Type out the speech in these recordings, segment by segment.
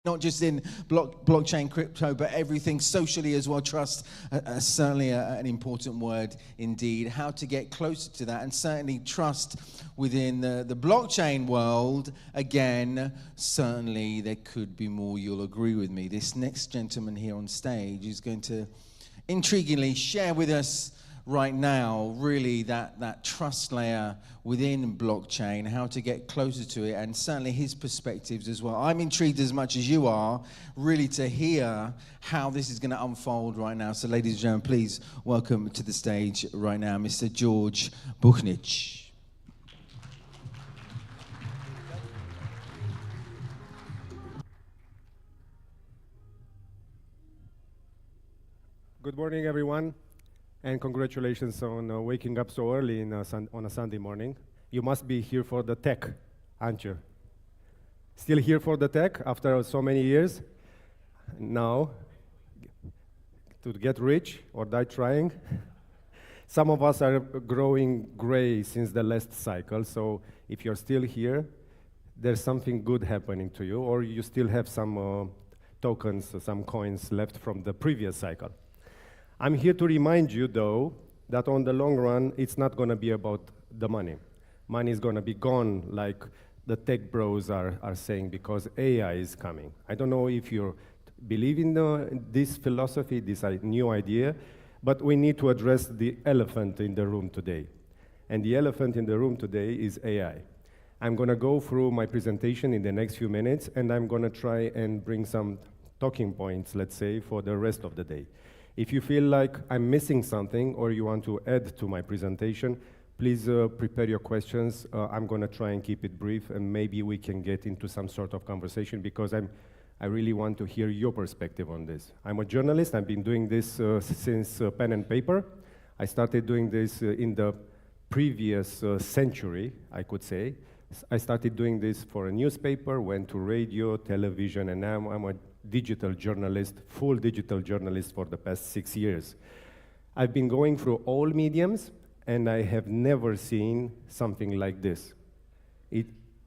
not just in blockchain, crypto, but everything socially as well. Trust, certainly an important word indeed. How to get closer to that, and certainly trust within the blockchain world. Again, certainly there could be more, you'll agree with me. This next gentleman here on stage is going to intriguingly share with us right now really that trust layer within blockchain, how to get closer to it, and certainly his perspectives as well. I'm intrigued as much as you are really to hear how this is going to unfold right now. So ladies and gentlemen, please welcome to the stage right now Mr. George Buhnici. Good morning, everyone. And congratulations on waking up so early on a Sunday morning. You must be here for the tech, aren't you? Still here for the tech after so many years? Now, to get rich or die trying? Some of us are growing gray since the last cycle, so if you're still here, there's something good happening to you, or you still have some tokens, some coins left from the previous cycle. I'm here to remind you, though, that on the long run, it's not going to be about the money. Money is going to be gone, like the tech bros are saying, because AI is coming. I don't know if you believe in this philosophy, this new idea, but we need to address the elephant in the room today. And the elephant in the room today is AI. I'm going to go through my presentation in the next few minutes, and I'm going to try and bring some talking points, let's say, for the rest of the day. If you feel like I'm missing something or you want to add to my presentation, please prepare your questions. I'm going to try and keep it brief, and maybe we can get into some sort of conversation, because I really want to hear your perspective on this. I'm a journalist. I've been doing this since pen and paper. I started doing this in the previous century, I could say. I started doing this for a newspaper, went to radio, television, and now I'm a digital journalist, full digital journalist for the past 6 years. I've been going through all mediums, and I have never seen something like this.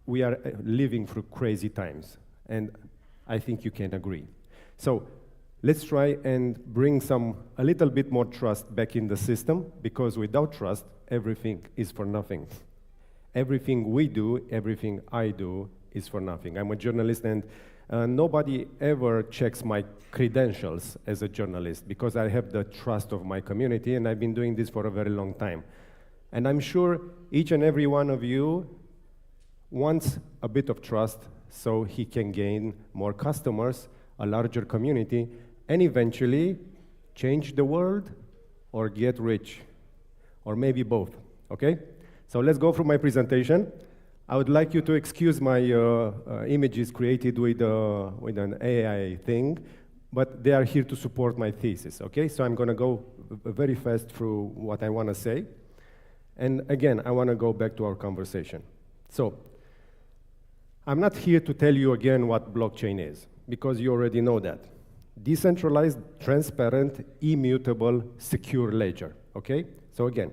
We are living through crazy times, and I think you can agree. So let's try and bring a little bit more trust back in the system, because without trust, everything is for nothing. Everything we do, everything I do is for nothing. I'm a journalist, and nobody ever checks my credentials as a journalist, because I have the trust of my community, and I've been doing this for a very long time. And I'm sure each and every one of you wants a bit of trust so he can gain more customers, a larger community, and eventually change the world or get rich, or maybe both, okay? So let's go through my presentation. I would like you to excuse my images created with an AI thing, but they are here to support my thesis, okay? So I'm going to go very fast through what I want to say. And again, I want to go back to our conversation. So I'm not here to tell you again what blockchain is, because you already know that. Decentralized, transparent, immutable, secure ledger, okay? So again,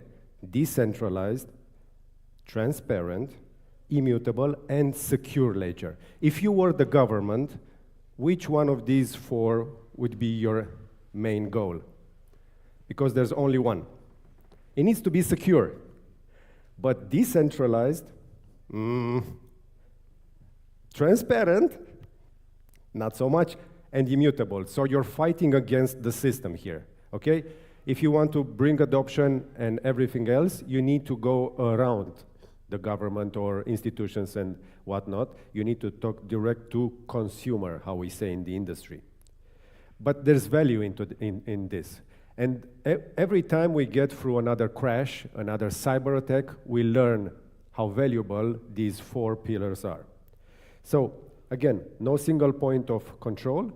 decentralized, transparent, immutable, and secure ledger. If you were the government, which one of these four would be your main goal? Because there's only one. It needs to be secure, but decentralized, transparent, not so much, and immutable. So you're fighting against the system here, okay? If you want to bring adoption and everything else, you need to go around the government or institutions and whatnot. You need to talk direct to consumer, how we say in the industry. But there's value in this. And every time we get through another crash, another cyber attack, we learn how valuable these four pillars are. So again, no single point of control,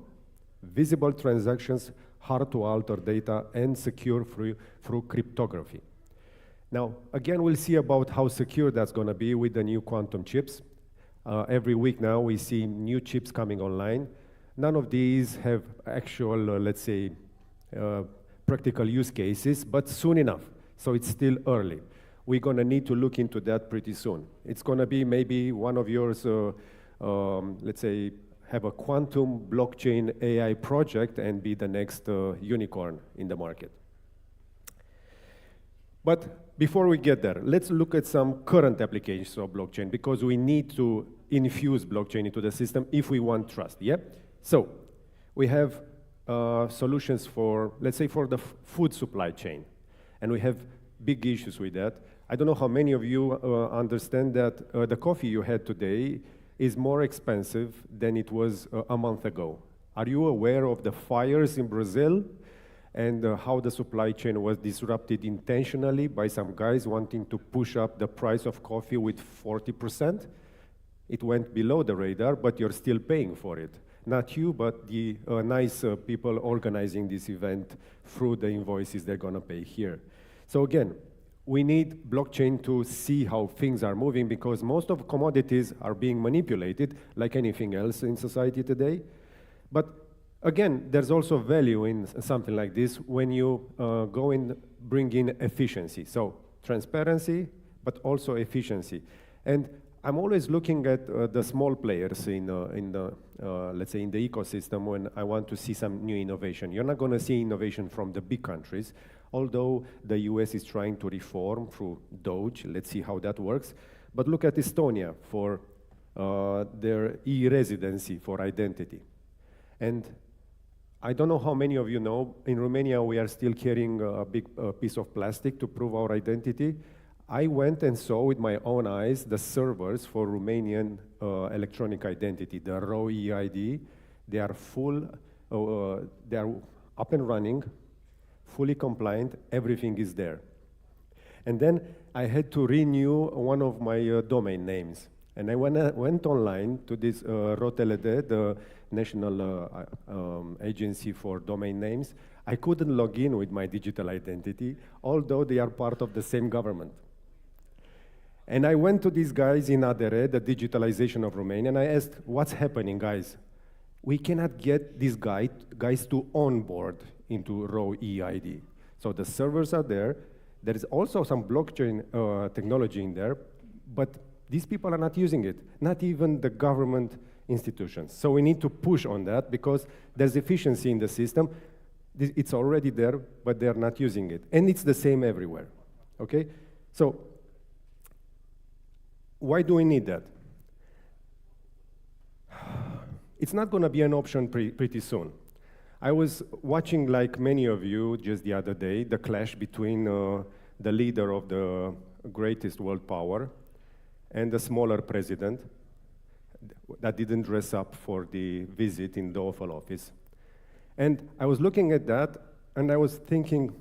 visible transactions, hard to alter data, and secure through cryptography. Now, again, we'll see about how secure that's going to be with the new quantum chips. Every week now, we see new chips coming online. None of these have actual, let's say, practical use cases, but soon enough. So it's still early. We're going to need to look into that pretty soon. It's going to be maybe one of yours, let's say, have a quantum blockchain AI project and be the next unicorn in the market. But before we get there, let's look at some current applications of blockchain, because we need to infuse blockchain into the system if we want trust, yeah? So we have solutions for, let's say, for the food supply chain, and we have big issues with that. I don't know how many of you understand that the coffee you had today is more expensive than it was a month ago. Are you aware of the fires in Brazil and how the supply chain was disrupted intentionally by some guys wanting to push up the price of coffee with 40%? It went below the radar, but you're still paying for it. Not you, but the nice people organizing this event through the invoices they're gonna pay here. So again, we need blockchain to see how things are moving, because most of commodities are being manipulated like anything else in society today. But again, there's also value in something like this when you go and bring in efficiency. So transparency, but also efficiency. And I'm always looking at the small players in the let's say, in the ecosystem when I want to see some new innovation. You're not gonna see innovation from the big countries, although the US is trying to reform through Doge. Let's see how that works. But look at Estonia for their e-residency for identity. And I don't know how many of you know, in Romania we are still carrying a big piece of plastic to prove our identity. I went and saw with my own eyes the servers for Romanian electronic identity, the RWA EID. They are full, they are up and running, fully compliant, everything is there. And then I had to renew one of my domain names. And I went online to this ROTLD, the National Agency for Domain Names. I couldn't log in with my digital identity, although they are part of the same government. And I went to these guys in ADR, the digitalization of Romania, and I asked, what's happening, guys? We cannot get these guys to onboard into RWA EID. So the servers are there. There is also some blockchain technology in there, but these people are not using it, not even the government institutions. So we need to push on that because there's efficiency in the system. It's already there, but they're not using it. And it's the same everywhere, okay? So why do we need that? It's not gonna be an option pretty soon. I was watching, like many of you, just the other day, the clash between the leader of the greatest world power and the smaller president that didn't dress up for the visit in the Oval Office. And I was looking at that, and I was thinking,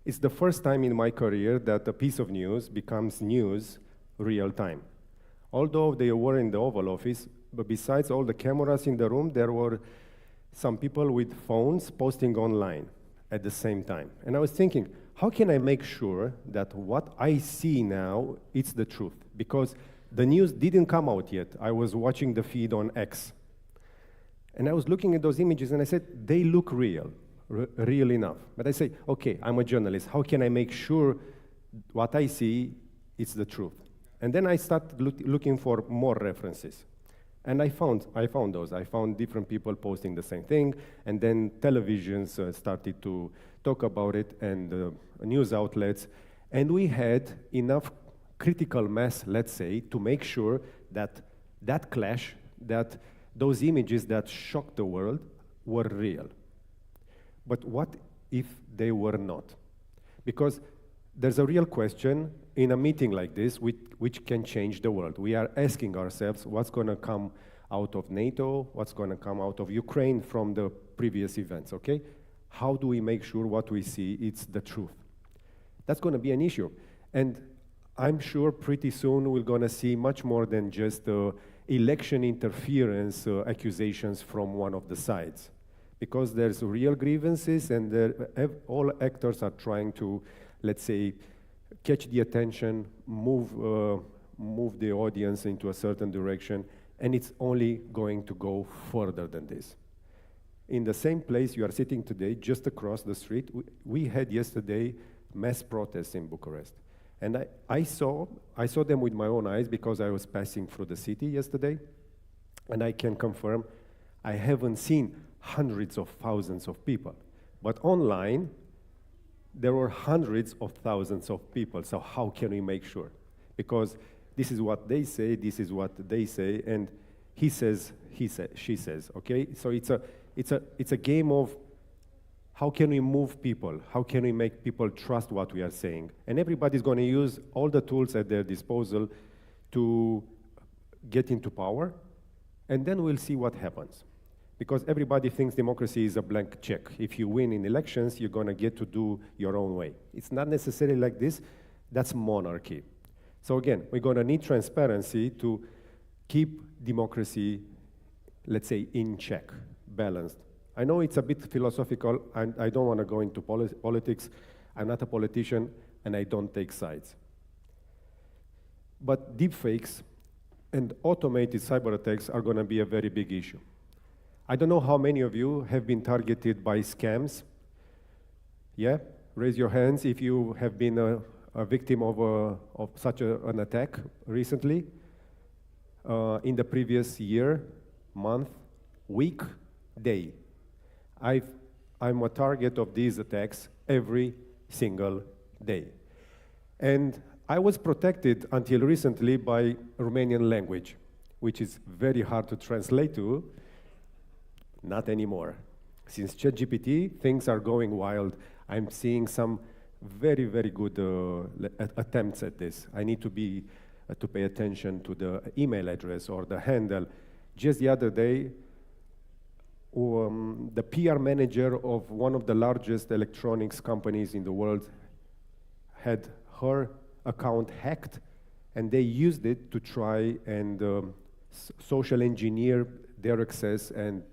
it's the first time in my career that a piece of news becomes news real time. Although they were in the Oval Office, but besides all the cameras in the room, there were some people with phones posting online at the same time. And I was thinking, how can I make sure that what I see now, it's the truth? Because the news didn't come out yet. I was watching the feed on X. And I was looking at those images and I said, they look real, real enough. But I say, okay, I'm a journalist. How can I make sure what I see, it's the truth? And then I started looking for more references. And I found those. I found different people posting the same thing, and then televisions started to talk about it, and news outlets. And we had enough critical mass, let's say, to make sure that that clash, that those images that shocked the world were real. But what if they were not? Because there's a real question in a meeting like this which can change the world. We are asking ourselves what's going to come out of NATO, what's going to come out of Ukraine from the previous events, okay? How do we make sure what we see, it's the truth? That's going to be an issue. And I'm sure pretty soon we're going to see much more than just election interference accusations from one of the sides. Because there's real grievances, and all actors are trying to, let's say, catch the attention, move the audience into a certain direction, and it's only going to go further than this. In the same place you are sitting today, just across the street, we had yesterday mass protests in Bucharest. And I saw them with my own eyes because I was passing through the city yesterday, and I can confirm I haven't seen hundreds of thousands of people. But online, there were hundreds of thousands of people. So how can we make sure? Because this is what they say, this is what they say, and he says, she says, okay? So it's a game of how can we move people? How can we make people trust what we are saying? And everybody's going to use all the tools at their disposal to get into power, and then we'll see what happens. Because everybody thinks democracy is a blank check. If you win in elections, you're going to get to do your own way. It's not necessarily like this. That's monarchy. So again, we're going to need transparency to keep democracy, let's say, in check, balanced. I know it's a bit philosophical, and I don't want to go into politics. I'm not a politician, and I don't take sides. But deepfakes and automated cyber attacks are going to be a very big issue. I don't know how many of you have been targeted by scams. Yeah? Raise your hands if you have been a victim of such an attack recently, in the previous year, month, week, day. I'm a target of these attacks every single day. And I was protected until recently by Romanian language, which is very hard to translate to. Not anymore. Since ChatGPT, things are going wild. I'm seeing some very, very good attempts at this. I need to pay attention to the email address or the handle. Just the other day, the PR manager of one of the largest electronics companies in the world had her account hacked, and they used it to try and social engineer their access and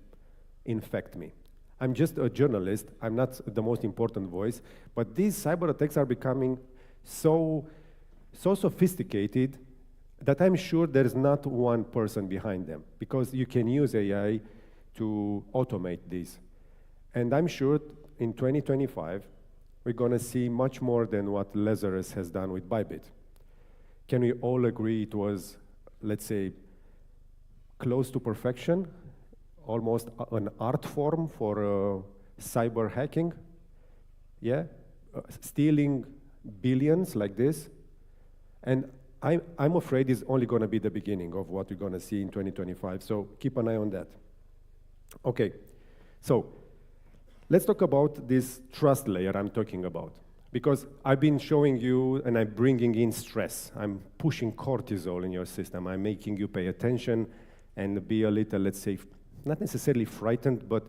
infect me. I'm just a journalist. I'm not the most important voice, but these cyber attacks are becoming so sophisticated that I'm sure there's not one person behind them, because you can use AI to automate these. And I'm sure in 2025, we're going to see much more than what Lazarus has done with Bybit. Can we all agree it was, let's say, close to perfection, almost an art form for cyber hacking? Yeah? Stealing billions like this. And I'm afraid it's only going to be the beginning of what we're going to see in 2025, so keep an eye on that. Okay, so let's talk about this trust layer I'm talking about, because I've been showing you and I'm bringing in stress. I'm pushing cortisol in your system. I'm making you pay attention and be a little, let's say, not necessarily frightened, but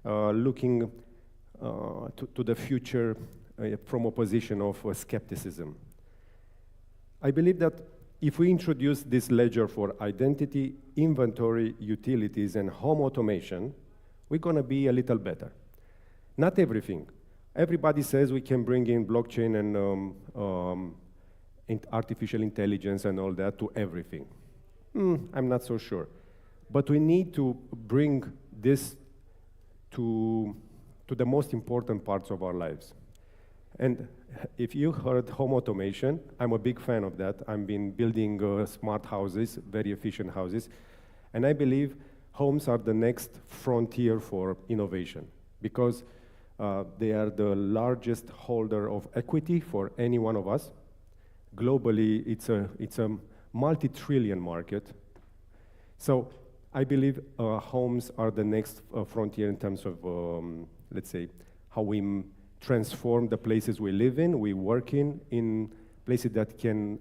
looking to the future from a position of skepticism. I believe that if we introduce this ledger for identity, inventory, utilities, and home automation, we're going to be a little better. Not everything. Everybody says we can bring in blockchain and artificial intelligence and all that to everything. I'm not so sure. But we need to bring this to the most important parts of our lives. And if you heard home automation, I'm a big fan of that. I've been building smart houses, very efficient houses. And I believe homes are the next frontier for innovation, because they are the largest holder of equity for any one of us. Globally, it's a multi-trillion market. So I believe homes are the next frontier in terms of, let's say, how we transform the places we live in, we work in places that can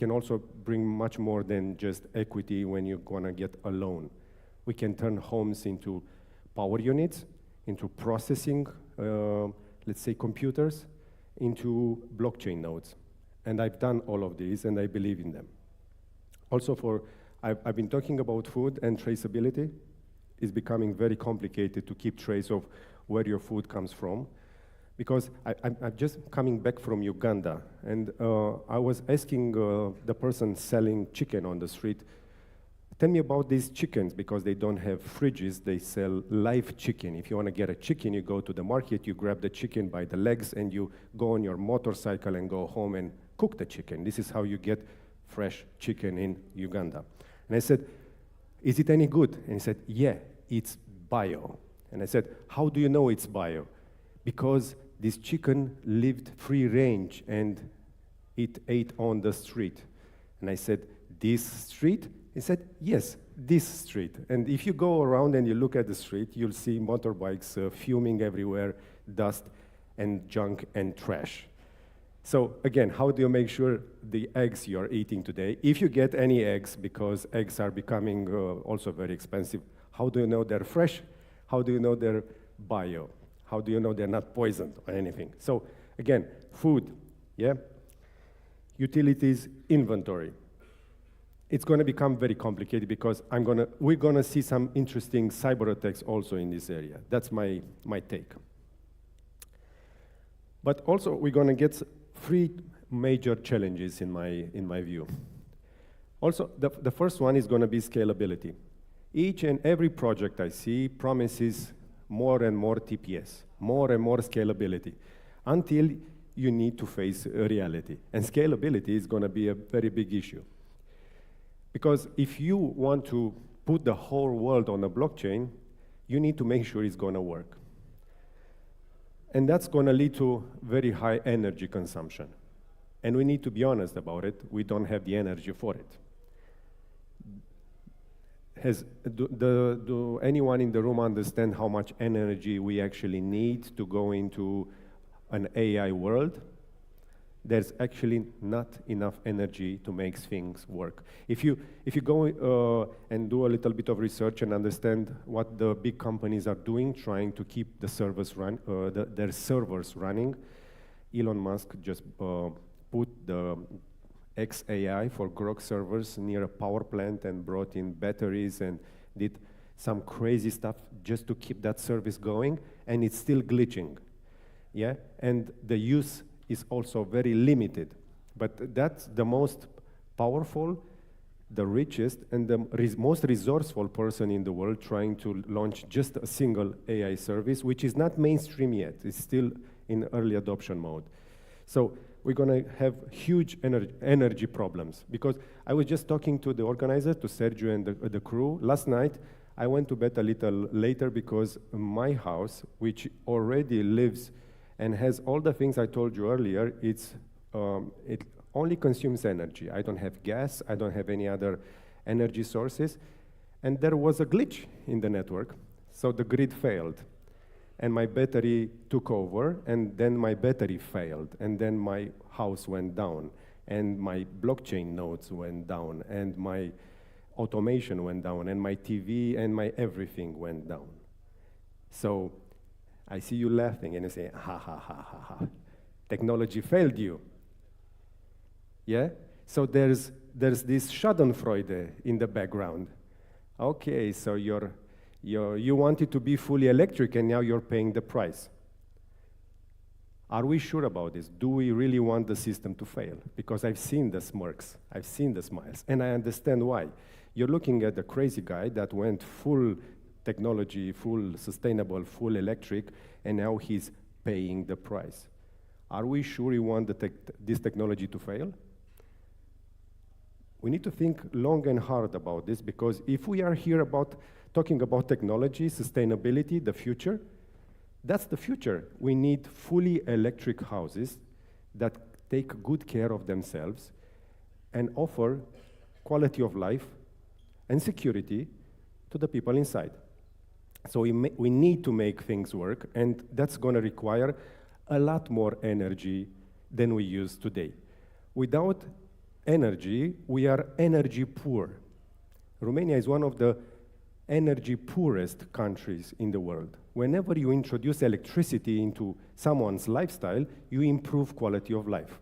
also bring much more than just equity when you're gonna get a loan. We can turn homes into power units, into processing, let's say, computers, into blockchain nodes. And I've done all of these, and I believe in them. Also, I've been talking about food, and traceability is becoming very complicated to keep trace of where your food comes from. Because I'm just coming back from Uganda, and I was asking the person selling chicken on the street, tell me about these chickens, because they don't have fridges, they sell live chicken. If you want to get a chicken, you go to the market, you grab the chicken by the legs, and you go on your motorcycle and go home and cook the chicken. This is how you get fresh chicken in Uganda. And I said, is it any good? And he said, yeah, it's bio. And I said, how do you know it's bio? Because this chicken lived free range and it ate on the street. And I said, this street? He said, yes, this street. And if you go around and you look at the street, you'll see motorbikes fuming everywhere, dust and junk and trash. So again, how do you make sure the eggs you're eating today, if you get any eggs, because eggs are becoming also very expensive, how do you know they're fresh? How do you know they're bio? How do you know they're not poisoned or anything? So again, food, yeah? Utilities, inventory. It's going to become very complicated because we're going to see some interesting cyber attacks also in this area. That's my take. But also, we're going to get 3 major challenges in my view. Also, the first one is going to be scalability. Each and every project I see promises more and more TPS, more and more scalability, until you need to face reality. And scalability is going to be a very big issue. Because if you want to put the whole world on a blockchain, you need to make sure it's going to work. And that's going to lead to very high energy consumption. And we need to be honest about it. We don't have the energy for it. Do anyone in the room understand how much energy we actually need to go into an AI world? There's actually not enough energy to make things work. If you go and do a little bit of research and understand what the big companies are doing, trying to keep the servers their servers running, Elon Musk just put the XAI for Grok servers near a power plant and brought in batteries and did some crazy stuff just to keep that service going, and it's still glitching. Yeah, and the use is also very limited. But that's the most powerful, the richest, and the most resourceful person in the world trying to launch just a single AI service, which is not mainstream yet. It's still in early adoption mode. So we're going to have huge energy problems. Because I was just talking to the organizer, to Sergio and the crew. Last night, I went to bed a little later because my house, which already lives and has all the things I told you earlier, it only consumes energy. I don't have gas, I don't have any other energy sources. And there was a glitch in the network, so the grid failed. And my battery took over, and then my battery failed, and then my house went down, and my blockchain nodes went down, and my automation went down, and my TV and my everything went down. So I see you laughing, and you say, ha, ha, ha, ha, ha. Technology failed you. Yeah? So there's this schadenfreude in the background. Okay, so you want it to be fully electric, and now you're paying the price. Are we sure about this? Do we really want the system to fail? Because I've seen the smirks, I've seen the smiles, and I understand why. You're looking at the crazy guy that went full technology, full sustainable, full electric, and now he's paying the price. Are we sure we want this technology to fail? We need to think long and hard about this, because if we are here talking about technology, sustainability, the future, that's the future. We need fully electric houses that take good care of themselves and offer quality of life and security to the people inside. So we need to make things work, and that's going to require a lot more energy than we use today. Without energy, we are energy poor. Romania is one of the energy poorest countries in the world. Whenever you introduce electricity into someone's lifestyle, you improve quality of life.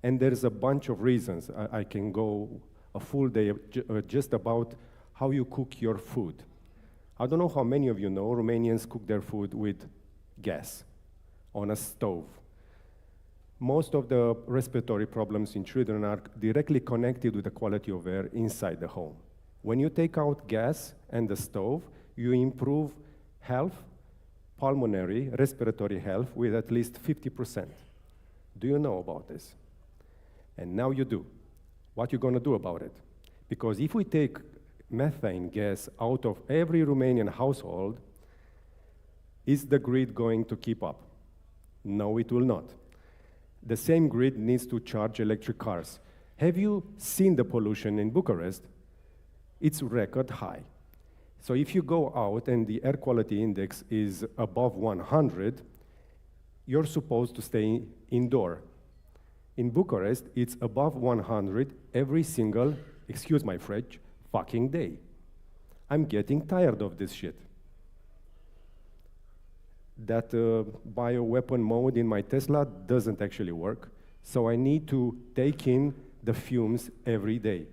And there's a bunch of reasons. I can go a full day just about how you cook your food. I don't know how many of you know Romanians cook their food with gas on a stove. Most of the respiratory problems in children are directly connected with the quality of air inside the home. When you take out gas and the stove, you improve health, pulmonary, respiratory health with at least 50%. Do you know about this? And now you do. What are you going to do about it? Because if we take methane gas out of every Romanian household, Is the grid going to keep up? No, it will not. The same grid needs to charge electric cars. Have you seen the pollution in Bucharest? It's record high. So if you go out and the air quality index is above 100, you're supposed to stay indoor. In Bucharest, it's above 100 every single, excuse my French, fucking day. I'm getting tired of this shit. That bioweapon mode in my Tesla doesn't actually work, so I need to take in the fumes every day.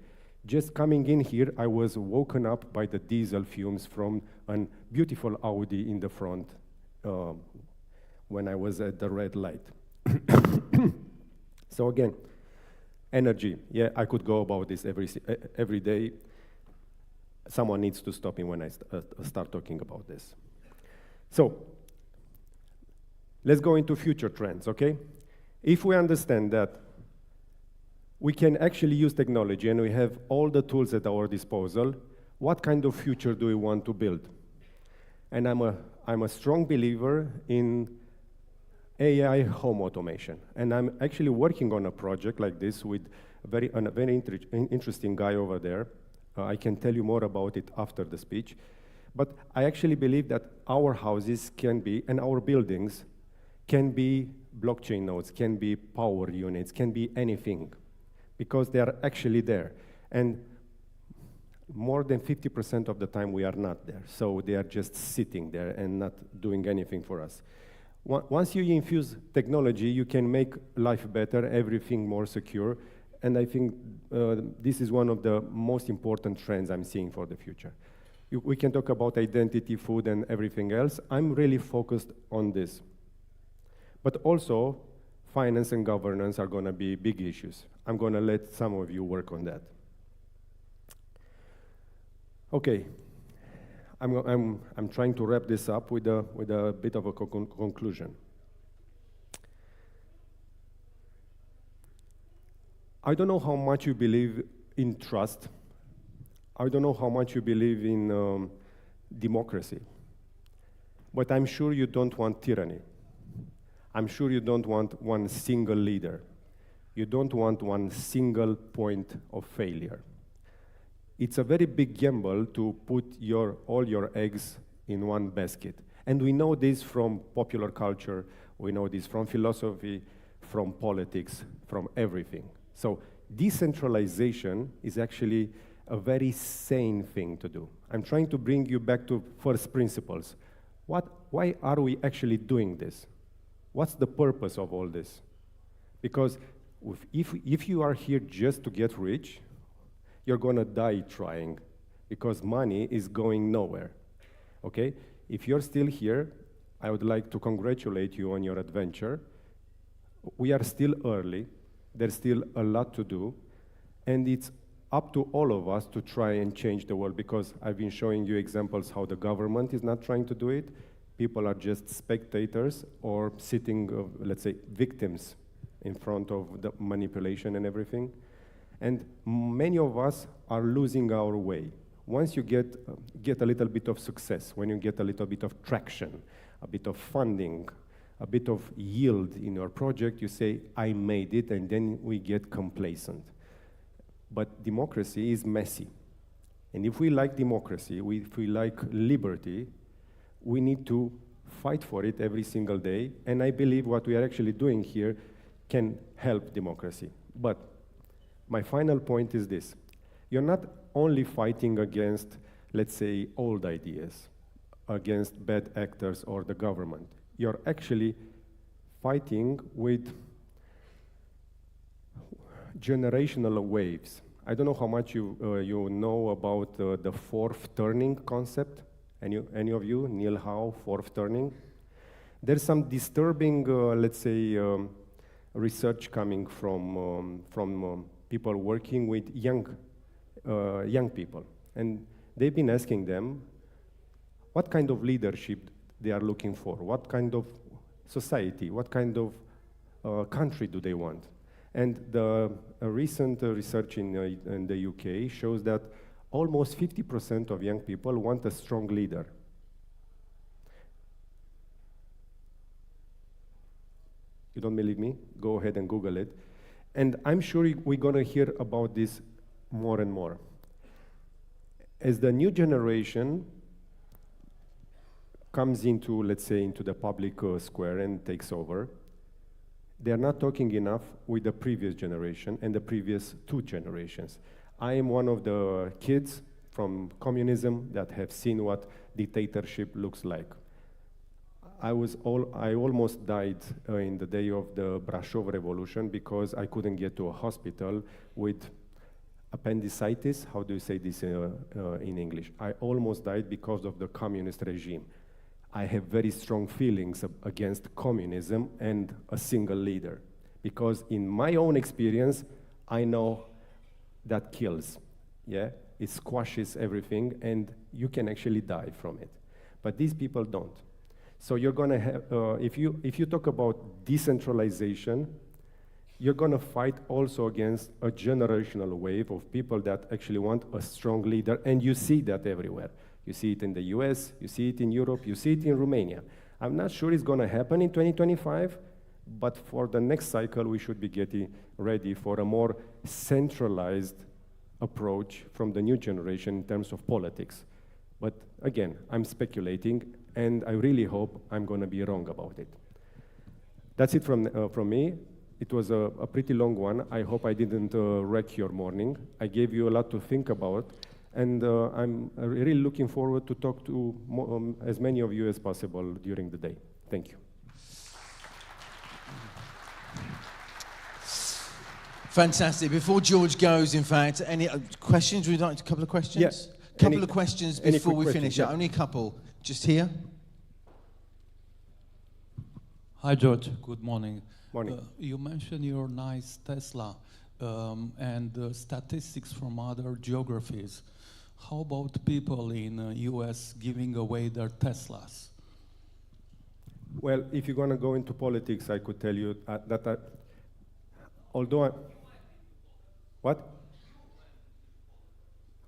Just coming in here, I was woken up by the diesel fumes from a beautiful Audi in the front when I was at the red light. So again, energy. Yeah, I could go about this every day. Someone needs to stop me when I start talking about this. So, let's go into future trends, okay? If we understand that we can actually use technology and we have all the tools at our disposal, what kind of future do we want to build? And I'm a strong believer in AI home automation. And I'm actually working on a project like this with a very interesting guy over there. I can tell you more about it after the speech. But I actually believe that our houses can be, and our buildings can be blockchain nodes, can be power units, can be anything, because they are actually there. And more than 50% of the time we are not there. So they are just sitting there and not doing anything for us. Once you infuse technology, you can make life better, everything more secure. And I think this is one of the most important trends I'm seeing for the future. We can talk about identity, food, and everything else. I'm really focused on this. But also, finance and governance are going to be big issues. I'm going to let some of you work on that. Okay, I'm trying to wrap this up with a bit of a conclusion. I don't know how much you believe in trust. I don't know how much you believe in democracy. But I'm sure you don't want tyranny. I'm sure you don't want one single leader. You don't want one single point of failure. It's a very big gamble to put all your eggs in one basket. And we know this from popular culture, we know this from philosophy, from politics, from everything. So decentralization is actually a very sane thing to do. I'm trying to bring you back to first principles. Why are we actually doing this? What's the purpose of all this? Because if you are here just to get rich, you're going to die trying, because money is going nowhere, okay? If you're still here, I would like to congratulate you on your adventure. We are still early. There's still a lot to do, and it's up to all of us to try and change the world, because I've been showing you examples how the government is not trying to do it. People are just spectators or sitting, let's say, victims in front of the manipulation and everything. And many of us are losing our way. Once you get a little bit of success, when you get a little bit of traction, a bit of funding, a bit of yield in your project, you say, I made it, and then we get complacent. But democracy is messy. And if we like democracy, if we like liberty, we need to fight for it every single day. And I believe what we are actually doing here can help democracy. But my final point is this. You're not only fighting against, let's say, old ideas, against bad actors or the government. You're actually fighting with generational waves. I don't know how much you know about the fourth turning concept. Any of you? Neil Howe, fourth turning? There's some disturbing, let's say, research coming from people working with young people. And they've been asking them what kind of leadership they are looking for, what kind of society, what kind of country do they want. And the recent research in the UK shows that almost 50% of young people want a strong leader. You don't believe me? Go ahead and Google it. And I'm sure we're going to hear about this more and more. As the new generation comes into, let's say, into the public square and takes over, they are not talking enough with the previous generation and the previous 2 generations. I am one of the kids from communism that have seen what dictatorship looks like. I almost died in the day of the Brasov Revolution because I couldn't get to a hospital with appendicitis. How do you say this in English? I almost died because of the communist regime. I have very strong feelings against communism and a single leader, because in my own experience, I know that kills, yeah? It squashes everything, and you can actually die from it. But these people don't. So you're gonna have, if you talk about decentralization, you're gonna fight also against a generational wave of people that actually want a strong leader, and you see that everywhere. You see it in the US, you see it in Europe, you see it in Romania. I'm not sure it's gonna happen in 2025, but for the next cycle, we should be getting ready for a more centralized approach from the new generation in terms of politics. But again, I'm speculating, and I really hope I'm gonna be wrong about it. That's it from me. It was a pretty long one. I hope I didn't wreck your morning. I gave you a lot to think about. And I'm really looking forward to talk to as many of you as possible during the day. Thank you. Fantastic. Before George goes, in fact, any questions? We'd like a couple of questions? Yes. Couple of questions before we finish. Yeah. Only a couple. Just here. Hi, George. Good morning. Morning. You mentioned your nice Tesla and statistics from other geographies. How about people in US giving away their Teslas? Well, if you're going to go into politics, I could tell you that what?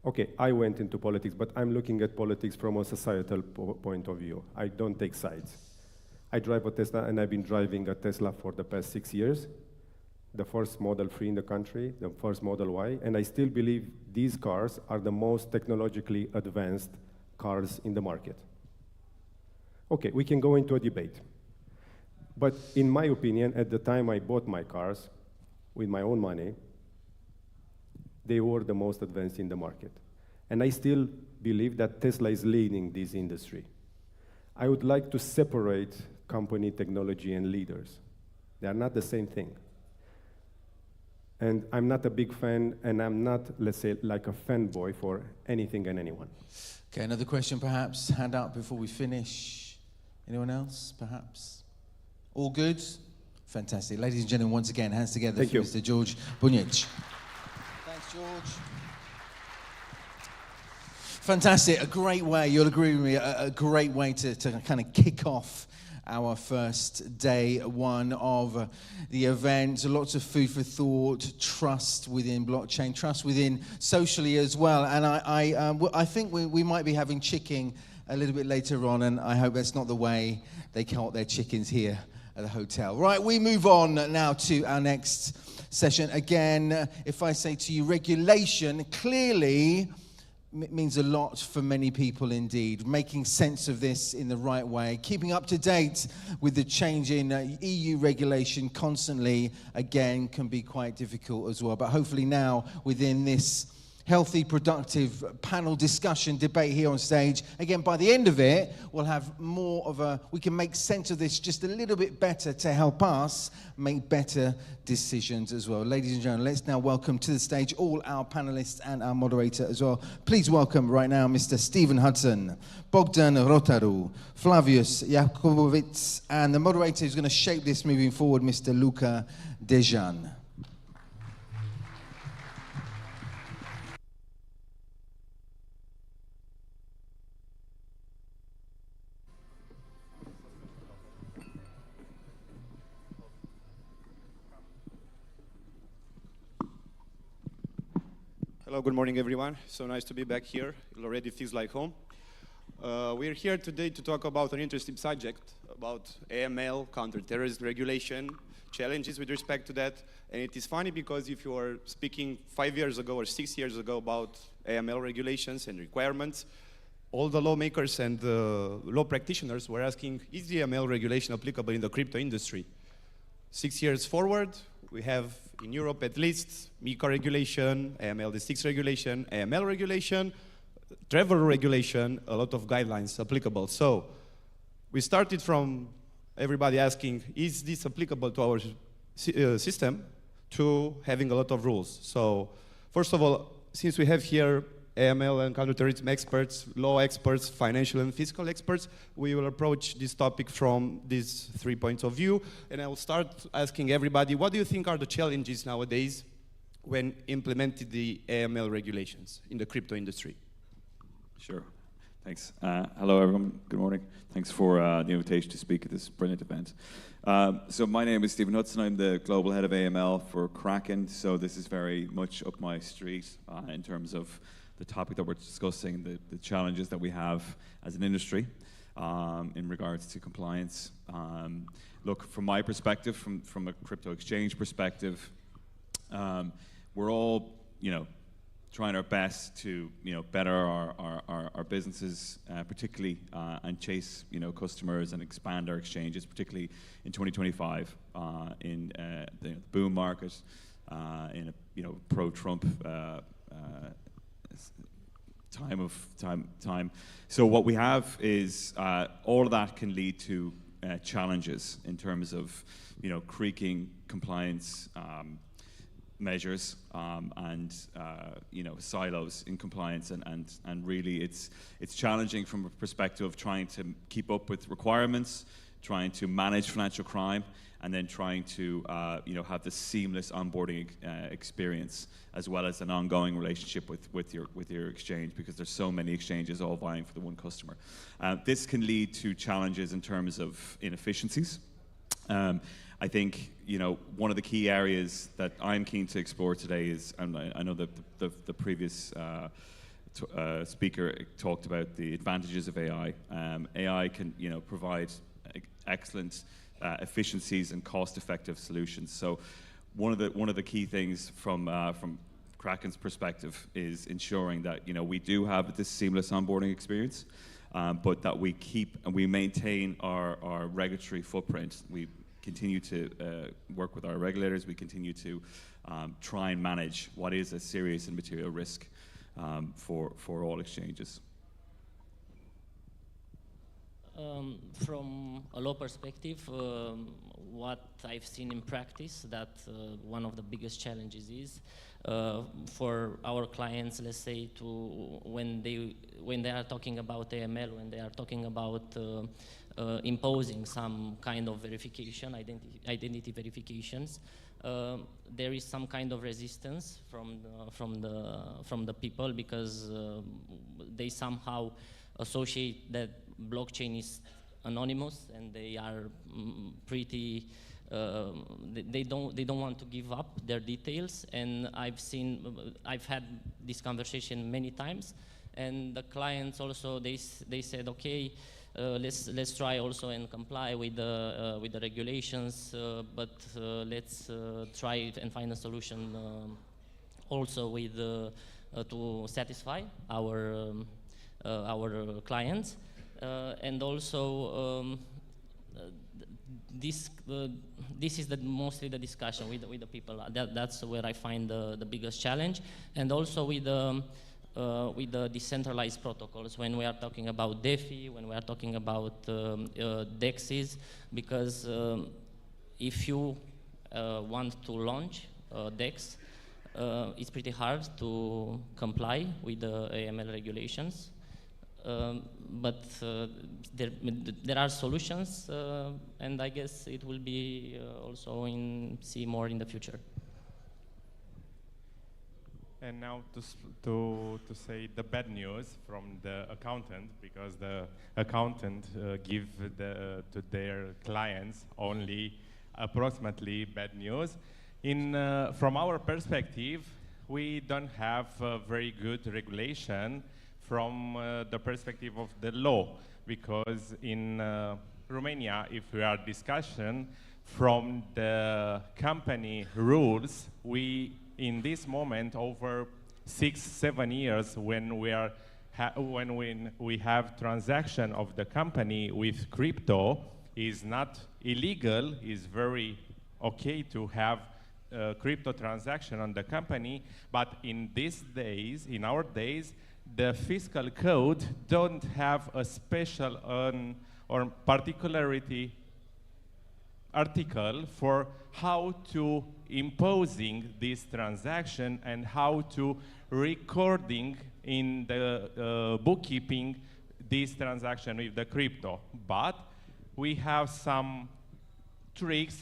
Okay, I went into politics, but I'm looking at politics from a societal point of view. I don't take sides. I drive a Tesla, and I've been driving a Tesla for the past 6 years. The first Model 3 in the country, the first Model Y, and I still believe these cars are the most technologically advanced cars in the market. Okay, we can go into a debate. But in my opinion, at the time I bought my cars with my own money, they were the most advanced in the market. And I still believe that Tesla is leading this industry. I would like to separate company, technology, and leaders. They are not the same thing. And I'm not a big fan, and I'm not, let's say, like a fanboy for anything and anyone. Okay, another question perhaps. Hand up before we finish. Anyone else, perhaps? All good? Fantastic. Ladies and gentlemen, once again, hands together Thank for you. Mr. George Buhnici. Thanks, George. Fantastic. A great way, you'll agree with me, a great way to kind of kick off our first day one of the event. Lots of food for thought, trust within blockchain, trust within socially as well. And I think we might be having chicken a little bit later on, and I hope that's not the way they count their chickens here at the hotel. Right, we move on now to our next session. Again, if I say to you regulation, clearly means a lot for many people indeed. Making sense of this in the right way, keeping up to date with the change in EU regulation constantly, again, can be quite difficult as well. But hopefully now, within this healthy, productive panel discussion, debate here on stage, again, by the end of it, we'll have more of we can make sense of this just a little bit better to help us make better decisions as well. Ladies and gentlemen, let's now welcome to the stage all our panelists and our moderator as well. Please welcome right now Mr. Stephen Hudson, Bogdan Rotaru, Flavius Jakubowicz, and the moderator who's going to shape this moving forward, Mr. Luca Dejan. Hello, good morning, everyone. So nice to be back here. It already feels like home. We're here today to talk about an interesting subject, about AML, counterterrorism regulation, challenges with respect to that. And it is funny because if you are speaking 5 years ago or 6 years ago about AML regulations and requirements, all the lawmakers and law practitioners were asking, is the AML regulation applicable in the crypto industry? 6 years forward, we have in Europe at least MiCA regulation, AML D6 regulation, AML regulation, travel regulation, a lot of guidelines applicable. So we started from everybody asking, is this applicable to our system, to having a lot of rules. So first of all, since we have here AML and counterterrorism experts, law experts, financial and fiscal experts, we will approach this topic from these 3 points of view. And I will start asking everybody, what do you think are the challenges nowadays when implemented the AML regulations in the crypto industry? Sure. Thanks. Hello, everyone. Good morning. Thanks for the invitation to speak at this brilliant event. So my name is Stephen Hudson. I'm the global head of AML for Kraken. So this is very much up my street in terms of the topic that we're discussing, the challenges that we have as an industry in regards to compliance. Look, from my perspective, from a crypto exchange perspective, we're all, trying our best to, better our businesses, particularly, and chase, customers and expand our exchanges, particularly in 2025, in the boom market, in a, pro-Trump time. So what we have is all of that can lead to challenges in terms of, creaking compliance measures and silos in compliance, and really it's challenging from a perspective of trying to keep up with requirements, trying to manage financial crime, and then trying to have this seamless onboarding experience, as well as an ongoing relationship with your exchange, because there's so many exchanges all vying for the one customer. This can lead to challenges in terms of inefficiencies. I think one of the key areas that I'm keen to explore today is, and I know that the previous speaker talked about the advantages of AI. AI can provide excellent efficiencies and cost-effective solutions. So one of the key things from Kraken's perspective is ensuring that we do have this seamless onboarding experience, but that we keep and we maintain our regulatory footprint. We continue to work with our regulators. We continue to try and manage what is a serious and material risk for all exchanges. From a law perspective, what I've seen in practice, that one of the biggest challenges is for our clients, let's say, when they are talking about AML, when they are talking about imposing some kind of verification, identity verifications, there is some kind of resistance from the people, because they somehow associate that blockchain is anonymous, and they are pretty they don't want to give up their details. And I've had this conversation many times, and the clients also they said, okay, let's try also and comply with the regulations, but let's try and find a solution also with to satisfy our clients. And also this is mostly the discussion with the people. That's where I find the biggest challenge, and also with the decentralized protocols when we are talking about Defi, when we are talking about DEXs, because if you want to launch DEX, it's pretty hard to comply with the AML regulations. But there are solutions, and I guess it will be also see more in the future. And now to say the bad news from the accountant, because the accountant give to their clients only approximately bad news. From our perspective, we don't have a very good regulation from the perspective of the law, because in Romania, if we are discussing from the company rules, we, in this moment, over 6-7 years, when we have transaction of the company with crypto, is not illegal, is very okay to have crypto transaction on the company, but in these days, in our days, the fiscal code don't have a special or particularity article for how to imposing this transaction and how to recording in the bookkeeping this transaction with the crypto. But we have some tricks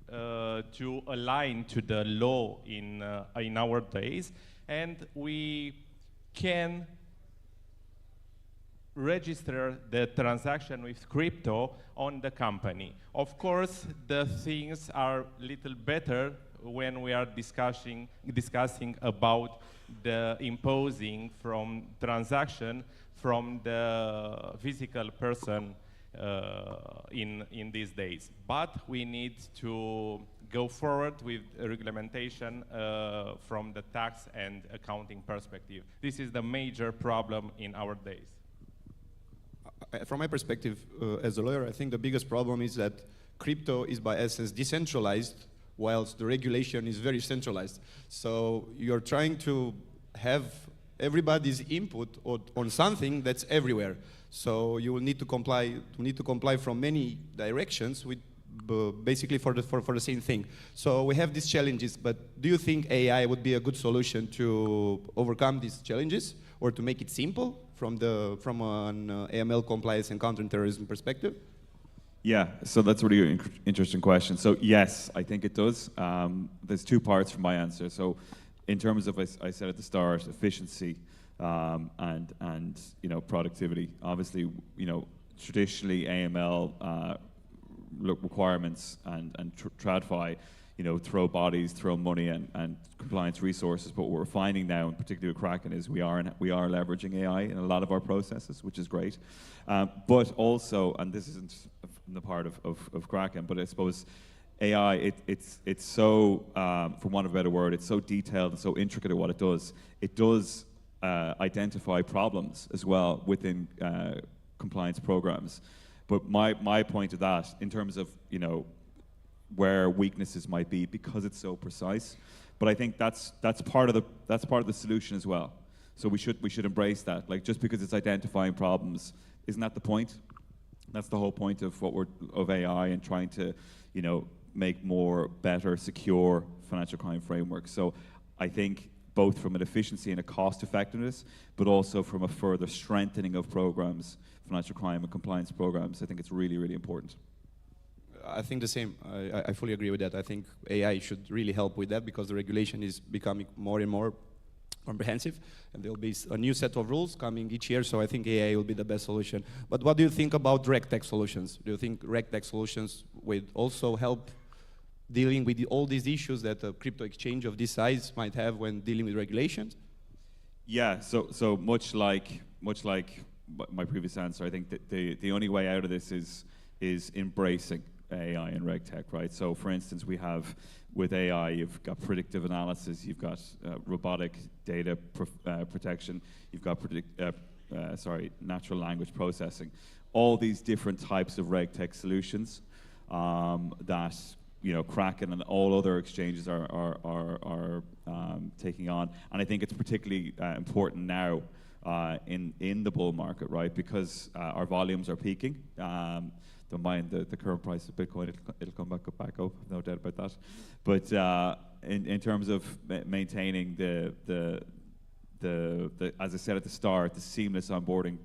to align to the law in our days, and we can register the transaction with crypto on the company. Of course, the things are little better when we are discussing about the imposing from transaction from the physical person in these days. But we need to go forward with regulation from the tax and accounting perspective. This is the major problem in our days. From my perspective as a lawyer, I think the biggest problem is that crypto is by essence decentralized, whilst the regulation is very centralized. So you're trying to have everybody's input on something that's everywhere. So you will need to comply from many directions with basically for the same thing. So we have these challenges, but do you think AI would be a good solution to overcome these challenges or to make it simple from an AML compliance and counterterrorism perspective? Yeah, so that's a really interesting question. So yes, I think it does. There's two parts from my answer. So in terms of, I said at the start, efficiency and productivity. Obviously, traditionally AML requirements and TradFi, throw bodies, throw money and compliance resources. But what we're finding now, and particularly with Kraken, is we are leveraging AI in a lot of our processes, which is great. But also, and this isn't the part of Kraken, but I suppose AI, it's so, for want of a better word, it's so detailed and so intricate at what it does. It does identify problems as well within compliance programs. But my point of that, in terms of where weaknesses might be, because it's so precise. But I think that's part of the solution as well. So we should embrace that. Like, just because it's identifying problems, isn't that the point? That's the whole point of of AI and trying to make more better, secure financial crime frameworks. So I think both from an efficiency and a cost effectiveness, but also from a further strengthening of programs, financial crime and compliance programs, I think it's really, really important. I think the same. I fully agree with that. I think AI should really help with that because the regulation is becoming more and more comprehensive, and there'll be a new set of rules coming each year, so I think AI will be the best solution. But what do you think about RegTech Solutions? Do you think RegTech Solutions would also help dealing with all these issues that a crypto exchange of this size might have when dealing with regulations? Yeah, so much like my previous answer, I think that the only way out of this is embracing AI and RegTech, right? So for instance, we have with AI, you've got predictive analysis, you've got robotic data protection, you've got natural language processing, all these different types of RegTech solutions that Kraken and all other exchanges are taking on. And I think it's particularly important now in the bull market, right? Because our volumes are peaking. Don't mind the current price of Bitcoin; it'll come back up, no doubt about that. But in terms of maintaining the as I said at the start, the seamless onboarding,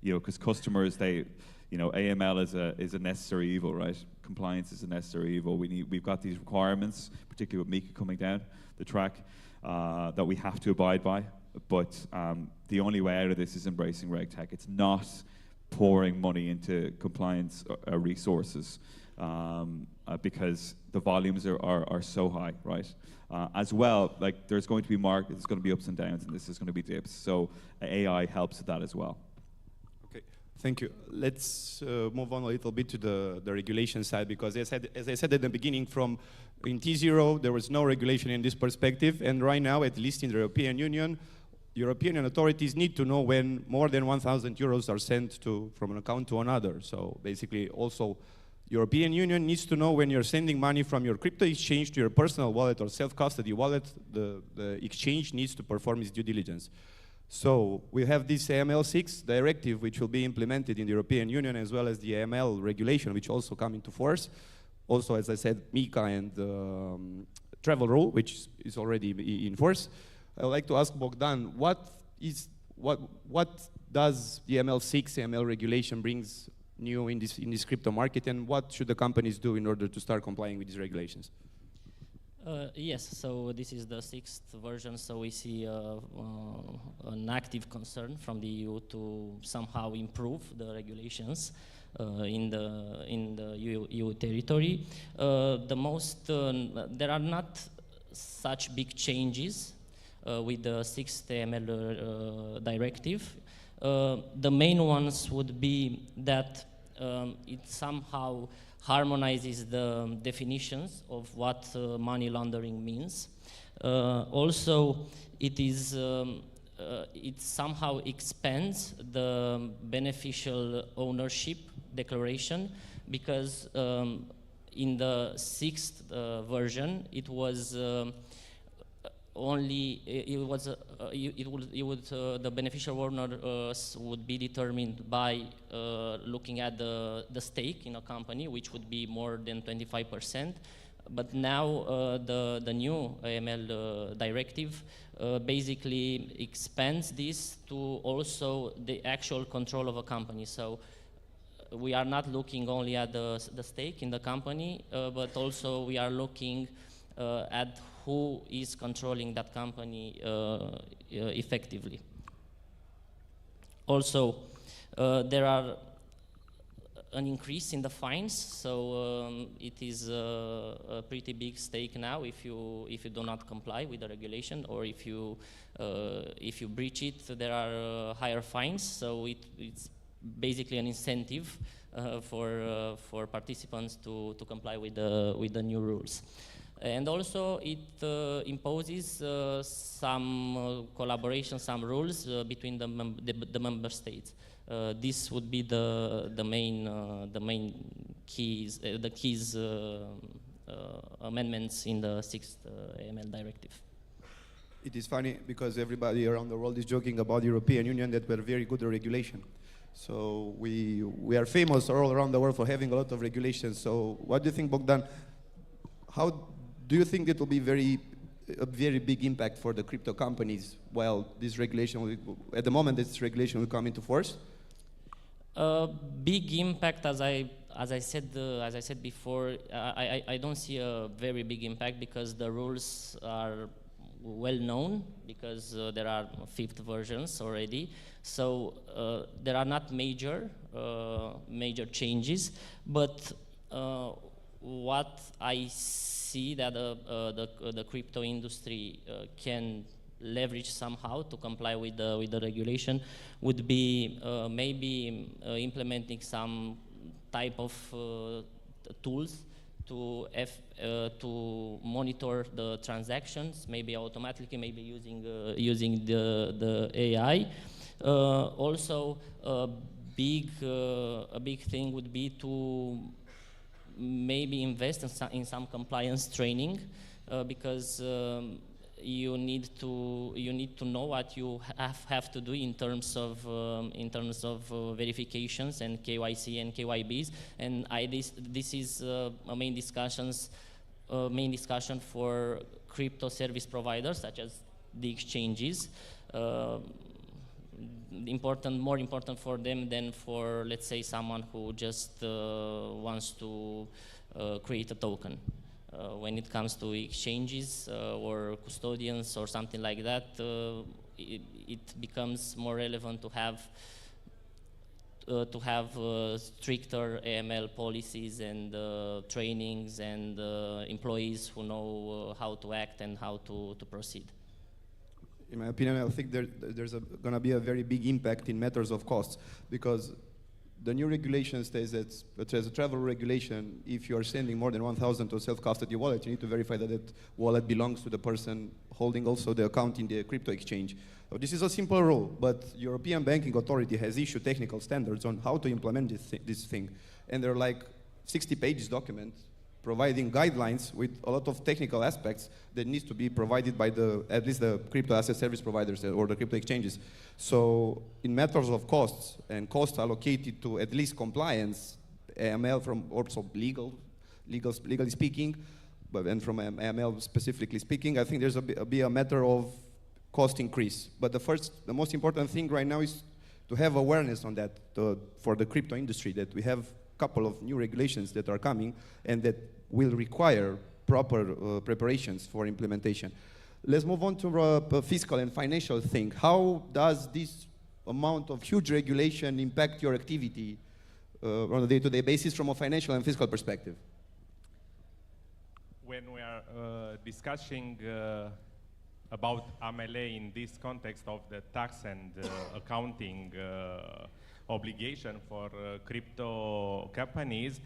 because customers AML is a necessary evil, right? Compliance is a necessary evil. We've got these requirements, particularly with MiCA coming down the track, that we have to abide by. But the only way out of this is embracing RegTech. It's not pouring money into compliance resources because the volumes are so high, right? As well, like there's going to be there's going to be ups and downs, and this is going to be dips. So AI helps with that as well. Okay, Thank you. Let's move on a little bit to the regulation side, because as I said at the beginning, in T0, there was no regulation in this perspective, and right now, at least in the European Union, European authorities need to know when more than 1,000 euros are sent from an account to another. So basically, also, European Union needs to know when you're sending money from your crypto exchange to your personal wallet or self-custody wallet, the exchange needs to perform its due diligence. So we have this AML 6 directive, which will be implemented in the European Union, as well as the AML regulation, which also come into force. Also, as I said, MiCA and travel rule, which is already in force. I would like to ask Bogdan, what does the AML 6 AML regulation brings new in this crypto market, and what should the companies do in order to start complying with these regulations? Yes, so this is the 6th version, so we see an active concern from the EU to somehow improve the regulations in the EU territory. There are not such big changes with the 6th AML directive. The main ones would be that it somehow harmonizes the definitions of what money laundering means. Also, it somehow expands the beneficial ownership declaration, because in the 6th version, it was the beneficial owners would be determined by looking at the stake in a company, which would be more than 25%. But now the new AML directive basically expands this to also the actual control of a company. So we are not looking only at the stake in the company, but also we are looking at who is controlling that company effectively. Also, there are an increase in the fines, so it is a pretty big stake now if you do not comply with the regulation, or if you breach it, there are higher fines. So it's basically an incentive for participants to comply with the new rules. And also it imposes some collaboration, some rules between the member states. This would be the main keys, amendments in the 6th AML directive. It is funny because everybody around the world is joking about the European Union that we're very good at regulation. So we are famous all around the world for having a lot of regulations. So what do you think, Bogdan? How do you think it will be a very big impact for the crypto companies while this regulation at the moment this regulation will come into force? Big impact, as I said before, I don't see a very big impact, because the rules are well known, because there are 5th versions already. So there are not major changes, but what I see that the crypto industry can leverage somehow to comply with the regulation would be maybe implementing some type of tools to monitor the transactions, maybe automatically, maybe using the AI. Also, a big thing would be to maybe invest in some compliance training, because you need to know what you have to do in terms of verifications and KYC and KYBs, and this is a main discussion for crypto service providers such as the exchanges. More important for them than for, let's say, someone who just wants to create a token. When it comes to exchanges or custodians or something like that, it becomes more relevant to have stricter AML policies and trainings and employees who know how to act and how to proceed. In my opinion, I think there's going to be a very big impact in matters of costs, because the new regulation says that as a travel regulation, if you are sending more than 1,000 to a self-custody wallet, you need to verify that that wallet belongs to the person holding also the account in the crypto exchange. So this is a simple rule, but European Banking Authority has issued technical standards on how to implement this thing. And they're like 60 pages document providing guidelines with a lot of technical aspects that needs to be provided by at least the crypto asset service providers or the crypto exchanges. So in matters of costs and costs allocated to at least compliance, AML from also legally speaking, and from AML specifically speaking, I think there's be a matter of cost increase. But the most important thing right now is to have awareness on that for the crypto industry, that we have couple of new regulations that are coming and that will require proper preparations for implementation. Let's move on to a fiscal and financial thing. How does this amount of huge regulation impact your activity on a day-to-day basis from a financial and fiscal perspective? When we are discussing about AML in this context of the tax and accounting obligation for crypto companies,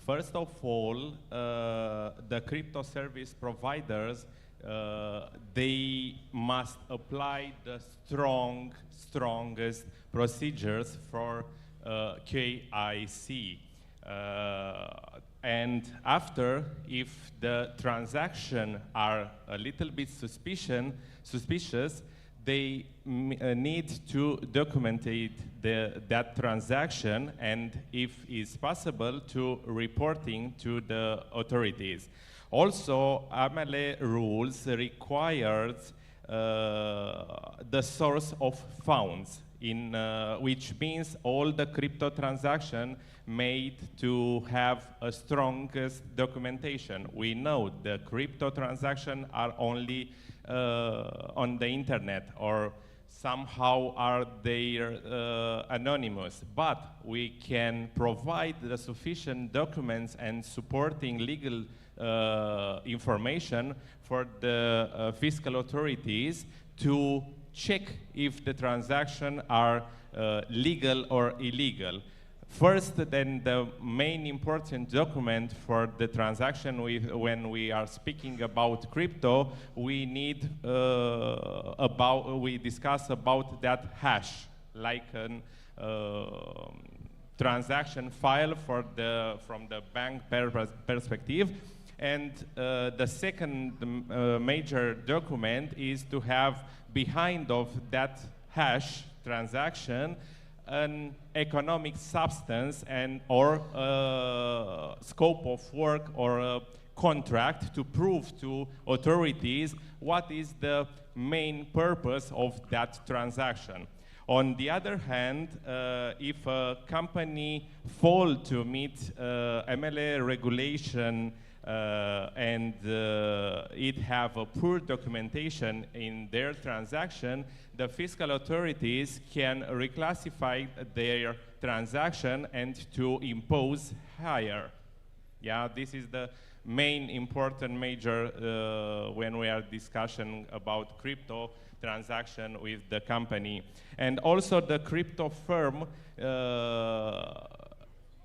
first of all, the crypto service providers, they must apply the strongest procedures for KYC. And after, if the transactions are a little bit suspicious, they need to document that transaction, and if it's possible, to reporting to the authorities. Also, AML rules requires the source of funds, which means all the crypto transaction made to have a strongest documentation. We know the crypto transactions are only on the internet, or somehow are they anonymous, but we can provide the sufficient documents and supporting legal information for the fiscal authorities to check if the transactions are legal or illegal. First, then the main important document for the transaction when we are speaking about crypto, we need we discuss about that hash, like a transaction file from the bank perspective. And the second major document is to have behind of that hash transaction an economic substance and or scope of work or a contract to prove to authorities what is the main purpose of that transaction. On the other hand, if a company fails to meet AML regulation and it have a poor documentation in their transaction, the fiscal authorities can reclassify their transaction and to impose higher. Yeah, this is the main important major when we are discussing about crypto transaction with the company. And also the crypto firm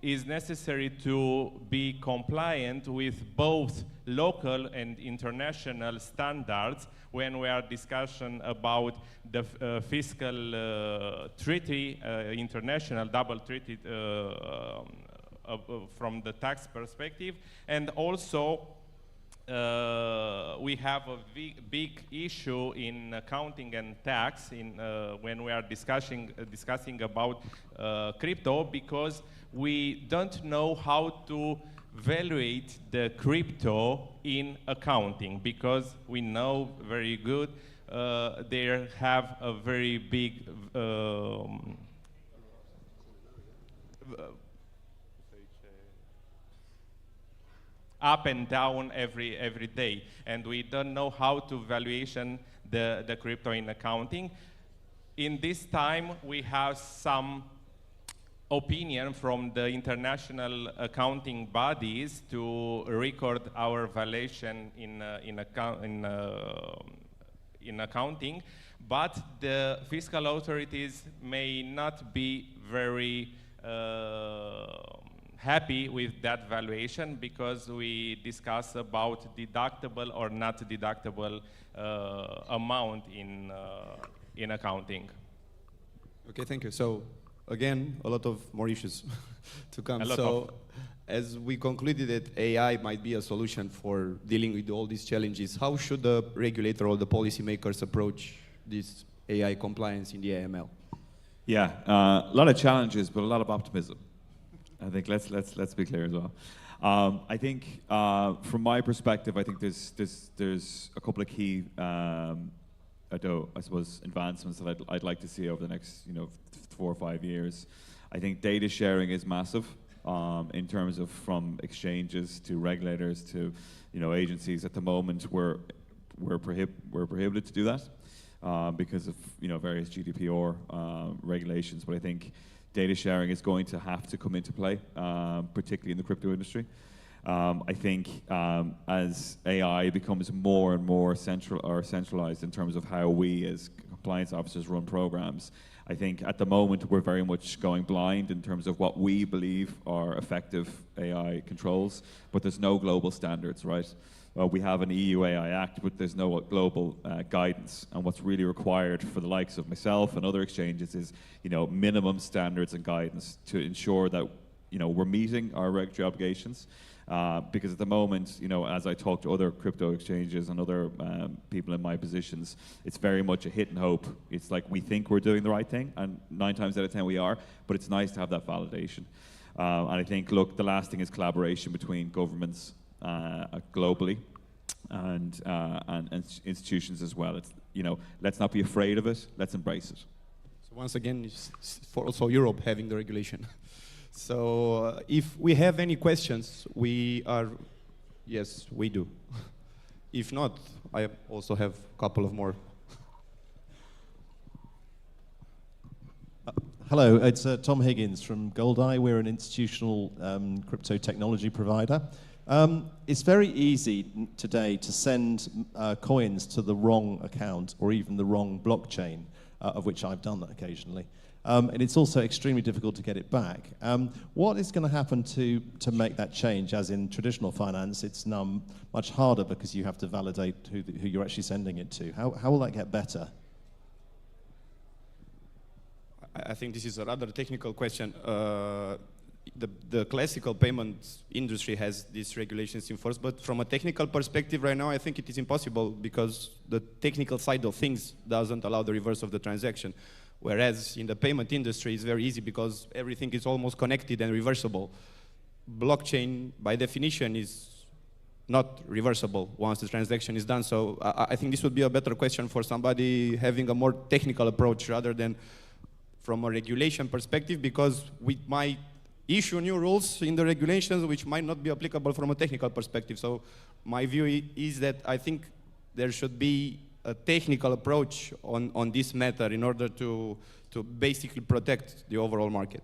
is necessary to be compliant with both local and international standards when we are discussing about the fiscal treaty, international double treaty from the tax perspective. And also we have a big issue in accounting and tax when we are discussing about crypto, because we don't know how to evaluate the crypto in accounting, because we know very good they have a very big up and down every day, and we don't know how to valuation the crypto in accounting. In this time, we have some opinion from the international accounting bodies to record our valuation in accounting, but the fiscal authorities may not be very happy with that valuation because we discuss about deductible or not deductible amount in accounting. Okay, thank you. So again, a lot of more issues to come. As we concluded that AI might be a solution for dealing with all these challenges, how should the regulator or the policymakers approach this AI compliance in the AML? Yeah, a lot of challenges, but a lot of optimism. I think let's be clear as well. I think from my perspective, I think there's a couple of key, I suppose, advancements that I'd like to see over the next 4 or 5 years. I think data sharing is massive in terms of from exchanges to regulators to agencies. At the moment, we're prohibited to do that because of various GDPR regulations. But I think data sharing is going to have to come into play, particularly in the crypto industry. I think as AI becomes more and more centralized in terms of how we as compliance officers run programs, I think at the moment we're very much going blind in terms of what we believe are effective AI controls, but there's no global standards, right? We have an EU AI Act, but there's no global guidance. And what's really required for the likes of myself and other exchanges is, minimum standards and guidance to ensure that, we're meeting our regulatory obligations. Because at the moment, as I talk to other crypto exchanges and other people in my positions, it's very much a hit and hope. It's like we think we're doing the right thing, and 9 times out of 10 we are, but it's nice to have that validation. And I think, look, the last thing is collaboration between governments globally and institutions as well. It's, let's not be afraid of it, let's embrace it. So once again, it's for also Europe having the regulation. So if we have any questions, yes, we do. If not, I also have a couple of more. Hello, it's Tom Higgins from Goldeye. We're an institutional crypto technology provider. It's very easy today to send coins to the wrong account or even the wrong blockchain, of which I've done that occasionally. And it's also extremely difficult to get it back. What is going to happen to make that change? As in traditional finance, it's now much harder because you have to validate who you're actually sending it to. How will that get better? I think this is a rather technical question. The classical payments industry has these regulations in force, but from a technical perspective right now, I think it is impossible because the technical side of things doesn't allow the reverse of the transaction. Whereas in the payment industry, it's very easy because everything is almost connected and reversible. Blockchain, by definition, is not reversible once the transaction is done. So I think this would be a better question for somebody having a more technical approach rather than from a regulation perspective, because we might issue new rules in the regulations which might not be applicable from a technical perspective. So my view is that I think there should be a technical approach on this matter in order to basically protect the overall market.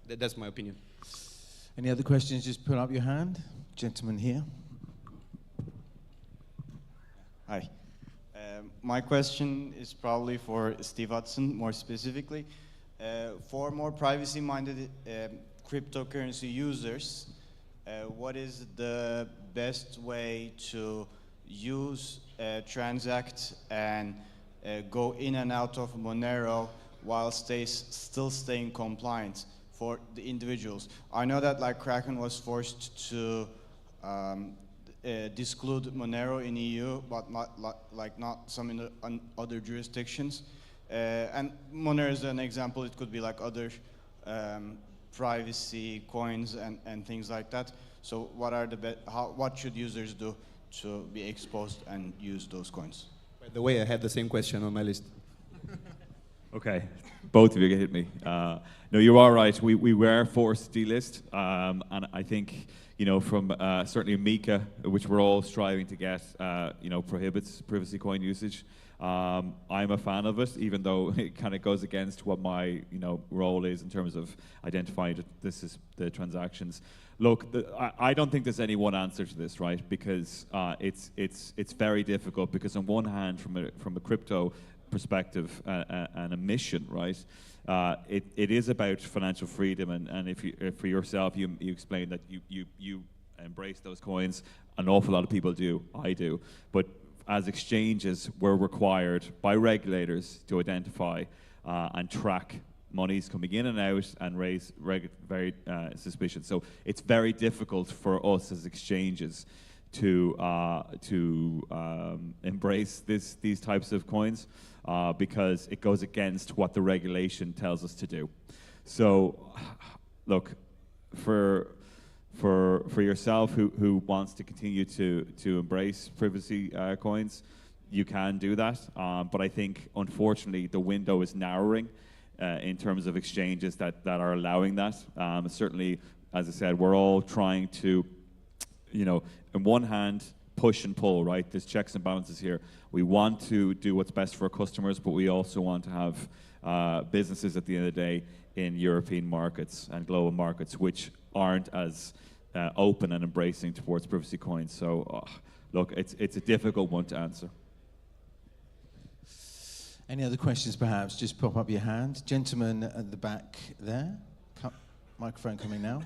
That's my opinion. Any other questions? Just put up your hand. Gentleman here. Hi. My question is probably for Steve Hudson, more specifically. For more privacy-minded cryptocurrency users, what is the best way to use, transact, and go in and out of Monero while still staying compliant for the individuals? I know that like Kraken was forced to disclude Monero in EU, but not some in the other jurisdictions. And Monero is an example. It could be like other privacy coins and things like that. So what are what should users do to be exposed and use those coins? By the way, I had the same question on my list. Okay, both of you hit me. No, you are right. We were forced to delist, and I think from certainly MiCA, which we're all striving to get, prohibits privacy coin usage. I'm a fan of it, even though it kind of goes against what my role is in terms of identifying the transactions. Look, I don't think there's any one answer to this, right? Because it's very difficult. Because on one hand, from a crypto perspective and a mission, right? It is about financial freedom, and if for yourself, you explained that you embrace those coins. An awful lot of people do. I do. But as exchanges, we're required by regulators to identify and track monies coming in and out and raise very suspicion. So it's very difficult for us as exchanges to embrace these types of coins because it goes against what the regulation tells us to do. So, look, for yourself who wants to continue to embrace privacy coins, you can do that. But I think, unfortunately, the window is narrowing in terms of exchanges that are allowing that. Certainly, as I said, we're all trying to, on one hand, push and pull, right? There's checks and balances here. We want to do what's best for our customers, but we also want to have businesses at the end of the day in European markets and global markets, which aren't as open and embracing towards privacy coins. So, look, it's a difficult one to answer. Any other questions, perhaps? Just pop up your hand. Gentleman at the back there. Microphone coming now.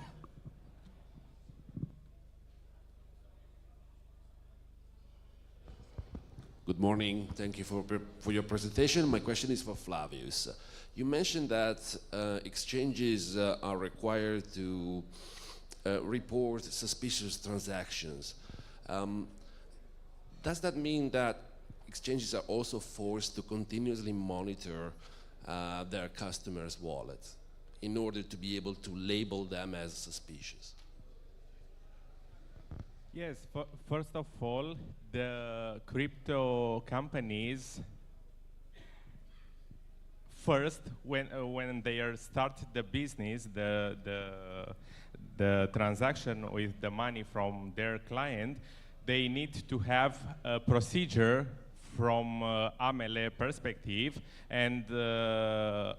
Good morning. Thank you for your presentation. My question is for Flavius. You mentioned that exchanges are required to report suspicious transactions. Does that mean that exchanges are also forced to continuously monitor their customers' wallets in order to be able to label them as suspicious? Yes, first of all, the crypto companies first, when they are start the business, the transaction with the money from their client, they need to have a procedure from AML perspective, and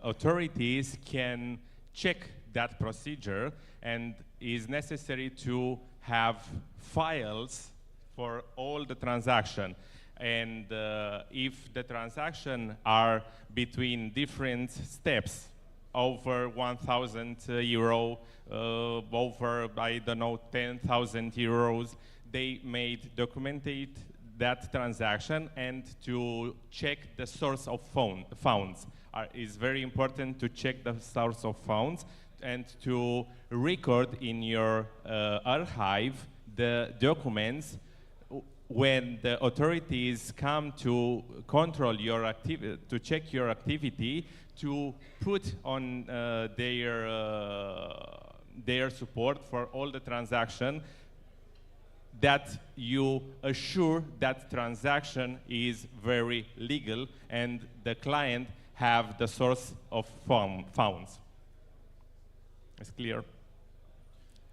authorities can check that procedure, and is necessary to have files for all the transaction. And if the transaction are between different steps, over 1,000 euro, over, I don't know, 10,000 euros, they may documentate that transaction and to check the source of funds. It's very important to check the source of funds and to record in your archive the documents when the authorities come to control your activity, to check your activity, to put on their support for all the transaction, that you assure that transaction is very legal and the client have the source of funds. It's clear.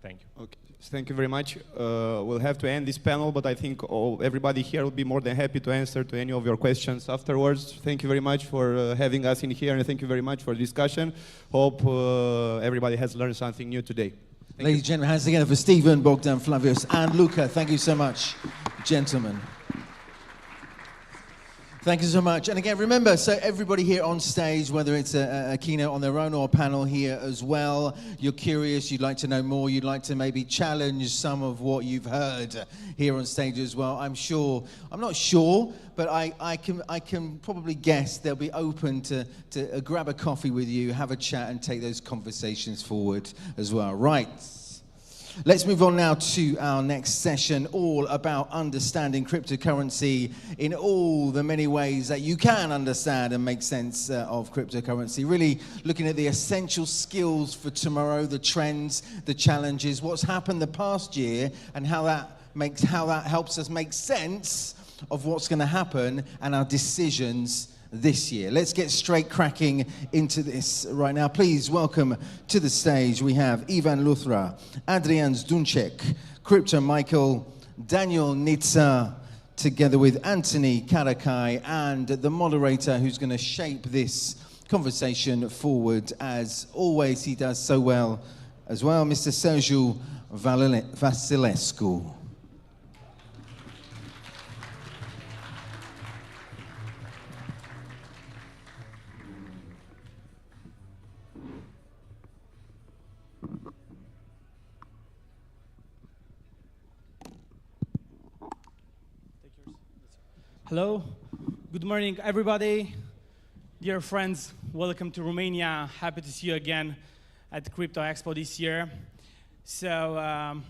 Thank you. Okay. Thank you very much. We'll have to end this panel, but I think everybody here will be more than happy to answer to any of your questions afterwards. Thank you very much for having us in here, and thank you very much for the discussion. Hope everybody has learned something new today. Ladies and gentlemen, hands together for Stephen, Bogdan, Flavius, and Luca. Thank you so much, gentlemen. Thank you so much. And again, remember, so everybody here on stage, whether it's a keynote on their own or a panel here as well, you're curious, you'd like to know more, you'd like to maybe challenge some of what you've heard here on stage as well. I'm not sure, but I can probably guess they'll be open to grab a coffee with you, have a chat, and take those conversations forward as well. Right. Let's move on now to our next session, all about understanding cryptocurrency in all the many ways that you can understand and make sense of cryptocurrency. Really looking at the essential skills for tomorrow, the trends, the challenges, what's happened the past year, and how that helps us make sense of what's going to happen and our decisions this year. Let's get straight cracking into this right now. Please welcome to the stage we have Ivan Luthra, Adrian Dunek, Crypto Michael, Daniel Nitsa, together with Anthony Karakai, and the moderator who's going to shape this conversation forward, as always he does so well as well, Mr. Sergiu Vasilescu. Hello. Good morning, everybody. Dear friends, welcome to Romania. Happy to see you again at Crypto Expo this year. So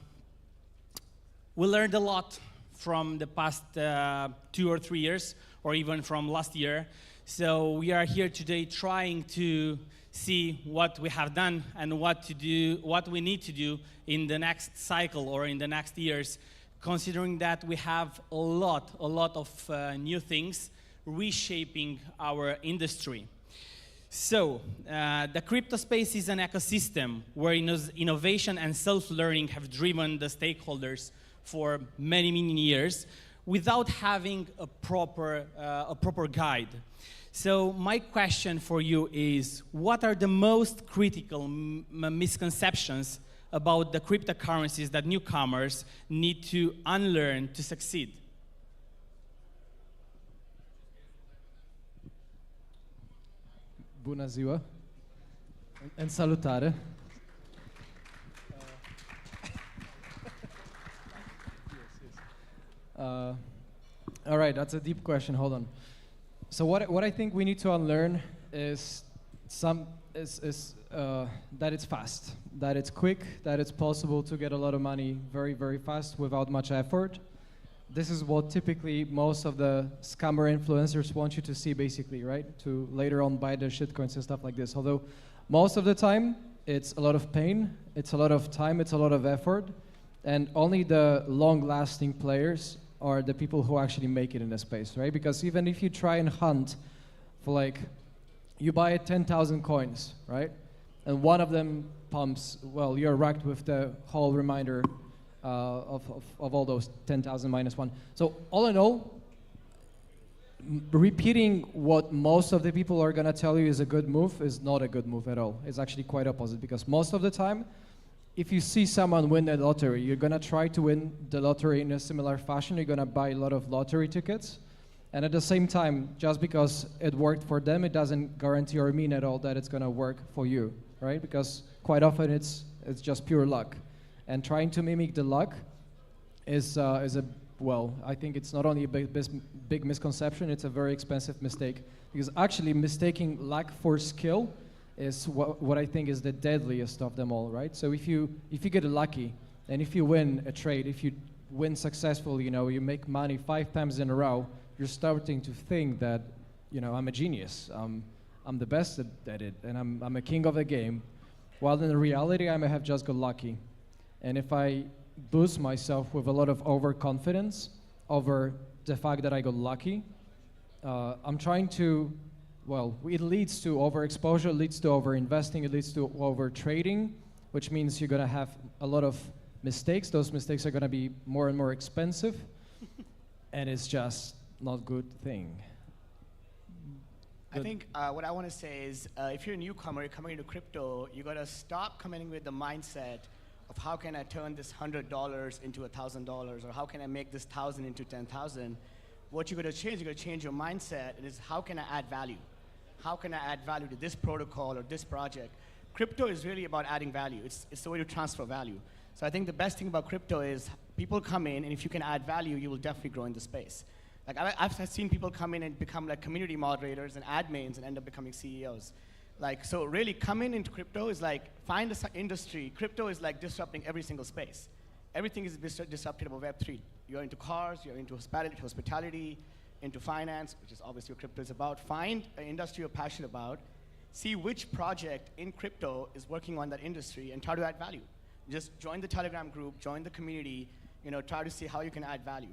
we learned a lot from the past 2 or 3 years, or even from last year. So we are here today trying to see what we have done and what we need to do in the next cycle or in the next years, considering that we have a lot of new things reshaping our industry. So the crypto space is an ecosystem where innovation and self-learning have driven the stakeholders for many years without having a proper guide. So my question for you is, what are the most critical misconceptions about the cryptocurrencies that newcomers need to unlearn to succeed? Bună ziua and salutare. All right, that's a deep question. Hold on. So what I think we need to unlearn is that it's fast, that it's quick, that it's possible to get a lot of money very fast without much effort. This is what typically most of the scammer influencers want you to see, basically, right? To later on buy their shitcoins and stuff like this. Although most of the time it's a lot of pain, it's a lot of time, it's a lot of effort, and only the long-lasting players are the people who actually make it in the space, right? Because even if you try and hunt for, like, you buy 10,000 coins, right? And one of them pumps, well, you're racked with the whole reminder of all those 10,000 minus one. So all in all, repeating what most of the people are gonna tell you is a good move is not a good move at all. It's actually quite opposite, because most of the time, if you see someone win the lottery, you're gonna try to win the lottery in a similar fashion. You're gonna buy a lot of lottery tickets. And at the same time, just because it worked for them, it doesn't guarantee or mean at all that it's gonna work for you, right? Because quite often it's just pure luck. And trying to mimic the luck is well, I think it's not only a big misconception, it's a very expensive mistake. Because actually mistaking luck for skill is what I think is the deadliest of them all, right? So if you get lucky, and if you win a trade, if you win successfully, you know, you make money 5 times in a row, you're starting to think that, you know, I'm a genius, I'm the best at it, and I'm a king of the game, while in reality I may have just got lucky. And if I boost myself with a lot of overconfidence over the fact that I got lucky, I'm trying to, well, it leads to overexposure, leads to overinvesting, it leads to overtrading, which means you're gonna have a lot of mistakes. Those mistakes are gonna be more and more expensive, and it's just not a good thing. I think what I want to say is, if you're a newcomer, you're coming into crypto, you got to stop coming with the mindset of how can I turn this $100 into $1,000, or how can I make this 1,000 into 10,000. What you got to change, you got to change your mindset, and is how can I add value? How can I add value to this protocol or this project? Crypto is really about adding value. It's the way to transfer value. So I think the best thing about crypto is people come in, and if you can add value, you will definitely grow in the space. Like I've seen people come in and become like community moderators and admins and end up becoming CEOs. Like, so really coming into crypto is like, find the industry. Crypto is like disrupting every single space. Everything is disrupted about Web3. You're into cars, you're into hospitality, into finance, which is obviously what crypto is about. Find an industry you're passionate about, see which project in crypto is working on that industry, and try to add value. Just join the Telegram group, join the community, you know, try to see how you can add value.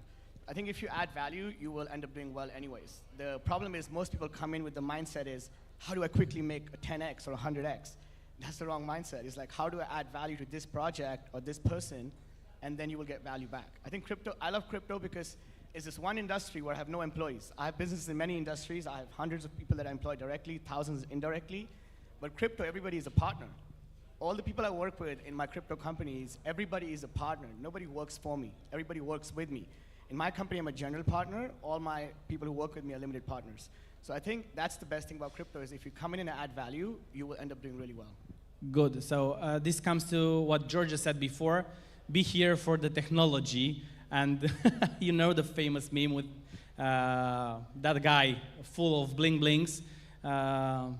I think if you add value, you will end up doing well anyways. The problem is most people come in with the mindset is, how do I quickly make a 10x or 100x? That's the wrong mindset. It's like, how do I add value to this project or this person, and then you will get value back. I think crypto, I love crypto because it's this one industry where I have no employees. I have businesses in many industries. I have hundreds of people that I employ directly, thousands indirectly. But crypto, everybody is a partner. All the people I work with in my crypto companies, everybody is a partner. Nobody works for me. Everybody works with me. In my company, I'm a general partner. All my people who work with me are limited partners. So I think that's the best thing about crypto is if you come in and add value, you will end up doing really well. Good. So this comes to what George said before. Be here for the technology. And you know the famous meme with that guy full of bling blings,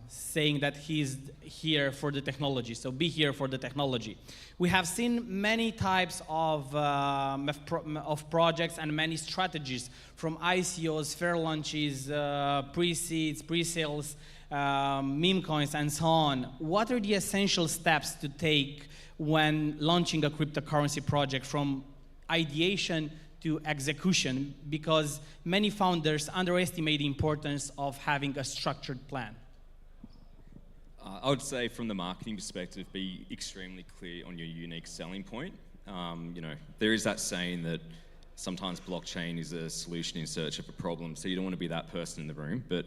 saying that he's here for the technology. So be here for the technology. We have seen many types of projects and many strategies, from ICOs, fair launches, pre-seeds, pre-sales, meme coins, and so on. What are the essential steps to take when launching a cryptocurrency project, from ideation to execution? Because many founders underestimate the importance of having a structured plan. I would say, from the marketing perspective, be extremely clear on your unique selling point. You know, there is that saying that sometimes blockchain is a solution in search of a problem, so you don't want to be that person in the room. But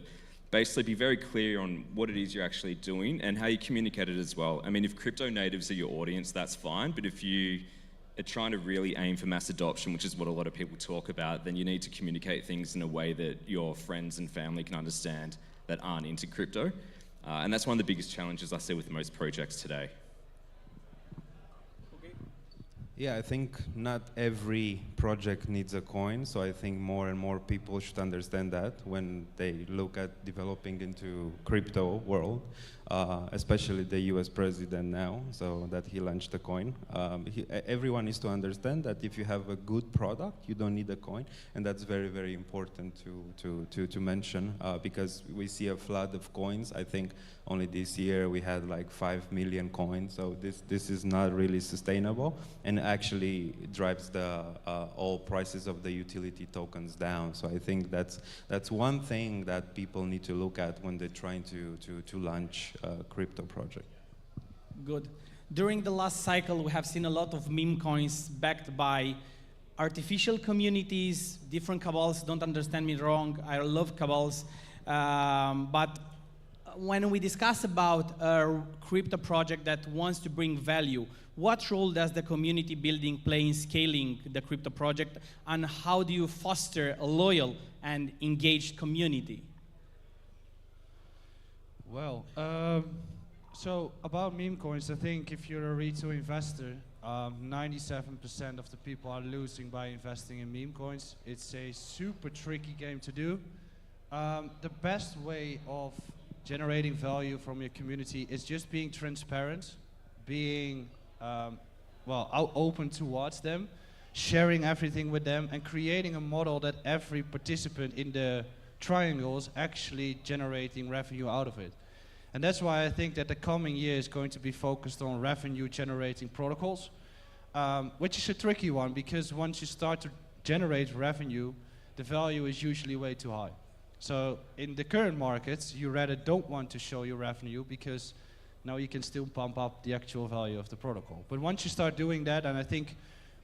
basically, be very clear on what it is you're actually doing and how you communicate it as well. I mean, if crypto natives are your audience, that's fine. But if you are trying to really aim for mass adoption, which is what a lot of people talk about, then you need to communicate things in a way that your friends and family can understand that aren't into crypto. And that's one of the biggest challenges I see with most projects today. Yeah, I think not every project needs a coin, so I think more and more people should understand that when they look at developing into crypto world, especially the US president now, so that he launched a coin. Everyone needs to understand that if you have a good product, you don't need a coin, and that's very, very important to mention, because we see a flood of coins. I think only this year we had like 5 million coins, so this is not really sustainable, and actually drives the all prices of the utility tokens down. So I think that's one thing that people need to look at when they're trying to launch a crypto project. Good. During the last cycle, we have seen a lot of meme coins backed by artificial communities, different cabals. Don't understand me wrong, I love cabals, but when we discuss about a crypto project that wants to bring value, what role does the community building play in scaling the crypto project, and how do you foster a loyal and engaged community? Well, so about meme coins, I think if you're a retail investor, 97% of the people are losing by investing in meme coins. It's a super tricky game to do. The best way of generating value from your community is just being transparent, being open towards them, sharing everything with them, and creating a model that every participant in the triangle is actually generating revenue out of it. And that's why I think that the coming year is going to be focused on revenue generating protocols, which is a tricky one, because once you start to generate revenue, the value is usually way too high. So in the current markets, you rather don't want to show your revenue, because now you can still pump up the actual value of the protocol. But once you start doing that, and I think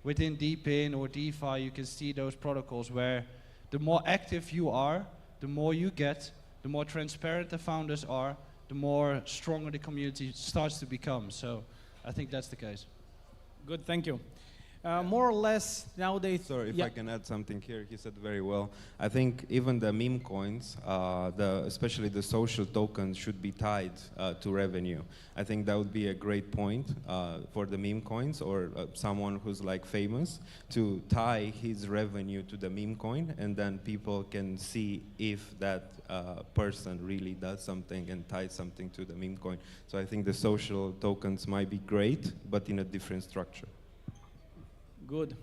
within DeepIn or DeFi, you can see those protocols where the more active you are, the more you get, the more transparent the founders are, the more stronger the community starts to become. So I think that's the case. Good, thank you. More or less nowadays. Sorry, if I can add something here, he said very well. I think even the meme coins, especially the social tokens, should be tied to revenue. I think that would be a great point for the meme coins, or someone who's like famous, to tie his revenue to the meme coin, and then people can see if that person really does something and ties something to the meme coin. So I think the social tokens might be great, but in a different structure. Good.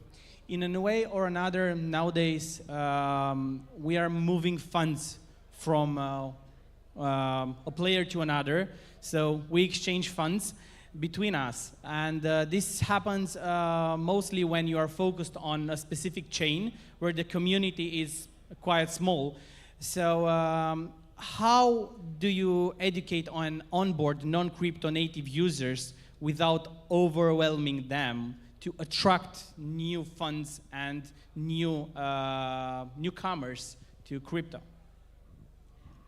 In a way or another, nowadays, we are moving funds from a player to another. So we exchange funds between us. And this happens mostly when you are focused on a specific chain where the community is quite small. So how do you educate and onboard non-crypto native users without overwhelming them to attract new funds and new newcomers to crypto?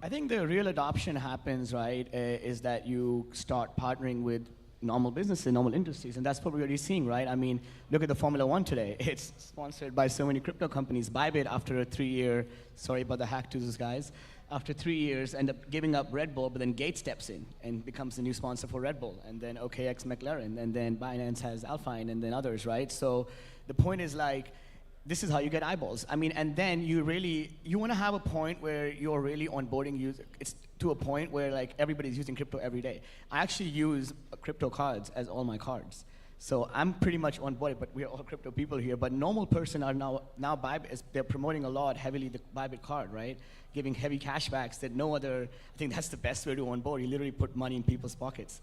I think the real adoption happens, right, is that you start partnering with normal businesses, normal industries, and that's what we're already seeing, right? I mean, look at the Formula One today. It's sponsored by so many crypto companies. Bybit, after a 3-year, sorry about the hack to those guys, after 3 years, end up giving up Red Bull, but then Gates steps in and becomes the new sponsor for Red Bull, and then OKX McLaren, and then Binance has Alpine, and then others, right? So the point is, like, this is how you get eyeballs. I mean, and then you want to have a point where you're really onboarding users. It's to a point where like everybody's using crypto every day. I actually use crypto cards as all my cards. So I'm pretty much onboarded, but we're all crypto people here. But normal person are now Bybit, they're promoting a lot heavily the Bybit card, right? Giving heavy cashbacks that no other, I think that's the best way to onboard. You literally put money in people's pockets.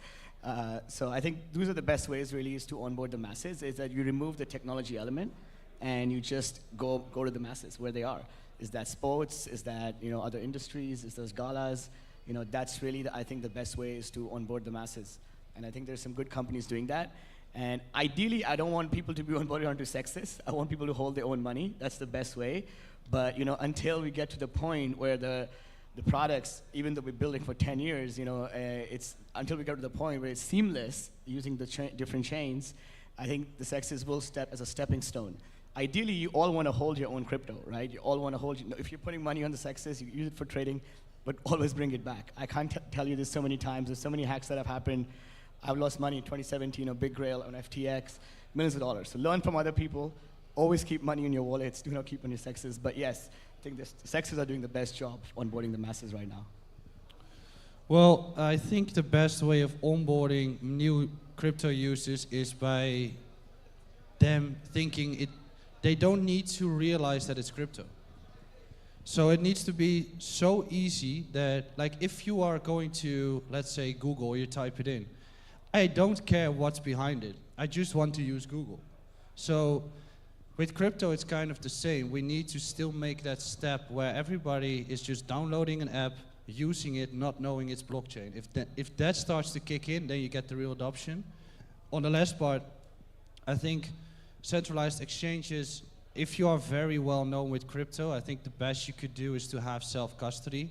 So I think those are the best ways really is to onboard the masses, is that you remove the technology element and you just go to the masses where they are. Is that sports? Is that other industries? Is those galas? That's really I think the best way is to onboard the masses. And I think there's some good companies doing that. And ideally, I don't want people to be onboarded onto Sexes. I want people to hold their own money. That's the best way. But until we get to the point where the products, even though we're building for 10 years, it's until we get to the point where it's seamless using the different chains. I think the Sexes will step as a stepping stone. Ideally, you all want to hold your own crypto, right? You all want to hold. If you're putting money on the Sexes, you use it for trading, but always bring it back. I can't tell you this so many times. There's so many hacks that have happened. I've lost money in 2017 on Big Grail, on FTX, millions of dollars. So learn from other people. Always keep money in your wallets. Do not keep on your Sexes. But yes, I think the Sexes are doing the best job onboarding the masses right now. Well, I think the best way of onboarding new crypto users is by them thinking they don't need to realize that it's crypto. So it needs to be so easy that, like, if you are going to, let's say, Google, you type it in, I don't care what's behind it. I just want to use Google. So with crypto, it's kind of the same. We need to still make that step where everybody is just downloading an app, using it, not knowing its blockchain. If that starts to kick in, then you get the real adoption. On the last part, I think centralized exchanges, if you are very well known with crypto, I think the best you could do is to have self-custody.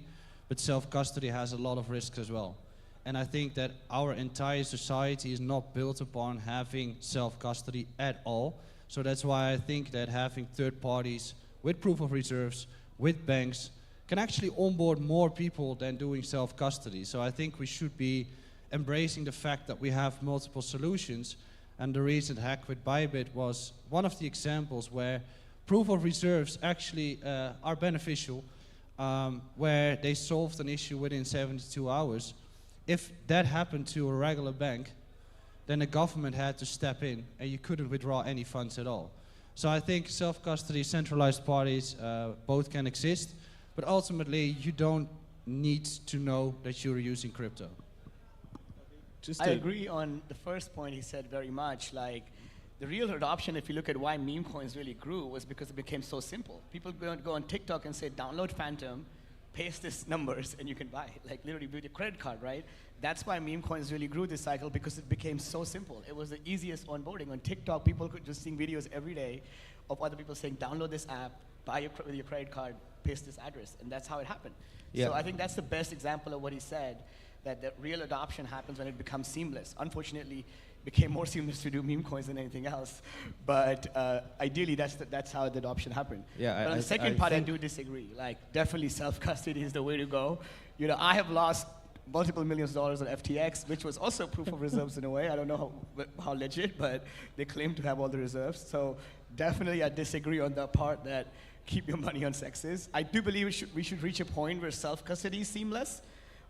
But self-custody has a lot of risks as well. And I think that our entire society is not built upon having self-custody at all. So that's why I think that having third parties with proof of reserves, with banks, can actually onboard more people than doing self-custody. So I think we should be embracing the fact that we have multiple solutions. And the recent hack with Bybit was one of the examples where proof of reserves actually are beneficial, where they solved an issue within 72 hours. If that happened to a regular bank, then the government had to step in and you couldn't withdraw any funds at all. So I think self-custody, centralized parties, both can exist, but ultimately you don't need to know that you're using crypto. I agree on the first point he said very much. Like, the real adoption, if you look at why meme coins really grew, was because it became so simple. People go on TikTok and say, download Phantom, paste these numbers, and you can buy it. Like, literally with your credit card, right? That's why meme coins really grew this cycle, because it became so simple. It was the easiest onboarding. On TikTok, people could just see videos every day of other people saying, download this app, buy with your credit card, paste this address, and that's how it happened. Yeah. So I think that's the best example of what he said, that the real adoption happens when it becomes seamless. Unfortunately, it became more seamless to do meme coins than anything else. But ideally, that's how the adoption happened. Yeah, but on the second part, I do disagree. Like, definitely self-custody is the way to go. I have lost multiple millions of dollars on FTX, which was also proof of reserves in a way. I don't know how legit, but they claim to have all the reserves. So definitely, I disagree on the part that keep your money on Sexes. I do believe we should reach a point where self-custody is seamless,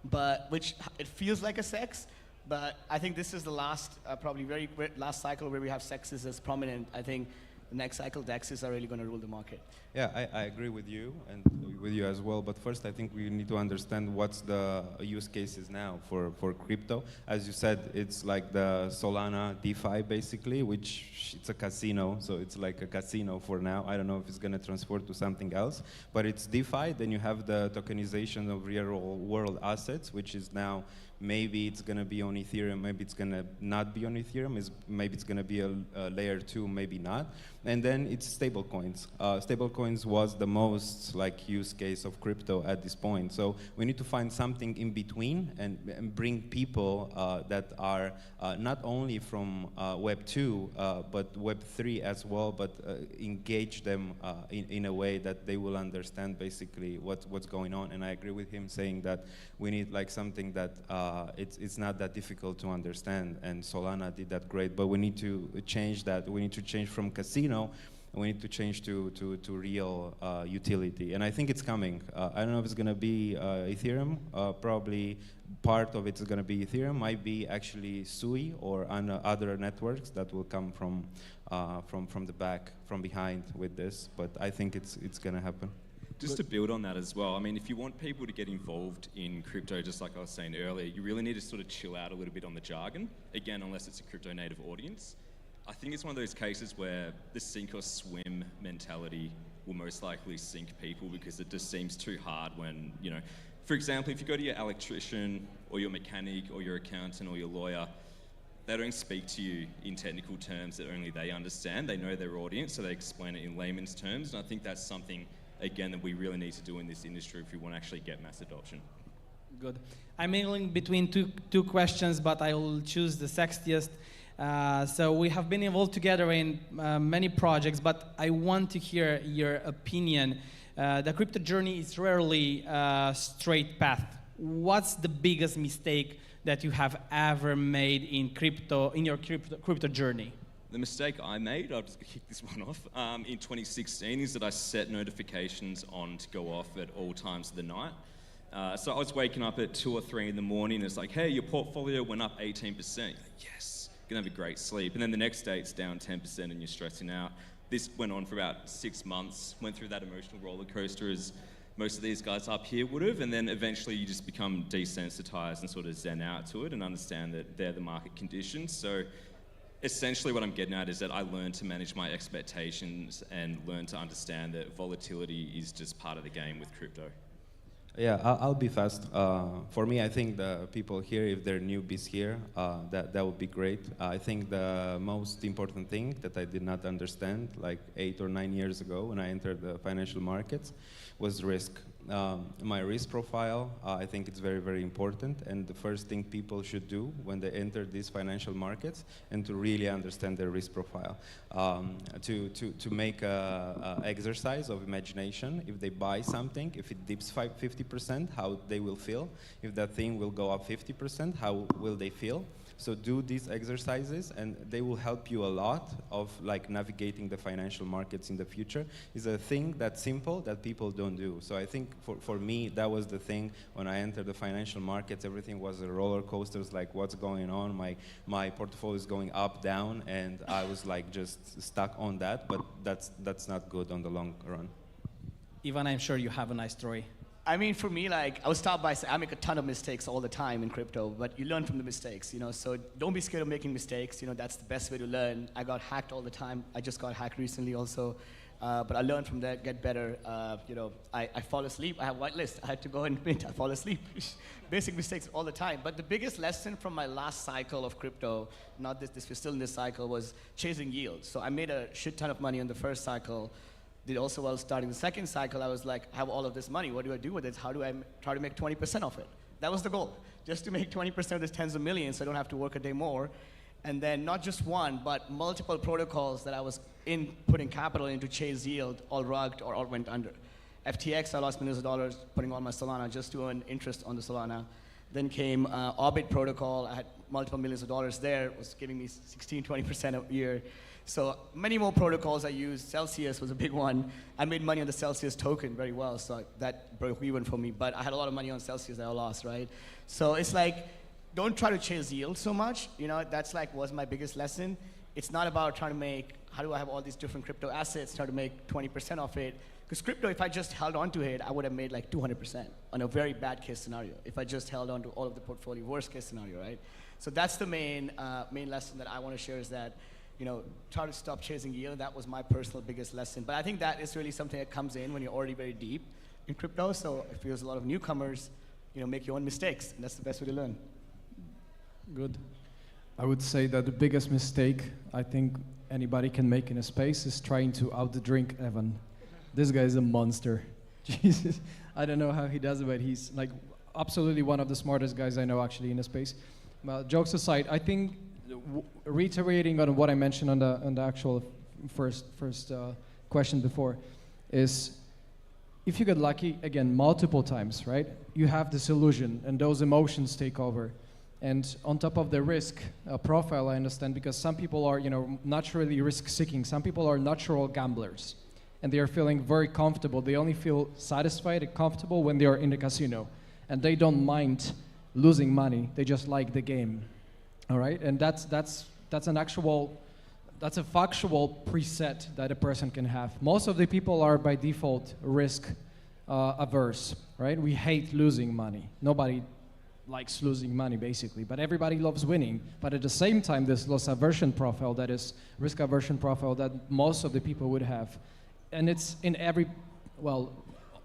but which it feels like a Sex, but I think this is the last, probably very last cycle where we have Sexes as prominent. I think the next cycle, DEXs are really going to rule the market. Yeah, I agree with you and with you as well. But first, I think we need to understand what's the use cases now for crypto. As you said, it's like the Solana Defi, basically, which it's a casino. So it's like a casino for now. I don't know if it's going to transfer to something else. But it's DeFi. Then you have the tokenization of real-world assets, which is now maybe it's going to be on Ethereum, maybe it's going to not be on Ethereum, maybe it's going to be a layer 2, maybe not. And then it's stablecoins. Stablecoins was the most use case of crypto at this point. So we need to find something in between and bring people that are not only from Web 2, but Web 3 as well, but engage them in a way that they will understand basically what's going on. And I agree with him saying that we need something that it's not that difficult to understand, and Solana did that great, but we need to change that. We need to change from casino and we need to change to real utility. And I think it's coming. I don't know if it's going to be Ethereum. Probably part of it's going to be Ethereum. Might be actually SUI or other networks that will come from the back, from behind with this. But I think it's going to happen. Just to build on that as well, I mean, if you want people to get involved in crypto, just like I was saying earlier, you really need to sort of chill out a little bit on the jargon, again, unless it's a crypto native audience. I think it's one of those cases where the sink or swim mentality will most likely sink people because it just seems too hard when, you know, for example, if you go to your electrician or your mechanic or your accountant or your lawyer, they don't speak to you in technical terms that only they understand. They know their audience, so they explain it in layman's terms, and I think that's something again, that we really need to do in this industry if we want to actually get mass adoption. Good. I'm mingling between two questions, but I will choose the sexiest. So we have been involved together in many projects, but I want to hear your opinion. The crypto journey is rarely a straight path. What's the biggest mistake that you have ever made in your crypto journey? The mistake I made, I'll just kick this one off, in 2016 is that I set notifications on to go off at all times of the night. So I was waking up at 2 or 3 in the morning and it's like, hey, your portfolio went up 18%. You're like, yes, gonna have a great sleep. And then the next day it's down 10% and you're stressing out. This went on for about 6 months, went through that emotional roller coaster as most of these guys up here would have, and then eventually you just become desensitized and sort of zen out to it and understand that they're the market conditions. So essentially what I'm getting at is that I learned to manage my expectations and learn to understand that volatility is just part of the game with crypto. Yeah, I'll be fast. For me, I think the people here, if they're newbies here, that would be great. I think the most important thing that I did not understand like 8 or 9 years ago when I entered the financial markets was risk. My risk profile, I think it's very, very important, and the first thing people should do when they enter these financial markets and to really understand their risk profile. To make an exercise of imagination, if they buy something, if it dips 50%, how they will feel. If that thing will go up 50%, how will they feel? So do these exercises and they will help you a lot of like navigating the financial markets in the future. It's a thing that's simple that people don't do. So I think for me, that was the thing when I entered the financial markets, everything was a roller coasters, like what's going on, my portfolio is going up, down, and I was like just stuck on that, but that's not good on the long run. Ivan, I'm sure you have a nice story. I mean, for me, like, I would start by saying I make a ton of mistakes all the time in crypto, but you learn from the mistakes, you know, so don't be scared of making mistakes, you know, that's the best way to learn. I got hacked all the time. I just got hacked recently also, but I learned from that, get better. You know, I fall asleep. I have whitelist. I had to go and admit I fall asleep. Basic mistakes all the time. But the biggest lesson from my last cycle of crypto, not this, we're still in this cycle, was chasing yield. So I made a shit ton of money on the first cycle. Did also well starting the second cycle. I was like, I have all of this money. What do I do with it? How do I try to make 20% of it? That was the goal, just to make 20% of this tens of millions so I don't have to work a day more. And then not just one, but multiple protocols that I was putting capital into chase yield, all rugged or all went under. FTX, I lost millions of dollars putting on my Solana just to earn interest on the Solana. Then came Orbit protocol. I had multiple millions of dollars there. It was giving me 16, 20% a year. So many more protocols I used. Celsius was a big one. I made money on the Celsius token very well, so that broke even for me. But I had a lot of money on Celsius that I lost, right? So it's like, don't try to chase yield so much. You know, that's like was my biggest lesson. It's not about trying to make, how do I have all these different crypto assets, try to make 20% of it. Because crypto, if I just held on to it, I would have made like 200% on a very bad case scenario. If I just held on to all of the portfolio, worst case scenario, right? So that's the main lesson that I want to share is that, you know, try to stop chasing yield. That was my personal biggest lesson. But I think that is really something that comes in when you're already very deep in crypto. So if there's a lot of newcomers, you know, make your own mistakes. And that's the best way to learn. Good. I would say that the biggest mistake I think anybody can make in a space is trying to outdrink Evan. This guy is a monster. Jesus. I don't know how he does it, but he's like absolutely one of the smartest guys I know actually in the space. Well, jokes aside, I think reiterating on what I mentioned on the actual first question before is if you get lucky, again, multiple times, right? You have this illusion and those emotions take over. And on top of the risk profile, I understand, because some people are, naturally risk-seeking. Some people are natural gamblers, and they are feeling very comfortable. They only feel satisfied and comfortable when they are in the casino, and they don't mind losing money. They just like the game, all right? And that's a factual preset that a person can have. Most of the people are by default risk averse, right? We hate losing money. Nobody likes losing money, basically, but everybody loves winning. But at the same time, this loss aversion profile, that is risk aversion profile, that most of the people would have. And it's in every, well,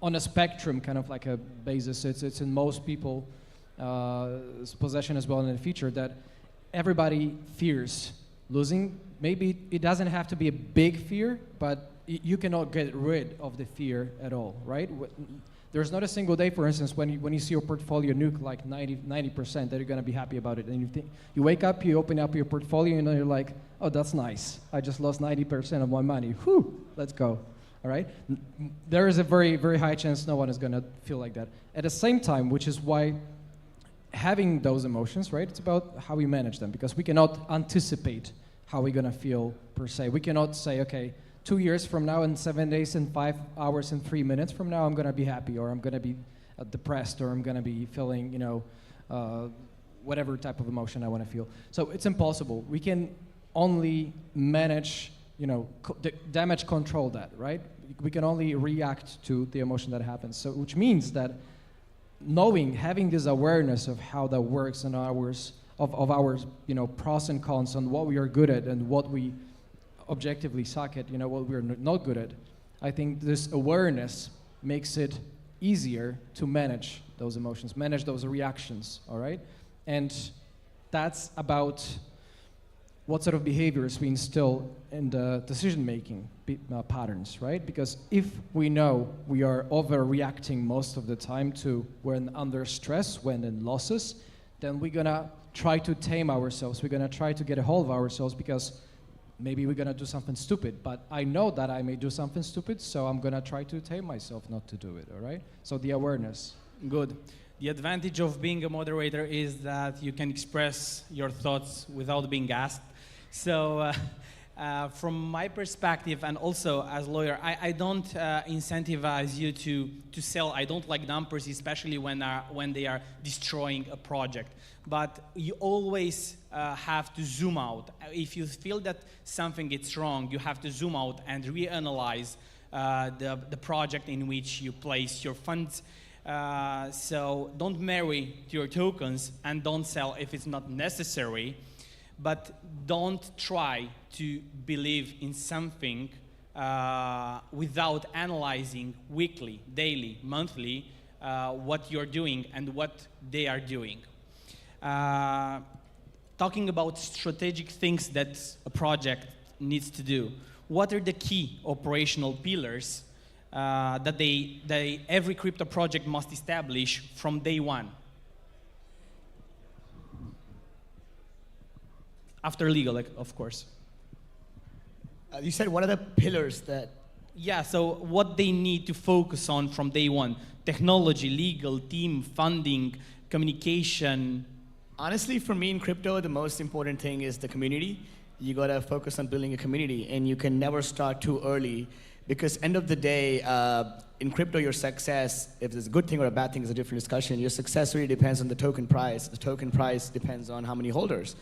on a spectrum, kind of like a basis. It's in most people possession as well, in a feature that everybody fears losing. Maybe it doesn't have to be a big fear, but you cannot get rid of the fear at all, right? There's not a single day, for instance, when you see your portfolio nuke like 90%, that you're going to be happy about it. And you wake up, you open up your portfolio, and you're like, oh, that's nice. I just lost 90% of my money. Whew, let's go. All right? There is a very, very high chance no one is going to feel like that. At the same time, which is why having those emotions, right, it's about how we manage them, because we cannot anticipate how we're going to feel per se. We cannot say, okay, 2 years from now and 7 days and 5 hours and 3 minutes from now, I'm going to be happy, or I'm going to be depressed, or I'm going to be feeling, whatever type of emotion I want to feel. So it's impossible. We can only manage, damage control that, right? We can only react to the emotion that happens. So, which means that having this awareness of how that works and of our, pros and cons on what we are good at and what we objectively suck at, what we're not good at. I think this awareness makes it easier to manage those emotions, manage those reactions, all right? And that's about what sort of behaviors we instill in the decision-making patterns, right? Because if we know we are overreacting most of the time to when under stress, when in losses, then we're gonna try to tame ourselves. We're gonna try to get a hold of ourselves, because maybe we're going to do something stupid, but I know that I may do something stupid, so I'm going to try to tame myself not to do it, all right? So the awareness. Good. The advantage of being a moderator is that you can express your thoughts without being asked. So from my perspective, and also as a lawyer, I don't incentivize you to sell. I don't like numbers, especially when they are destroying a project. But you always have to zoom out. If you feel that something is wrong, you have to zoom out and reanalyze the project in which you place your funds. So don't marry to your tokens and don't sell if it's not necessary. But don't try to believe in something without analyzing weekly, daily, monthly what you're doing and what they are doing. Talking about strategic things that a project needs to do, what are the key operational pillars that every crypto project must establish from day one? After legal, of course. You said what are the pillars that... Yeah, so what they need to focus on from day one. Technology, legal, team, funding, communication. Honestly, for me in crypto, the most important thing is the community. You gotta focus on building a community, and you can never start too early, because end of the day, in crypto, your success, if it's a good thing or a bad thing is a different discussion. Your success really depends on the token price. The token price depends on how many holders.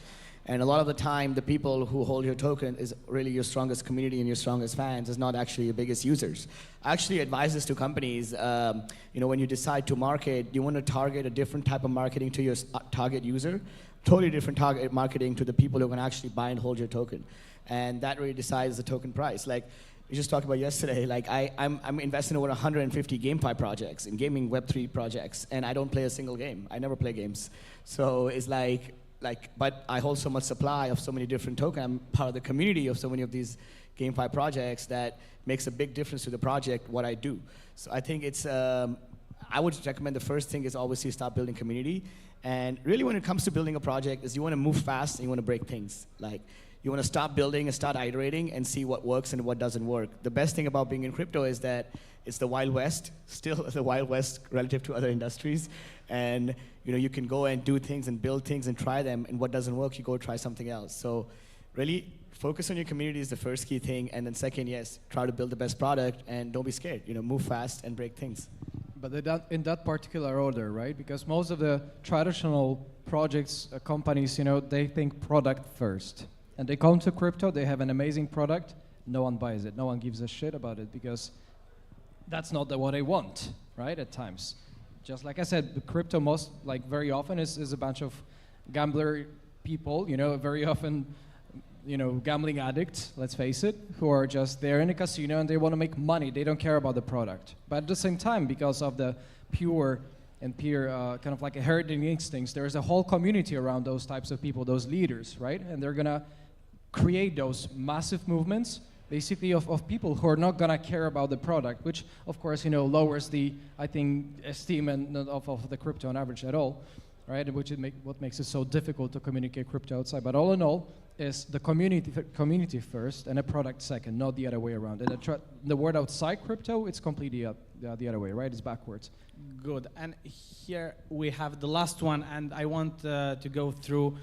And a lot of the time, the people who hold your token is really your strongest community and your strongest fans, is not actually your biggest users. I actually advise this to companies, when you decide to market, you want to target a different type of marketing to your target user, totally different target marketing to the people who can actually buy and hold your token. And that really decides the token price. Like we just talked about yesterday, like I'm investing in over 150 GameFi projects, in gaming Web3 projects, and I don't play a single game. I never play games. So it's but I hold so much supply of so many different tokens. I'm part of the community of so many of these GameFi projects that makes a big difference to the project, what I do. So I think it's, I would recommend the first thing is obviously start building community. And really when it comes to building a project is you want to move fast and you want to break things. Like you want to start building and start iterating and see what works and what doesn't work. The best thing about being in crypto is that it's the Wild West, still the Wild West relative to other industries. And you can go and do things and build things and try them, and what doesn't work, you go try something else. So really focus on your community is the first key thing, and then second, yes, try to build the best product and don't be scared. Move fast and break things. But in that particular order, right? Because most of the traditional projects, companies, they think product first. And they come to crypto, they have an amazing product, no one buys it, no one gives a shit about it because that's not what they want, right, at times. Just like I said, the crypto very often is a bunch of gambler people, very often, gambling addicts, let's face it, who are just there in a casino and they want to make money. They don't care about the product. But at the same time, because of the pure kind of like a herding instincts, there's a whole community around those types of people, those leaders, right? And they're going to create those massive movements, basically of people who are not going to care about the product, which, of course, lowers the, I think, esteem of the crypto on average at all, right? Which what makes it so difficult to communicate crypto outside. But all in all, is the community first and a product second, not the other way around. And the word outside crypto, it's completely the other way, right? It's backwards. Good. And here we have the last one, and I want to go through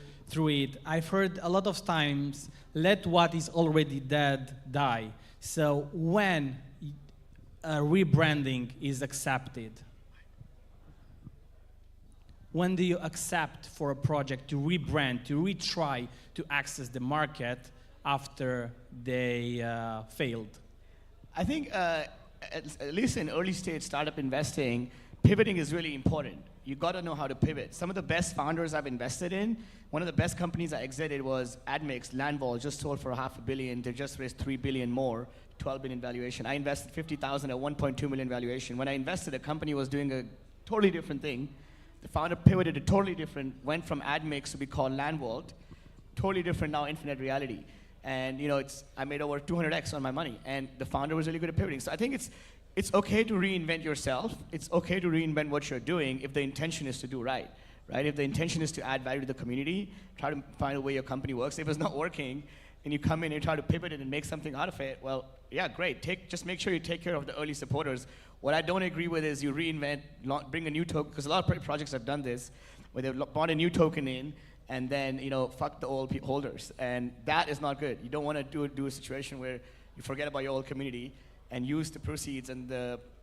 it. I've heard a lot of times, let what is already dead die. So when rebranding is accepted, when do you accept for a project to rebrand, to retry to access the market after they failed? I think at least in early stage startup investing, pivoting is really important. You got to know how to pivot. Some of the best founders I've invested in, one of the best companies I exited was AdMix, Landval, just sold for $500 million. They just raised $3 billion more, $12 billion valuation. I invested $50,000 at $1.2 million valuation. When I invested, the company was doing a totally different thing. The founder pivoted to totally different, went from AdMix to be called Landval, totally different now, infinite reality. And I made over 200x on my money, and the founder was really good at pivoting. So I think it's okay to reinvent yourself. It's okay to reinvent what you're doing if the intention is to do right? If the intention is to add value to the community, try to find a way your company works. If it's not working, and you come in and try to pivot it and make something out of it, well, yeah, great. Just make sure you take care of the early supporters. What I don't agree with is you reinvent, bring a new token, because a lot of projects have done this, where they've brought a new token in, and then fuck the old holders, and that is not good. You don't want to do a situation where you forget about your old community and use the proceeds and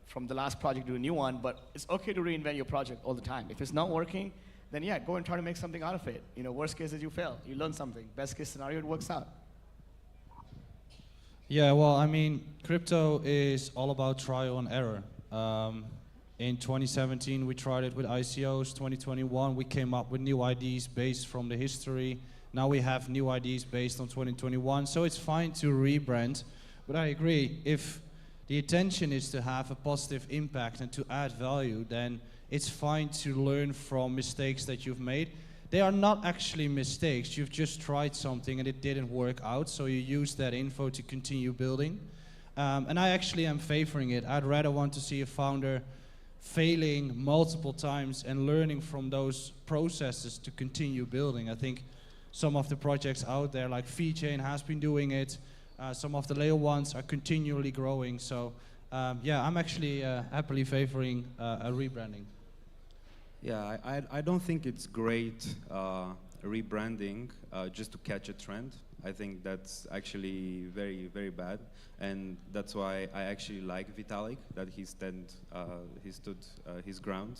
from the last project to do a new one. But it's okay to reinvent your project all the time. If it's not working, then yeah, go and try to make something out of it. Worst case is you fail, you learn something. Best case scenario, it works out. Yeah, well, I mean, crypto is all about trial and error. In 2017, we tried it with ICOs. 2021, we came up with new ideas based from the history. Now we have new ideas based on 2021. So it's fine to rebrand. But I agree, if the intention is to have a positive impact and to add value, then it's fine to learn from mistakes that you've made. They are not actually mistakes. You've just tried something and it didn't work out, so you use that info to continue building. And I actually am favoring it. I'd rather want to see a founder failing multiple times and learning from those processes to continue building. I think some of the projects out there, like VeChain has been doing it. Some of the layer ones are continually growing. So yeah, I'm actually happily favoring a rebranding. Yeah, I don't think it's great rebranding just to catch a trend. I think that's actually very, very bad. And that's why I actually like Vitalik, that he stood his ground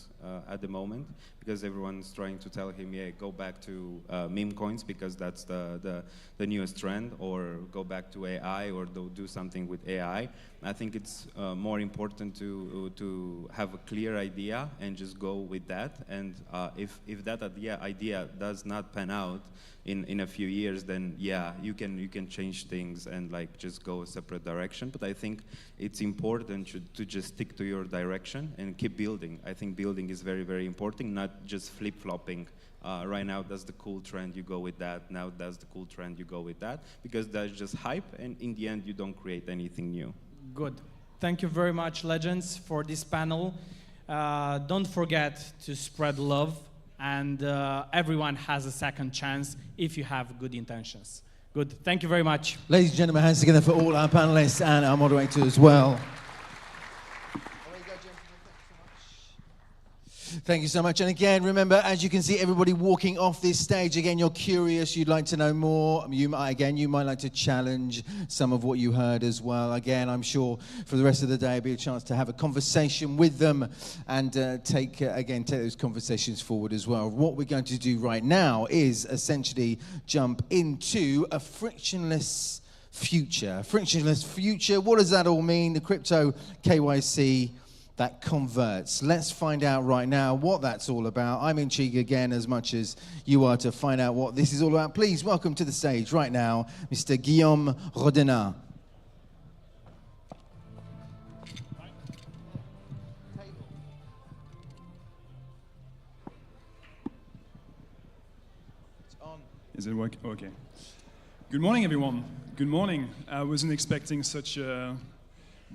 at the moment, because everyone's trying to tell him, yeah, go back to meme coins because that's the newest trend, or go back to AI, or do something with AI. I think it's more important to have a clear idea and just go with that. And if that idea does not pan out in a few years, then yeah, you can change things and like just go a separate direction. But I think it's important to just stick to your direction and keep building. I think building is very, very important, not just flip-flopping. Right now, that's the cool trend, you go with that. Now that's the cool trend, you go with that. Because that's just hype, and in the end, you don't create anything new. Good. Thank you very much, Legends, for this panel. Don't forget to spread love, and everyone has a second chance if you have good intentions. Good. Thank you very much. Ladies and gentlemen, hands together for all our panelists and our moderator as well. Thank you so much. And again, remember, as you can see, everybody walking off this stage, again, you're curious, you'd like to know more. You might like to challenge some of what you heard as well. Again, I'm sure for the rest of the day, it'll be a chance to have a conversation with them and take those conversations forward as well. What we're going to do right now is essentially jump into a frictionless future. Frictionless future, what does that all mean? The crypto KYC that converts. Let's find out right now what that's all about. I'm intrigued again as much as you are to find out what this is all about. Please welcome to the stage right now, Mr. Guillaume Rodinat. Is it working? Okay. Good morning, everyone. Good morning. I wasn't expecting such a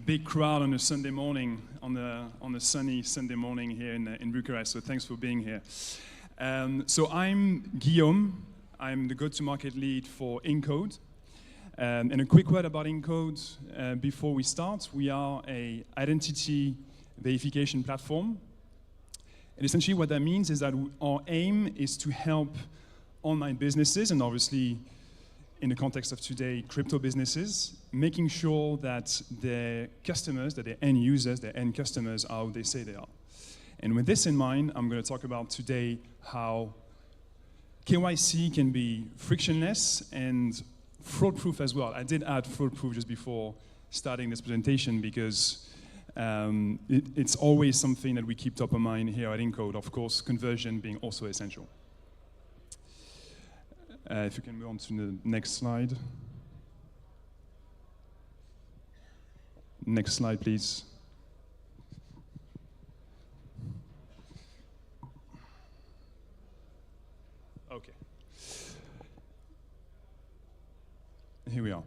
big crowd on a Sunday morning, on a sunny Sunday morning here in Bucharest, so thanks for being here. So I'm Guillaume. I'm the go-to-market lead for Incode. And a quick word about Incode before we start. We are an identity verification platform. And essentially what that means is that our aim is to help online businesses, and obviously in the context of today, crypto businesses, making sure that their customers, that their end users, their end customers are who they say they are. And with this in mind, I'm going to talk about today how KYC can be frictionless and fraud-proof as well. I did add fraud-proof just before starting this presentation because it's always something that we keep top of mind here at Incode, of course, conversion being also essential. If you can move on to the next slide. Next slide, please. Okay. Here we are.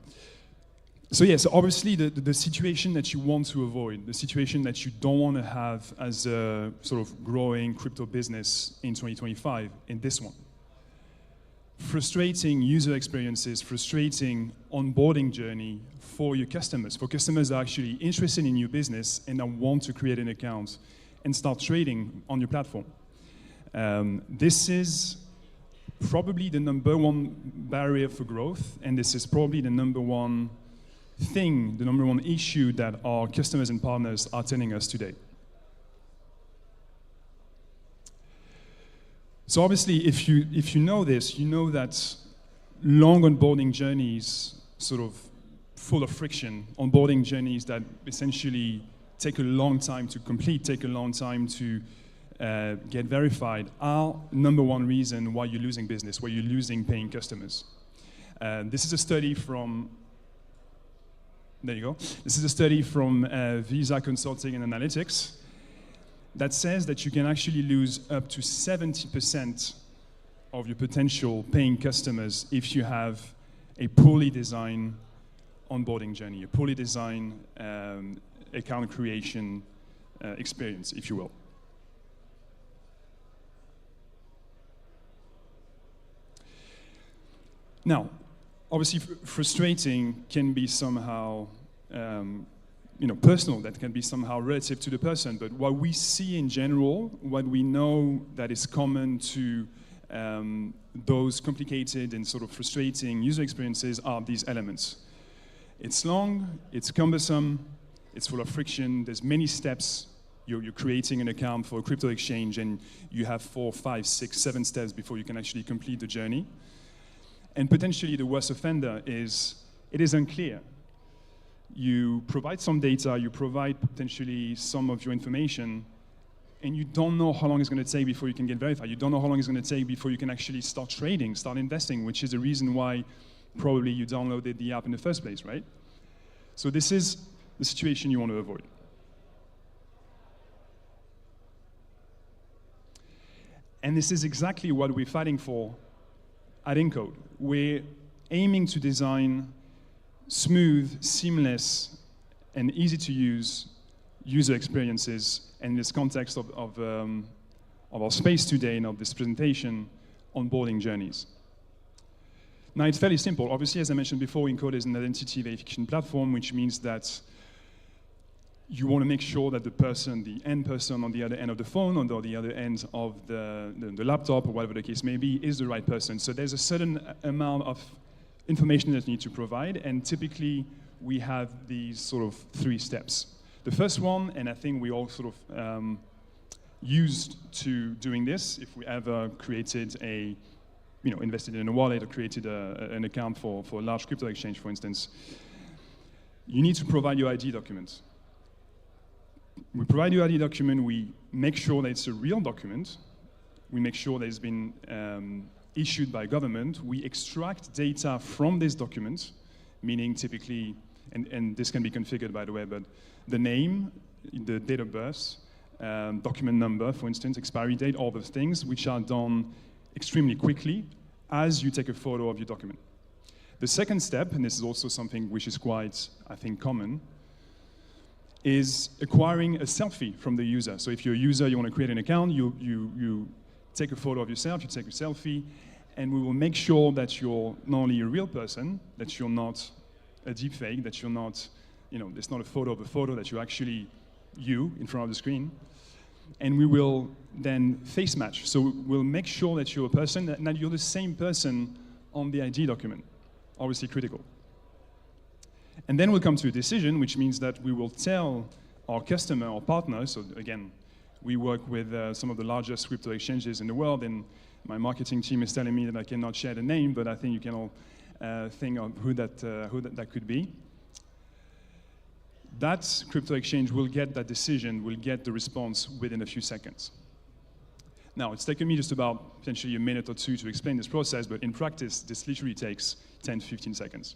So yes, obviously the situation that you want to avoid, the situation that you don't want to have as a sort of growing crypto business in 2025, in this one. Frustrating user experiences, frustrating onboarding journey for your customers, for customers that are actually interested in your business and that want to create an account and start trading on your platform. This is probably the number one barrier for growth, and this is probably the number one thing, the number one issue that our customers and partners are telling us today. So obviously, if you know this, you know that long onboarding journeys, sort of full of friction, onboarding journeys that essentially take a long time to complete, take a long time to get verified, are number one reason why you're losing business, why you're losing paying customers. This is a study from, there you go. This is a study from Visa Consulting and Analytics that says that you can actually lose up to 70% of your potential paying customers if you have a poorly designed onboarding journey, a poorly designed account creation experience, if you will. Now, obviously, frustrating can be somehow personal, that can be somehow relative to the person, but what we see in general, what we know that is common to those complicated and sort of frustrating user experiences are these elements. It's long, it's cumbersome, it's full of friction, there's many steps. You're creating an account for a crypto exchange and you have 4, 5, 6, 7 steps before you can actually complete the journey. And potentially the worst offender is, it is unclear. You provide some data, you provide potentially some of your information, and you don't know how long it's going to take before you can get verified. You don't know how long it's going to take before you can actually start trading, start investing, which is the reason why probably you downloaded the app in the first place, right? So this is the situation you want to avoid. And this is exactly what we're fighting for at Incode. We're aiming to design smooth, seamless, and easy-to-use user experiences. And in this context of our space today and of this presentation, onboarding journeys. Now, it's fairly simple. Obviously, as I mentioned before, Incode is an identity verification platform, which means that you want to make sure that the person, the end person on the other end of the phone, or the other end of the laptop, or whatever the case may be, is the right person. So there's a certain amount of information that you need to provide, and typically we have these sort of 3 steps. The first one, and I think we all sort of used to doing this, if we ever created invested in a wallet or created an account for a large crypto exchange, for instance, you need to provide your ID document. We provide your ID document, we make sure that it's a real document, we make sure that it's been issued by government, we extract data from this document, meaning typically, and this can be configured by the way, but the name, the date of birth, document number, for instance, expiry date, all those things, which are done extremely quickly as you take a photo of your document. The second step, and this is also something which is quite, I think, common, is acquiring a selfie from the user. So if you're a user, you want to create an account, you take a photo of yourself, you take a selfie, and we will make sure that you're not only a real person, that you're not a deepfake, that you're not, it's not a photo of a photo, that you're actually you in front of the screen. And we will then face match. So we'll make sure that you're a person, that you're the same person on the ID document. Obviously critical. And then we'll come to a decision, which means that we will tell our customer or partner, so again, we work with some of the largest crypto exchanges in the world, and my marketing team is telling me that I cannot share the name, but I think you can all think of who that could be. That crypto exchange will get that decision, will get the response within a few seconds. Now, it's taken me just about potentially a minute or 2 to explain this process, but in practice, this literally takes 10 to 15 seconds.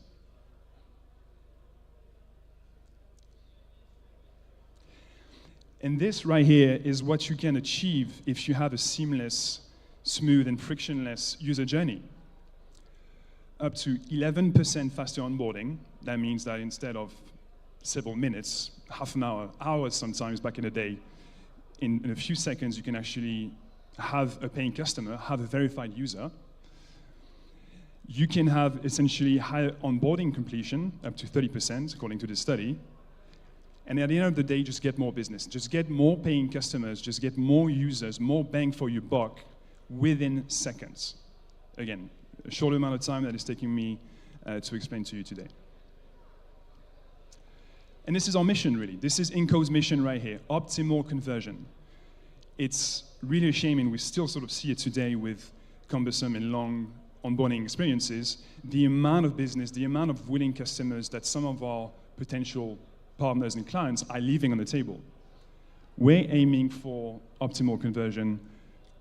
And this right here is what you can achieve if you have a seamless, smooth, and frictionless user journey. Up to 11% faster onboarding. That means that instead of several minutes, half an hour, hours sometimes back in the day, in a few seconds you can actually have a paying customer, have a verified user. You can have essentially higher onboarding completion, up to 30% according to this study. And at the end of the day, just get more business. Just get more paying customers, just get more users, more bang for your buck within seconds. Again, a short amount of time that is taking me to explain to you today. And this is our mission, really. This is Incode's mission right here, optimal conversion. It's really a shame, and we still sort of see it today with cumbersome and long onboarding experiences, the amount of business, the amount of willing customers that some of our potential partners and clients are leaving on the table. We're aiming for optimal conversion,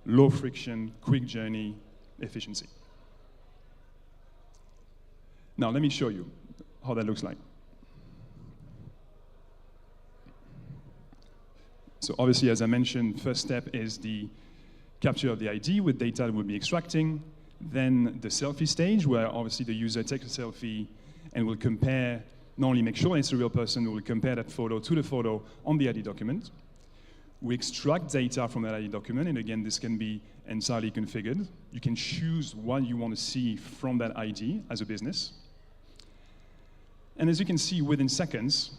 low friction, quick journey, efficiency. Now, let me show you how that looks like. So obviously, as I mentioned, first step is the capture of the ID with data that we'll be extracting. Then the selfie stage, where obviously the user takes a selfie and will compare, not only make sure it's a real person, we'll compare that photo to the photo on the ID document. We extract data from that ID document, and again, this can be entirely configured. You can choose what you want to see from that ID as a business. And as you can see, within seconds,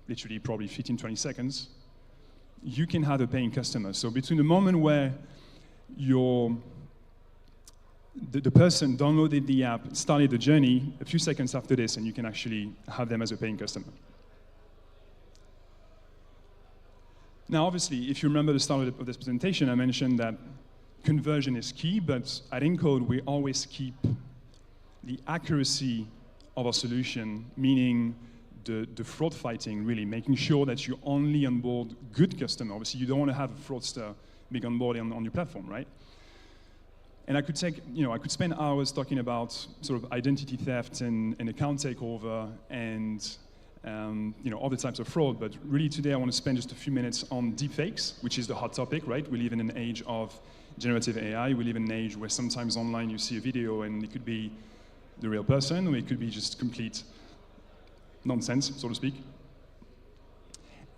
literally probably 15, 20 seconds, you can have a paying customer. So between the moment where the person downloaded the app, started the journey, a few seconds after this, and you can actually have them as a paying customer. Now, obviously, if you remember the start of this presentation, I mentioned that conversion is key, but at Incode, we always keep the accuracy of our solution, meaning the fraud fighting, really, making sure that you only onboard good customers. Obviously, you don't want to have a fraudster big onboarding on your platform, right? And I could spend hours talking about sort of identity theft and account takeover and all the types of fraud, but really today I want to spend just a few minutes on deepfakes, which is the hot topic, right? We live in an age of generative AI. We live in an age where sometimes online you see a video and it could be the real person, or it could be just complete nonsense, so to speak.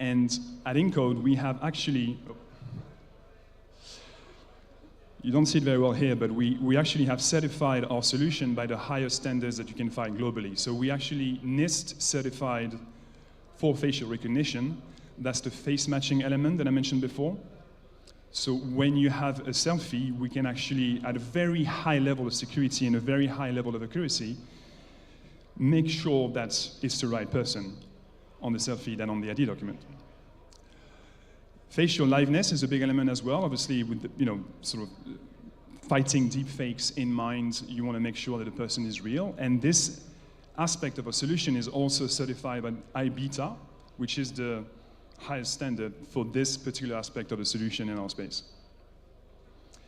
And at Incode, we have actually, you don't see it very well here, but we actually have certified our solution by the highest standards that you can find globally. So we actually NIST certified for facial recognition. That's the face matching element that I mentioned before. So when you have a selfie, we can actually, at a very high level of security and a very high level of accuracy, make sure that it's the right person on the selfie than on the ID document. Facial liveness is a big element as well. Obviously, with the, sort of fighting deep fakes in mind, you want to make sure that the person is real. And this aspect of a solution is also certified by iBeta, which is the highest standard for this particular aspect of the solution in our space.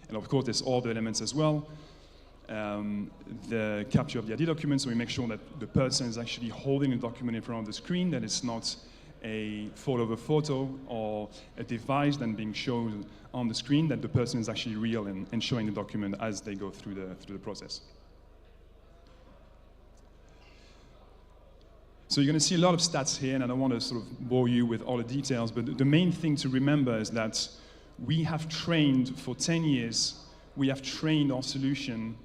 And of course, there's all the elements as well. The capture of the ID document, so we make sure that the person is actually holding the document in front of the screen, that it's not a photo of a photo or a device then being shown on the screen, that the person is actually real and showing the document as they go through the process. So you're going to see a lot of stats here, and I don't want to sort of bore you with all the details, but the main thing to remember is that we have trained for 10 years, we have trained our solution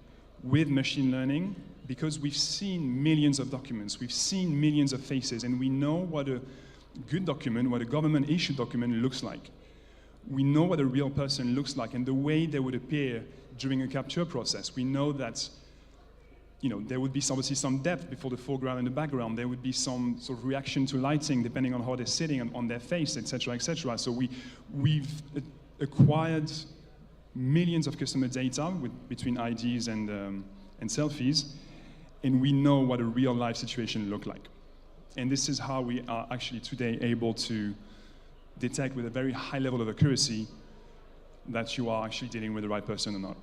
with machine learning because we've seen millions of documents, we've seen millions of faces, and we know what a good document, what a government-issued document looks like. We know what a real person looks like and the way they would appear during a capture process. We know that there would be obviously some depth before the foreground and the background. There would be some sort of reaction to lighting depending on how they're sitting on their face, etc., etc. So we've acquired millions of customer data between IDs and selfies, and we know what a real life situation looks like. And this is how we are actually today able to detect with a very high level of accuracy that you are actually dealing with the right person or not.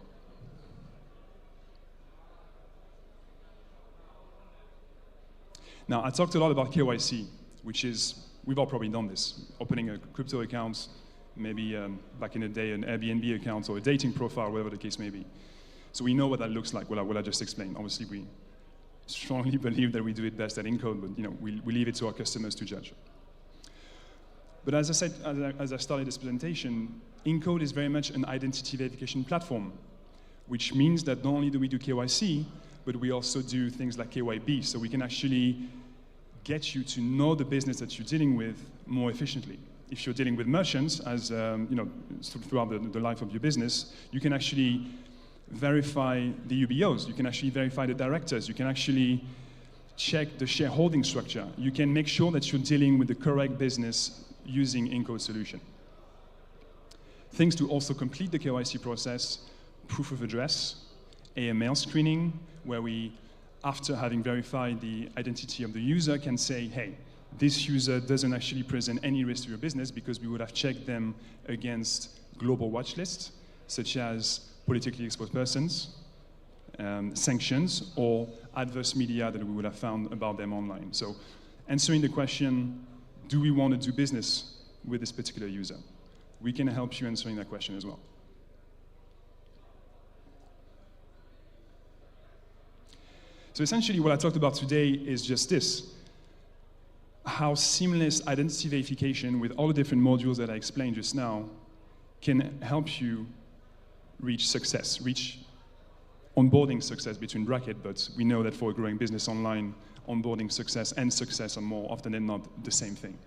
Now, I talked a lot about KYC, which is, we've all probably done this, opening a crypto account, maybe back in the day an Airbnb account or a dating profile, whatever the case may be. So we know what that looks like, what I just explained. Obviously, we strongly believe that we do it best at Incode, but we leave it to our customers to judge. But as I said, as I started this presentation, Incode is very much an identity verification platform, which means that not only do we do KYC, but we also do things like KYB, so we can actually get you to know the business that you're dealing with more efficiently. If you're dealing with merchants, as throughout the life of your business, you can actually verify the UBOs, you can actually verify the directors, you can actually check the shareholding structure. You can make sure that you're dealing with the correct business using Incode solution. Things to also complete the KYC process: proof of address, AML screening, where we, after having verified the identity of the user, can say, hey, this user doesn't actually present any risk to your business because we would have checked them against global watch lists, such as politically exposed persons, sanctions, or adverse media that we would have found about them online. So answering the question, do we want to do business with this particular user? We can help you answering that question as well. So essentially what I talked about today is just this: how seamless identity verification with all the different modules that I explained just now can help you reach success, reach onboarding success between brackets, but we know that for a growing business online, onboarding success and success are more often than not the same thing.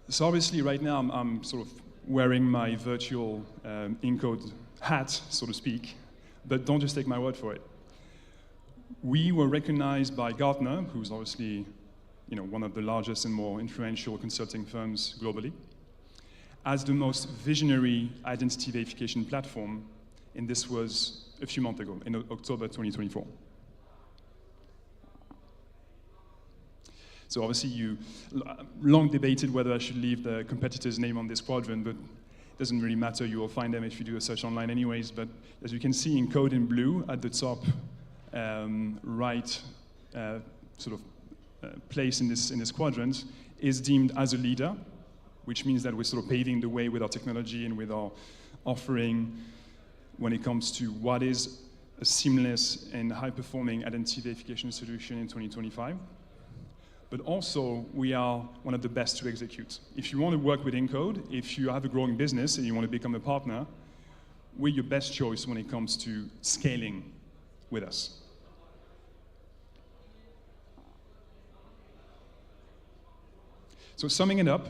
So obviously right now I'm sort of wearing my virtual Incode hat, so to speak, but don't just take my word for it. We were recognized by Gartner, who's obviously one of the largest and more influential consulting firms globally, as the most visionary identity verification platform, and this was a few months ago, in October 2024. So obviously you long debated whether I should leave the competitor's name on this quadrant, but it doesn't really matter, you will find them if you do a search online anyways. But as you can see, Incode in blue at the top right place in this quadrant is deemed as a leader, which means that we're sort of paving the way with our technology and with our offering when it comes to what is a seamless and high-performing identity verification solution in 2025. But also, we are one of the best to execute. If you want to work with Incode, if you have a growing business and you want to become a partner, we're your best choice when it comes to scaling with us. So summing it up,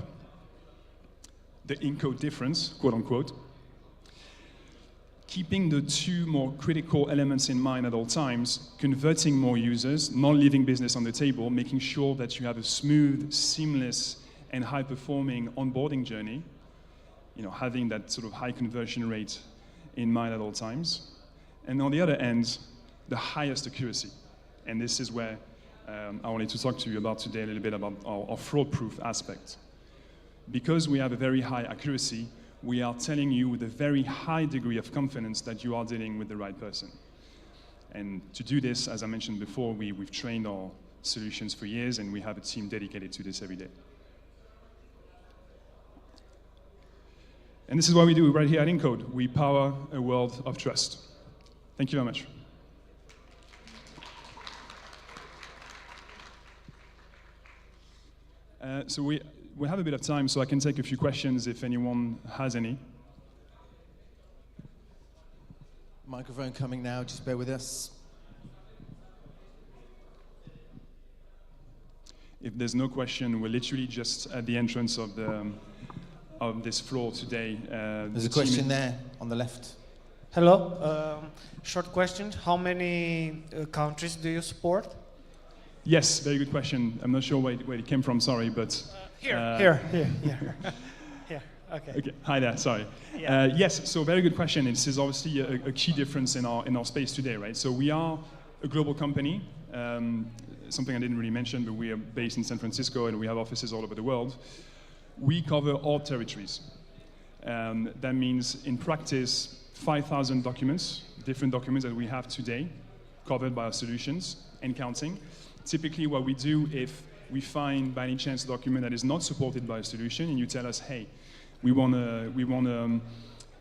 the Incode difference, quote unquote, keeping the two more critical elements in mind at all times, converting more users, not leaving business on the table, making sure that you have a smooth, seamless, and high-performing onboarding journey, having that sort of high conversion rate in mind at all times. And on the other end, the highest accuracy. And this is where I wanted to talk to you about today a little bit about our fraud-proof aspect. Because we have a very high accuracy, we are telling you with a very high degree of confidence that you are dealing with the right person. And to do this, as I mentioned before, we've trained our solutions for years, and we have a team dedicated to this every day. And this is what we do right here at Incode. We power a world of trust. Thank you very much. So we have a bit of time, so I can take a few questions if anyone has any. Microphone coming now, just bear with us. If there's no question, we're literally just at the entrance of this floor today. There's a question there on the left. Hello. Short question. How many countries do you support? Yes, very good question. I'm not sure where it came from, sorry, but... Here. Okay. Okay. Hi there, sorry. Yeah. Yes, so very good question. This is obviously a key difference in our space today, right? So we are a global company. Something I didn't really mention, but we are based in San Francisco and we have offices all over the world. We cover all territories. That means, in practice, 5,000 documents, different documents that we have today, covered by our solutions and counting. Typically, what we do if we find, by any chance, a document that is not supported by a solution, and you tell us, hey, we want to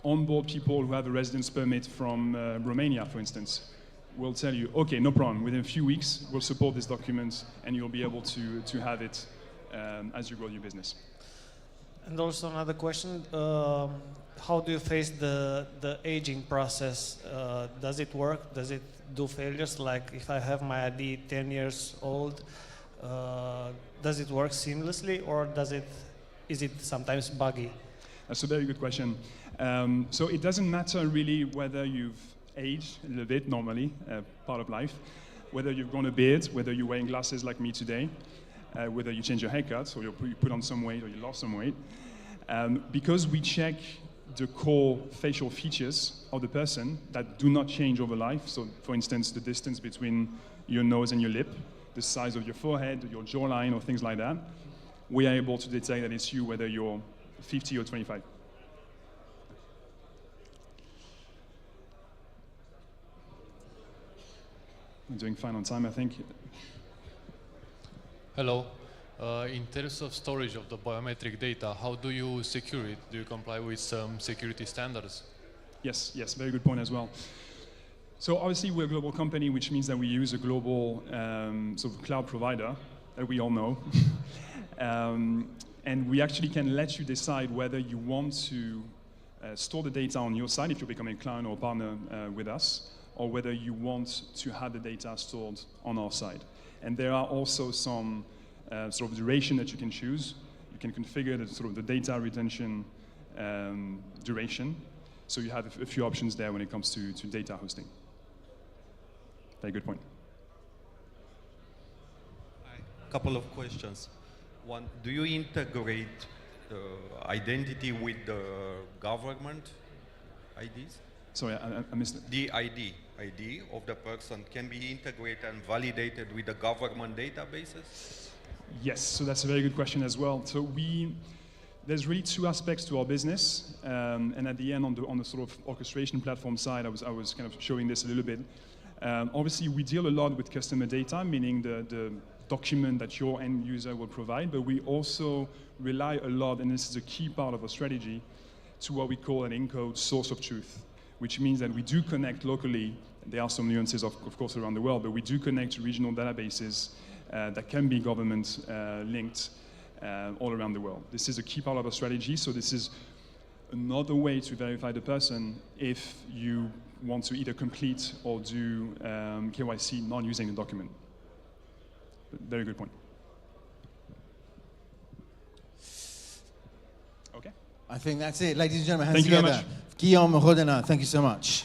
onboard people who have a residence permit from Romania, for instance. We'll tell you, okay, no problem. Within a few weeks, we'll support this document, and you'll be able to have it as you grow your business. And also another question, how do you face the aging process? Does it work? Does it do failures? Like if I have my ID 10 years old, does it work seamlessly, or is it sometimes buggy? That's a very good question. So it doesn't matter really whether you've aged a little bit, normally, part of life, whether you've grown a beard, whether you're wearing glasses like me today, whether you change your haircut, or you put on some weight, or you lost some weight. Because we check the core facial features of the person that do not change over life. So, for instance, the distance between your nose and your lip, the size of your forehead, your jawline, or things like that. We are able to detect that it's you, whether you're 50 or 25. I'm doing fine on time, I think. Hello. In terms of storage of the biometric data, how do you secure it? Do you comply with some security standards? Yes, very good point as well. So obviously we're a global company, which means that we use a global sort of cloud provider that we all know. And we actually can let you decide whether you want to store the data on your side if you're becoming a client or a partner with us, or whether you want to have the data stored on our side. And there are also some sort of duration that you can choose. You can configure the sort of the data retention duration. So you have a few options there when it comes to data hosting. Very good point. A couple of questions. One, do you integrate identity with the government IDs? Sorry, I missed it. The ID of the person can be integrated and validated with the government databases? Yes, so that's a very good question as well. So there's really two aspects to our business, and at the end, on the sort of orchestration platform side, I was kind of showing this a little bit. Obviously, we deal a lot with customer data, meaning the document that your end user will provide, but we also rely a lot, and this is a key part of our strategy, to what we call an Incode source of truth, which means that we do connect locally. There are some nuances, of course, around the world, but we do connect to regional databases that can be government linked all around the world. This is a key part of our strategy, so this is another way to verify the person if you want to either complete or do KYC not using the document. Very good point. I think that's it. Ladies and gentlemen, hands Thank you very together. much. Guillaume Rodena, thank you so much.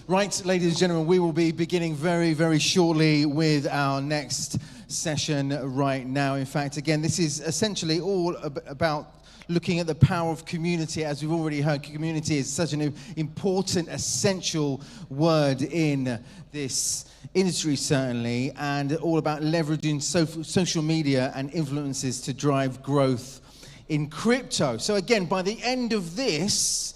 Right, ladies and gentlemen, we will be beginning very, very shortly with our next session right now. In fact, again, this is essentially all about looking at the power of community. As we've already heard, community is such an important, essential word in this industry, certainly, and all about leveraging social media and influences to drive growth in crypto. So again, by the end of this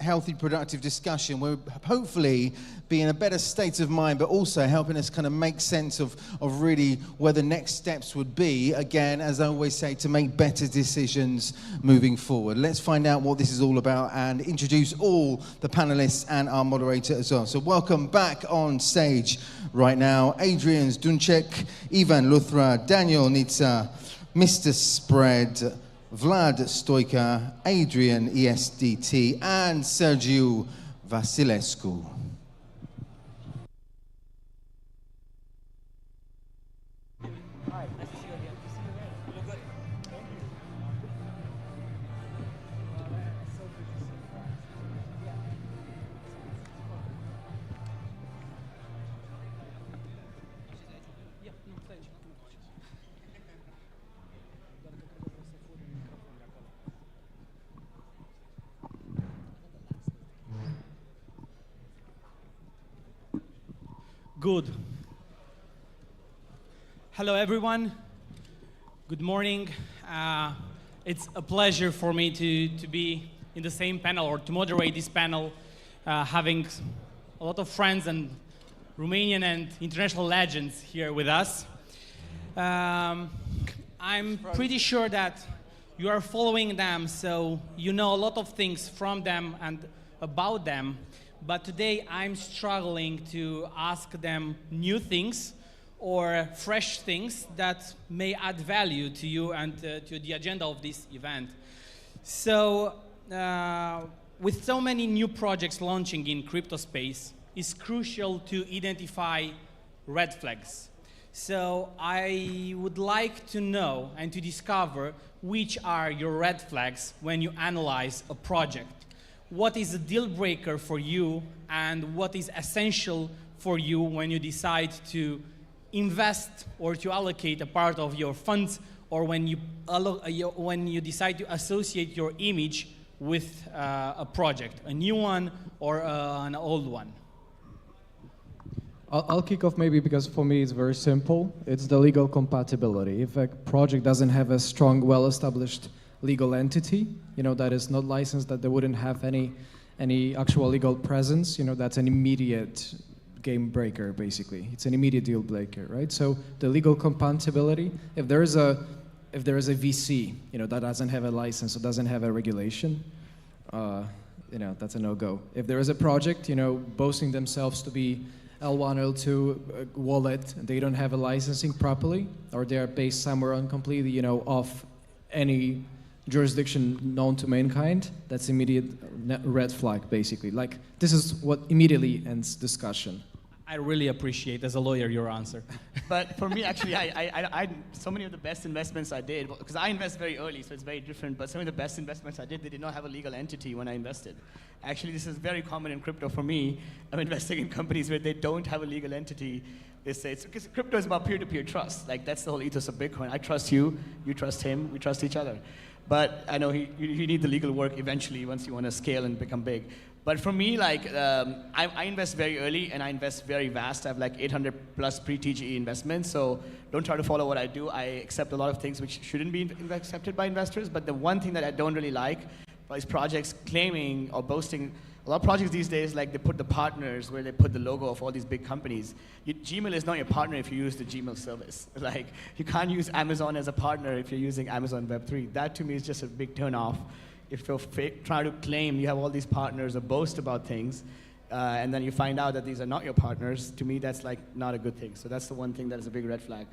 healthy, productive discussion, we'll hopefully be in a better state of mind, but also helping us kind of make sense of really where the next steps would be, again, as I always say, to make better decisions moving forward. Let's find out what this is all about and introduce all the panelists and our moderator as well. So welcome back on stage right now, Adrian Dunek, Ivan Luthra, Daniel Nitsa, Mr. Spread, Vlad Stoica, Adrian ESDT, and Sergiu Vasilescu. Good. Hello, everyone. Good morning. It's a pleasure for me to be in the same panel or to moderate this panel, having a lot of friends and Romanian and international legends here with us. I'm pretty sure that you are following them, so you know a lot of things from them and about them. But today I'm struggling to ask them new things or fresh things that may add value to you and to the agenda of this event. So with so many new projects launching in crypto space, it's crucial to identify red flags. So I would like to know and to discover which are your red flags when you analyze a project. What is a deal breaker for you and what is essential for you when you decide to invest or to allocate a part of your funds, or when you decide to associate your image with a project, a new one or an old one? I'll kick off maybe because for me it's very simple. It's the legal compatibility. If a project doesn't have a strong, well-established legal entity, that is not licensed, that they wouldn't have any actual legal presence, that's an immediate game breaker, basically. It's an immediate deal breaker, right? So the legal compatibility, if there is a VC, that doesn't have a license or doesn't have a regulation, that's a no-go. If there is a project, boasting themselves to be L1, L2 wallet, and they don't have a licensing properly, or they are based somewhere on completely, off any jurisdiction known to mankind, that's immediate red flag, basically. Like, this is what immediately ends discussion. I really appreciate, as a lawyer, your answer. But for me, actually, I so many of the best investments I did, because I invest very early, so it's very different, but some of the best investments I did not have a legal entity when I invested. Actually, this is very common in crypto for me. I'm investing in companies where they don't have a legal entity. They say, because crypto is about peer-to-peer trust. Like, that's the whole ethos of Bitcoin. I trust you, you trust him, we trust each other. But I know you need the legal work eventually once you want to scale and become big. But for me, like, I invest very early and I invest very vast. I have like 800 plus pre-TGE investments. So don't try to follow what I do. I accept a lot of things which shouldn't be accepted by investors. But the one thing that I don't really like is projects claiming or boasting. A lot of projects these days, like, they put the partners where they put the logo of all these big companies. Gmail is not your partner if you use the Gmail service. Like, you can't use Amazon as a partner if you're using Amazon Web3. That to me is just a big turn-off. If you're trying to claim you have all these partners or boast about things, and then you find out that these are not your partners, to me that's like not a good thing. So that's the one thing that is a big red flag.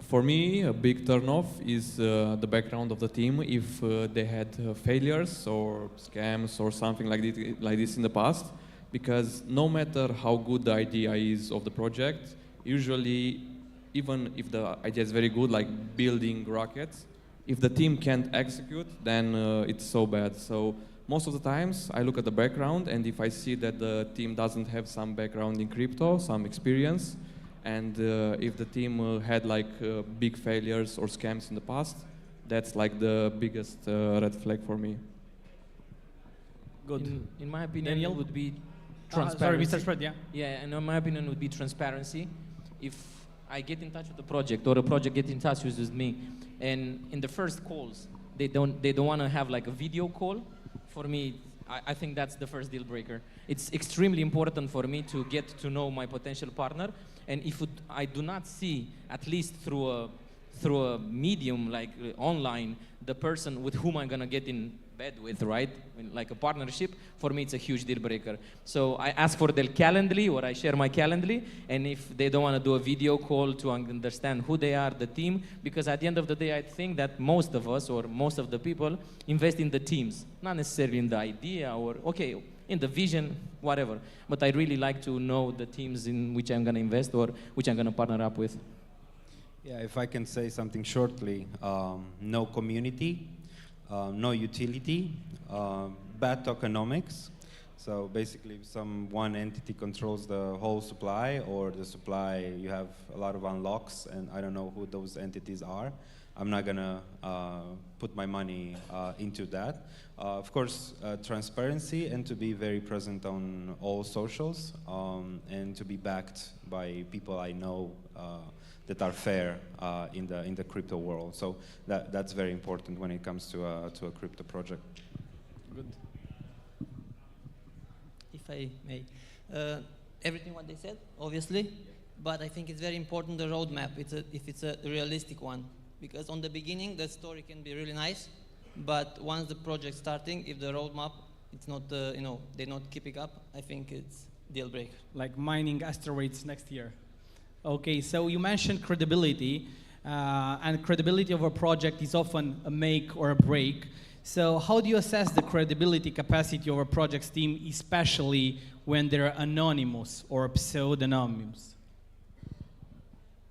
For me, a big turnoff is the background of the team. If they had failures or scams or something like this in the past, because no matter how good the idea is of the project, usually even if the idea is very good, like building rockets, if the team can't execute, then it's so bad. So most of the times I look at the background, and if I see that the team doesn't have some background in crypto, some experience, and if the team had like big failures or scams in the past, that's like the biggest red flag for me. Good. In my opinion, Daniel? it would be Sorry, transparency. Mr. Spread, yeah. Yeah, and in my opinion, it would be transparency. If I get in touch with the project, or a project get in touch with me, and in the first calls, they don't want to have like a video call. For me, I think that's the first deal breaker. It's extremely important for me to get to know my potential partner, and if I do not see, at least through a medium like online, the person with whom I'm gonna get in bed with, right? Like a partnership, for me it's a huge deal breaker. So I ask for their Calendly, or I share my Calendly, and if they don't want to do a video call to understand who they are, the team, because at the end of the day, I think that most of us, or most of the people, invest in the teams, not necessarily in the idea, or okay, in the vision, whatever. But I really like to know the teams in which I'm gonna invest, or which I'm gonna partner up with. Yeah, if I can say something shortly, no community, no utility, bad tokenomics. So basically, if one entity controls the whole supply, or the supply, you have a lot of unlocks, and I don't know who those entities are, I'm not gonna put my money into that. Of course, transparency, and to be very present on all socials, and to be backed by people I know that are fair in the crypto world. So that's very important when it comes to a crypto project. Good. If I may, everything what they said, obviously, but I think it's very important the roadmap. If it's a realistic one, because on the beginning the story can be really nice, but once the project starting, if the roadmap it's not they're not keeping up, I think it's deal breaker. Like mining asteroids next year. Okay, so you mentioned credibility, and credibility of a project is often a make or a break. So how do you assess the credibility capacity of a project's team, especially when they're anonymous or pseudonymous?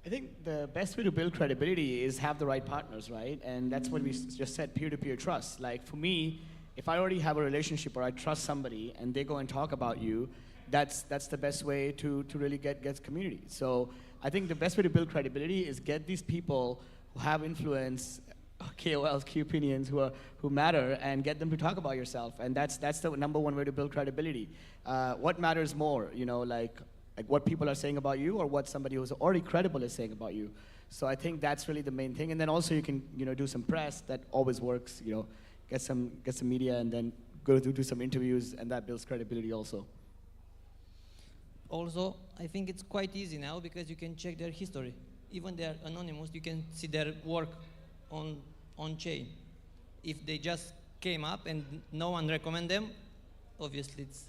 I think the best way to build credibility is have the right partners, right? And that's what we just said, peer-to-peer trust. Like for me, if I already have a relationship or I trust somebody and they go and talk about you, that's the best way to really get community. So I think the best way to build credibility is get these people who have influence, KOLs, key opinions, who matter, and get them to talk about yourself. And that's the number one way to build credibility. What matters more, like what people are saying about you, or what somebody who's already credible is saying about you. So I think that's really the main thing. And then also you can do some press. That always works. Get some media, and then go do some interviews, and that builds credibility also. Also, I think it's quite easy now because you can check their history. Even they are anonymous, you can see their work on chain. If they just came up and no one recommend them, obviously it's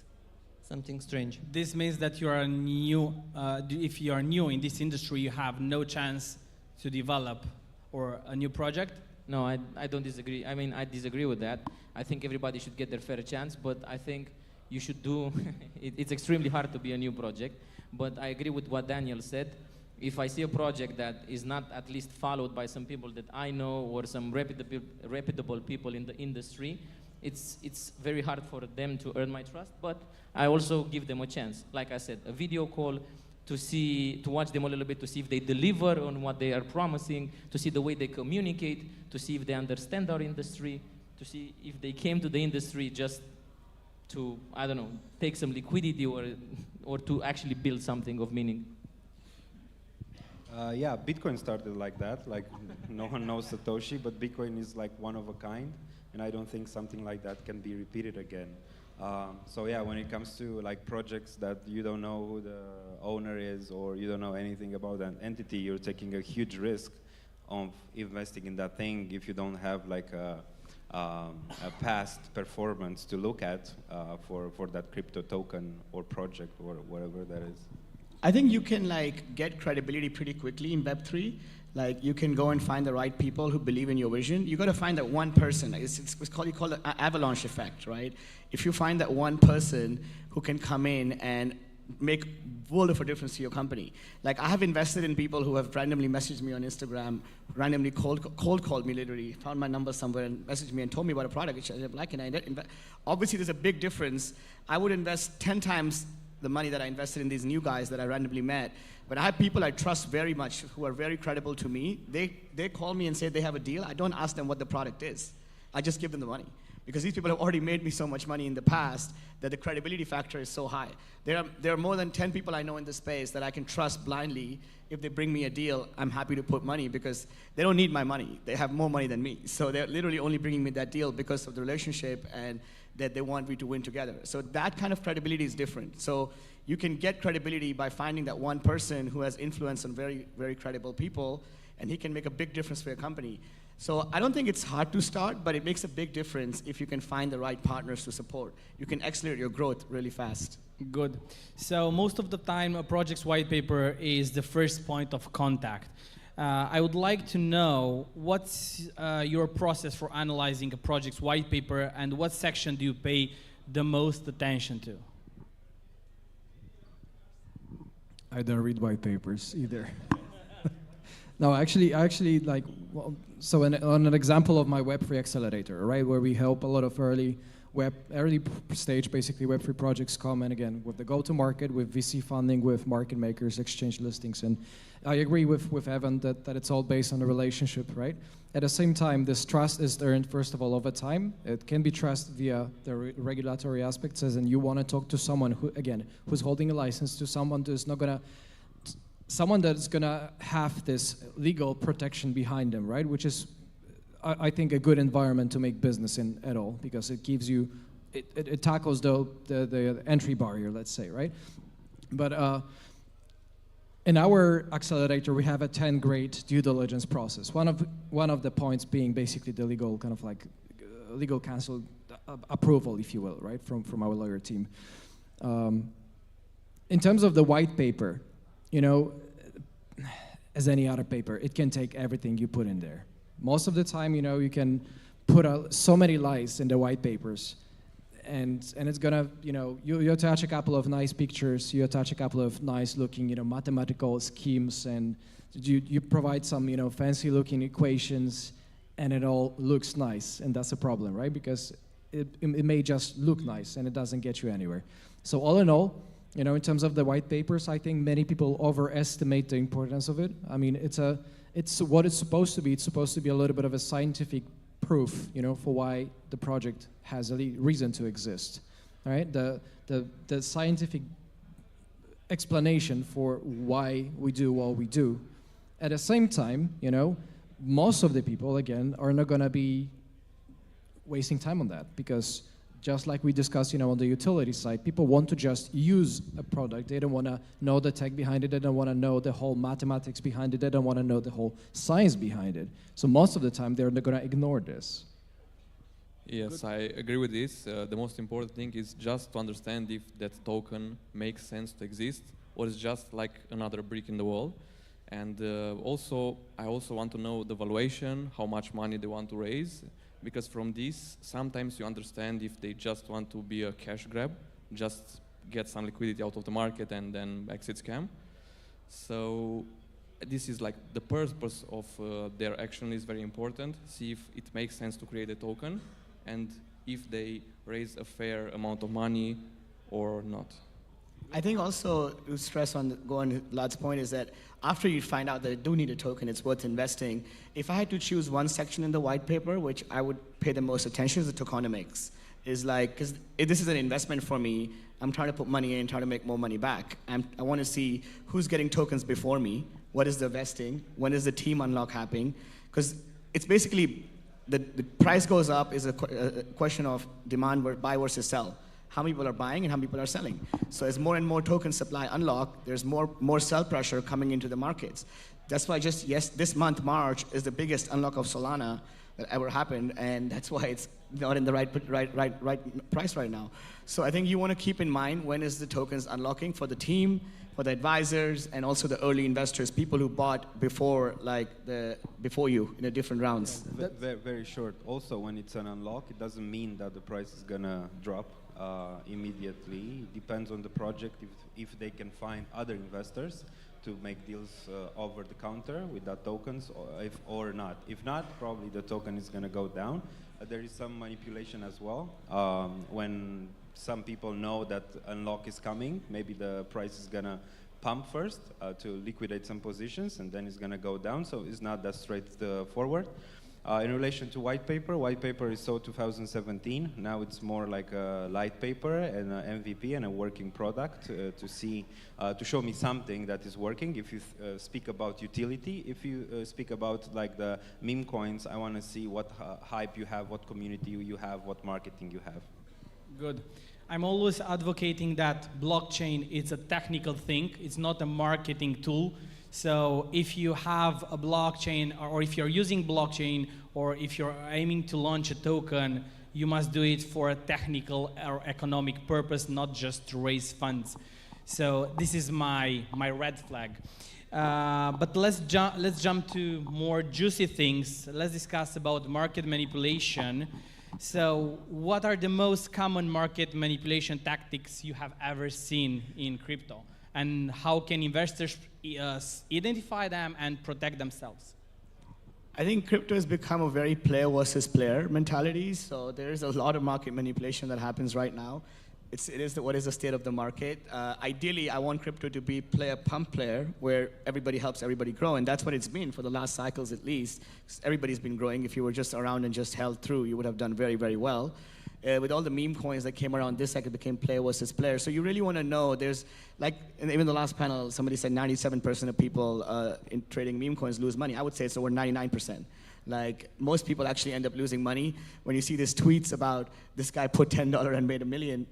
something strange. This means that you are new. If you are new in this industry, you have no chance to develop or a new project. No, I don't disagree. I mean, I disagree with that. I think everybody should get their fair chance, but I think you should do, it's extremely hard to be a new project, but I agree with what Daniel said. If I see a project that is not at least followed by some people that I know, or some reputable people in the industry, it's very hard for them to earn my trust, but I also give them a chance. Like I said, a video call to watch them a little bit, to see if they deliver on what they are promising, to see the way they communicate, to see if they understand our industry, to see if they came to the industry just to, I don't know, take some liquidity, or to actually build something of meaning. Yeah, Bitcoin started like that. Like no one knows Satoshi, but Bitcoin is like one of a kind, and I don't think something like that can be repeated again. So yeah, when it comes to like projects that you don't know who the owner is, or you don't know anything about an entity, you're taking a huge risk of investing in that thing if you don't have like a past performance to look at for that crypto token or project or whatever that is. I think you can get credibility pretty quickly in Web3. Like you can go and find the right people who believe in your vision. You got to find that one person. It's called the avalanche effect, right? If you find that one person who can come in and make world of a difference to your company. Like, I have invested in people who have randomly messaged me on Instagram, randomly cold called me, literally found my number somewhere and messaged me and told me about a product which I didn't like, and obviously there's a big difference. I would invest 10 times the money that I invested in these new guys that I randomly met. But I have people I trust very much who are very credible to me. They call me and say they have a deal. I don't ask them what the product is. I just give them the money. Because these people have already made me so much money in the past that the credibility factor is so high. There are more than 10 people I know in this space that I can trust blindly. If they bring me a deal, I'm happy to put money because they don't need my money. They have more money than me. So they're literally only bringing me that deal because of the relationship and that they want me to win together. So that kind of credibility is different. So you can get credibility by finding that one person who has influence on very, very credible people, and he can make a big difference for your company. So I don't think it's hard to start, but it makes a big difference if you can find the right partners to support. You can accelerate your growth really fast. Good. So most of the time, a project's white paper is the first point of contact. I would like to know what's your process for analyzing a project's white paper, and what section do you pay the most attention to? I don't read white papers either. No, actually, like, well, so on an example of my Web3 accelerator, right, where we help a lot of early stage, basically Web3 projects come, and again, with the go-to-market, with VC funding, with market makers, exchange listings, and I agree with Evan that it's all based on the relationship, right? At the same time, this trust is earned, first of all, over time. It can be trust via the regulatory aspects, as in you want to talk to someone who, again, who's holding a license, to someone who's not gonna, someone that's gonna have this legal protection behind them, right? Which is, I think, a good environment to make business in at all, because it gives you, it tackles the entry barrier, let's say, right? But in our accelerator, we have a 10-grade due diligence process. One of the points being basically the legal kind of like legal counsel approval, if you will, right, from our lawyer team. In terms of the white paper, you know, as any other paper, it can take everything you put in there. Most of the time, you know, you can put so many lies in the white papers, and it's gonna, you know, you attach a couple of nice pictures, you attach a couple of nice looking, you know, mathematical schemes, and you provide some, you know, fancy looking equations, and it all looks nice, and that's a problem, right? Because it may just look nice, and it doesn't get you anywhere. So all in all, you know, in terms of the white papers, I think many people overestimate the importance of it. I mean, it's what it's supposed to be. It's supposed to be a little bit of a scientific proof, you know, for why the project has a reason to exist. All right, the scientific explanation for why we do what we do. At the same time, you know, most of the people, again, are not going to be wasting time on that, because just like we discussed, you know, on the utility side, people want to just use a product. They don't want to know the tech behind it. They don't want to know the whole mathematics behind it. They don't want to know the whole science behind it. So most of the time, they're going to ignore this. Yes, I agree with this. The most important thing is just to understand if that token makes sense to exist, or it's just like another brick in the wall. And I also want to know the valuation, how much money they want to raise. Because from this, sometimes you understand if they just want to be a cash grab, just get some liquidity out of the market and then exit scam. So this is like the purpose of their action is very important. See if it makes sense to create a token, and if they raise a fair amount of money or not. I think also to stress on, go on Vlad's point, is that after you find out that you do need a token, it's worth investing. If I had to choose one section in the white paper, which I would pay the most attention, is the tokenomics. Is like, because this is an investment for me, I'm trying to put money in, trying to make more money back. I want to see who's getting tokens before me, what is the vesting, when is the team unlock happening, because it's basically, the price goes up is a question of demand, buy versus sell. How many people are buying and how many people are selling. So as more and more token supply unlock, there's more sell pressure coming into the markets. That's why this month, March, is the biggest unlock of Solana that ever happened, and that's why it's not in the right price right now. So I think you want to keep in mind when is the tokens unlocking for the team, for the advisors, and also the early investors, people who bought before, before you in the different rounds. Very, very short. Also, when it's an unlock, it doesn't mean that the price is gonna drop immediately. It depends on the project if they can find other investors to make deals over the counter with that tokens, or not. If not, probably the token is gonna go down. There is some manipulation as well. When some people know that unlock is coming, maybe the price is gonna pump first to liquidate some positions, and then it's gonna go down, so it's not that straightforward. In relation to white paper is so 2017. Now it's more like a light paper and an MVP and a working product to show me something that is working. If you speak about utility, if you speak about like the meme coins, I want to see what hype you have, what community you have, what marketing you have. Good. I'm always advocating that blockchain is a technical thing. It's not a marketing tool. So if you have a blockchain, or if you're using blockchain, or if you're aiming to launch a token, you must do it for a technical or economic purpose, not just to raise funds. So this is my red flag. But let's jump to more juicy things. Let's discuss about market manipulation. So what are the most common market manipulation tactics you have ever seen in crypto? And how can investors identify them and protect themselves? I think crypto has become a very player versus player mentality. So there is a lot of market manipulation that happens right now. What is the state of the market? Ideally, I want crypto to be player pump player, where everybody helps everybody grow, and that's what it's been for the last cycles at least. Everybody's been growing. If you were just around and just held through, you would have done very, very well. With all the meme coins that came around this cycle, became player versus player. So you really want to know, there's like, and even the last panel, somebody said 97% of people in trading meme coins lose money. I would say it's over 99%. Like, most people actually end up losing money. When you see these tweets about this guy put $10 and made $1 million,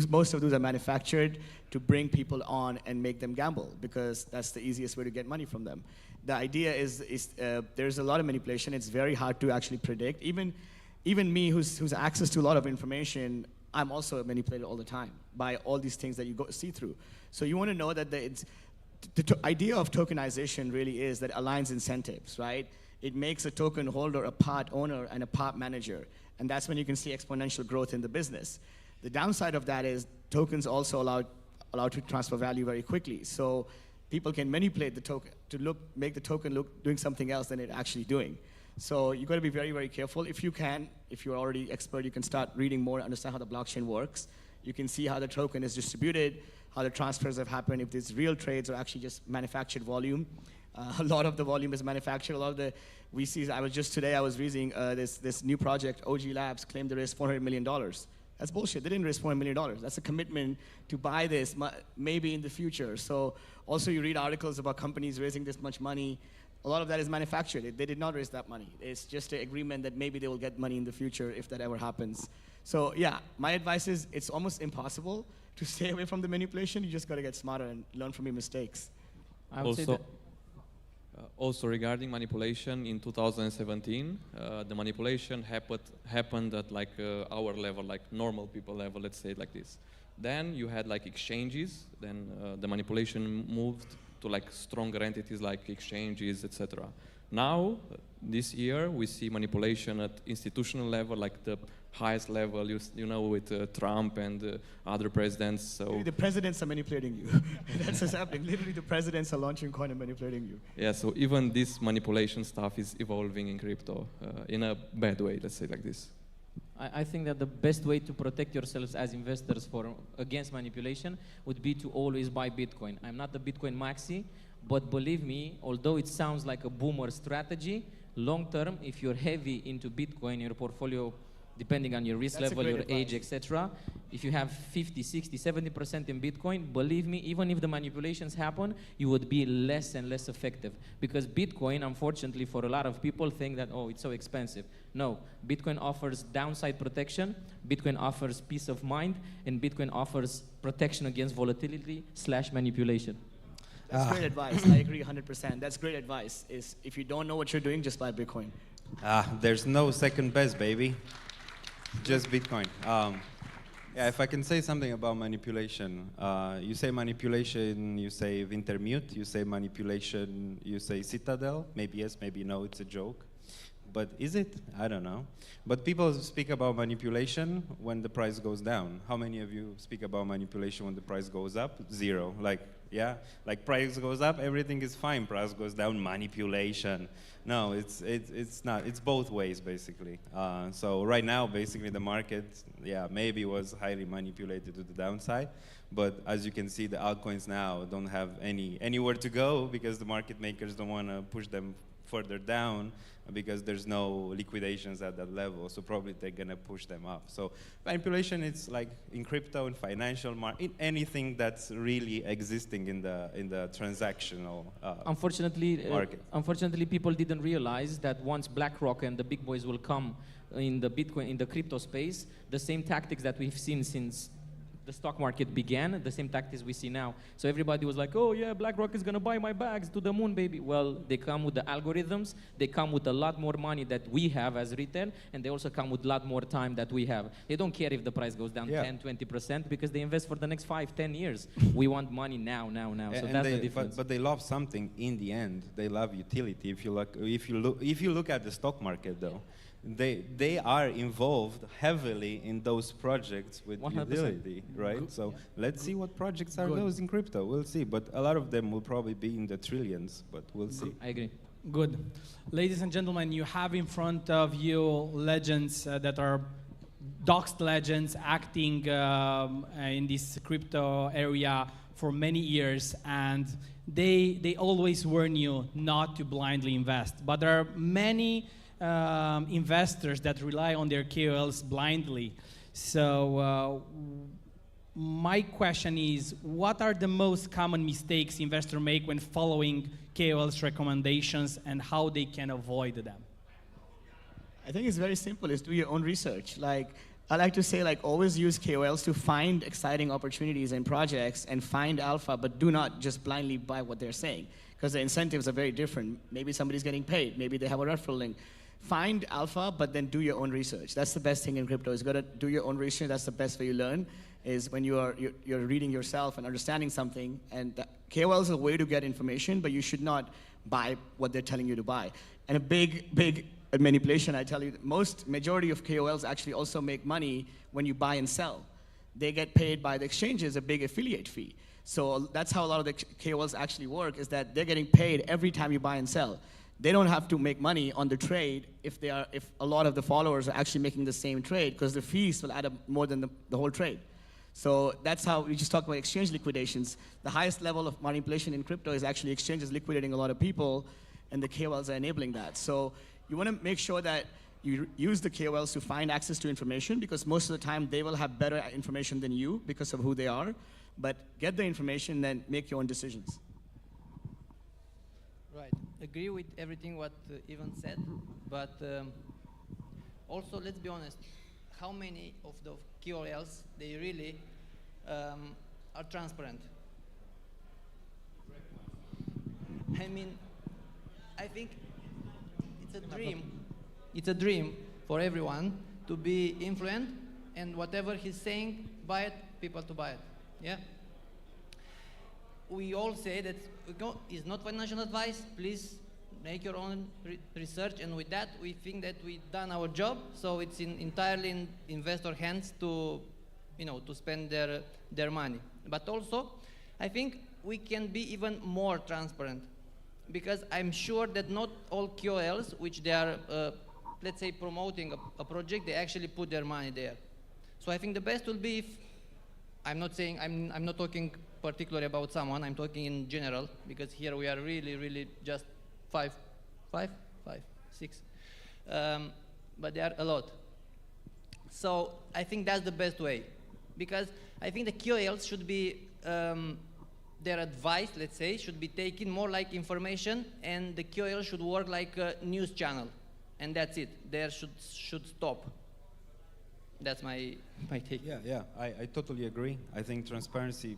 most of those are manufactured to bring people on and make them gamble, because that's the easiest way to get money from them. The idea is there's a lot of manipulation. It's very hard to actually predict. Even me, who's access to a lot of information, I'm also manipulated all the time by all these things that you see through. So you want to know that the idea of tokenization really is that aligns incentives, right? It makes a token holder a part owner and a part manager. And that's when you can see exponential growth in the business. The downside of that is tokens also allow to transfer value very quickly. So people can manipulate the token to make the token look doing something else than it's actually doing. So you've got to be very, very careful. If you're already expert, you can start reading more, understand how the blockchain works. You can see how the token is distributed, how the transfers have happened, if there's real trades or actually just manufactured volume. A lot of the volume is manufactured. A lot of the VCs, I was reading this new project, OG Labs, claimed they raised $400 million. That's bullshit. They didn't raise $400 million. That's a commitment to buy this maybe in the future. So also you read articles about companies raising this much money. A lot of that is manufactured. They did not raise that money. It's just an agreement that maybe they will get money in the future if that ever happens. So yeah, my advice is it's almost impossible to stay away from the manipulation. You just got to get smarter and learn from your mistakes. I would say that also regarding manipulation, in 2017, the manipulation happened at like our level, like normal people level, let's say it like this. Then you had like exchanges, then the manipulation moved to like stronger entities like exchanges, etc. Now, this year, we see manipulation at institutional level, like the highest level, you know, with Trump and other presidents. So the presidents are manipulating you. That's what's happening. Literally, the presidents are launching coin and manipulating you. Yeah, so even this manipulation stuff is evolving in crypto in a bad way, let's say like this. I think that the best way to protect yourselves as investors against manipulation would be to always buy Bitcoin. I'm not the Bitcoin maxi, but believe me, although it sounds like a boomer strategy, long term, if you're heavy into Bitcoin, your portfolio, depending on your risk level, your age, etc., if you have 50, 60, 70% in Bitcoin, believe me, even if the manipulations happen, you would be less and less effective. Because Bitcoin, unfortunately, for a lot of people think that, oh, it's so expensive. No, Bitcoin offers downside protection, Bitcoin offers peace of mind, and Bitcoin offers protection against volatility / manipulation. That's great advice. I agree 100%. That's great advice. Is if you don't know what you're doing, just buy Bitcoin. There's no second best, baby. Just Bitcoin. Yeah, if I can say something about manipulation. You say manipulation, you say Wintermute, you say manipulation, you say Citadel. Maybe yes, maybe no, it's a joke. But is it? I don't know. But people speak about manipulation when the price goes down. How many of you speak about manipulation when the price goes up? Zero. Like, yeah, like price goes up, everything is fine. Price goes down, manipulation. No, it's not. It's both ways, basically. So right now, basically, the market, yeah, maybe was highly manipulated to the downside. But as you can see, the altcoins now don't have anywhere to go because the market makers don't want to push them further down because there's no liquidations at that level, so probably they're gonna push them up. So manipulation, it's like in crypto and financial market, in anything that's really existing in the transactional market. Unfortunately, people didn't realize that once BlackRock and the big boys will come in the Bitcoin, in the crypto space, the same tactics that we've seen since the stock market began, the same tactics we see now. So everybody was like, oh yeah, BlackRock is gonna buy my bags to the moon, baby. Well, they come with the algorithms, they come with a lot more money that we have as retail, and they also come with a lot more time that we have. They don't care if the price goes down 10, 20% because they invest for the next 5, 10 years. We want money now. So that's the difference. But they love something in the end. They love utility. If you look at the stock market though, they are involved heavily in those projects with 100%. Utility, right? Good. So let's see what projects are those in crypto. We'll see, but a lot of them will probably be in the trillions, but we'll see. I agree. Good. Ladies and gentlemen, you have in front of you legends that are doxed legends acting in this crypto area for many years, and they always warn you not to blindly invest. But there are many investors that rely on their KOLs blindly. So my question is, what are the most common mistakes investors make when following KOLs recommendations and how they can avoid them? I think it's very simple. It's do your own research. Like, I like to say, like, always use KOLs to find exciting opportunities and projects and find alpha, but do not just blindly buy what they're saying, because the incentives are very different. Maybe somebody's getting paid. Maybe they have a referral link. Find alpha, but then do your own research. That's the best thing in crypto, is you gotta do your own research. That's the best way you learn, is when you're reading yourself and understanding something. And KOL is a way to get information, but you should not buy what they're telling you to buy. And a big manipulation, I tell you, majority of KOLs actually also make money when you buy and sell. They get paid by the exchanges a big affiliate fee. So that's how a lot of the KOLs actually work, is that they're getting paid every time you buy and sell. They don't have to make money on the trade if a lot of the followers are actually making the same trade, because the fees will add up more than the whole trade. So that's how we just talk about exchange liquidations. The highest level of manipulation in crypto is actually exchanges liquidating a lot of people, and the KOLs are enabling that. So you want to make sure that you use the KOLs to find access to information, because most of the time they will have better information than you because of who they are. But get the information, then make your own decisions. Right. Agree with everything what Ivan said, but also let's be honest, how many of the KOLs, they really are transparent? I mean, I think it's a dream. It's a dream for everyone to be influenced, and whatever he's saying, buy it, people to buy it. Yeah. We all say that it's not financial advice. Please make your own research, and with that, we think that we've done our job. So it's entirely in investor hands to, to spend their money. But also, I think we can be even more transparent, because I'm sure that not all KOLs, which they are, let's say, promoting a project, they actually put their money there. So I think the best will be if, I'm not saying, I'm not talking particularly about someone, I'm talking in general, because here we are really just 5, 6, but there are a lot. So I think that's the best way, because I think the KOLs should be, their advice, let's say, should be taken more like information, and the KOL should work like a news channel, and that's it. There should stop. That's my take. Yeah, I totally agree. I think transparency,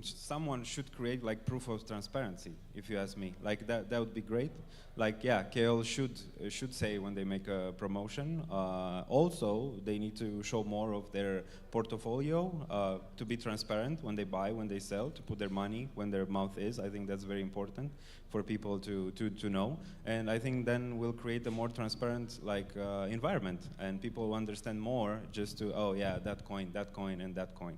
someone should create like proof of transparency, if you ask me. Like that would be great. Like, yeah, KOL should say when they make a promotion. Also, they need to show more of their portfolio, to be transparent when they buy, when they sell, to put their money when their mouth is. I think that's very important for people to know. And I think then we'll create a more transparent environment, and people will understand more just to, oh yeah, that coin, and that coin.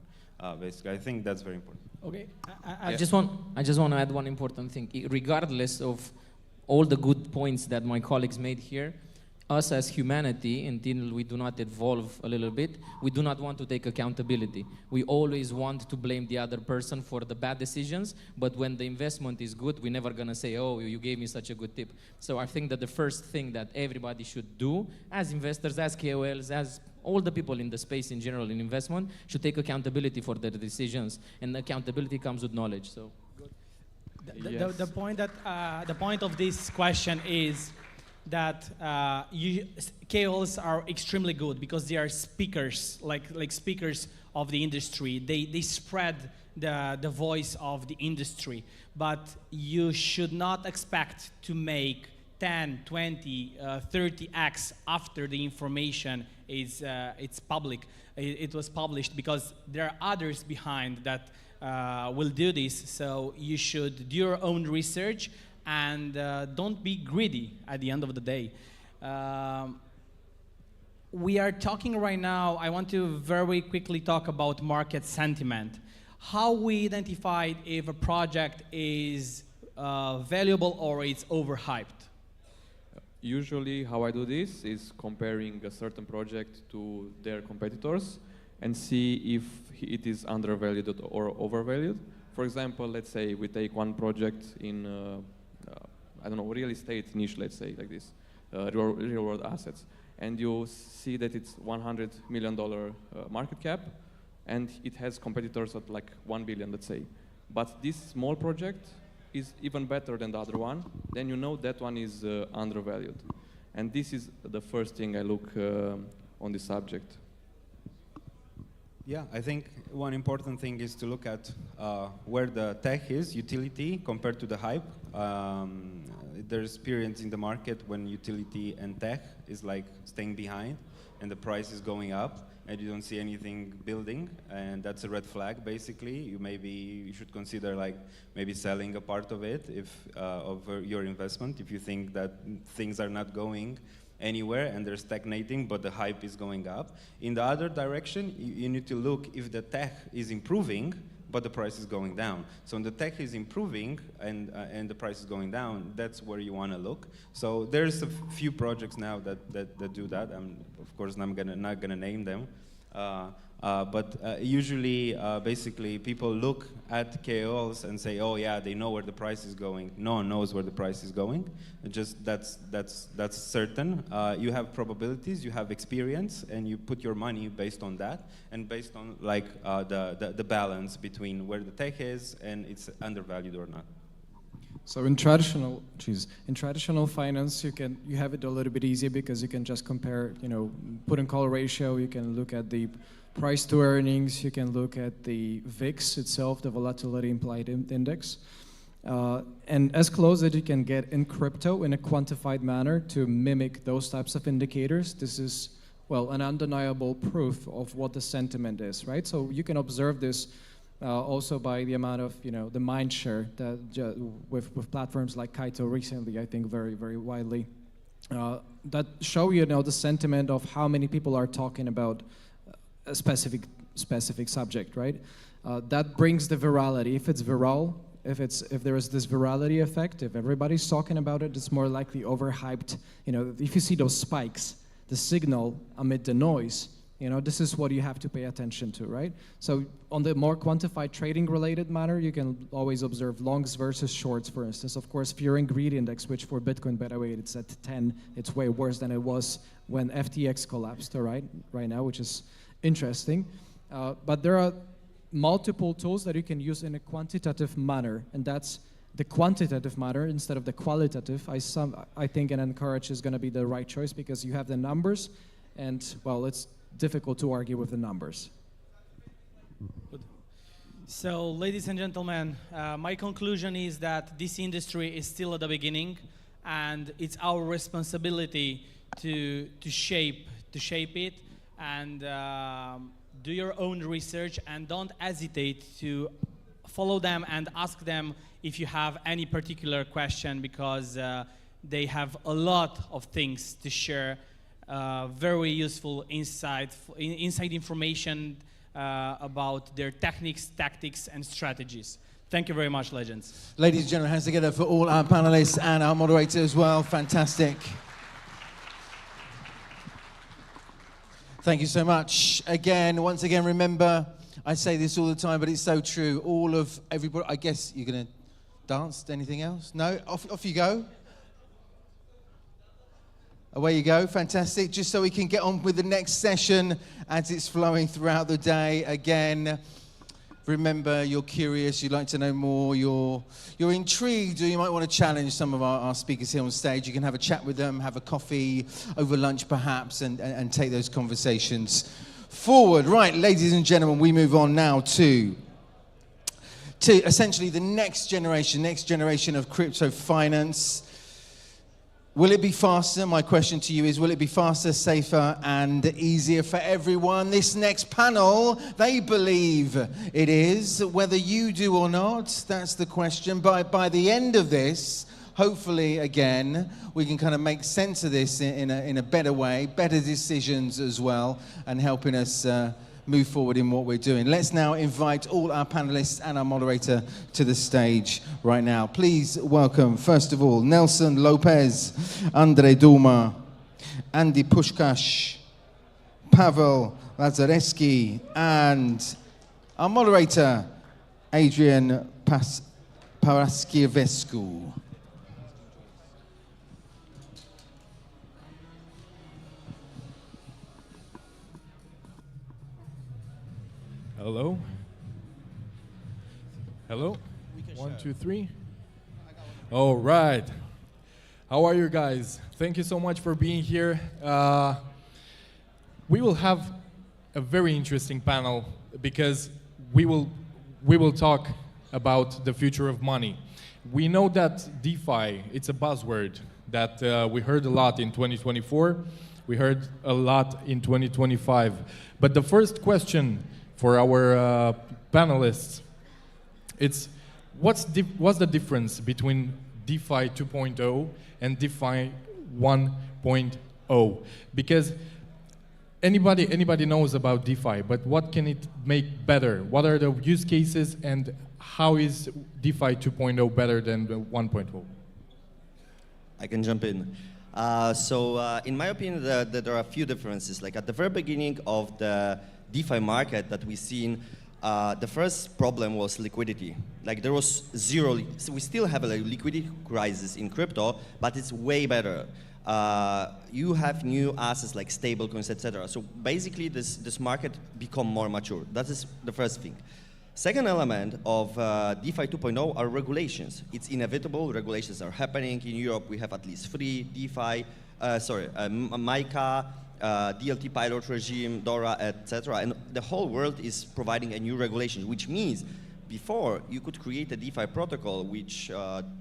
Basically, I think that's very important. Okay, I just want to add one important thing. Regardless of all the good points that my colleagues made here, us as humanity, until we do not evolve a little bit, we do not want to take accountability. We always want to blame the other person for the bad decisions, but when the investment is good, we're never gonna say, oh, you gave me such a good tip. So I think that the first thing that everybody should do, as investors, as KOLs, as all the people in the space in general in investment, should take accountability for their decisions, and accountability comes with knowledge. So. The point of this question is that KOLs are extremely good because they are speakers, like speakers of the industry. They spread the voice of the industry, but you should not expect to make 10, 20, 30x after the information is it's public. It was published, because there are others behind that will do this. So you should do your own research, and don't be greedy at the end of the day. We are talking right now, I want to very quickly talk about market sentiment. How we identify if a project is valuable or it's overhyped? Usually how I do this is comparing a certain project to their competitors and see if it is undervalued or overvalued. For example, let's say we take one project in, I don't know, real estate niche, let's say, like this, real world assets. And you see that it's $100 million market cap, and it has competitors at like 1 billion, let's say. But this small project is even better than the other one, then you know that one is undervalued. And this is the first thing I look on the subject. Yeah, I think one important thing is to look at where the tech is, utility, compared to the hype. There's periods in the market when utility and tech is like staying behind and the price is going up and you don't see anything building, and that's a red flag basically. You should consider like maybe selling a part of it of your investment if you think that things are not going anywhere and they're stagnating, but the hype is going up. In the other direction, you need to look if the tech is improving, but the price is going down. So when the tech is improving and the price is going down, that's where you want to look. So there's a few projects now that do that. Of course, I'm not gonna name them. But usually, basically, people look at KOLs and say, "Oh yeah, they know where the price is going." No one knows where the price is going. Just that's certain. You have probabilities, you have experience, and you put your money based on that, and based on like the balance between where the tech is and it's undervalued or not. So in traditional finance, you have it a little bit easier because you can just compare, put and call ratio. You can look at the price to earnings. You can look at the VIX itself, the volatility implied index, and as close as you can get in crypto in a quantified manner to mimic those types of indicators. This is, well, an undeniable proof of what the sentiment is, right? So you can observe this. Also by the amount of, the mind share that with platforms like Kaito recently, I think very, very widely, that show the sentiment of how many people are talking about a specific subject, right? That brings the virality. If it's viral, if there is this virality effect, if everybody's talking about it, it's more likely overhyped. If you see those spikes, the signal amid the noise, this is what you have to pay attention to, right? So on the more quantified trading related matter, you can always observe longs versus shorts, for instance. Of course, fear and greed index, which for Bitcoin, by the way, it's at 10. It's way worse than it was when FTX collapsed, right now, which is interesting. But there are multiple tools that you can use in a quantitative manner, and that's the quantitative manner instead of the qualitative. I think and encourage is going to be the right choice because you have the numbers, and well, it's difficult to argue with the numbers. So, ladies and gentlemen, my conclusion is that this industry is still at the beginning, and it's our responsibility to shape it, and do your own research, and don't hesitate to follow them and ask them if you have any particular question, because they have a lot of things to share, very useful inside information about their techniques, tactics, and strategies. Thank you very much, legends. Ladies and gentlemen, hands together for all our panelists and our moderator as well. Fantastic. Thank you so much. Once again, remember, I say this all the time, but it's so true. All of everybody, I guess you're going to dance. Anything else? No? Off you go. Away you go. Fantastic. Just so we can get on with the next session as it's flowing throughout the day. Again, remember, you're curious, you'd like to know more, you're intrigued, or you might want to challenge some of our speakers here on stage. You can have a chat with them, have a coffee over lunch perhaps, and take those conversations forward. Right, ladies and gentlemen, we move on now to essentially the next generation of crypto finance. Will it be faster? My question to you is, will it be faster, safer, and easier for everyone? This next panel, they believe it is. Whether you do or not, that's the question. By the end of this, hopefully, again, we can kind of make sense of this in a better way, better decisions as well, and helping us move forward in what we're doing. Let's now invite all our panelists and our moderator to the stage right now. Please welcome, first of all, Nelson Lopez, Andrei Duma, Andy Pushkash, Pavel Lazareski, and our moderator, Adrian Paraskievescu. Hello? Hello? 1, 2, 3. All right. How are you guys? Thank you so much for being here. We will have a very interesting panel because we will talk about the future of money. We know that DeFi, it's a buzzword that we heard a lot in 2024. We heard a lot in 2025. But the first question for our panelists, it's what's the difference between DeFi 2.0 and DeFi 1.0? Because anybody knows about DeFi, but what can it make better? What are the use cases, and how is DeFi 2.0 better than 1.0? I can jump in. In my opinion, there are a few differences. Like at the very beginning of the DeFi market that we've seen, the first problem was liquidity. Like there was zero, so we still have a liquidity crisis in crypto, but it's way better. You have new assets like stablecoins, etc. So basically this market become more mature. That is the first thing. Second element of DeFi 2.0 are regulations. It's inevitable, regulations are happening. In Europe we have at least 3 DeFi, MiCA, DLT pilot regime, DORA, etc. And the whole world is providing a new regulation, which means before you could create a DeFi protocol which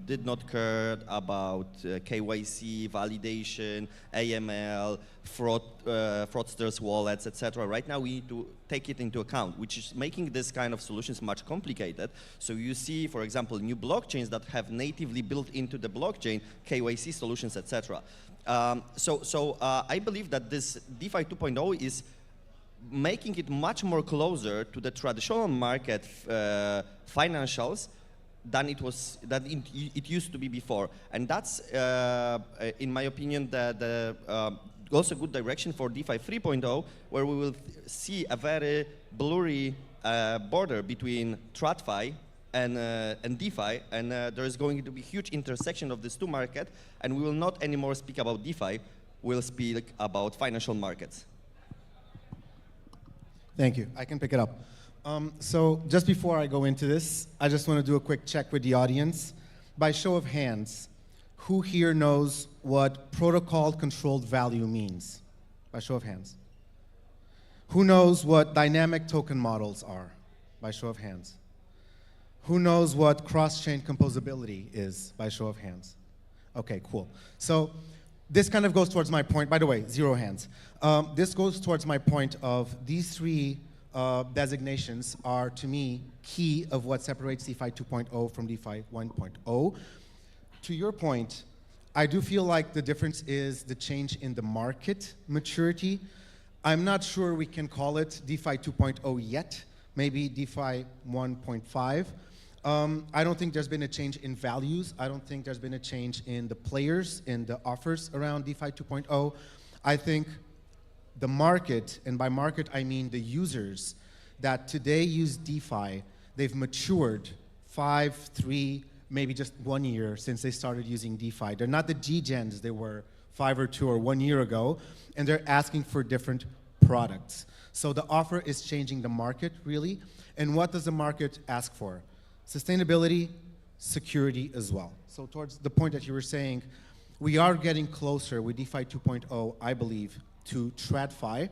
did not care about KYC, validation, AML, fraudsters' wallets, etc. Right now we need to take it into account, which is making this kind of solutions much complicated. So you see, for example, new blockchains that have natively built into the blockchain KYC solutions, etc. I believe that this DeFi 2.0 is making it much more closer to the traditional market financials than it used to be before, and that's, in my opinion, the also good direction for DeFi 3.0, where we will see a very blurry border between TradFi and DeFi, and there is going to be huge intersection of these two markets, and we will not anymore speak about DeFi, we'll speak about financial markets. Thank you. I can pick it up. So just before I go into this, I just want to do a quick check with the audience. By show of hands, who here knows what protocol controlled value means? By show of hands. Who knows what dynamic token models are? By show of hands. Who knows what cross-chain composability is, by show of hands? Okay, cool. So this kind of goes towards my point. By the way, 0 hands. This goes towards my point of these 3 designations are, to me, key of what separates DeFi 2.0 from DeFi 1.0. To your point, I do feel like the difference is the change in the market maturity. I'm not sure we can call it DeFi 2.0 yet, maybe DeFi 1.5. I don't think there's been a change in values. I don't think there's been a change in the players, in the offers around DeFi 2.0. I think the market, and by market I mean the users that today use DeFi, they've matured 5, 3, maybe just 1 year since they started using DeFi. They're not the G-gens they were 5 or 2 or 1 year ago, and they're asking for different products. So the offer is changing the market, really. And what does the market ask for? Sustainability, security as well. So towards the point that you were saying, we are getting closer with DeFi 2.0, I believe, to TradFi.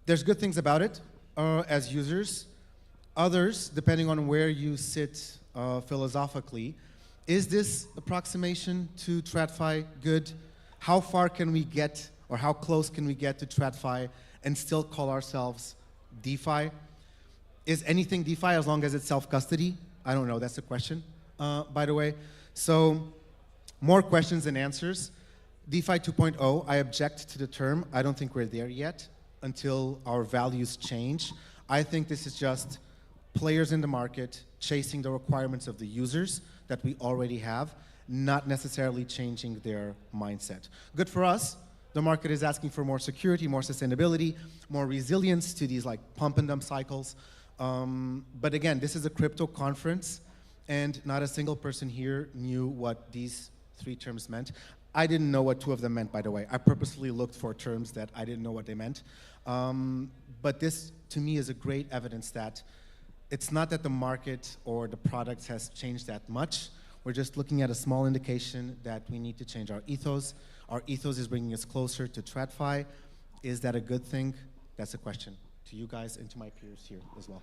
There's good things about it as users. Others, depending on where you sit philosophically, is this approximation to TradFi good? How far can we get, or how close can we get to TradFi and still call ourselves DeFi? Is anything DeFi as long as it's self-custody? I don't know, that's the question, by the way. So more questions than answers. DeFi 2.0, I object to the term. I don't think we're there yet until our values change. I think this is just players in the market chasing the requirements of the users that we already have, not necessarily changing their mindset. Good for us. The market is asking for more security, more sustainability, more resilience to these like pump and dump cycles. But again, this is a crypto conference, and not a single person here knew what these 3 terms meant. I didn't know what 2 of them meant, by the way. I purposely looked for terms that I didn't know what they meant. But this, to me, is a great evidence that it's not that the market or the product has changed that much. We're just looking at a small indication that we need to change our ethos. Our ethos is bringing us closer to TradFi. Is that a good thing? That's a question to you guys and to my peers here as well.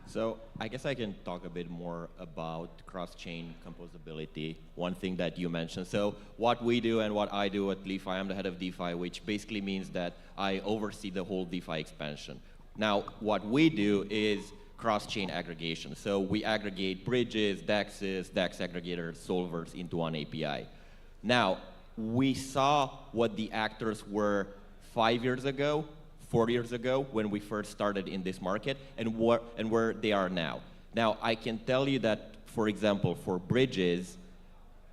So I guess I can talk a bit more about cross-chain composability, one thing that you mentioned. So what we do and what I do at DeFi, I'm the head of DeFi, which basically means that I oversee the whole DeFi expansion. Now, what we do is cross-chain aggregation. So we aggregate bridges, DEXs, DEX aggregators, solvers into one API. Now, we saw what the actors were 5 years ago, 4 years ago, when we first started in this market, and where they are now. Now, I can tell you that, for example, for bridges,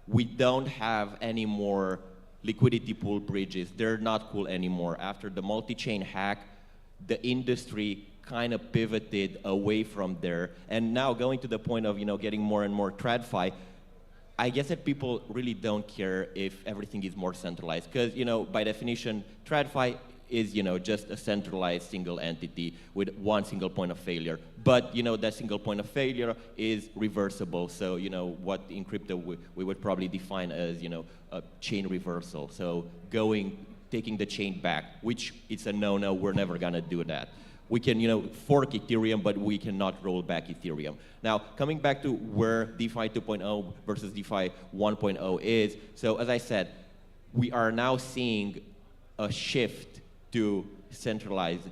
we don't have any more liquidity pool bridges. They're not cool anymore. After the multi-chain hack, the industry kind of pivoted away from there. And now going to the point of getting more and more TradFi, I guess that people really don't care if everything is more centralized. Because by definition, TradFi is just a centralized single entity with one single point of failure. But that single point of failure is reversible. So what in crypto we would probably define as a chain reversal. So taking the chain back, which it's a no-no, we're never gonna do that. We can fork Ethereum, but we cannot roll back Ethereum. Now, coming back to where DeFi 2.0 versus DeFi 1.0 is, so as I said, we are now seeing a shift to centralized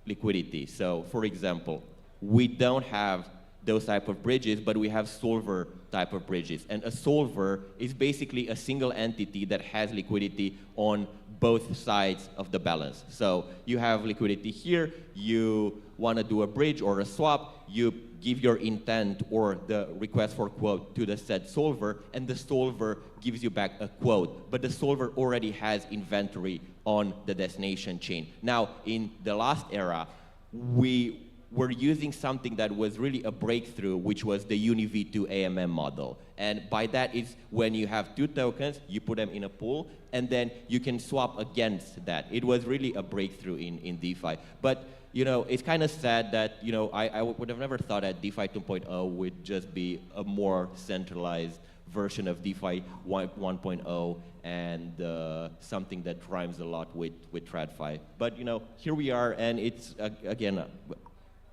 liquidity. So for example, we don't have those type of bridges, but we have solver type of bridges. And a solver is basically a single entity that has liquidity on both sides of the balance. So you have liquidity here, you want to do a bridge or a swap, you give your intent or the request for quote to the said solver, and the solver gives you back a quote. But the solver already has inventory on the destination chain. Now, in the last era, we were using something that was really a breakthrough, which was the UniV2 AMM model. And by that is when you have 2 tokens, you put them in a pool, and then you can swap against that. It was really a breakthrough in DeFi. But it's kind of sad that I would have never thought that DeFi 2.0 would just be a more centralized version of DeFi 1.0 and something that rhymes a lot with TradFi. But here we are, and it's again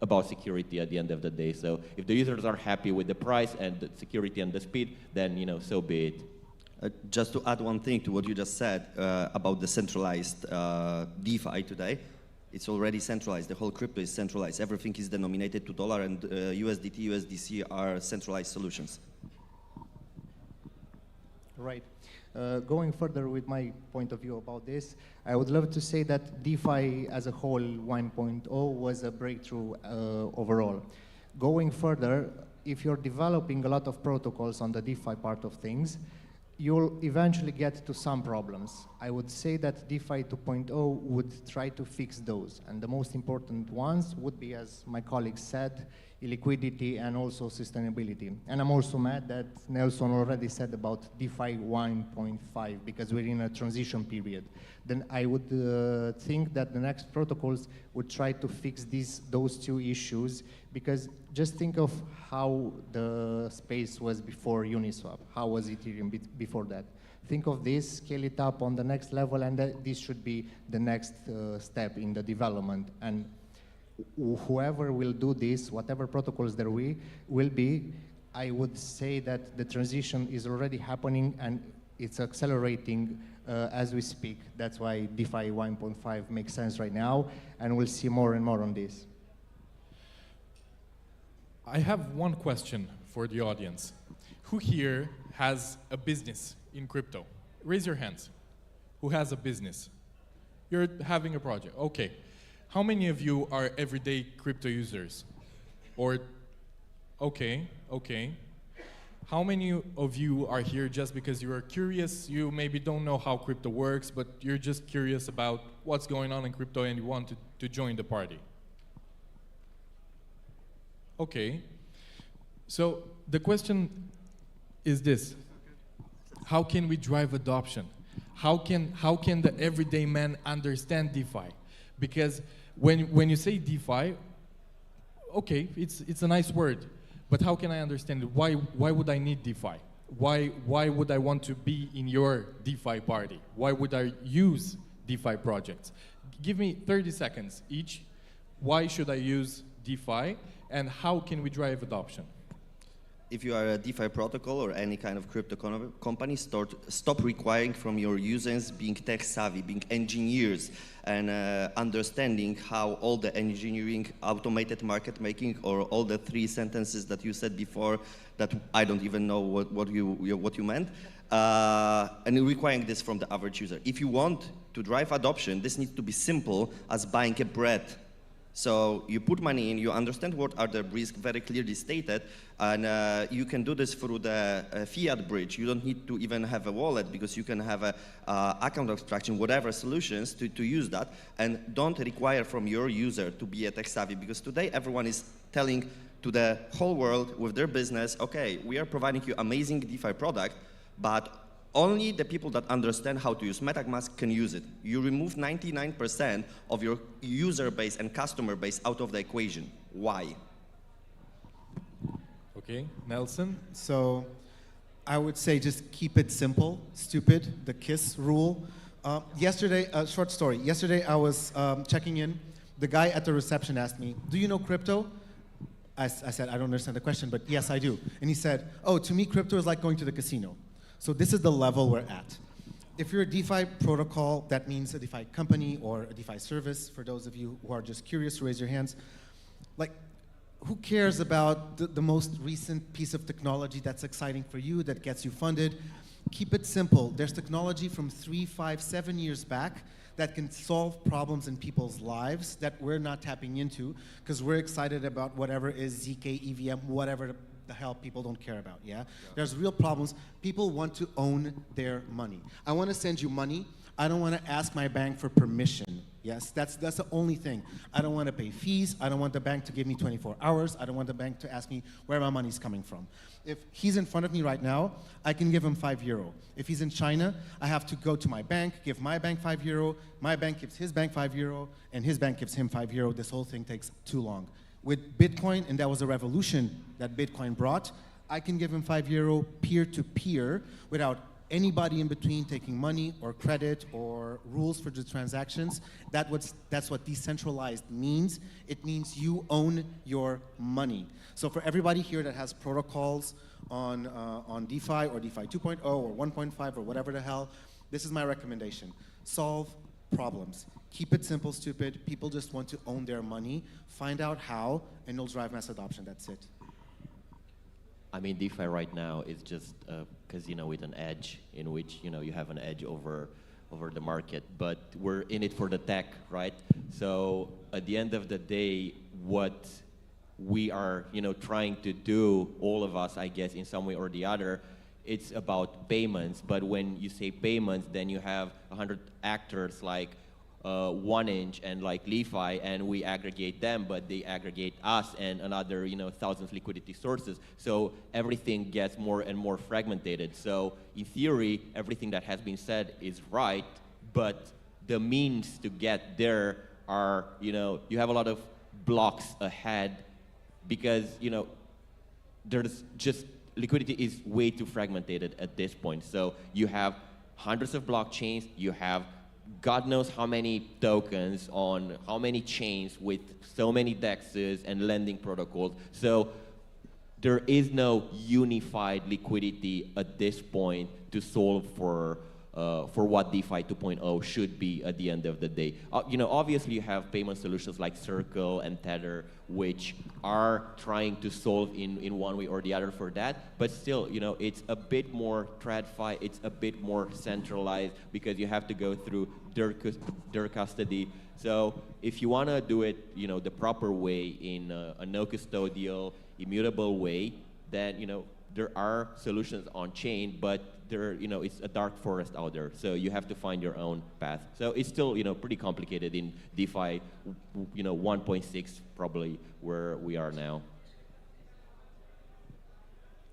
about security at the end of the day. So if the users are happy with the price and the security and the speed, then so be it. Just to add one thing to what you just said about the centralized DeFi today, it's already centralized. The whole crypto is centralized. Everything is denominated to dollar, and USDT, USDC are centralized solutions. Right. Going further with my point of view about this, I would love to say that DeFi as a whole 1.0 was a breakthrough overall. Going further, if you're developing a lot of protocols on the DeFi part of things, you'll eventually get to some problems. I would say that DeFi 2.0 would try to fix those. And the most important ones would be, as my colleague said, illiquidity and also sustainability. And I'm also mad that Nelson already said about DeFi 1.5 because we're in a transition period. Then I would think that the next protocols would try to fix those two issues, because just think of how the space was before Uniswap. How was Ethereum before that? Think of this, scale it up on the next level, and this should be the next step in the development. And whoever will do this, whatever protocols there will be, I would say that the transition is already happening and it's accelerating as we speak. That's why DeFi 1.5 makes sense right now, and we'll see more and more on this. I have one question for the audience. Who here has a business in crypto? Raise your hands. Who has a business? You're having a project. Okay. How many of you are everyday crypto users? Or, okay. How many of you are here just because you are curious? You maybe don't know how crypto works, but you're just curious about what's going on in crypto and you want to join the party. Okay. So the question is this: how can we drive adoption? How can the everyday man understand DeFi? Because when you say DeFi, okay, it's a nice word, but how can I understand it? Why would I need DeFi? Why would I want to be in your DeFi party? Why would I use DeFi projects? Give me 30 seconds each. Why should I use DeFi, and how can we drive adoption? If you are a DeFi protocol or any kind of crypto company, stop requiring from your users being tech savvy, being engineers, and understanding how all the engineering, automated market making, or all the 3 sentences that you said before that I don't even know what you meant, and requiring this from the average user. If you want to drive adoption, this needs to be simple as buying a bread. So you put money in, you understand what are the risks very clearly stated, and you can do this through the fiat bridge. You don't need to even have a wallet, because you can have a account abstraction, whatever solutions to use that, and don't require from your user to be a tech savvy, because today everyone is telling to the whole world with their business, okay, we are providing you amazing DeFi product, but only the people that understand how to use MetaMask can use it. You remove 99% of your user base and customer base out of the equation. Why? Okay, Nelson? So I would say just keep it simple, stupid, the KISS rule. Yesterday, short story. Yesterday I was checking in. The guy at the reception asked me, do you know crypto? I said, I don't understand the question, but yes, I do. And he said, oh, to me, crypto is like going to the casino. So this is the level we're at. If you're a DeFi protocol, that means a DeFi company or a DeFi service. For those of you who are just curious, raise your hands. Like, who cares about the most recent piece of technology that's exciting for you, that gets you funded? Keep it simple. There's technology from 3, 5, 7 years back that can solve problems in people's lives that we're not tapping into because we're excited about whatever is ZK, EVM, whatever the hell people don't care about, yeah? There's real problems. People want to own their money. I want to send you money. I don't want to ask my bank for permission. Yes, that's the only thing. I don't want to pay fees. I don't want the bank to give me 24 hours. I don't want the bank to ask me where my money's coming from. If he's in front of me right now, I can give him €5. If he's in China, I have to go to my bank, give my bank €5, my bank gives his bank €5, and his bank gives him €5. This whole thing takes too long. With Bitcoin, and that was a revolution that Bitcoin brought, I can give him €5 peer-to-peer without anybody in between taking money or credit or rules for the transactions. That's what decentralized means. It means you own your money. So for everybody here that has protocols on DeFi or DeFi 2.0 or 1.5 or whatever the hell, this is my recommendation. Solve problems. Keep it simple, stupid. People just want to own their money. Find out how, and you'll drive mass adoption. That's it. I mean, DeFi right now is just casino with an edge, in which you have an edge over the market. But we're in it for the tech, right? So at the end of the day, what we are trying to do, all of us, I guess, in some way or the other, it's about payments. But when you say payments, then you have 100 actors like 1inch and like Lefi, and we aggregate them, but they aggregate us and another thousands liquidity sources. So everything gets more and more fragmented. So in theory, everything that has been said is right, but the means to get there are you have a lot of blocks ahead, because there's just liquidity is way too fragmented at this point. So you have hundreds of blockchains, you have God knows how many tokens on how many chains with so many DEXs and lending protocols. So there is no unified liquidity at this point to solve for what DeFi 2.0 should be at the end of the day. Obviously you have payment solutions like Circle and Tether, which are trying to solve in one way or the other for that, but still, it's a bit more TradFi, it's a bit more centralized, because you have to go through their custody. So if you want to do it, the proper way, in a no custodial, immutable way, then there are solutions on chain, but it's a dark forest out there. So you have to find your own path. So it's still pretty complicated in DeFi 1.6, probably where we are now.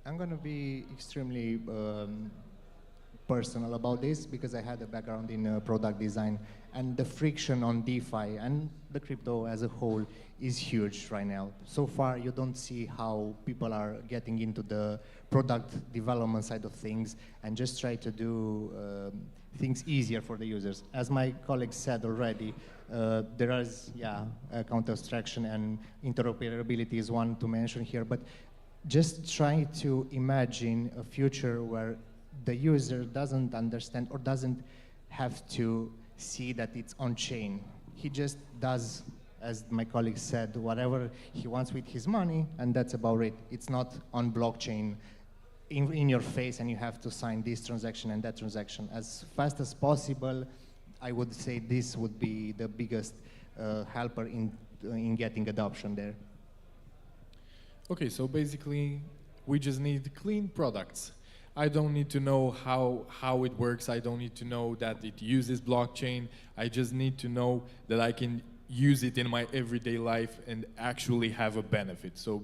I'm going to be extremely personal about this, because I had a background in product design, and the friction on DeFi and the crypto as a whole is huge right now. So far, you don't see how people are getting into the product development side of things and just try to do things easier for the users. As my colleague said already, there is, account abstraction and interoperability is one to mention here, but just try to imagine a future where the user doesn't understand or doesn't have to see that it's on chain. He just does, as my colleague said, whatever he wants with his money, and that's about it. It's not on blockchain in your face, and you have to sign this transaction and that transaction. As fast as possible, I would say this would be the biggest helper in getting adoption there. Okay, so basically, we just need clean products. I don't need to know how it works. I don't need to know that it uses blockchain. I just need to know that I can use it in my everyday life and actually have a benefit. So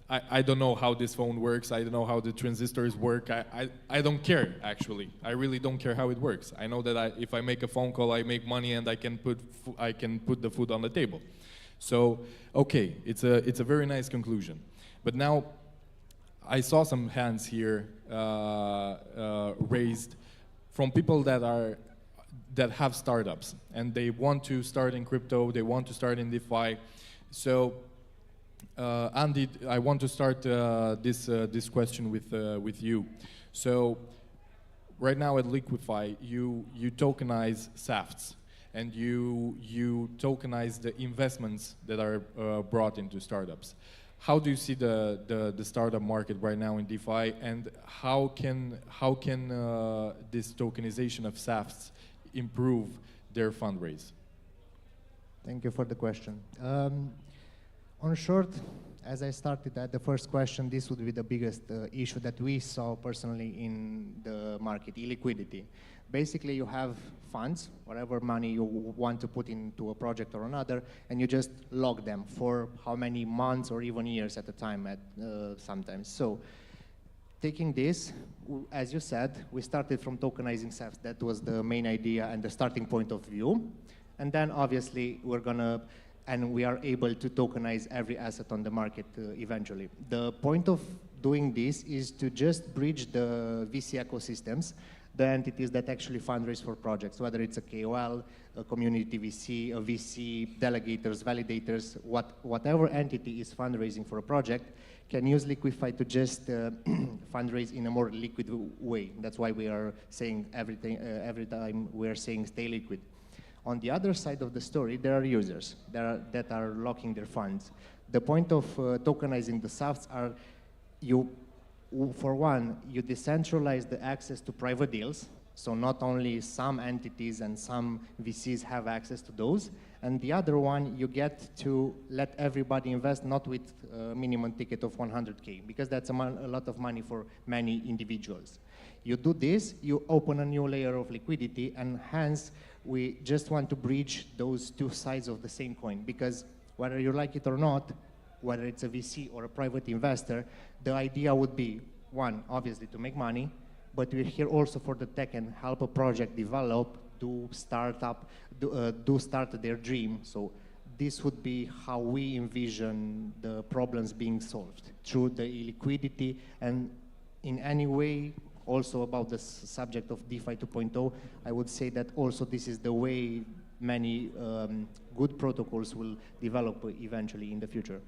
I don't know how this phone works. I don't know how the transistors work. I don't care, actually. I really don't care how it works. I know that if I make a phone call, I make money, and I can put the food on the table. So, okay, it's a very nice conclusion. But now, I saw some hands here raised from people that have startups, and they want to start in crypto, they want to start in DeFi. So, Andy, I want to start this question with you. So, right now at Liquify, you tokenize SAFTs, and you tokenize the investments that are brought into startups. How do you see the startup market right now in DeFi, and how can this tokenization of SAFTs improve their fundraise? Thank you for the question. On short, as I started at the first question, this would be the biggest issue that we saw personally in the market, illiquidity. Basically, you have funds, whatever money you want to put into a project or another, and you just lock them for how many months or even years at a time sometimes. So taking this, as you said, we started from tokenizing SAFs. That was the main idea and the starting point of view. And then obviously we are able to tokenize every asset on the market eventually. The point of doing this is to just bridge the VC ecosystems, the entities that actually fundraise for projects, whether it's a KOL, a community VC, a VC, delegators, validators, whatever entity is fundraising for a project can use Liquify to just fundraise in a more liquid way. That's why we are saying every time we are saying stay liquid. On the other side of the story, there are users that are locking their funds. The point of tokenizing the SAFs are for one, you decentralize the access to private deals. So not only some entities and some VCs have access to those, and the other one, you get to let everybody invest, not with a minimum ticket of 100K, because that's a lot of money for many individuals. You do this, you open a new layer of liquidity, and hence, we just want to bridge those two sides of the same coin, because whether you like it or not, whether it's a VC or a private investor, the idea would be, one, obviously to make money, but we're here also for the tech and help a project develop, start their dream. So this would be how we envision the problems being solved, through the illiquidity, and in any way, also about the subject of DeFi 2.0, I would say that also this is the way many good protocols will develop eventually in the future.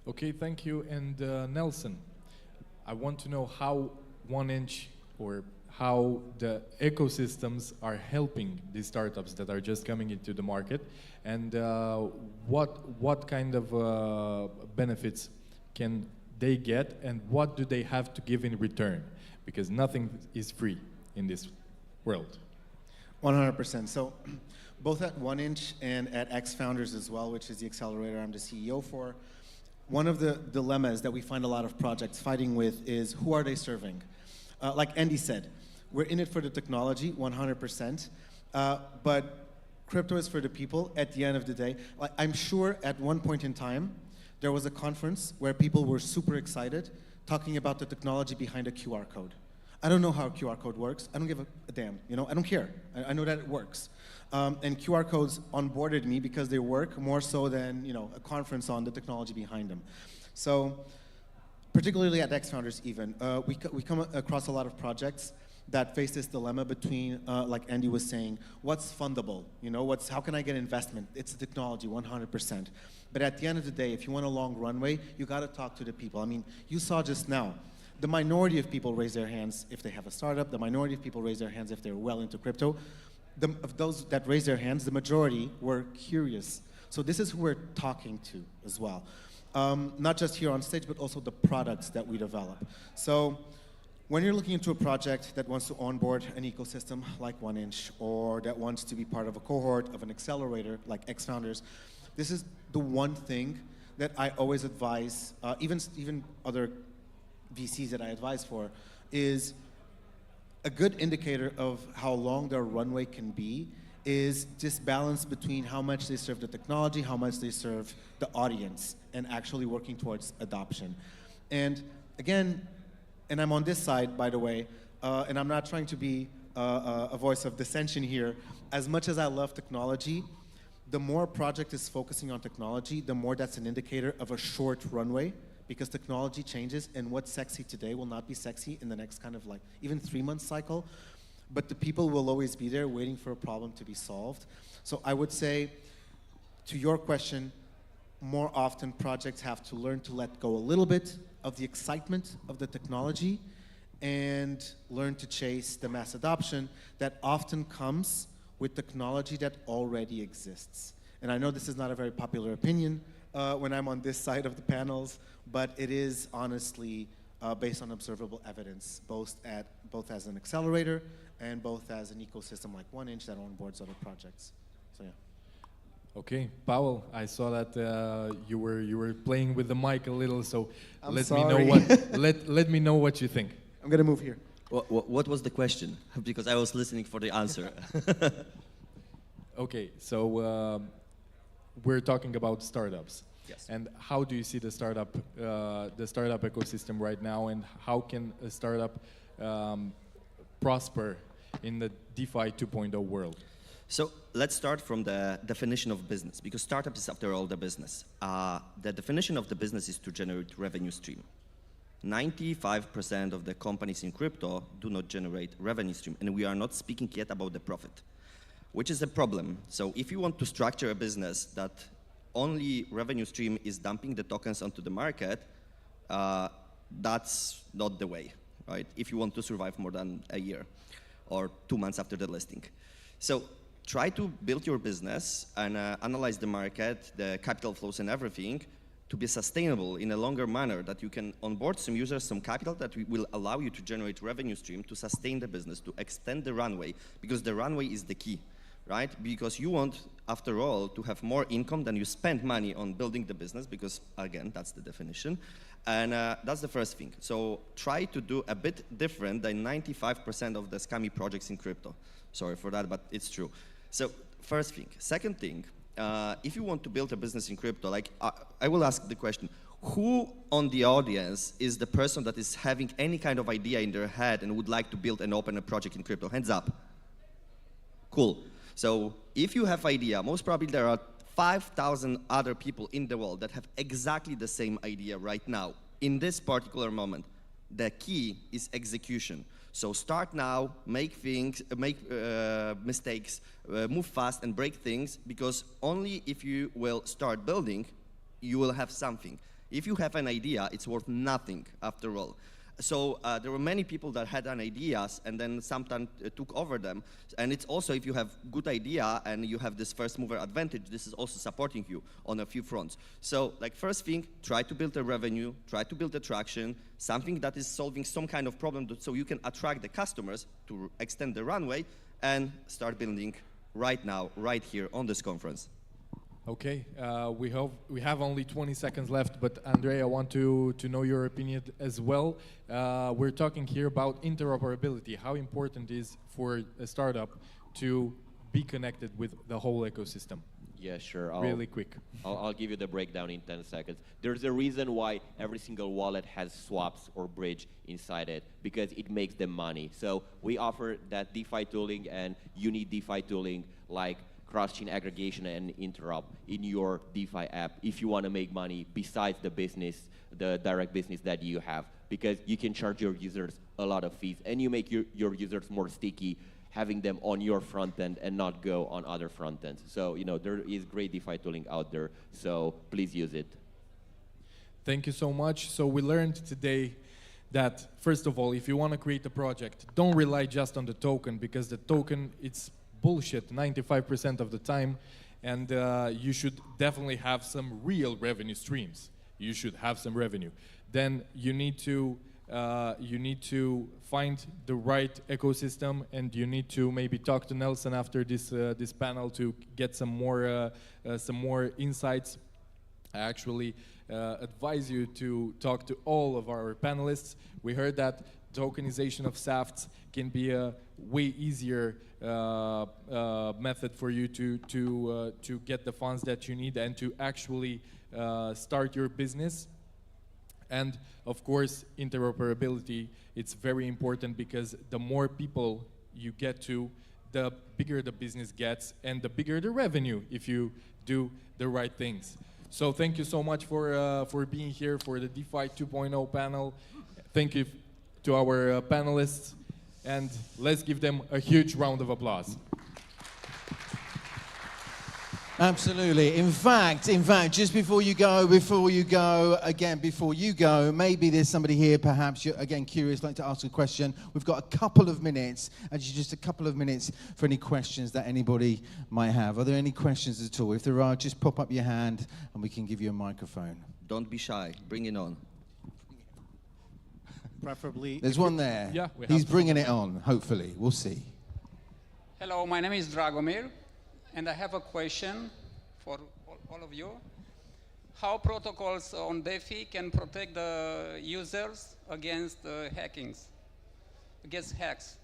Okay, thank you. And Nelson, I want to know how 1inch or how the ecosystems are helping these startups that are just coming into the market, and what kind of benefits can they get, and what do they have to give in return? Because nothing is free in this world. 100%. So both at 1inch and at X Founders as well, which is the accelerator I'm the CEO for, one of the dilemmas that we find a lot of projects fighting with is who are they serving? Like Andy said, we're in it for the technology, 100%, but crypto is for the people at the end of the day. Like, I'm sure at one point in time, there was a conference where people were super excited talking about the technology behind a QR code. I don't know how a QR code works. I don't give a damn, you know, I don't care. I know that it works. And QR codes onboarded me because they work more so than, you know, a conference on the technology behind them. So, particularly at X Founders even, we come across a lot of projects that face this dilemma between, like Andy was saying, what's fundable? You know, how can I get investment? It's the technology, 100%. But at the end of the day, if you want a long runway, you got to talk to the people. I mean, you saw just now, the minority of people raise their hands if they have a startup. The minority of people raise their hands if they're well into crypto. Of those that raise their hands, the majority were curious. So this is who we're talking to as well. Not just here on stage, but also the products that we develop. So when you're looking into a project that wants to onboard an ecosystem like 1inch, or that wants to be part of a cohort of an accelerator like X Founders, this is the one thing that I always advise, even other VCs that I advise for, is a good indicator of how long their runway can be is this balance between how much they serve the technology, how much they serve the audience, and actually working towards adoption. And again, and I'm on this side, by the way, and I'm not trying to be a voice of dissension here. As much as I love technology, the more a project is focusing on technology, the more that's an indicator of a short runway, because technology changes, and what's sexy today will not be sexy in the next kind of like even 3-month cycle. But the people will always be there waiting for a problem to be solved. So I would say, to your question, more often projects have to learn to let go a little bit of the excitement of the technology and learn to chase the mass adoption that often comes with technology that already exists. And I know this is not a very popular opinion when I'm on this side of the panels, but it is honestly based on observable evidence, both as an accelerator and both as an ecosystem like 1inch that onboards other projects. So yeah. Okay, Paul, I saw that you were playing with the mic a little, so let me know what you think. I'm gonna move here. What was the question? Because I was listening for the answer. Okay, so we're talking about startups. Yes. And how do you see the startup ecosystem right now, and how can a startup prosper in the DeFi 2.0 world? So let's start from the definition of business, because startup is after all the business. The definition of the business is to generate revenue stream. 95% of the companies in crypto do not generate revenue stream, and we are not speaking yet about the profit, which is a problem. So if you want to structure a business that only revenue stream is dumping the tokens onto the market, that's not the way, right? If you want to survive more than a year or 2 months after the listing. So try to build your business and analyze the market, the capital flows and everything to be sustainable in a longer manner, that you can onboard some users, some capital that will allow you to generate revenue stream, to sustain the business, to extend the runway, because the runway is the key, right? Because you want, after all, to have more income than you spend money on building the business, because again, that's the definition. And that's the first thing. So try to do a bit different than 95% of the scammy projects in crypto. Sorry for that, but it's true. So first thing. Second thing, if you want to build a business in crypto, like I will ask the question, who on the audience is the person that is having any kind of idea in their head and would like to build and open a project in crypto? Hands up. Cool. So if you have idea, most probably there are 5,000 other people in the world that have exactly the same idea right now, in this particular moment. The key is execution. So start now, make things, make mistakes, move fast and break things, because only if you will start building, you will have something. If you have an idea, it's worth nothing after all. So there were many people that had an ideas and then sometimes took over them. And it's also, if you have good idea and you have this first mover advantage, this is also supporting you on a few fronts. So like first thing, try to build a revenue, try to build attraction, something that is solving some kind of problem so you can attract the customers to extend the runway, and start building right now, right here on this conference. Okay, we have only 20 seconds left, but Andrei, I want to know your opinion as well. We're talking here about interoperability. How important is for a startup to be connected with the whole ecosystem? Yeah, sure. Really quick. I'll give you the breakdown in 10 seconds. There's a reason why every single wallet has swaps or bridge inside it, because it makes them money. So we offer that DeFi tooling, and you need DeFi tooling like cross-chain aggregation and interop in your DeFi app if you want to make money besides the business, the direct business that you have, because you can charge your users a lot of fees, and you make your users more sticky, having them on your front end and not go on other front ends. So, you know, there is great DeFi tooling out there, so please use it. Thank you so much. So we learned today that, first of all, if you want to create a project, don't rely just on the token, because the token, it's bullshit 95% of the time, and you should definitely have some real revenue streams. You should have some revenue. Then you need to find the right ecosystem, and you need to maybe talk to Nelson after this panel to get some more insights. I actually advise you to talk to all of our panelists. We heard that tokenization of SAFTs can be a way easier method for you to get the funds that you need and to actually start your business. And of course, interoperability, it's very important, because the more people you get to, the bigger the business gets and the bigger the revenue if you do the right things. So thank you so much for being here for the DeFi 2.0 panel. Thank you to our panelists, and let's give them a huge round of applause. Absolutely. In fact, just before you go, maybe there's somebody here, perhaps you're again curious, like to ask a question. We've got a couple of minutes, actually just a couple of minutes for any questions that anybody might have. Are there any questions at all? If there are, just pop up your hand and we can give you a microphone. Don't be shy, bring it on. Preferably. There's one there. Yeah, he's bringing it on, hopefully. We'll see. Hello, my name is Dragomir, and I have a question for all of you. How protocols on Defi can protect the users against hackings, against hacks?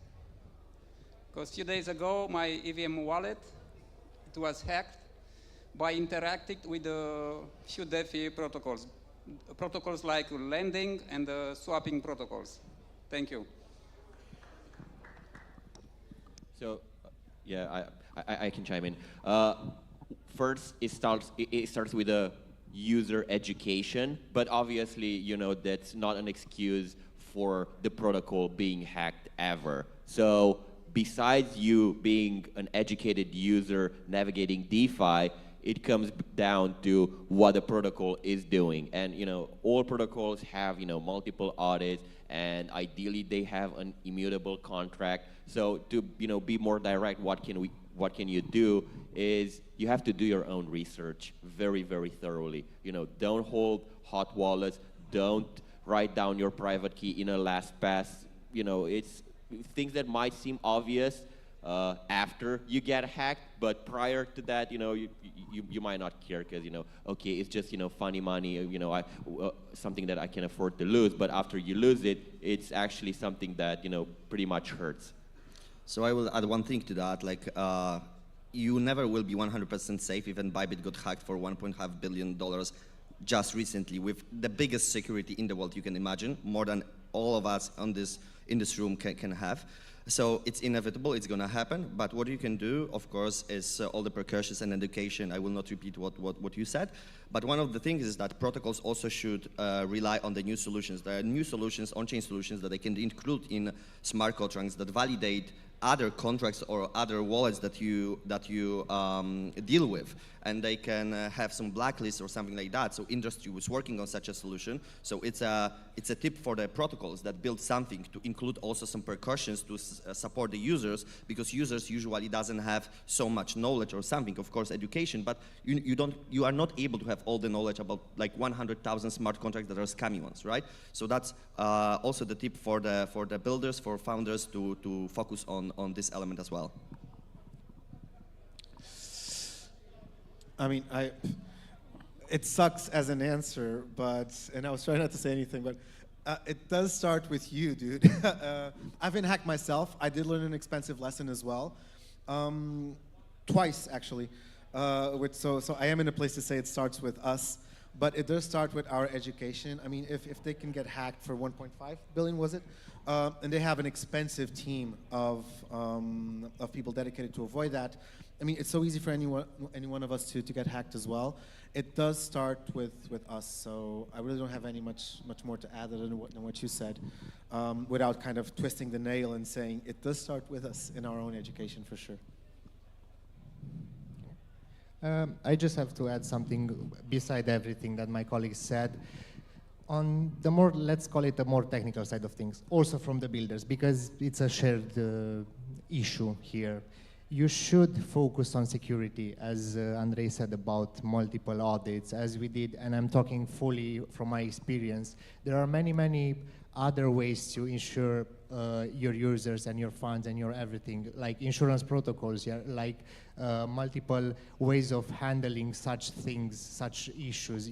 Because a few days ago, my EVM wallet, it was hacked by interacting with a few Defi protocols. Protocols like lending and swapping protocols. Thank you. So, yeah, I can chime in. First, it starts with a user education, but obviously, you know, that's not an excuse for the protocol being hacked ever. So besides you being an educated user navigating DeFi, it comes down to what the protocol is doing. And, you know, all protocols have, you know, multiple audits, and ideally they have an immutable contract. So to, you know, be more direct, what can you do is you have to do your own research very, very thoroughly. You know, don't hold hot wallets, don't write down your private key in a LastPass. You know, it's things that might seem obvious after you get hacked, but prior to that, you know, you might not care because, you know, okay, it's just, you know, funny money, you know, something that I can afford to lose, but after you lose it, it's actually something that, you know, pretty much hurts. So I will add one thing to that, like, you never will be 100% safe. Even Bybit got hacked for $1.5 billion just recently with the biggest security in the world you can imagine, more than all of us in this room can have. So it's inevitable, it's going to happen, but what you can do, of course, is all the precautions and education. I will not repeat what you said, but one of the things is that protocols also should rely on the new solutions. There are new solutions, on-chain solutions that they can include in smart contracts that validate other contracts or other wallets that you deal with, and they can have some blacklist or something like that. So industry was working on such a solution. So it's a tip for the protocols that build something to include also some precautions to support the users, because users usually doesn't have so much knowledge or something, of course, education, but you are not able to have all the knowledge about like 100,000 smart contracts that are scammy ones, right? So that's also the tip for the builders, for founders to focus on this element as well. I mean, it sucks as an answer, and I was trying not to say anything, but it does start with you, dude. I've been hacked myself. I did learn an expensive lesson as well. Twice, actually. So I am in a place to say it starts with us, but it does start with our education. I mean, if they can get hacked for 1.5 billion, was it? And they have an expensive team of people dedicated to avoid that. I mean, it's so easy for any one of us to get hacked as well. It does start with us, so I really don't have much more to add than what you said, without kind of twisting the nail and saying it does start with us in our own education for sure. I just have to add something beside everything that my colleagues said. On the more, let's call it the more technical side of things, also from the builders, because it's a shared issue here. You should focus on security, as Andrei said about multiple audits, as we did, and I'm talking fully from my experience. There are many other ways to ensure your users and your funds and your everything, like insurance protocols, yeah, like multiple ways of handling such things, such issues.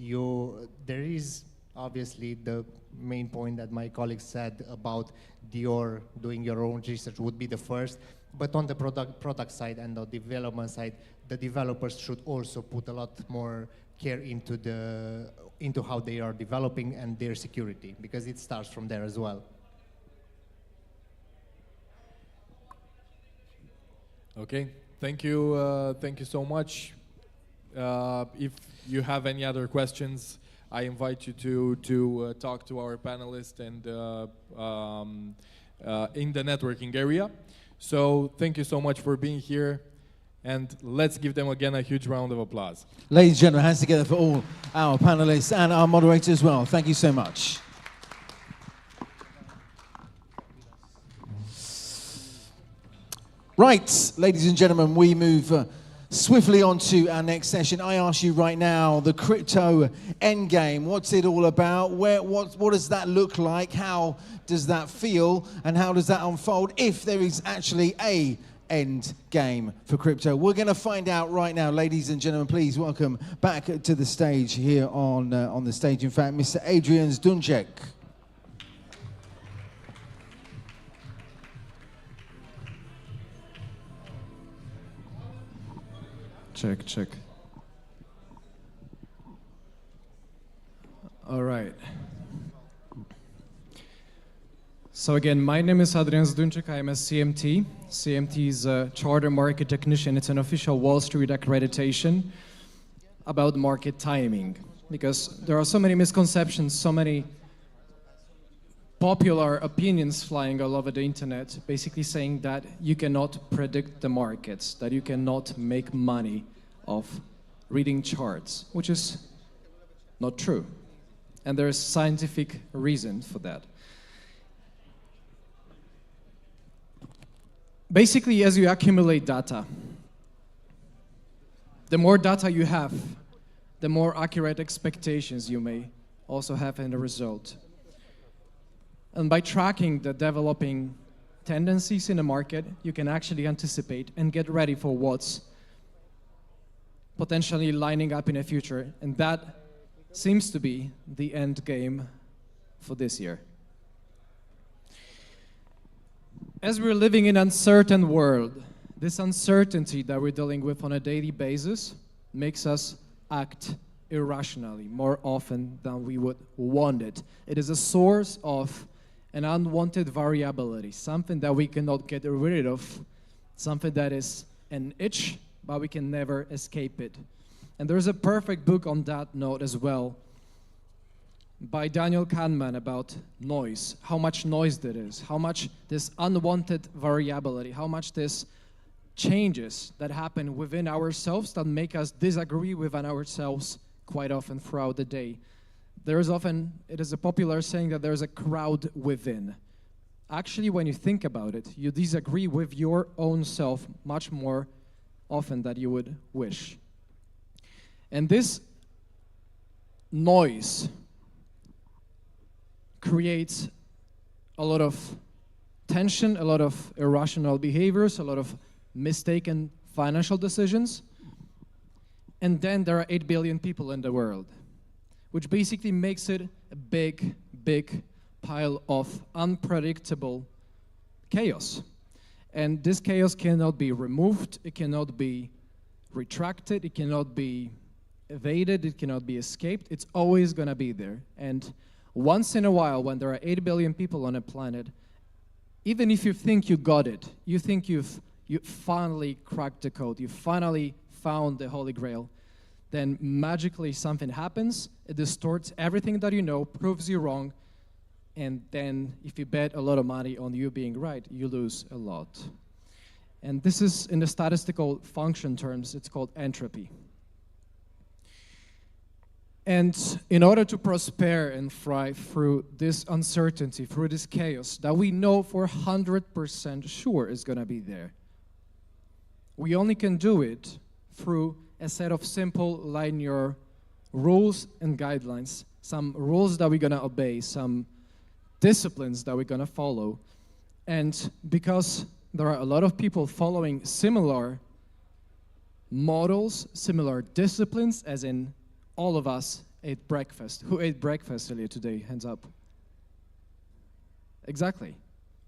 There is obviously the main point that my colleague said about doing your own research would be the first. But on the product side and the development side, the developers should also put a lot more care into how they are developing and their security, because it starts from there as well. Okay, thank you so much. If you have any other questions, I invite you to talk to our panelists and in the networking area. So thank you so much for being here, and let's give them again a huge round of applause. Ladies and gentlemen, hands together for all our panelists and our moderators as well. Thank you so much. Right, ladies and gentlemen, we move swiftly on to our next session. I ask you right now, the crypto endgame, what's it all about? What does that look like? How does that feel? And how does that unfold if there is actually a end game for crypto? We're going to find out right now. Ladies and gentlemen, please welcome back to the stage here on the stage, in fact, Mr. Adrian Dunek. Check. All right. So again, my name is Adrian Dunek. I am a CMT. CMT is a Charter Market Technician. It's an official Wall Street accreditation about market timing. because there are so many misconceptions, so many popular opinions flying all over the internet, basically saying that you cannot predict the markets, that you cannot make money off reading charts, which is not true. And there is scientific reason for that. Basically, as you accumulate data, the more data you have, the more accurate expectations you may also have in the result. And by tracking the developing tendencies in the market, you can actually anticipate and get ready for what's potentially lining up in the future. And that seems to be the end game for this year. As we're living in an uncertain world, this uncertainty that we're dealing with on a daily basis makes us act irrationally more often than we would want it. It is a source of an unwanted variability, something that we cannot get rid of, something that is an itch, but we can never escape it. And there's a perfect book on that note as well by Daniel Kahneman about noise, how much noise there is, how much this unwanted variability, how much this changes that happen within ourselves that make us disagree with ourselves quite often throughout the day. There is often, it is a popular saying that there's a crowd within. Actually, when you think about it, you disagree with your own self much more often than you would wish. And this noise creates a lot of tension, a lot of irrational behaviors, a lot of mistaken financial decisions. And then there are 8 billion people in the world, which basically makes it a big, big pile of unpredictable chaos. And this chaos cannot be removed, it cannot be retracted, it cannot be evaded, it cannot be escaped. It's always going to be there. And once in a while, when there are 8 billion people on a planet, even if you think you got it, you think you finally cracked the code, you finally found the Holy Grail, then magically something happens, it distorts everything that you know, proves you wrong, and then if you bet a lot of money on you being right, you lose a lot. And this is, in the statistical function terms, it's called entropy. And in order to prosper and thrive through this uncertainty, through this chaos that we know for 100% sure is going to be there, we only can do it through a set of simple linear rules and guidelines, some rules that we're going to obey, some disciplines that we're going to follow. And because there are a lot of people following similar models, similar disciplines, as in all of us ate breakfast. Who ate breakfast earlier today? Hands up. Exactly,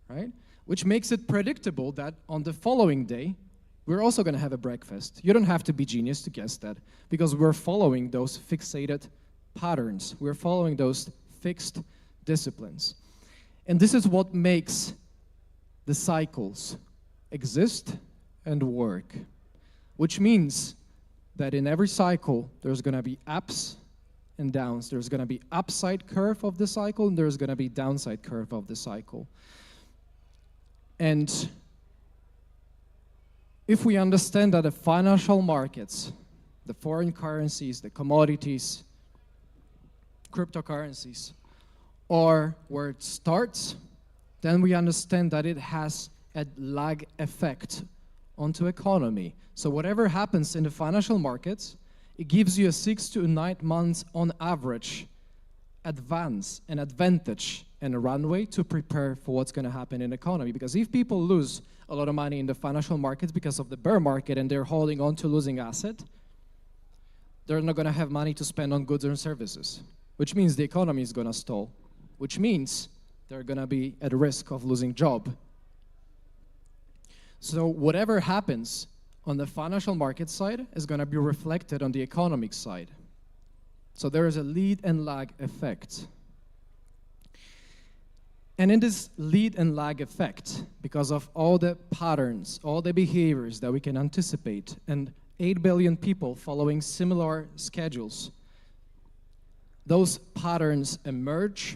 right? Which makes it predictable that on the following day, we're also going to have a breakfast. You don't have to be genius to guess that, because we're following those fixated patterns. We're following those fixed disciplines. And this is what makes the cycles exist and work, which means that in every cycle, there's going to be ups and downs. There's going to be upside curve of the cycle, and there's going to be downside curve of the cycle. And if we understand that the financial markets, the foreign currencies, the commodities, cryptocurrencies, are where it starts, then we understand that it has a lag effect onto economy. So whatever happens in the financial markets, it gives you a 6 to 9 months on average advance, an advantage, and a runway to prepare for what's going to happen in the economy. Because if people lose a lot of money in the financial markets because of the bear market and they're holding on to losing asset, they're not going to have money to spend on goods and services, which means the economy is going to stall, which means they're going to be at risk of losing job. So whatever happens on the financial market side is going to be reflected on the economic side. So there is a lead and lag effect. And in this lead and lag effect, because of all the patterns, all the behaviors that we can anticipate, and 8 billion people following similar schedules, those patterns emerge,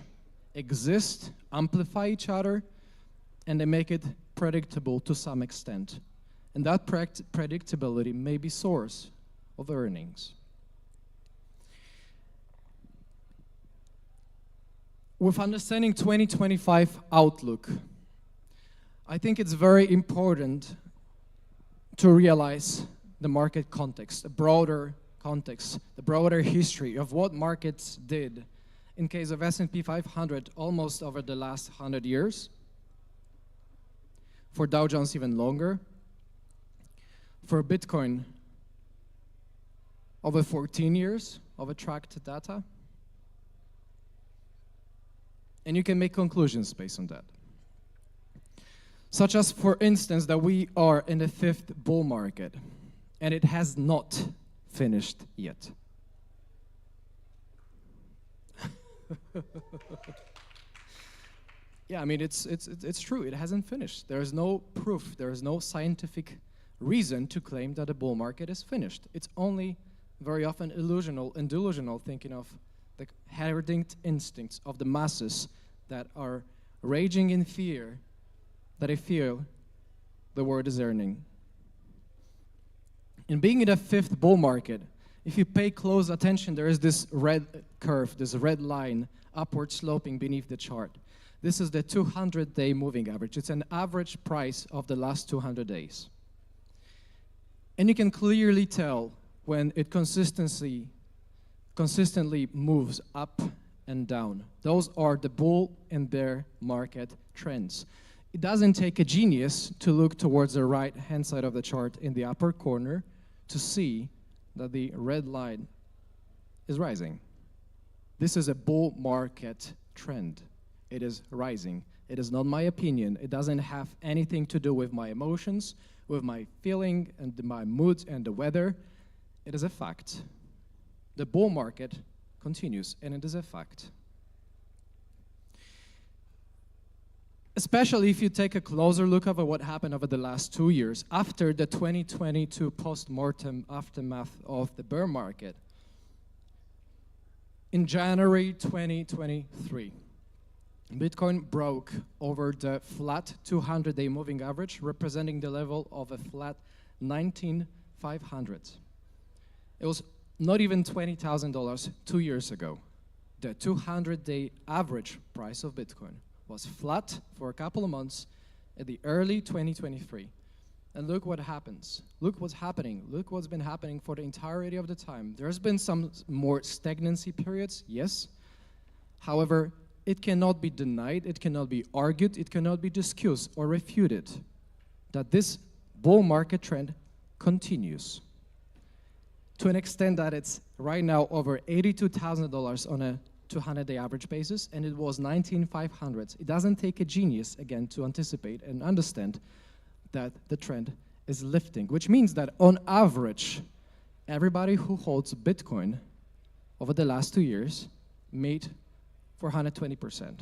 exist, amplify each other, and they make it predictable to some extent. And that predictability may be source of earnings. With understanding 2025 outlook, I think it's very important to realize the market context, a broader context, the broader history of what markets did in case of S&P 500 almost over the last 100 years, for Dow Jones even longer, for Bitcoin over 14 years of tracked data, and you can make conclusions based on that. Such as, for instance, that we are in the 5th bull market, and it has not finished yet. Yeah, I mean, it's true, it hasn't finished. There is no proof, there is no scientific reason to claim that a bull market is finished. It's only very often illusional and delusional thinking of the heralding instincts of the masses that are raging in fear, that they feel the world is earning. In being in a 5th bull market, if you pay close attention, there is this red curve, this red line, upward sloping beneath the chart. This is the 200-day moving average. It's an average price of the last 200 days. And you can clearly tell when it consistently moves up and down. Those are the bull and bear market trends. It doesn't take a genius to look towards the right-hand side of the chart in the upper corner to see that the red line is rising. This is a bull market trend. It is rising. It is not my opinion. It doesn't have anything to do with my emotions, with my feeling and my mood and the weather. It is a fact. The bull market continues, and it is a fact. Especially if you take a closer look at what happened over the last 2 years, after the 2022 post-mortem aftermath of the bear market. In January 2023, Bitcoin broke over the flat 200-day moving average, representing the level of a flat 19,500. It was not even $20,000 2 years ago. The 200-day average price of Bitcoin was flat for a couple of months at the early 2023. And look what happens. Look what's happening. Look what's been happening for the entirety of the time. There's been some more stagnancy periods, yes. However, it cannot be denied, it cannot be argued, it cannot be discussed or refuted that this bull market trend continues to an extent that it's right now over $82,000 on a 200-day average basis, and it was 19,500. It doesn't take a genius, again, to anticipate and understand that the trend is lifting, which means that on average, everybody who holds Bitcoin over the last 2 years made 420%.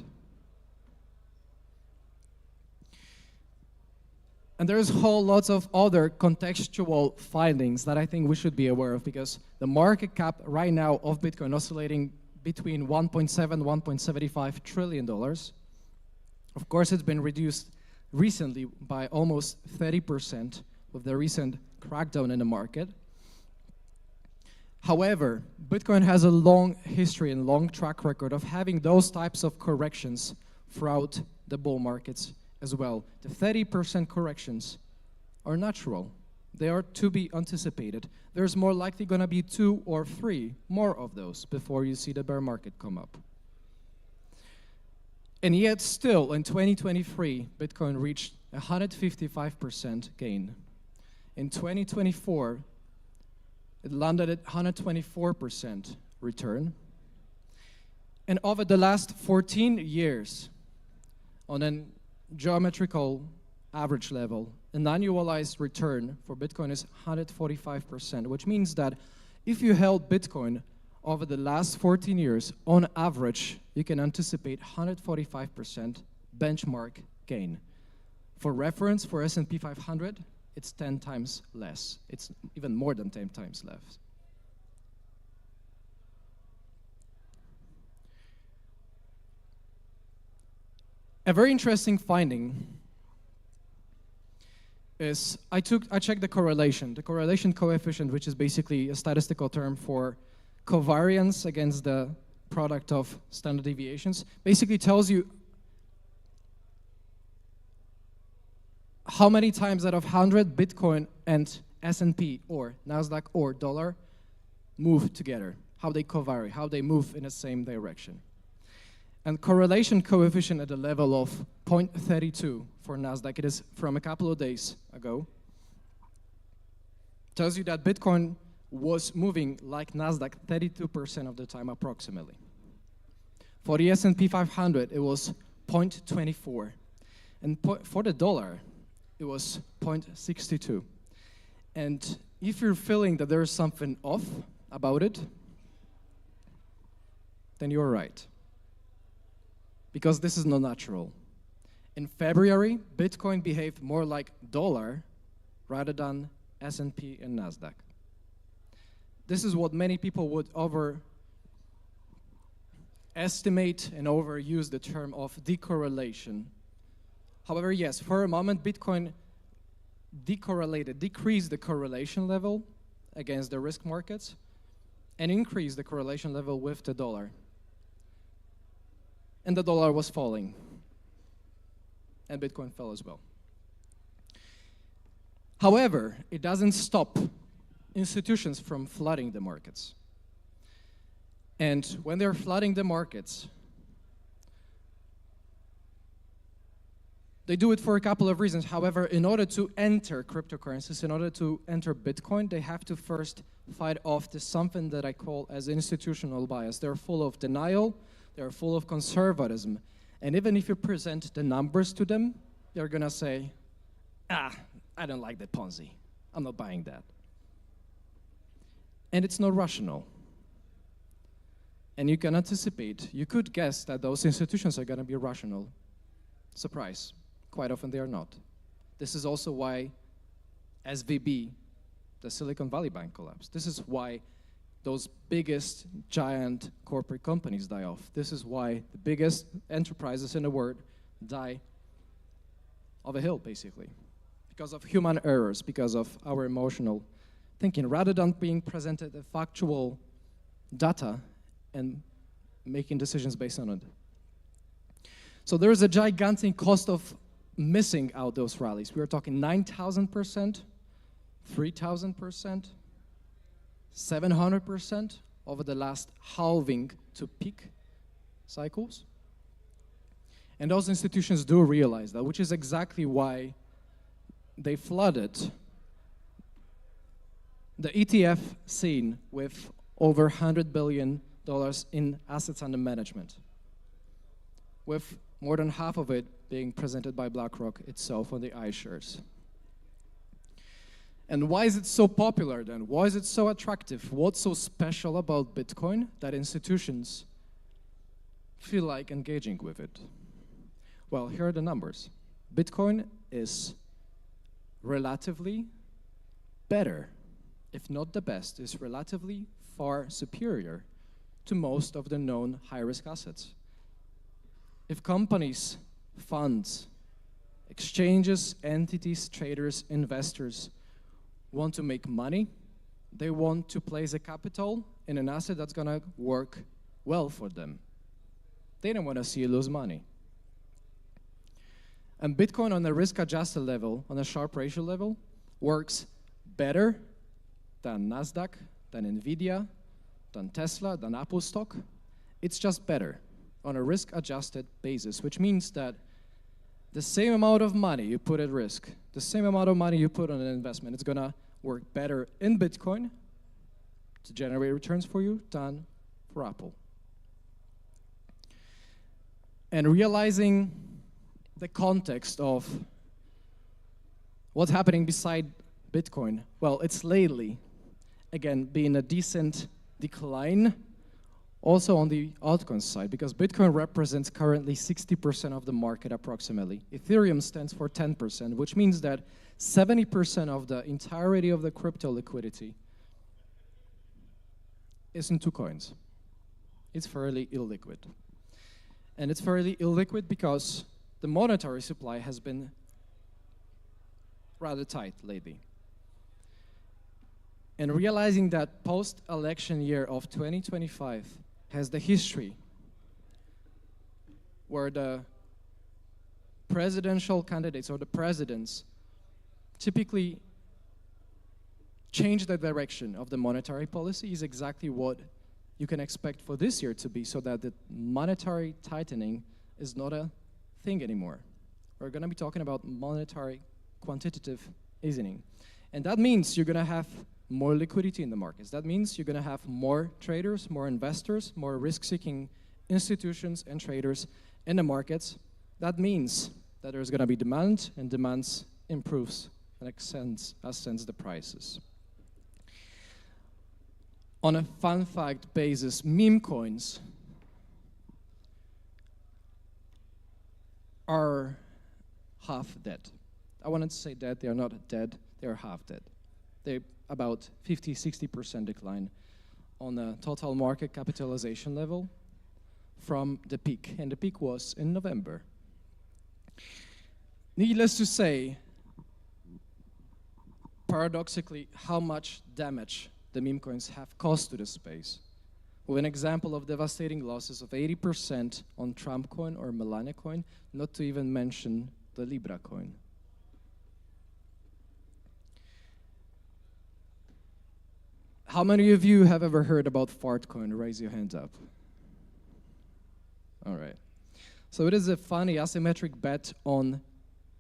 And there's whole lots of other contextual findings that I think we should be aware of, because the market cap right now of Bitcoin oscillating between $1.7, $1.75 trillion. Of course, it's been reduced recently by almost 30% with the recent crackdown in the market. However, Bitcoin has a long history and long track record of having those types of corrections throughout the bull markets as well. The 30% corrections are natural. They are to be anticipated. There's more likely going to be 2 or 3 more of those before you see the bear market come up. And yet still, in 2023, Bitcoin reached 155% gain. In 2024, it landed at 124% return. And over the last 14 years, on a geometrical average level, an annualized return for Bitcoin is 145%, which means that if you held Bitcoin over the last 14 years, on average, you can anticipate 145% benchmark gain. For reference, for S&P 500, it's 10 times less. It's even more than 10 times less. A very interesting finding is I checked the correlation coefficient, which is basically a statistical term for covariance against the product of standard deviations. Basically tells you how many times out of 100 Bitcoin and S&P or Nasdaq or dollar move together, how they covary, how they move in the same direction. And correlation coefficient at the level of 0.32 for Nasdaq, it is from a couple of days ago, tells you that Bitcoin was moving like Nasdaq 32% of the time approximately. For the S&P 500, it was 0.24. And for the dollar, it was 0.62. And if you're feeling that there's something off about it, then you're right. Because this is not natural. In February, Bitcoin behaved more like dollar rather than S&P and Nasdaq. This is what many people would overestimate and overuse the term of decorrelation. However, yes, for a moment, Bitcoin decreased the correlation level against the risk markets and increased the correlation level with the dollar. And the dollar was falling. And Bitcoin fell as well. However, it doesn't stop institutions from flooding the markets. And when they're flooding the markets, they do it for a couple of reasons. However, in order to enter cryptocurrencies, in order to enter Bitcoin, they have to first fight off this something that I call as institutional bias. They're full of denial, they're full of conservatism. And even if you present the numbers to them, they're gonna say, I don't like that Ponzi. I'm not buying that. And it's not rational. And you can anticipate, you could guess that those institutions are gonna be rational. Surprise. Quite often they are not. This is also why SVB, the Silicon Valley Bank, collapsed. This is why those biggest giant corporate companies die off. This is why the biggest enterprises in the world die of a hill, basically. Because of human errors, because of our emotional thinking, rather than being presented a factual data and making decisions based on it. So there is a gigantic cost of missing out those rallies. We are talking 9,000%, 3,000%, 700% over the last halving to peak cycles. And those institutions do realize that, which is exactly why they flooded the ETF scene with over $100 billion in assets under management, with more than half of it being presented by BlackRock itself on the iShares. And why is it so popular then? Why is it so attractive? What's so special about Bitcoin that institutions feel like engaging with it? Well, here are the numbers. Bitcoin is relatively better, if not the best, is relatively far superior to most of the known high-risk assets. If companies, funds, exchanges, entities, traders, investors want to make money, they want to place a capital in an asset that's going to work well for them. They don't want to see you lose money. And Bitcoin on a risk-adjusted level, on a Sharpe ratio level, works better than Nasdaq, than Nvidia, than Tesla, than Apple stock. It's just better on a risk-adjusted basis, which means that the same amount of money you put at risk, the same amount of money you put on an investment, it's gonna work better in Bitcoin to generate returns for you than for Apple. And realizing the context of what's happening beside Bitcoin, well, it's lately, again, been a decent decline also on the altcoin side, because Bitcoin represents currently 60% of the market approximately. Ethereum stands for 10%, which means that 70% of the entirety of the crypto liquidity is in two coins. It's fairly illiquid. And it's fairly illiquid because the monetary supply has been rather tight lately. And realizing that post-election year of 2025 has the history where the presidential candidates or the presidents typically change the direction of the monetary policy is exactly what you can expect for this year to be, so that the monetary tightening is not a thing anymore. We're going to be talking about monetary quantitative easing. And that means you're going to have more liquidity in the markets. That means you're going to have more traders, more investors, more risk-seeking institutions and traders in the markets. That means that there's going to be demand, and demand improves and ascends the prices. On a fun fact basis, meme coins are half dead. I wanted to say dead, they are not dead, they are half dead. They're about 50-60% decline on a total market capitalization level from the peak, and the peak was in November. Needless to say, paradoxically, how much damage the meme coins have caused to the space, with an example of devastating losses of 80% on Trump coin or Melania coin, not to even mention the Libra coin. How many of you have ever heard about fart coin? Raise your hand up. All right. So it is a funny asymmetric bet on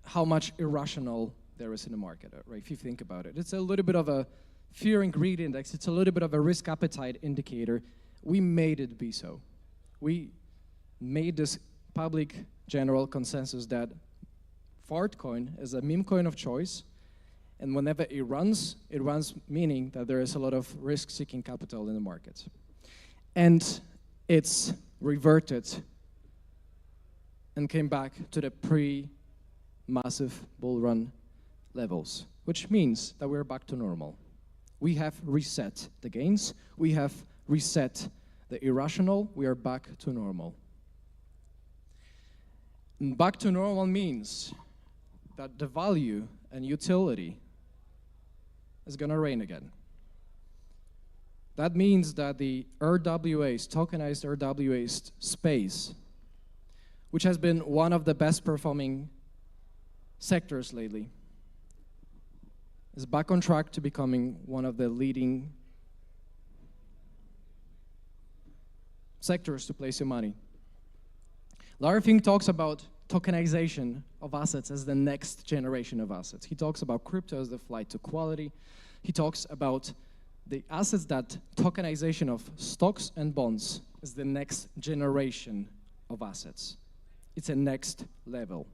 how much irrational there is in the market, right? If you think about it. It's a little bit of a fear and greed index. It's a little bit of a risk appetite indicator. We made it be so. We made this public general consensus that fart coin is a meme coin of choice, and whenever it runs meaning that there is a lot of risk-seeking capital in the market. And it's reverted and came back to the pre-massive bull run levels, which means that we're back to normal. We have reset the gains. We have reset the irrational. We are back to normal. And back to normal means that the value and utility is going to reign again. That means that the RWAs, tokenized RWAs space, which has been one of the best performing sectors lately, is back on track to becoming one of the leading sectors to place your money. Larry Fink talks about tokenization of assets as the next generation of assets. He talks about crypto as the flight to quality. He talks about the assets that tokenization of stocks and bonds is the next generation of assets. It's a next level.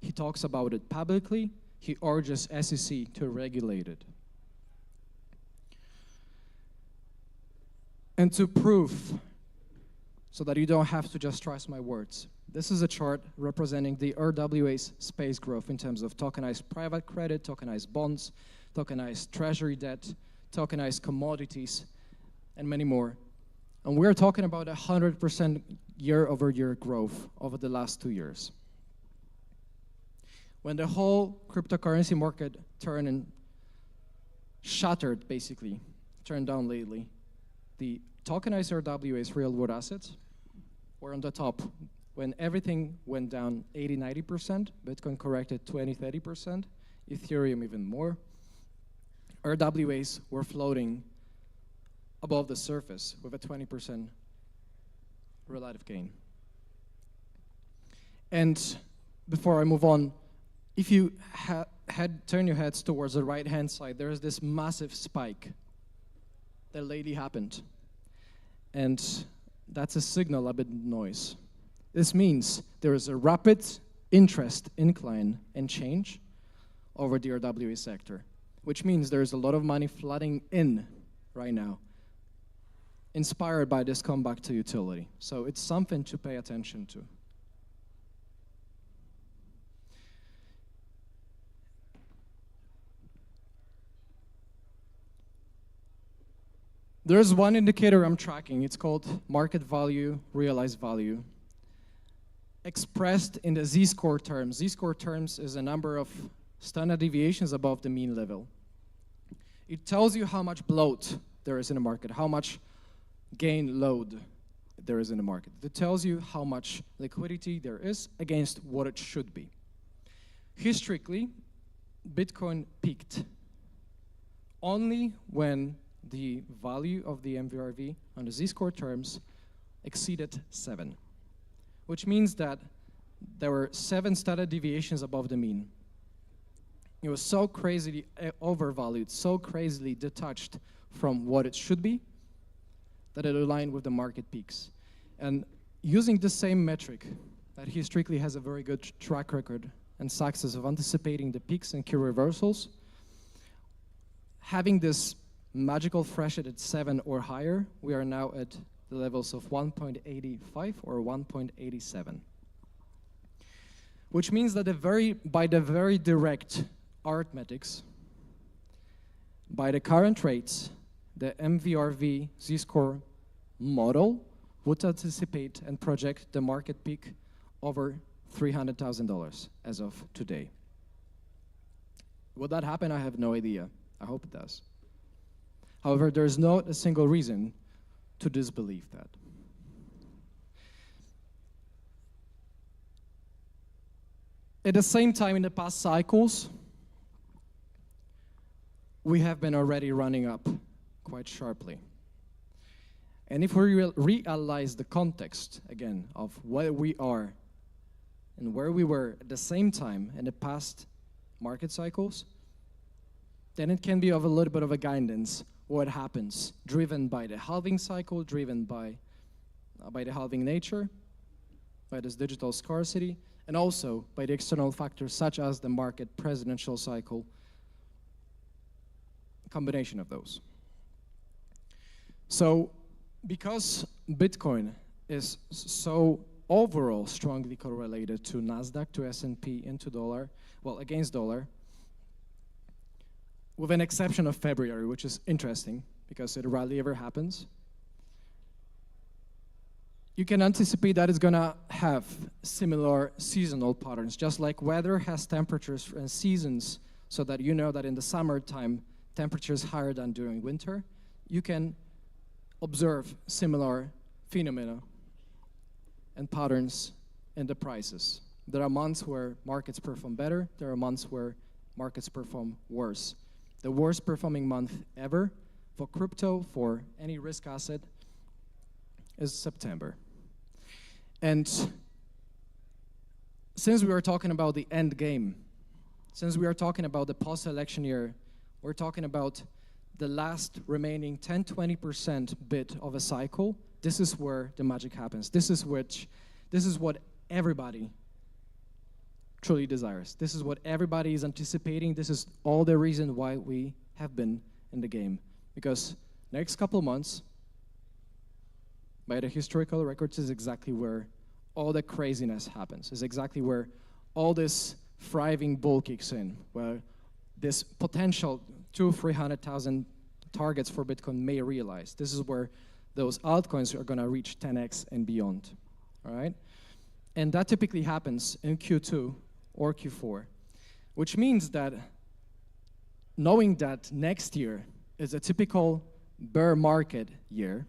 He talks about it publicly. He urges SEC to regulate it. And to prove, so that you don't have to just trust my words, this is a chart representing the RWA's space growth in terms of tokenized private credit, tokenized bonds, tokenized treasury debt, tokenized commodities, and many more. And we're talking about 100% year-over-year growth over the last 2 years. When the whole cryptocurrency market turned and shattered, basically, turned down lately, the tokenized RWA's real-world assets were on the top. When everything went down 80-90%, Bitcoin corrected 20-30%, Ethereum even more, RWAs were floating above the surface with a 20% relative gain. And before I move on, if you turn your heads towards the right-hand side, there is this massive spike that lately happened. And that's a signal, a bit noise. This means there is a rapid interest incline and change over the RWA sector, which means there's a lot of money flooding in right now, inspired by this comeback to utility. So it's something to pay attention to. There's one indicator I'm tracking. It's called market value, realized value. expressed in the Z-score terms. Z-score terms is a number of standard deviations above the mean level. It tells you how much bloat there is in the market, how much gain load there is in the market. It tells you how much liquidity there is against what it should be. Historically, Bitcoin peaked only when the value of the MVRV on the Z-score terms exceeded 7, which means that there were 7 standard deviations above the mean. It was so crazily overvalued, so crazily detached from what it should be, that it aligned with the market peaks. And using the same metric that historically has a very good track record and success of anticipating the peaks and key reversals, having this magical threshold at 7 or higher, we are now at the levels of 1.85 or 1.87. Which means that by the very direct arithmetics, by the current rates, the MVRV Z-score model would anticipate and project the market peak over $300,000 as of today. Would that happen? I have no idea. I hope it does. However, there is not a single reason to disbelieve that. At the same time, in the past cycles, we have been already running up quite sharply. And if we realize the context, again, of where we are and where we were at the same time in the past market cycles, then it can be of a little bit of a guidance what happens, driven by the halving cycle, driven by the halving nature, by this digital scarcity, and also by the external factors such as the market presidential cycle, a combination of those. So, because Bitcoin is so overall strongly correlated to NASDAQ, to S&P, and to dollar, well, against dollar, with an exception of February, which is interesting because it rarely ever happens, you can anticipate that it's gonna have similar seasonal patterns, just like weather has temperatures and seasons, so that you know that in the summertime, temperatures higher than during winter. You can observe similar phenomena and patterns in the prices. There are months where markets perform better, there are months where markets perform worse. The worst performing month ever for crypto, for any risk asset, is September. And since we are talking about the end game, since we are talking about the post-election year, we're talking about the last remaining 10-20% bit of a cycle. This is where the magic happens. This is what everybody truly desires. This is what everybody is anticipating. This is all the reason why we have been in the game. Because next couple months, by the historical records, is exactly where all the craziness happens. Is exactly where all this thriving bull kicks in, where this potential 200,000-300,000 targets for Bitcoin may realize. This is where those altcoins are gonna reach 10x and beyond, all right? And that typically happens in Q2 or Q4, which means that knowing that next year is a typical bear market year,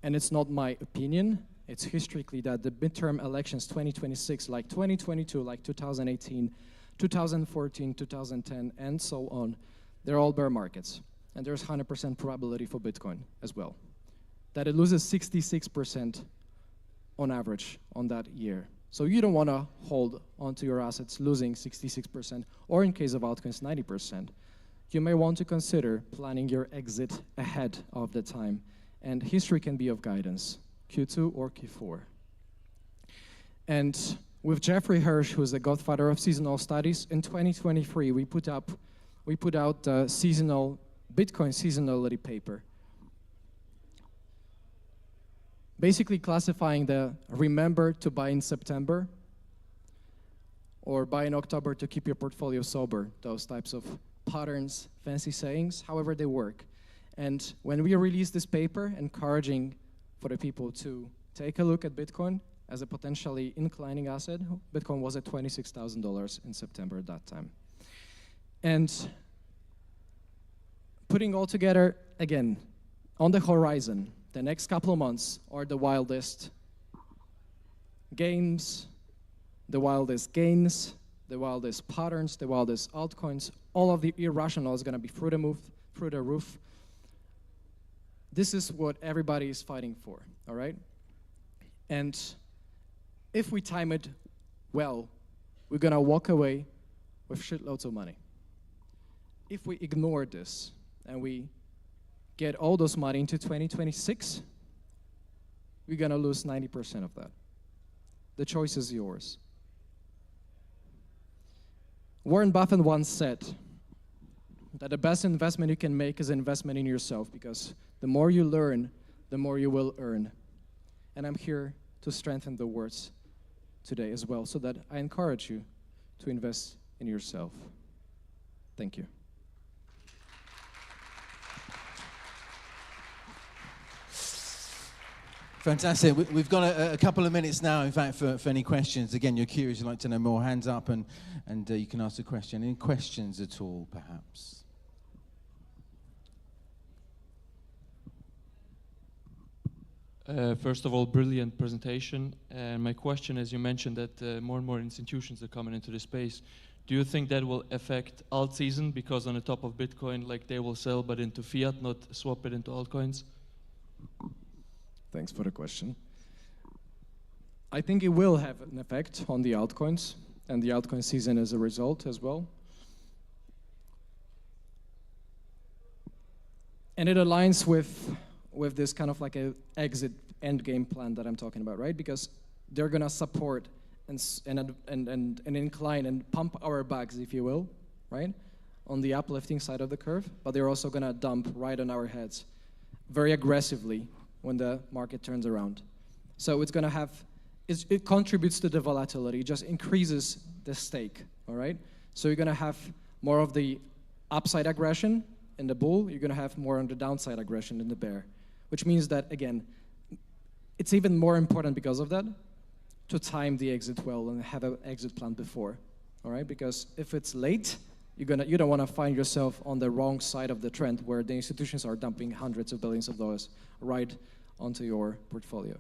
and it's not my opinion, it's historically that the midterm elections 2026, like 2022, like 2018, 2014, 2010, and so on, they're all bear markets. And there's 100% probability for Bitcoin as well, that it loses 66% on average on that year. So you don't want to hold onto your assets losing 66%, or in case of altcoins, 90%. You may want to consider planning your exit ahead of the time. And history can be of guidance, Q2 or Q4. And with Jeffrey Hirsch, who's the godfather of seasonal studies, in 2023, we put out the seasonal Bitcoin seasonality paper, basically classifying the remember to buy in September or buy in October to keep your portfolio sober, those types of patterns, fancy sayings, however they work. And when we released this paper, encouraging for the people to take a look at Bitcoin as a potentially inclining asset. Bitcoin was at $26,000 in September at that time. And putting all together, again, on the horizon, the next couple of months are the wildest games, the wildest gains, the wildest patterns, the wildest altcoins. All of the irrational is going to be through the roof. This is what everybody is fighting for, all right? And if we time it well, we're going to walk away with shitloads of money. If we ignore this and we get all those money into 2026, we're going to lose 90% of that. The choice is yours. Warren Buffett once said that the best investment you can make is an investment in yourself, because the more you learn, the more you will earn. And I'm here to strengthen the words today as well, so that I encourage you to invest in yourself. Thank you. Fantastic. We've got a couple of minutes now, in fact, for any questions. Again, you're curious, you'd like to know more, hands up, and you can ask a question. Any questions at all, perhaps? First of all, brilliant presentation. And my question is, you mentioned that more and more institutions are coming into the space. Do you think that will affect alt season, because on the top of Bitcoin, like, they will sell but into fiat, not swap it into altcoins? Thanks for the question. I think it will have an effect on the altcoins and the altcoin season as a result as well. And it aligns with this kind of like a exit endgame plan that I'm talking about, right? Because they're gonna support and incline and pump our bags, if you will, right? On the uplifting side of the curve, but they're also gonna dump right on our heads very aggressively when the market turns around. So it's going to have, it contributes to the volatility, it just increases the stake, all right? So you're going to have more of the upside aggression in the bull, you're going to have more on the downside aggression in the bear, which means that, again, it's even more important because of that to time the exit well and have an exit plan before, all right? Because if it's late, you don't want to find yourself on the wrong side of the trend where the institutions are dumping hundreds of billions of dollars right onto your portfolio.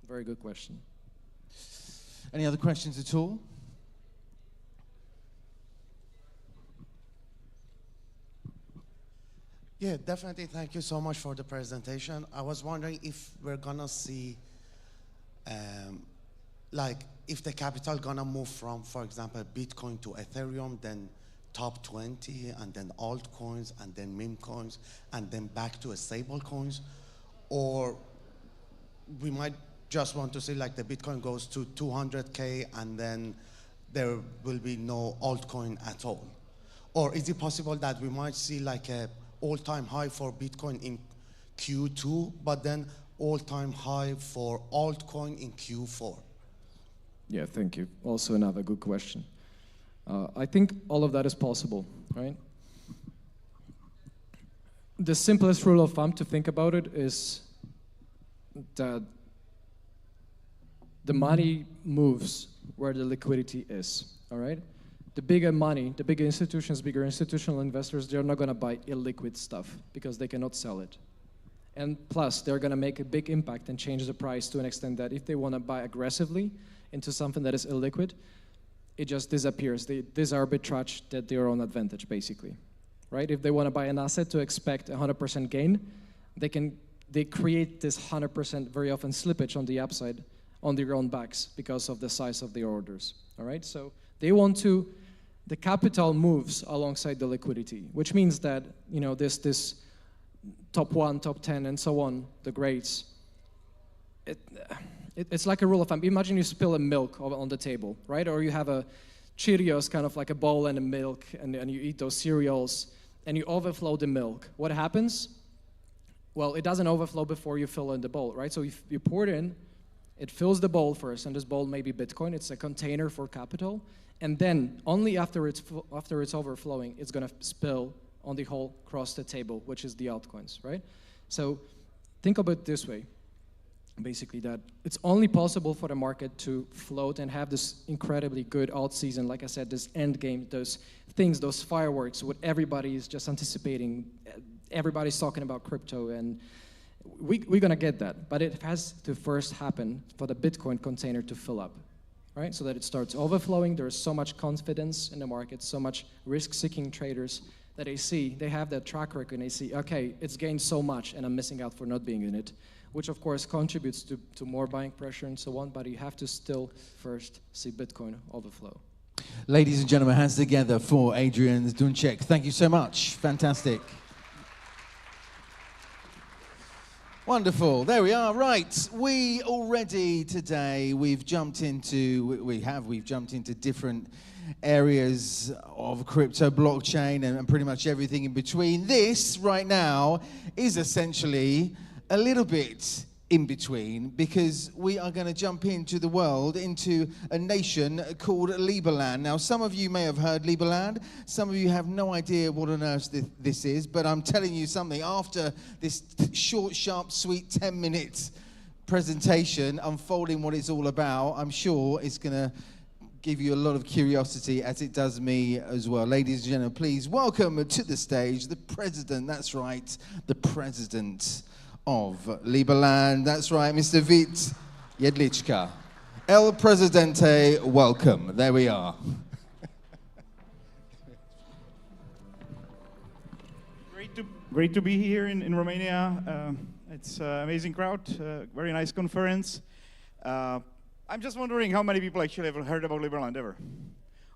Very good question. Any other questions at all? Yeah, definitely. Thank you so much for the presentation. I was wondering if we're gonna see, like, if the capital gonna move from, for example, Bitcoin to Ethereum, then top 20, and then altcoins, and then meme coins, and then back to a stable coins, or we might just want to see like the Bitcoin goes to 200K and then there will be no altcoin at all. Or is it possible that we might see like a all-time high for Bitcoin in Q2, but then all-time high for altcoin in Q4? Yeah, thank you. Also another good question. I think all of that is possible, right? The simplest rule of thumb to think about it is that the money moves where the liquidity is, all right? The bigger money, the bigger institutions, bigger institutional investors, they're not gonna buy illiquid stuff because they cannot sell it. And plus, they're gonna make a big impact and change the price to an extent that if they wanna buy aggressively into something that is illiquid, it just disappears. This arbitrage that they're on advantage, basically, right? If they wanna buy an asset to expect 100% gain, they create this 100% very often slippage on the upside on their own backs because of the size of their orders, all right? So they want to, the capital moves alongside the liquidity, which means that, you know, this top 1, top 10, and so on, the grades, it's like a rule of thumb. Imagine you spill a milk on the table, right? Or you have a Cheerios, kind of like a bowl and a milk, and you eat those cereals, and you overflow the milk. What happens? Well, it doesn't overflow before you fill in the bowl, right? So if you pour it in, it fills the bowl first, and this bowl may be Bitcoin. It's a container for capital. And then only after it's overflowing, it's going to spill on the whole across the table, which is the altcoins, right? So think about it this way. basically that it's only possible for the market to float and have this incredibly good alt season, like I said, this Endgame, those things, those fireworks, what everybody is just anticipating. Everybody's talking about crypto, and we're gonna get that, but it has to first happen for the Bitcoin container to fill up, right? So that it starts overflowing. There's so much confidence in the market, so much risk-seeking traders that they have that track record, and they see, okay, it's gained so much, and I'm missing out for not being in it, which of course contributes to more buying pressure and so on, but you have to still first see Bitcoin overflow. Ladies and gentlemen, hands together for Adrian Dunek. Thank you so much. Fantastic. Wonderful. There we are. Right. We already today, we've jumped into different areas of crypto, blockchain, and pretty much everything in between. This right now is essentially a little bit in between, because we are going to jump into the world, into a nation called Liberland. Now, some of you may have heard Liberland. Some of you have no idea what on earth this is, but I'm telling you something. After this short, sharp, sweet 10-minute presentation unfolding what it's all about, I'm sure it's going to give you a lot of curiosity, as it does me as well. Ladies and gentlemen, please welcome to the stage the president. That's right, the president of Liberland. That's right, Mr. Vít Jedlička. El Presidente, welcome. There we are. Great to be here in Romania. It's an amazing crowd, very nice conference. I'm just wondering how many people actually have heard about Liberland ever?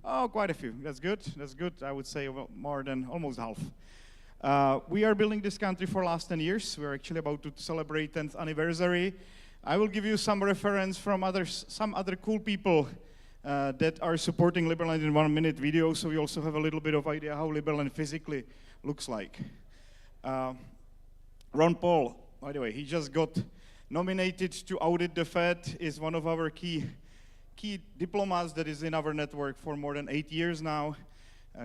Oh, quite a few. That's good. That's good. I would say more than almost half. We are building this country for the last 10 years. We're actually about to celebrate 10th anniversary. I will give you some reference from some other cool people that are supporting Liberland in 1-minute video, so we also have a little bit of idea how Liberland physically looks like. Ron Paul, by the way, he just got nominated to audit the Fed, is one of our key diplomats that is in our network for more than 8 years now.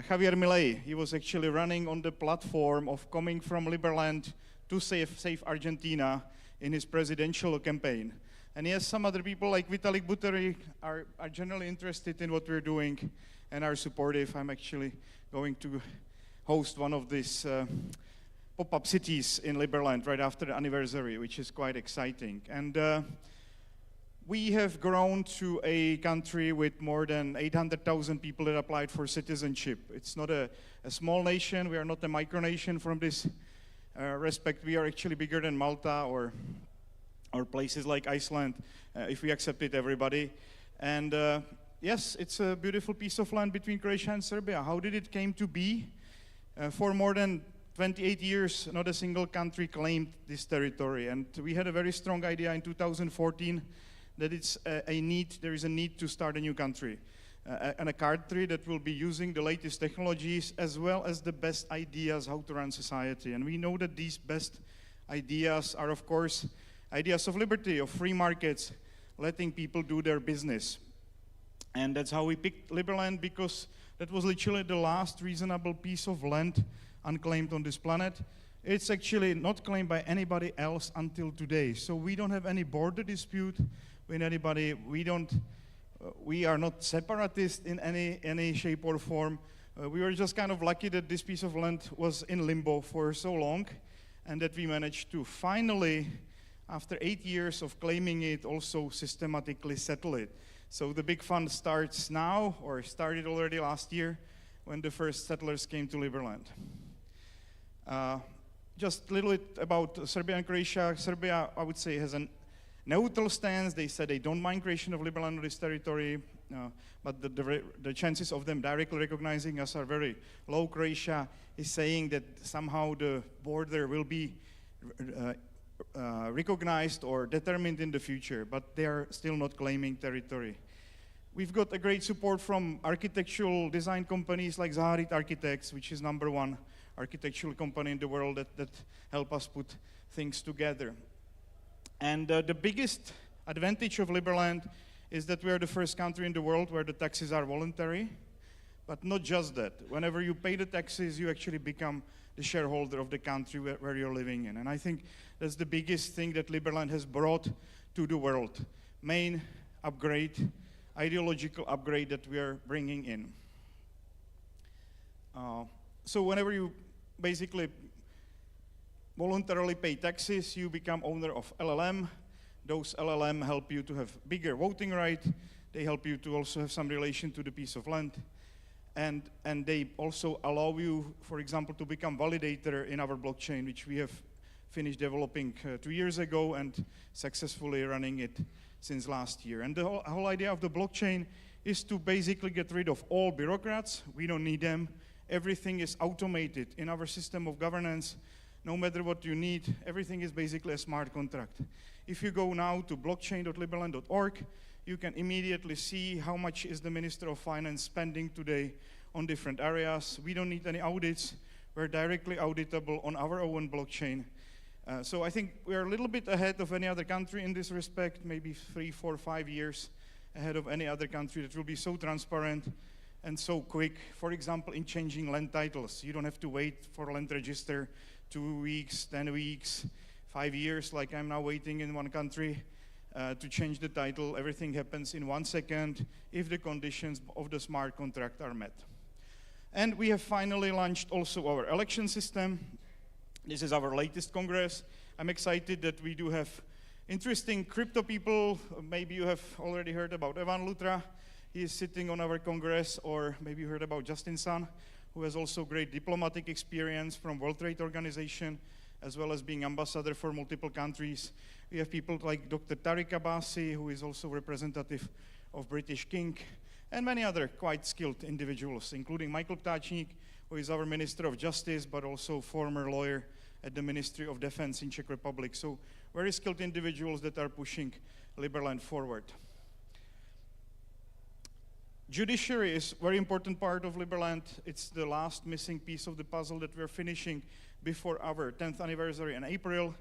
Javier Milei, he was actually running on the platform of coming from Liberland to save Argentina in his presidential campaign. And yes, some other people like Vitalik Buterin are generally interested in what we're doing and are supportive. I'm actually going to host one of these pop-up cities in Liberland right after the anniversary, which is quite exciting. And we have grown to a country with more than 800,000 people that applied for citizenship. It's not a small nation. We are not a micronation from this respect. We are actually bigger than Malta or places like Iceland, if we accepted everybody. And yes, it's a beautiful piece of land between Croatia and Serbia. How did it came to be? For more than 28 years, not a single country claimed this territory. And we had a very strong idea in 2014 that there is a need to start a new country, and a country that will be using the latest technologies as well as the best ideas how to run society. And we know that these best ideas are, of course, ideas of liberty, of free markets, letting people do their business. And that's how we picked Liberland, because that was literally the last reasonable piece of land unclaimed on this planet. It's actually not claimed by anybody else until today. So we don't have any border dispute with anybody. We are not separatist in any shape or form. We were just kind of lucky that this piece of land was in limbo for so long, and that we managed to finally, after 8 years of claiming it, also systematically settle it. So the big fun starts now, or started already last year, when the first settlers came to Liberland. Just a little bit about Serbia and Croatia. Serbia, I would say, has a neutral stance. They said they don't mind creation of Liberland on this territory, but the chances of them directly recognizing us are very low. Croatia is saying that somehow the border will be recognized or determined in the future, but they are still not claiming territory. We've got a great support from architectural design companies like Zaharit Architects, which is #1 architectural company in the world that help us put things together. And the biggest advantage of Liberland is that we are the first country in the world where the taxes are voluntary, but not just that. Whenever you pay the taxes, you actually become the shareholder of the country where you're living in. And I think that's the biggest thing that Liberland has brought to the world. Main upgrade, ideological upgrade that we are bringing in. So whenever you basically voluntarily pay taxes, you become owner of LLM. Those LLM help you to have bigger voting right. They help you to also have some relation to the piece of land. And they also allow you, for example, to become validator in our blockchain, which we have finished developing 2 years ago and successfully running it since last year. And the whole idea of the blockchain is to basically get rid of all bureaucrats. We don't need them. Everything is automated in our system of governance. No matter what you need, everything is basically a smart contract. If you go now to blockchain.liberland.org, you can immediately see how much is the Minister of Finance spending today on different areas. We don't need any audits. We're directly auditable on our own blockchain. So I think we're a little bit ahead of any other country in this respect, maybe 3, 4, 5 years ahead of any other country that will be so transparent and so quick. For example, in changing land titles, you don't have to wait for land register 2 weeks, 10 weeks, 5 years, like I'm now waiting in one country to change the title. Everything happens in 1 second if the conditions of the smart contract are met. And we have finally launched also our election system. This is our latest congress. I'm excited that we do have interesting crypto people. Maybe you have already heard about Evan Lutra. He is sitting on our congress, or maybe you heard about Justin Sun, who has also great diplomatic experience from World Trade Organization, as well as being ambassador for multiple countries. We have people like Dr. Tariq Abbasi, who is also representative of British King, and many other quite skilled individuals, including Michael Ptáčnik, who is our Minister of Justice, but also former lawyer at the Ministry of Defense in Czech Republic. So very skilled individuals that are pushing Liberland forward. Judiciary is a very important part of Liberland. It's the last missing piece of the puzzle that we're finishing before our 10th anniversary in April.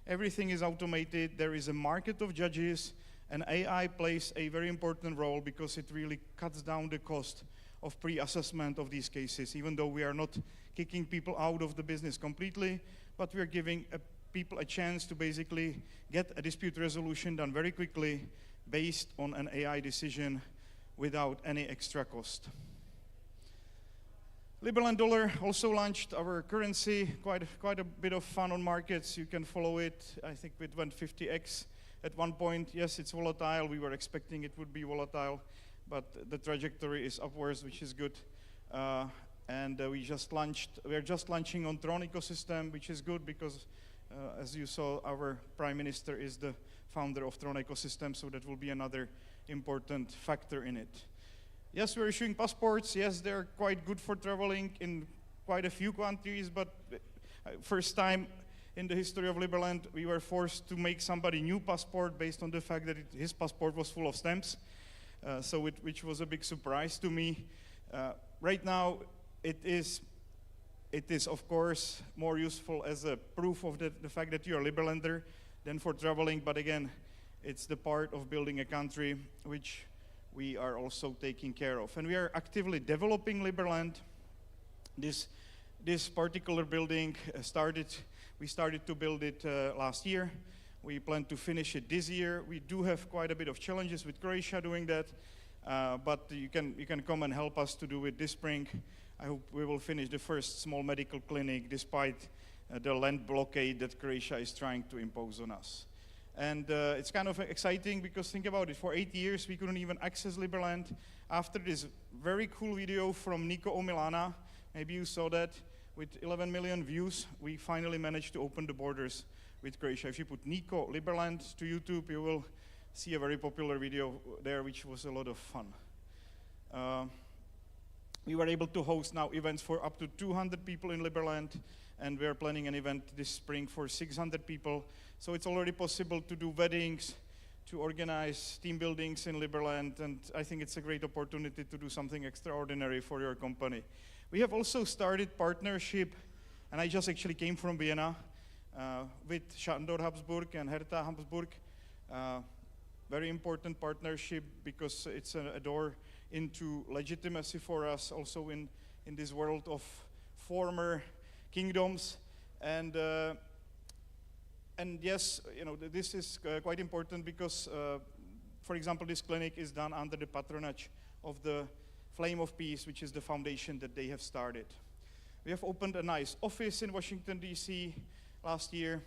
Everything is automated. There is a market of judges, and AI plays a very important role because it really cuts down the cost of pre-assessment of these cases, even though we are not kicking people out of the business completely, but we are giving people a chance to basically get a dispute resolution done very quickly based on an AI decision without any extra cost. Liberland Dollar also launched our currency, quite a bit of fun on markets. You can follow it. I think it went 50x at one point. Yes, it's volatile. We were expecting it would be volatile, but the trajectory is upwards, which is good. We are just launching on Tron ecosystem, which is good because, as you saw, our Prime Minister is the founder of Tron ecosystem, so that will be another important factor in it. Yes, we're issuing passports. Yes, they're quite good for traveling in quite a few countries, but first time in the history of Liberland, we were forced to make somebody new passport based on the fact that his passport was full of stamps, which was a big surprise to me. Right now, it is of course more useful as a proof of the fact that you're a Liberlander than for traveling, but again, it's the part of building a country which we are also taking care of. And we are actively developing Liberland. This particular building we started to build it last year. We plan to finish it this year. We do have quite a bit of challenges with Croatia doing that, but you can come and help us to do it this spring. I hope we will finish the first small medical clinic despite the land blockade that Croatia is trying to impose on us. And it's kind of exciting because think about it, for 8 years we couldn't even access Liberland. After this very cool video from Nico Omilana, maybe you saw that, with 11 million views, we finally managed to open the borders with Croatia. If you put Nico Liberland to YouTube, you will see a very popular video there, which was a lot of fun. We were able to host now events for up to 200 people in Liberland, and we are planning an event this spring for 600 people. So it's already possible to do weddings, to organize team buildings in Liberland, and I think it's a great opportunity to do something extraordinary for your company. We have also started partnership, and I just actually came from Vienna, with Schandor Habsburg and Hertha Habsburg. Very important partnership because it's a door into legitimacy for us also in this world of former kingdoms. And and yes, you know, this is quite important because, for example, this clinic is done under the patronage of the Flame of Peace, which is the foundation that they have started. We have opened a nice office in Washington, D.C. last year,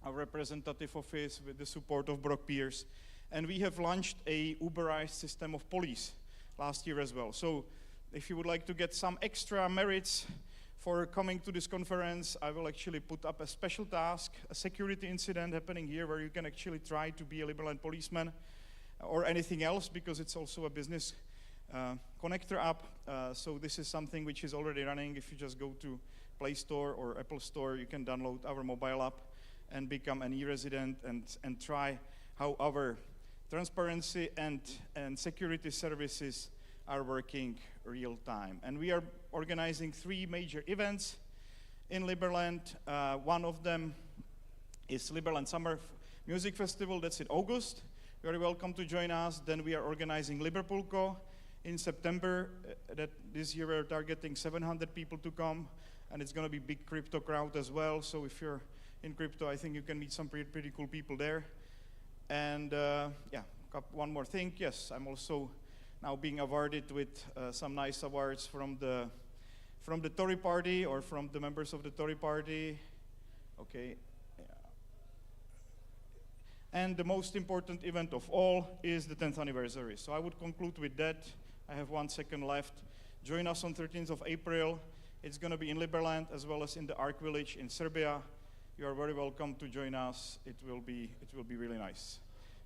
a representative office with the support of Brock Pierce, and we have launched a Uberized system of police last year as well. So if you would like to get some extra merits for coming to this conference, I will actually put up a special task, a security incident happening here where you can actually try to be a Liberland policeman or anything else, because it's also a business connector app. So this is something which is already running. If you just go to Play Store or Apple Store, you can download our mobile app and become an e-resident and try how our transparency and security services are working real time. And we are organizing 3 major events in Liberland. One of them is Liberland Summer Music Festival, that's in August. You are welcome to join us. Then we are organizing Liverpoolco in September. That this year we're targeting 700 people to come, and it's going to be big crypto crowd as well. So if you're in crypto, I think you can meet some pretty cool people there. And yeah, one more thing. Yes, I'm also now being awarded with some nice awards from the Tory party, or from the members of the Tory party. Okay. Yeah. And the most important event of all is the 10th anniversary. So I would conclude with that. I have 1 second left. Join us on 13th of April. It's going to be in Liberland as well as in the Ark Village in Serbia. You are very welcome to join us. It will be really nice.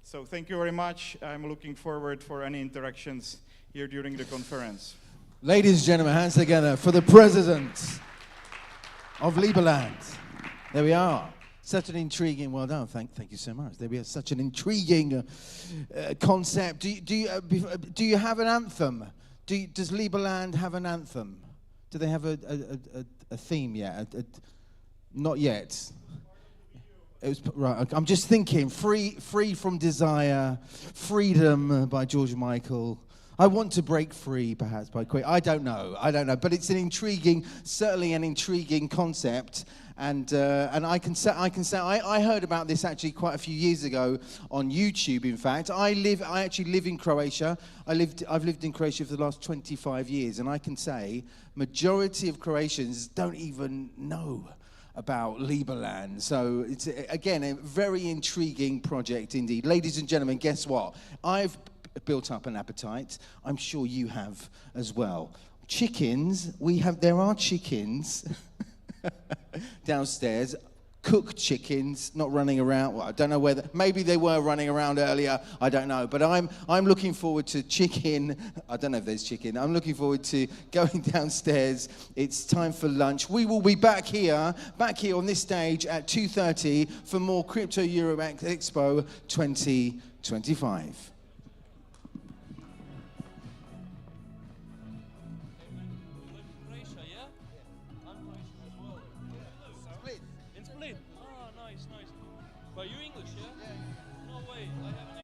So thank you very much. I'm looking forward for any interactions here during the conference. Ladies and gentlemen, hands together for the president of Liberland. There we are. Such an intriguing, well done, thank you so much. There we are, such an intriguing concept. Do you have an anthem? Does Liberland have an anthem? Do they have a theme yet? Not yet. It was, right, I'm just thinking, free from desire, freedom by George Michael. I want to break free, perhaps, by Queen. I don't know, but it's an intriguing, certainly an intriguing concept. And I can say I heard about this actually quite a few years ago on YouTube. In fact, I actually live in Croatia. I've lived in Croatia for the last 25 years, and I can say majority of Croatians don't even know about Liberland. So it's, again, a very intriguing project indeed. Ladies and gentlemen, guess what? I've built up an appetite. I'm sure you have as well. Chickens, there are chickens downstairs, cooked chickens, not running around. Well, I don't know whether, maybe they were running around earlier, I don't know. But I'm looking forward to chicken. I don't know if there's chicken. I'm looking forward to going downstairs. It's time for lunch. We will be back here on this stage at 2:30 for more Crypto Euro Expo 2025. But you English, yeah? Yeah. No way. I have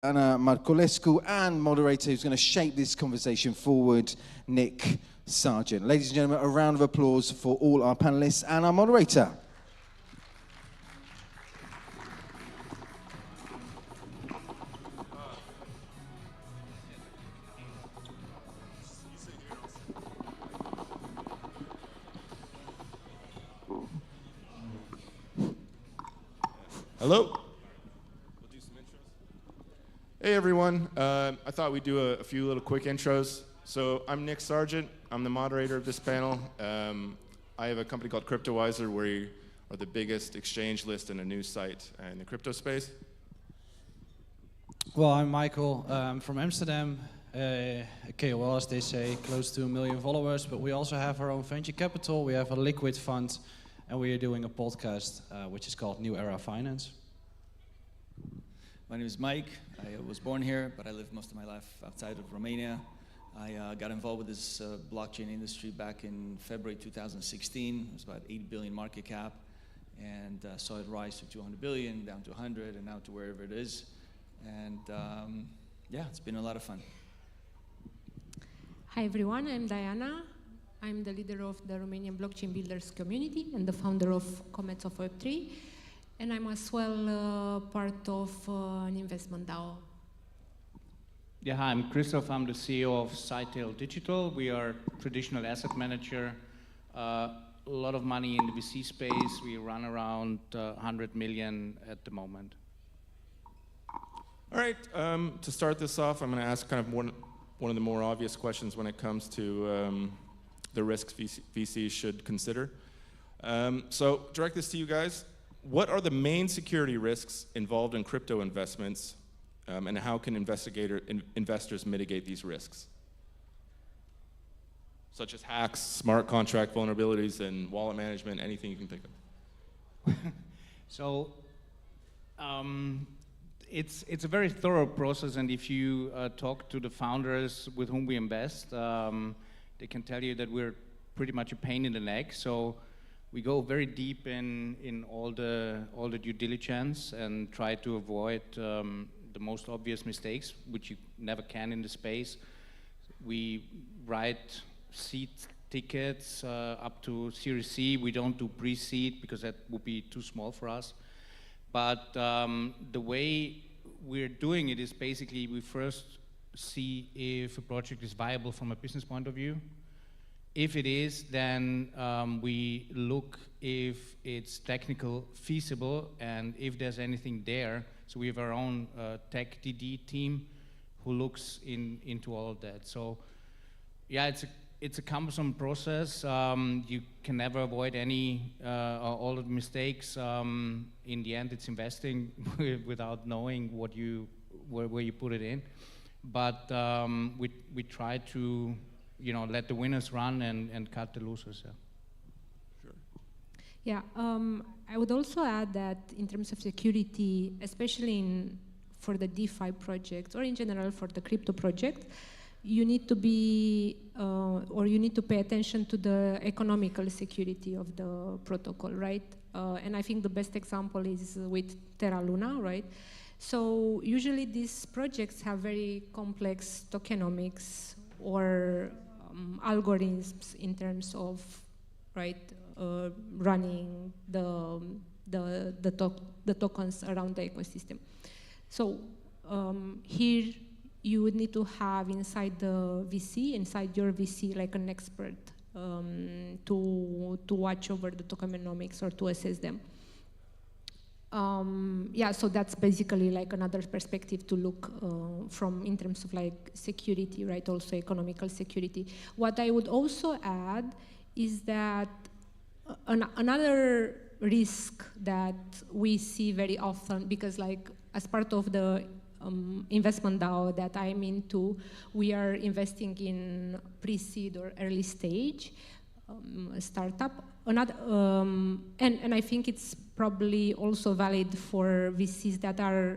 Anna Marculescu, and moderator who's going to shape this conversation forward, Nick Sargent. Ladies and gentlemen, a round of applause for all our panelists and our moderator. Hello. Hey everyone, I thought we'd do a few little quick intros. So I'm Nick Sargent, I'm the moderator of this panel. I have a company called CryptoWiser, where we are the biggest exchange list and a news site in the crypto space. Well, I'm Michael, I'm from Amsterdam, a KOL as they say, close to 1 million followers, but we also have our own venture capital, we have a liquid fund, and we are doing a podcast which is called New Era Finance. My name is Mike. I was born here, but I lived most of my life outside of Romania. I got involved with this blockchain industry back in February 2016. It was about 8 billion market cap, and saw it rise to 200 billion, down to 100, and now to wherever it is. And yeah, it's been a lot of fun. Hi everyone, I'm Diana. I'm the leader of the Romanian Blockchain Builders community and the founder of Comets of Web3. And I'm as well part of an investment DAO. Yeah, hi, I'm Christoph. I'm the CEO of Sightail Digital. We are a traditional asset manager. A lot of money in the VC space. We run around 100 million at the moment. All right, to start this off, I'm going to ask kind of one of the more obvious questions when it comes to the risks VCs should consider. So direct this to you guys. What are the main security risks involved in crypto investments, and how can investors mitigate these risks? Such as hacks, smart contract vulnerabilities, and wallet management, anything you can think of. So it's a very thorough process, and if you talk to the founders with whom we invest, they can tell you that we're pretty much a pain in the neck. So we go very deep in all the due diligence and try to avoid the most obvious mistakes, which you never can in the space. We write seed tickets up to Series C. We don't do pre-seed because that would be too small for us. But the way we're doing it is basically we first see if a project is viable from a business point of view. If it is, then we look if it's technical feasible and if there's anything there. So we have our own tech DD team who looks into all of that. So yeah, it's a cumbersome process. You can never avoid any all of the mistakes. In the end, it's investing without knowing what where you put it in. But we try to let the winners run and cut the losers. Yeah. Sure. Yeah, I would also add that in terms of security, especially for the DeFi project or in general for the crypto project, you need to be you need to pay attention to the economical security of the protocol, right? And I think the best example is with Terra Luna, right? So usually these projects have very complex tokenomics or algorithms in terms of running the tokens around the ecosystem. So here you would need to have inside your VC, like an expert to watch over the tokenomics or to assess them. Yeah, so that's basically like another perspective to look from in terms of like security, right? Also economical security. What I would also add is that another risk that we see very often, because like as part of the investment DAO that I'm into, we are investing in pre-seed or early stage startup. And I think it's probably also valid for VCs that are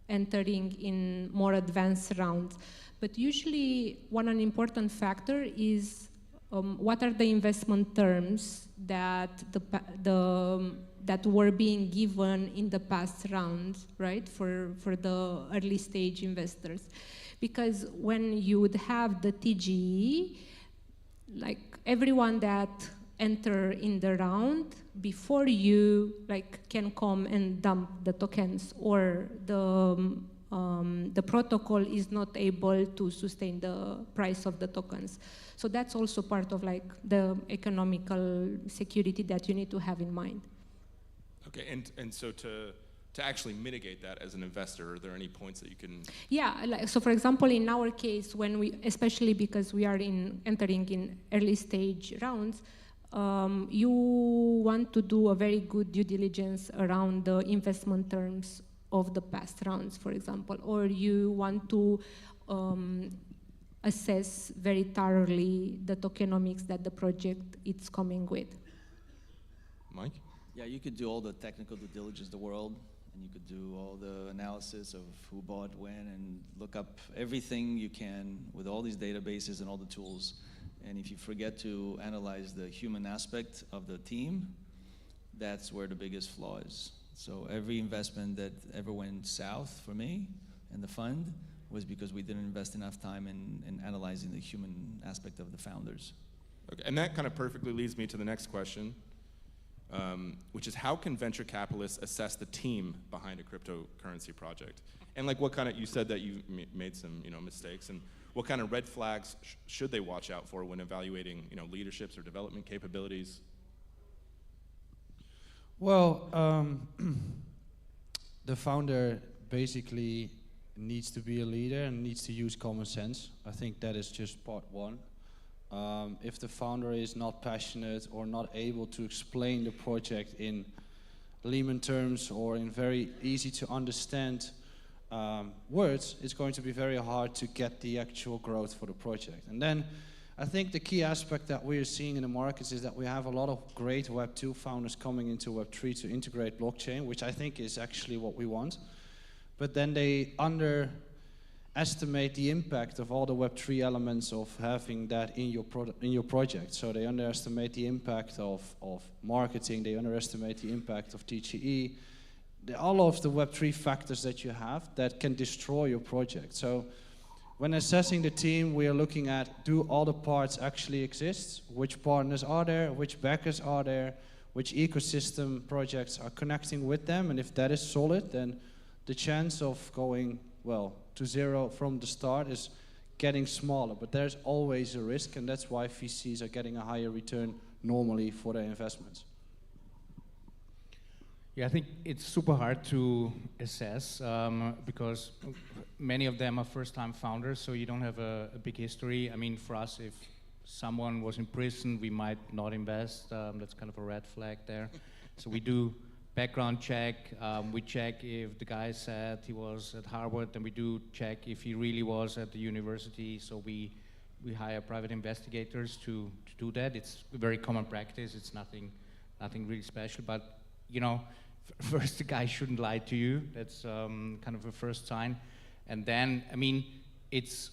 entering in more advanced rounds. But usually an important factor is what are the investment terms that the that were being given in the past rounds, right, for the early stage investors. Because when you would have the TGE, like everyone that enter in the round, before you can come and dump the tokens, or the protocol is not able to sustain the price of the tokens. So that's also part of the economical security that you need to have in mind. Okay, and so to actually mitigate that as an investor, are there any points that you can? Yeah, so for example, in our case, when especially because we are entering in early stage rounds, you want to do a very good due diligence around the investment terms of the past rounds, for example, or you want to assess very thoroughly the tokenomics that the project is coming with. Mike? Yeah, you could do all the technical due diligence in the world, and you could do all the analysis of who bought when, and look up everything you can with all these databases and all the tools. And if you forget to analyze the human aspect of the team, that's where the biggest flaw is. So every investment that ever went south for me and the fund was because we didn't invest enough time in analyzing the human aspect of the founders. Okay, and that kind of perfectly leads me to the next question, which is how can venture capitalists assess the team behind a cryptocurrency project? And what kind of, you said that you made some mistakes, and what kind of red flags should they watch out for when evaluating leaderships or development capabilities? Well, the founder basically needs to be a leader and needs to use common sense. I think that is just part one. If the founder is not passionate or not able to explain the project in layman terms or in very easy to understand words, it's going to be very hard to get the actual growth for the project. And then I think the key aspect that we are seeing in the markets is that we have a lot of great Web 2 founders coming into Web 3 to integrate blockchain, which I think is actually what we want. But then they underestimate the impact of all the Web 3 elements of having that in your project. So they underestimate the impact of marketing, they underestimate the impact of TGE, all of the Web 3 factors that you have that can destroy your project. So when assessing the team, we are looking at, do all the parts actually exist? Which partners are there? Which backers are there? Which ecosystem projects are connecting with them? And if that is solid, then the chance of going, to zero from the start is getting smaller. But there's always a risk, and that's why VCs are getting a higher return normally for their investments. Yeah, I think it's super hard to assess because many of them are first-time founders, so you don't have a big history. I mean, for us, if someone was in prison, we might not invest. That's kind of a red flag there. So we do background check. We check if the guy said he was at Harvard, and we do check if he really was at the university. So we hire private investigators to do that. It's a very common practice. It's nothing really special, but first, the guy shouldn't lie to you. That's kind of a first sign. And then, I mean, it's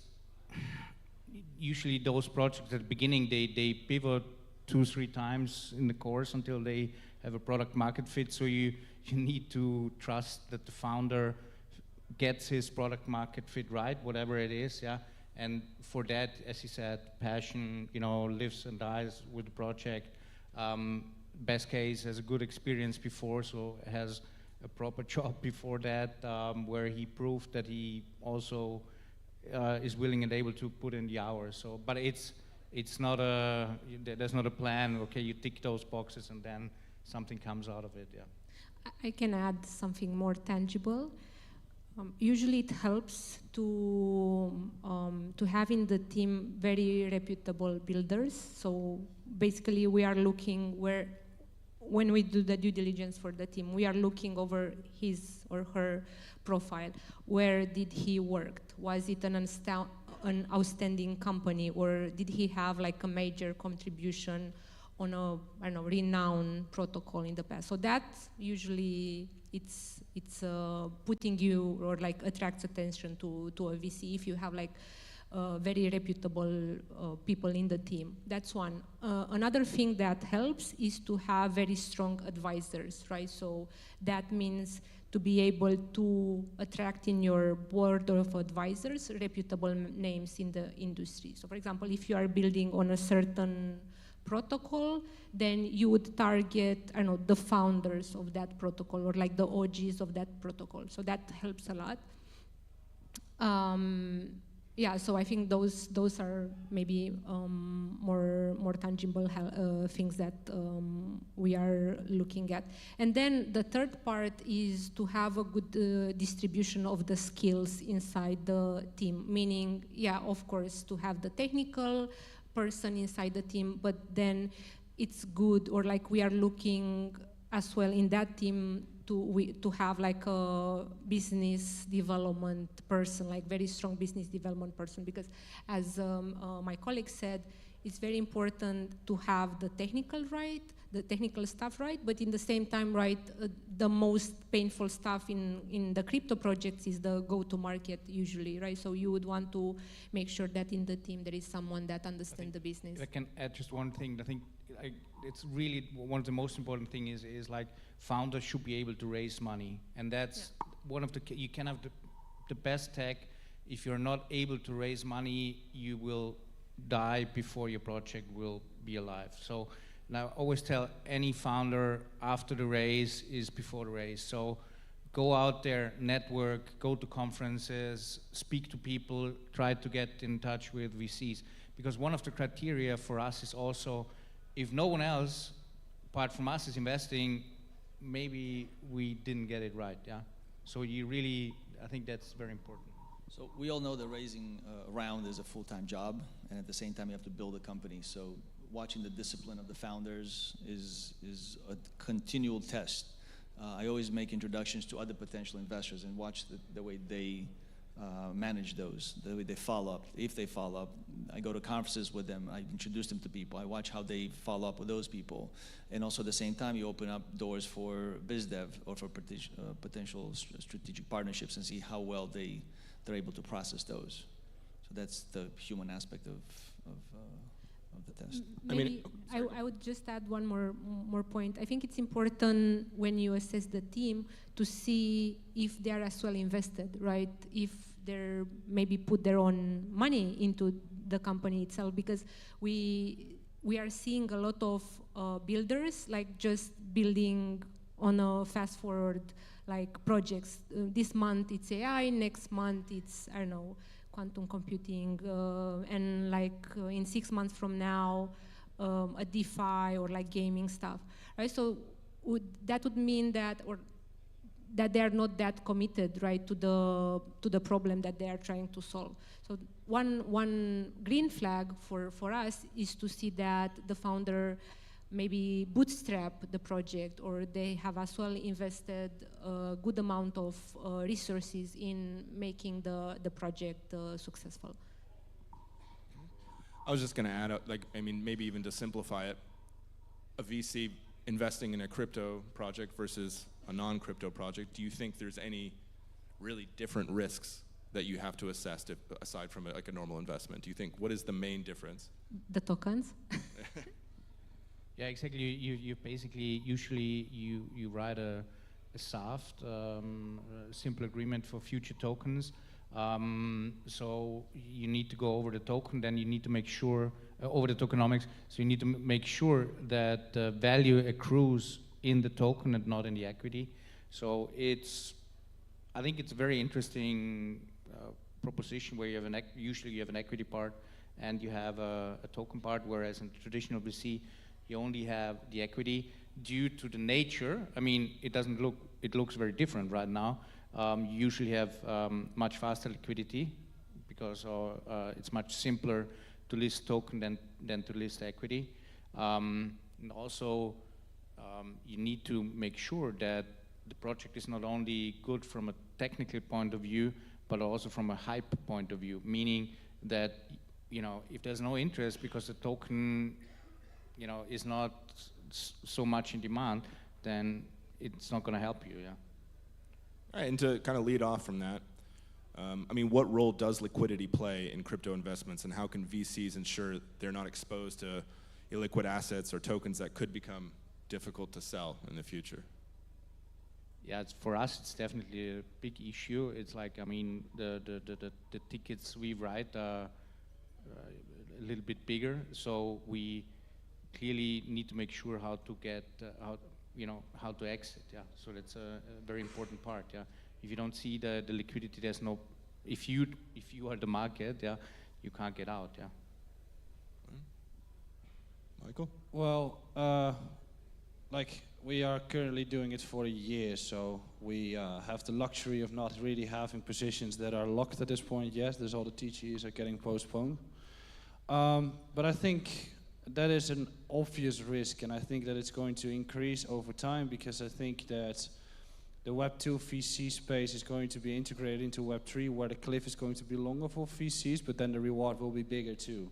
usually those projects at the beginning, they pivot 2-3 times in the course until they have a product market fit. So you need to trust that the founder gets his product market fit right, whatever it is, yeah. And for that, as he said, passion, lives and dies with the project. Best case has a good experience before, so has a proper job before that, where he proved that he also is willing and able to put in the hours. So, but it's not there's not a plan. Okay, you tick those boxes and then something comes out of it. Yeah. I can add something more tangible. Usually, it helps to have in the team very reputable builders. So basically, we are looking when we do the due diligence for the team, we are looking over his or her profile. Where did he work? Was it an outstanding company, or did he have a major contribution on a renowned protocol in the past? So that usually it's putting you or attracts attention to a VC if you have very reputable people in the team. That's one. Another thing that helps is to have very strong advisors, right? So that means to be able to attract in your board of advisors reputable names in the industry. So for example, if you are building on a certain protocol, then you would target, I don't know, the founders of that protocol or like the OGs of that protocol. So that helps a lot. Yeah, so I think those are maybe more tangible things that we are looking at. And then the third part is to have a good distribution of the skills inside the team, meaning, yeah, of course, to have the technical person inside the team, but then it's good, or like we are looking as well in that team to have like a business development person, like very strong business development person, because as my colleague said, it's very important to have the technical stuff right, but in the same time, right, the most painful stuff in the crypto projects is the go-to-market usually, right? So you would want to make sure that in the team there is someone that understands the business. I can add just one thing. I think it's really one of the most important things is like founders should be able to raise money, and that's one of the. You can have the best tech. If you're not able to raise money, you will die before your project will be alive. So now I always tell any founder after the raise is before the raise. So go out there, network, go to conferences, speak to people, try to get in touch with VCs. Because one of the criteria for us is also, if no one else, apart from us, is investing, maybe we didn't get it right, yeah? So you really, I think that's very important. So we all know that raising a round is a full-time job, and at the same time you have to build a company. So watching the discipline of the founders is a continual test. I always make introductions to other potential investors and watch the way they manage those, the way they follow up. If they follow up, I go to conferences with them, I introduce them to people, I watch how they follow up with those people. And also at the same time, you open up doors for biz dev or for potential strategic partnerships and see how well they're able to process those. So that's the human aspect of the test. Maybe I would just add one more point. I think it's important when you assess the team to see if they are as well invested, right? If they're maybe put their own money into the company itself, because we are seeing a lot of builders like just building on a fast forward like projects. This month it's AI, next month it's, I don't know, quantum computing, and like in 6 months from now, a DeFi or like gaming stuff, right? So that would mean that, or that they are not that committed, right, to the problem that they are trying to solve. So one green flag for us is to see that the founder maybe bootstrap the project, or they have as well invested a good amount of resources in making the project successful. I was just going to add, maybe even to simplify it, a VC investing in a crypto project versus a non-crypto project, do you think there's any really different risks that you have to assess aside from a normal investment? Do you think, what is the main difference? The tokens. Yeah, exactly. You basically, usually you write a soft, simple agreement for future tokens. So you need to go over the token, then you need to make sure, over the tokenomics, so you need to make sure that the value accrues in the token and not in the equity. So I think it's a very interesting proposition where you have usually you have an equity part and you have a token part, whereas in traditional VC, you only have the equity due to the nature. I mean, it looks very different right now. You usually have much faster liquidity because it's much simpler to list token than to list equity. And also, you need to make sure that the project is not only good from a technical point of view, but also from a hype point of view, meaning that, if there's no interest because the token, is not so much in demand, then it's not going to help you, yeah. All right, and to kind of lead off from that, I mean, what role does liquidity play in crypto investments, and how can VCs ensure they're not exposed to illiquid assets or tokens that could become difficult to sell in the future? Yeah, for us, it's definitely a big issue. It's like, I mean, the tickets we write are a little bit bigger, so we clearly need to make sure how to get, how to exit, yeah. So that's a very important part, yeah. If you don't see the liquidity, there's no, if you are the market, yeah, you can't get out, yeah. Michael? Well, like we are currently doing it for a year, so we have the luxury of not really having positions that are locked at this point yet. There's all the TGEs are getting postponed. But I think that is an obvious risk, and I think that it's going to increase over time, because I think that the Web2 VC space is going to be integrated into Web3, where the cliff is going to be longer for VCs, but then the reward will be bigger too.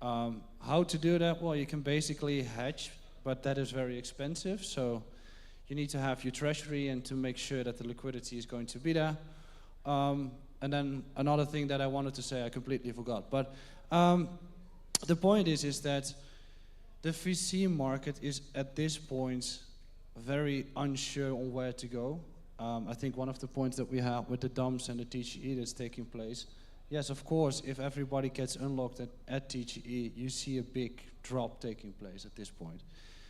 How to do that? Well, you can basically hedge, but that is very expensive. So you need to have your treasury and to make sure that the liquidity is going to be there. And then another thing that I wanted to say, I completely forgot. But the point is that the VC market is at this point very unsure on where to go. I think one of the points that we have with the dumps and the TGE that's taking place, yes, of course, if everybody gets unlocked at TGE, you see a big drop taking place at this point.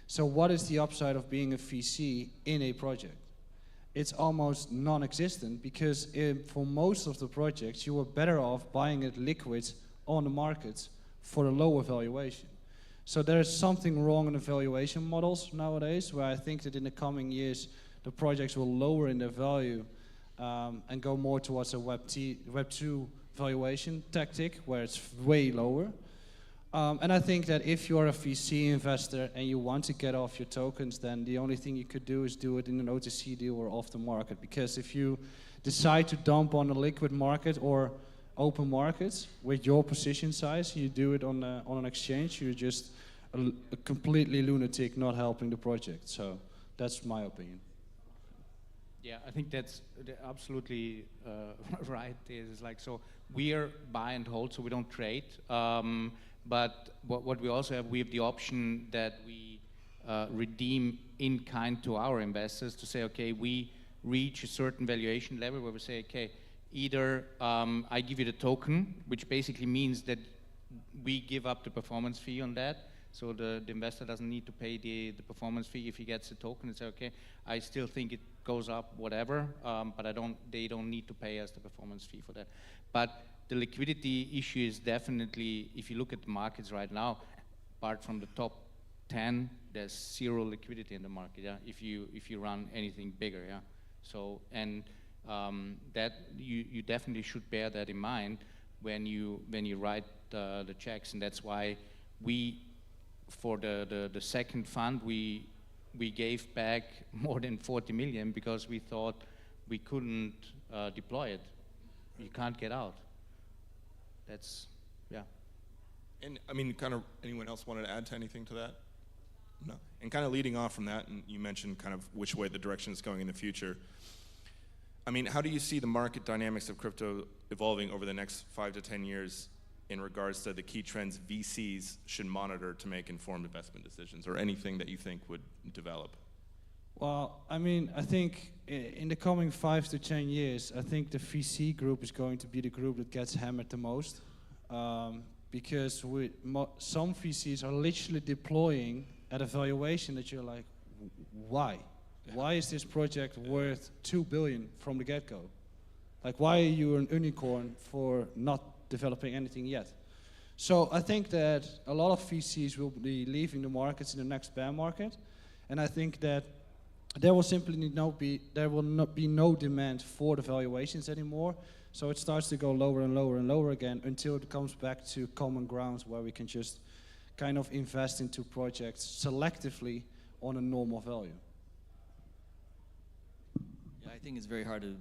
So what is the upside of being a VC in a project? It's almost non-existent, because for most of the projects, you are better off buying it liquid on the markets for a lower valuation. So there's something wrong in the valuation models nowadays, where I think that in the coming years, the projects will lower in their value and go more towards a Web2 valuation tactic, where it's way lower. And I think that if you're a VC investor and you want to get off your tokens, then the only thing you could do is do it in an OTC deal or off the market. Because if you decide to dump on a liquid market or open markets with your position size, you do it on an exchange, you're just a completely lunatic not helping the project. So that's my opinion. Yeah, I think that's absolutely right. It's like, so we are buy and hold, so we don't trade. But what we also have, we have the option that we redeem in kind to our investors to say, okay, we reach a certain valuation level where we say, okay, either I give you the token, which basically means that we give up the performance fee on that. So the investor doesn't need to pay the performance fee if he gets the token and say, okay, I still think it goes up, whatever, but they don't need to pay us the performance fee for that. But the liquidity issue is definitely, if you look at the markets right now, apart from the top 10, there's zero liquidity in the market, yeah, if you run anything bigger, yeah. So, and that you definitely should bear that in mind when you write the checks, and that's why we, for the second fund, we gave back more than 40 million because we thought we couldn't deploy it. You can't get out. That's, yeah. And I mean, kind of, anyone else wanted to add to anything to that? No. And kind of leading off from that, and you mentioned kind of which way the direction is going in the future. I mean, how do you see the market dynamics of crypto evolving over the next 5 to 10 years in regards to the key trends VCs should monitor to make informed investment decisions, or anything that you think would develop? Well, I mean, I think in the coming 5 to 10 years, I think the VC group is going to be the group that gets hammered the most, because some VCs are literally deploying at a valuation that you're like, why? Why is this project worth 2 billion from the get-go? Like, why are you an unicorn for not developing anything yet? So I think that a lot of VCs will be leaving the markets in the next bear market, and I think that there will simply not be no demand for the valuations anymore. So it starts to go lower and lower and lower again until it comes back to common grounds where we can just kind of invest into projects selectively on a normal value. Yeah, I think it's very hard to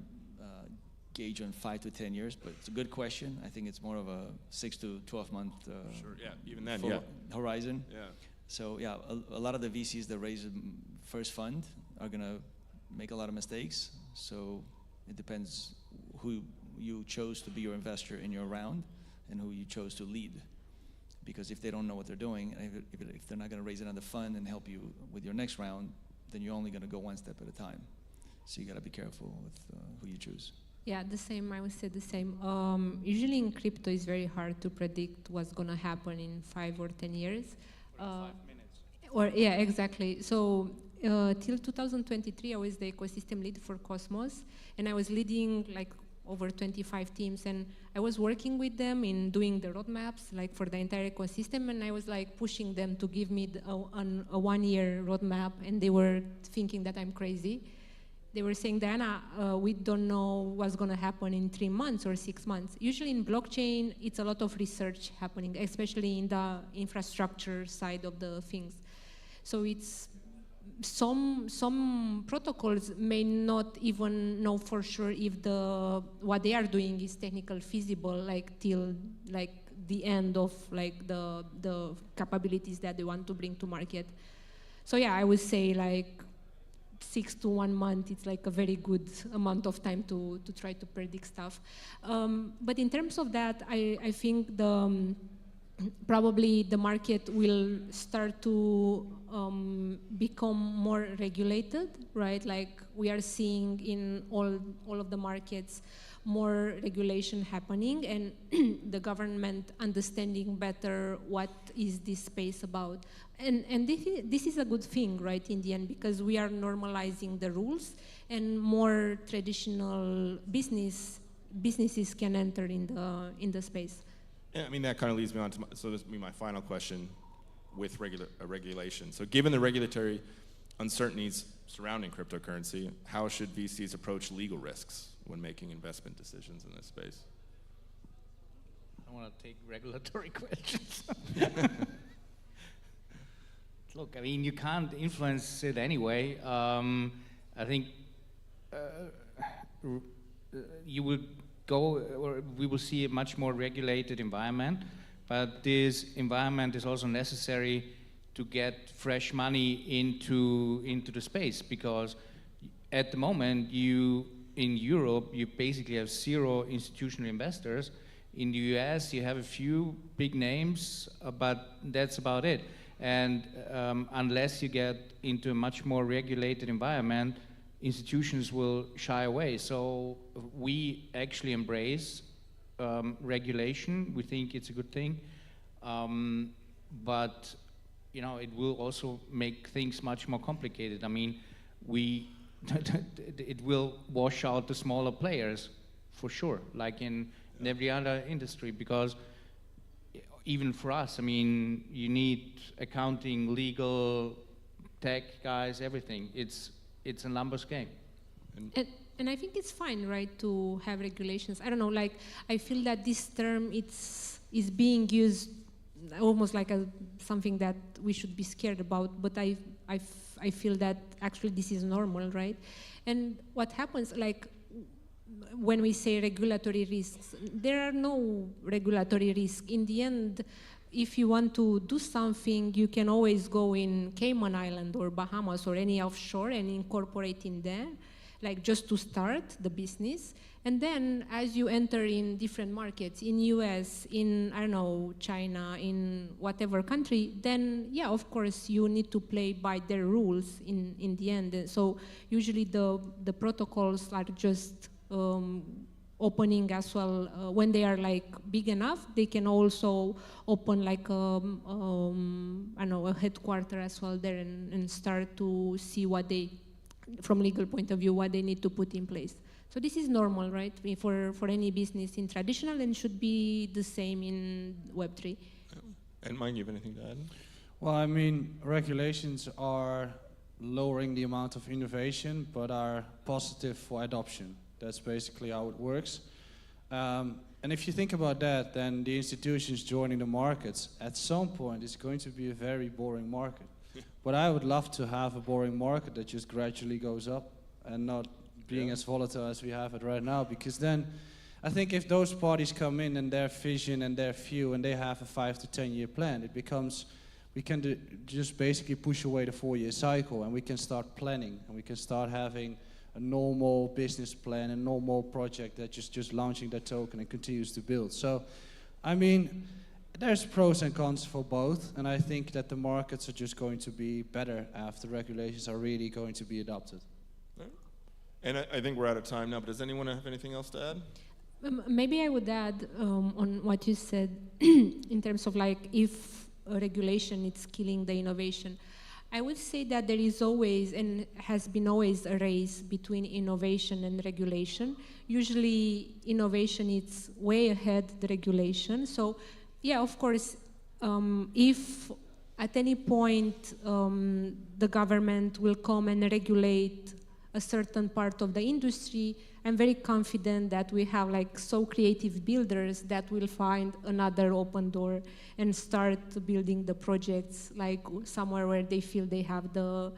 gauge on 5 to 10 years, but it's a good question. I think it's more of a 6 to 12 month sure, yeah, even then, yeah, horizon. Yeah. So yeah, a lot of the VCs that raise the first fund are gonna make a lot of mistakes. So it depends who you chose to be your investor in your round and who you chose to lead. Because if they don't know what they're doing, and if they're not going to raise another fund and help you with your next round, then you're only going to go one step at a time. So you got to be careful with who you choose. Yeah, the same. I would say the same. Usually in crypto, it's very hard to predict what's going to happen in 5 or 10 years. 5 minutes. Or yeah, exactly. So till 2023, I was the ecosystem lead for Cosmos, and I was leading like over 25 teams, and I was working with them in doing the roadmaps, like for the entire ecosystem, and I was like pushing them to give me a 1-year roadmap, and they were thinking that I'm crazy. They were saying, Diana, we don't know what's going to happen in 3 months or 6 months. Usually in blockchain, it's a lot of research happening, especially in the infrastructure side of the things. So it's some protocols may not even know for sure if what they are doing is technically feasible, like till like the end of like the capabilities that they want to bring to market. So yeah, I would say like 6 to 1 month, it's like a very good amount of time to try to predict stuff. But in terms of that, I think probably the market will start to become more regulated, right? Like we are seeing in all of the markets more regulation happening, and the government understanding better what is this space about. And this is a good thing, right, in the end, because we are normalizing the rules, and more traditional businesses can enter in the space. Yeah, I mean, that kind of leads me on to so this will be my final question with regulation. So given the regulatory uncertainties surrounding cryptocurrency, how should VCs approach legal risks when making investment decisions in this space? I want to take regulatory questions. Look, I mean, you can't influence it anyway. I think you will go, or we will see a much more regulated environment, but this environment is also necessary to get fresh money into the space, because at the moment in Europe you basically have 0 institutional investors. In the US you have a few big names, but that's about it. And unless you get into a much more regulated environment, institutions will shy away. So we actually embrace regulation. We think it's a good thing, but you know, it will also make things much more complicated. I mean, it will wash out the smaller players for sure, like in every other industry, because even for us, I mean, you need accounting, legal, tech guys, everything. It's a numbers game. And I think it's fine, right, to have regulations. I don't know, like, I feel that this term is being used almost like something that we should be scared about, but I feel that actually this is normal, right? And what happens, like, when we say regulatory risks, there are no regulatory risks. In the end, if you want to do something, you can always go in Cayman Island or Bahamas or any offshore and incorporate in there, like just to start the business. And then as you enter in different markets, in US, in, I don't know, China, in whatever country, then yeah, of course, you need to play by their rules in the end. And so usually the protocols are just opening as well. When they are like big enough, they can also open like I don't know, a headquarter as well there, and start to see what they, from legal point of view, what they need to put in place. So this is normal, right, for any business in traditional, and should be the same in Web3. And Mike, you have anything to add? Well, I mean, regulations are lowering the amount of innovation, but are positive for adoption. That's basically how it works. And if you think about that, then the institutions joining the markets, at some point, it's going to be a very boring market. But I would love to have a boring market that just gradually goes up and not being as volatile as we have it right now, because then I think if those parties come in and their vision and their view and they have a 5 to 10 year plan, it becomes, we can just basically push away the 4-year cycle, and we can start planning, and we can start having a normal business plan, a normal project that just launching that token and continues to build. So, I mean, there's pros and cons for both, and I think that the markets are just going to be better after regulations are really going to be adopted. And I think we're out of time now, but does anyone have anything else to add? Maybe I would add on what you said in terms of like if a regulation is killing the innovation. I would say that there is always and has been always a race between innovation and regulation. Usually innovation is way ahead the regulation. So yeah, of course, if at any point the government will come and regulate a certain part of the industry, I'm very confident that we have like so creative builders that will find another open door and start building the projects like somewhere where they feel they have the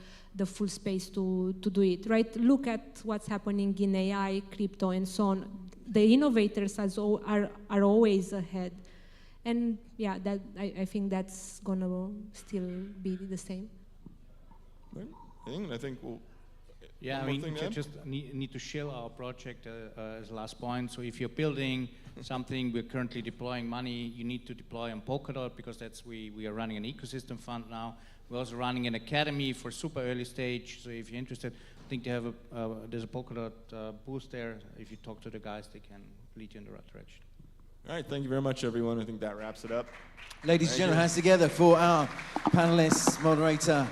full space to do it, right? Look at what's happening in AI, crypto, and so on. The innovators are always ahead. And yeah, that I think that's gonna still be the same. Right. I think we'll. Yeah, I mean, just need to shill our project as the last point. So if you're building something, we're currently deploying money, you need to deploy on Polkadot because that's we are running an ecosystem fund now. We're also running an academy for super early stage. So if you're interested, I think they have there's a Polkadot booth there. If you talk to the guys, they can lead you in the right direction. All right, thank you very much, everyone. I think that wraps it up. Ladies and gentlemen, hands together for our panelists, moderator.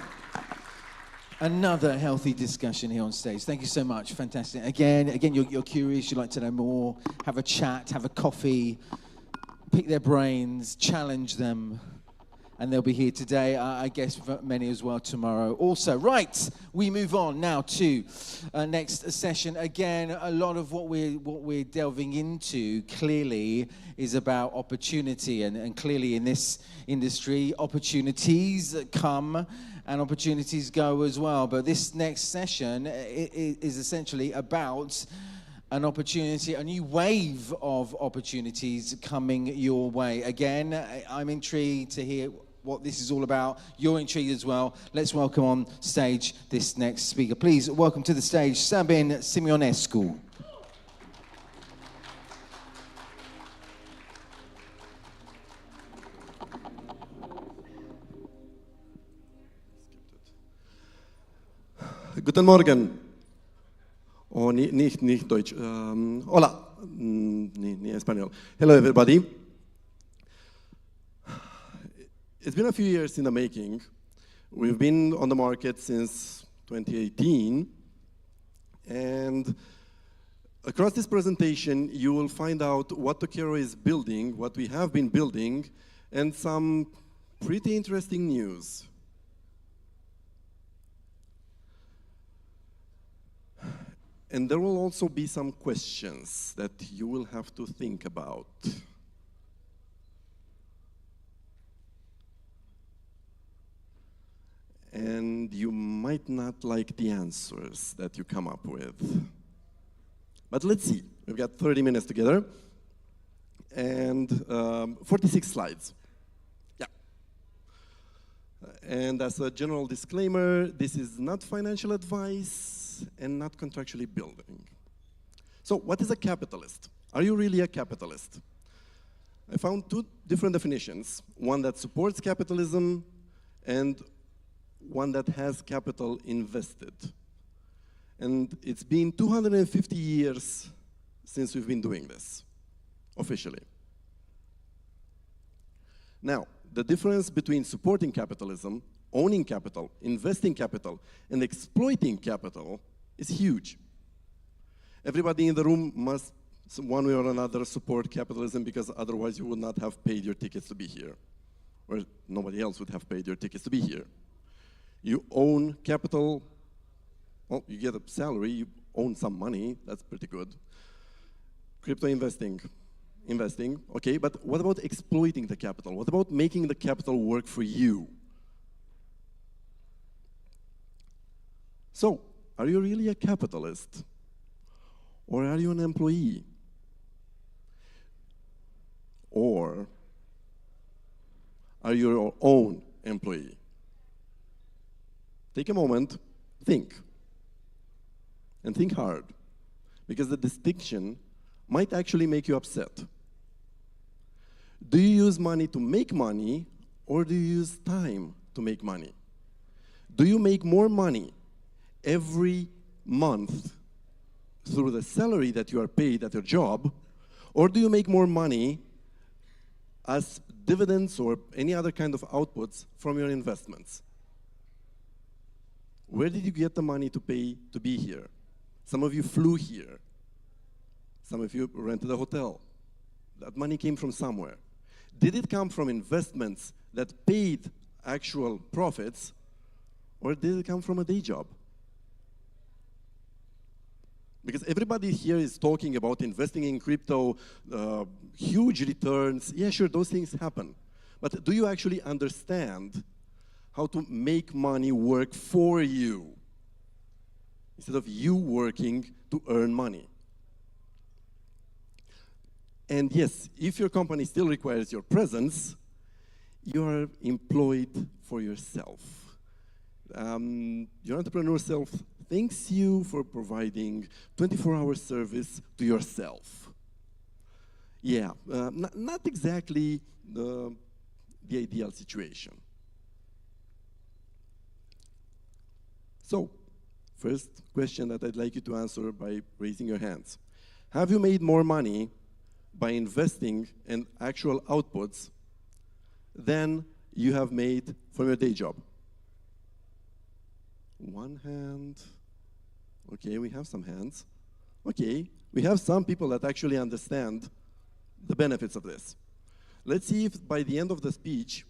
Another healthy discussion here on stage. Thank you so much. Fantastic. Again, you're curious, you'd like to know more, have a chat, have a coffee, pick their brains, challenge them, and they'll be here today, I guess many as well tomorrow. Also, right, we move on now to next session. Again, a lot of what we're delving into clearly is about opportunity, and clearly in this industry, opportunities come and opportunities go as well. But this next session is essentially about an opportunity, a new wave of opportunities coming your way. Again, I'm intrigued to hear what this is all about. You're intrigued as well. Let's welcome on stage this next speaker. Please welcome to the stage Sabin Simionescu. Guten Morgen. Oh, nicht Deutsch. Hola. Ni español. Hello, everybody. It's been a few years in the making. We've been on the market since 2018. And across this presentation, you will find out what Tokero is building, what we have been building, and some pretty interesting news. And there will also be some questions that you will have to think about. And you might not like the answers that you come up with. But let's see. We've got 30 minutes together and 46 slides. Yeah. And as a general disclaimer, this is not financial advice and not contractually building. So what is a capitalist? Are you really a capitalist? I found two different definitions, one that supports capitalism and one that has capital invested. And it's been 250 years since we've been doing this, officially. Now, the difference between supporting capitalism, owning capital, investing capital, and exploiting capital is huge. Everybody in the room must, one way or another, support capitalism because otherwise you would not have paid your tickets to be here, or nobody else would have paid your tickets to be here. You own capital, well, you get a salary, you own some money, that's pretty good. Crypto investing, okay, but what about exploiting the capital? What about making the capital work for you? So, are you really a capitalist? Or are you an employee? Or are you your own employee? Take a moment, think, and think hard, because the distinction might actually make you upset. Do you use money to make money, or do you use time to make money? Do you make more money every month through the salary that you are paid at your job, or do you make more money as dividends or any other kind of outputs from your investments? Where did you get the money to pay to be here? Some of you flew here. Some of you rented a hotel. That money came from somewhere. Did it come from investments that paid actual profits, or did it come from a day job? Because everybody here is talking about investing in crypto, huge returns. Yeah, sure, those things happen. But do you actually understand how to make money work for you instead of you working to earn money? And yes, if your company still requires your presence, you are employed for yourself. Your entrepreneur self thanks you for providing 24-hour service to yourself. Yeah, not exactly the ideal situation. So, first question that I'd like you to answer by raising your hands. Have you made more money by investing in actual outputs than you have made from your day job? One hand. Okay, we have some hands. Okay, we have some people that actually understand the benefits of this. Let's see if by the end of the speech,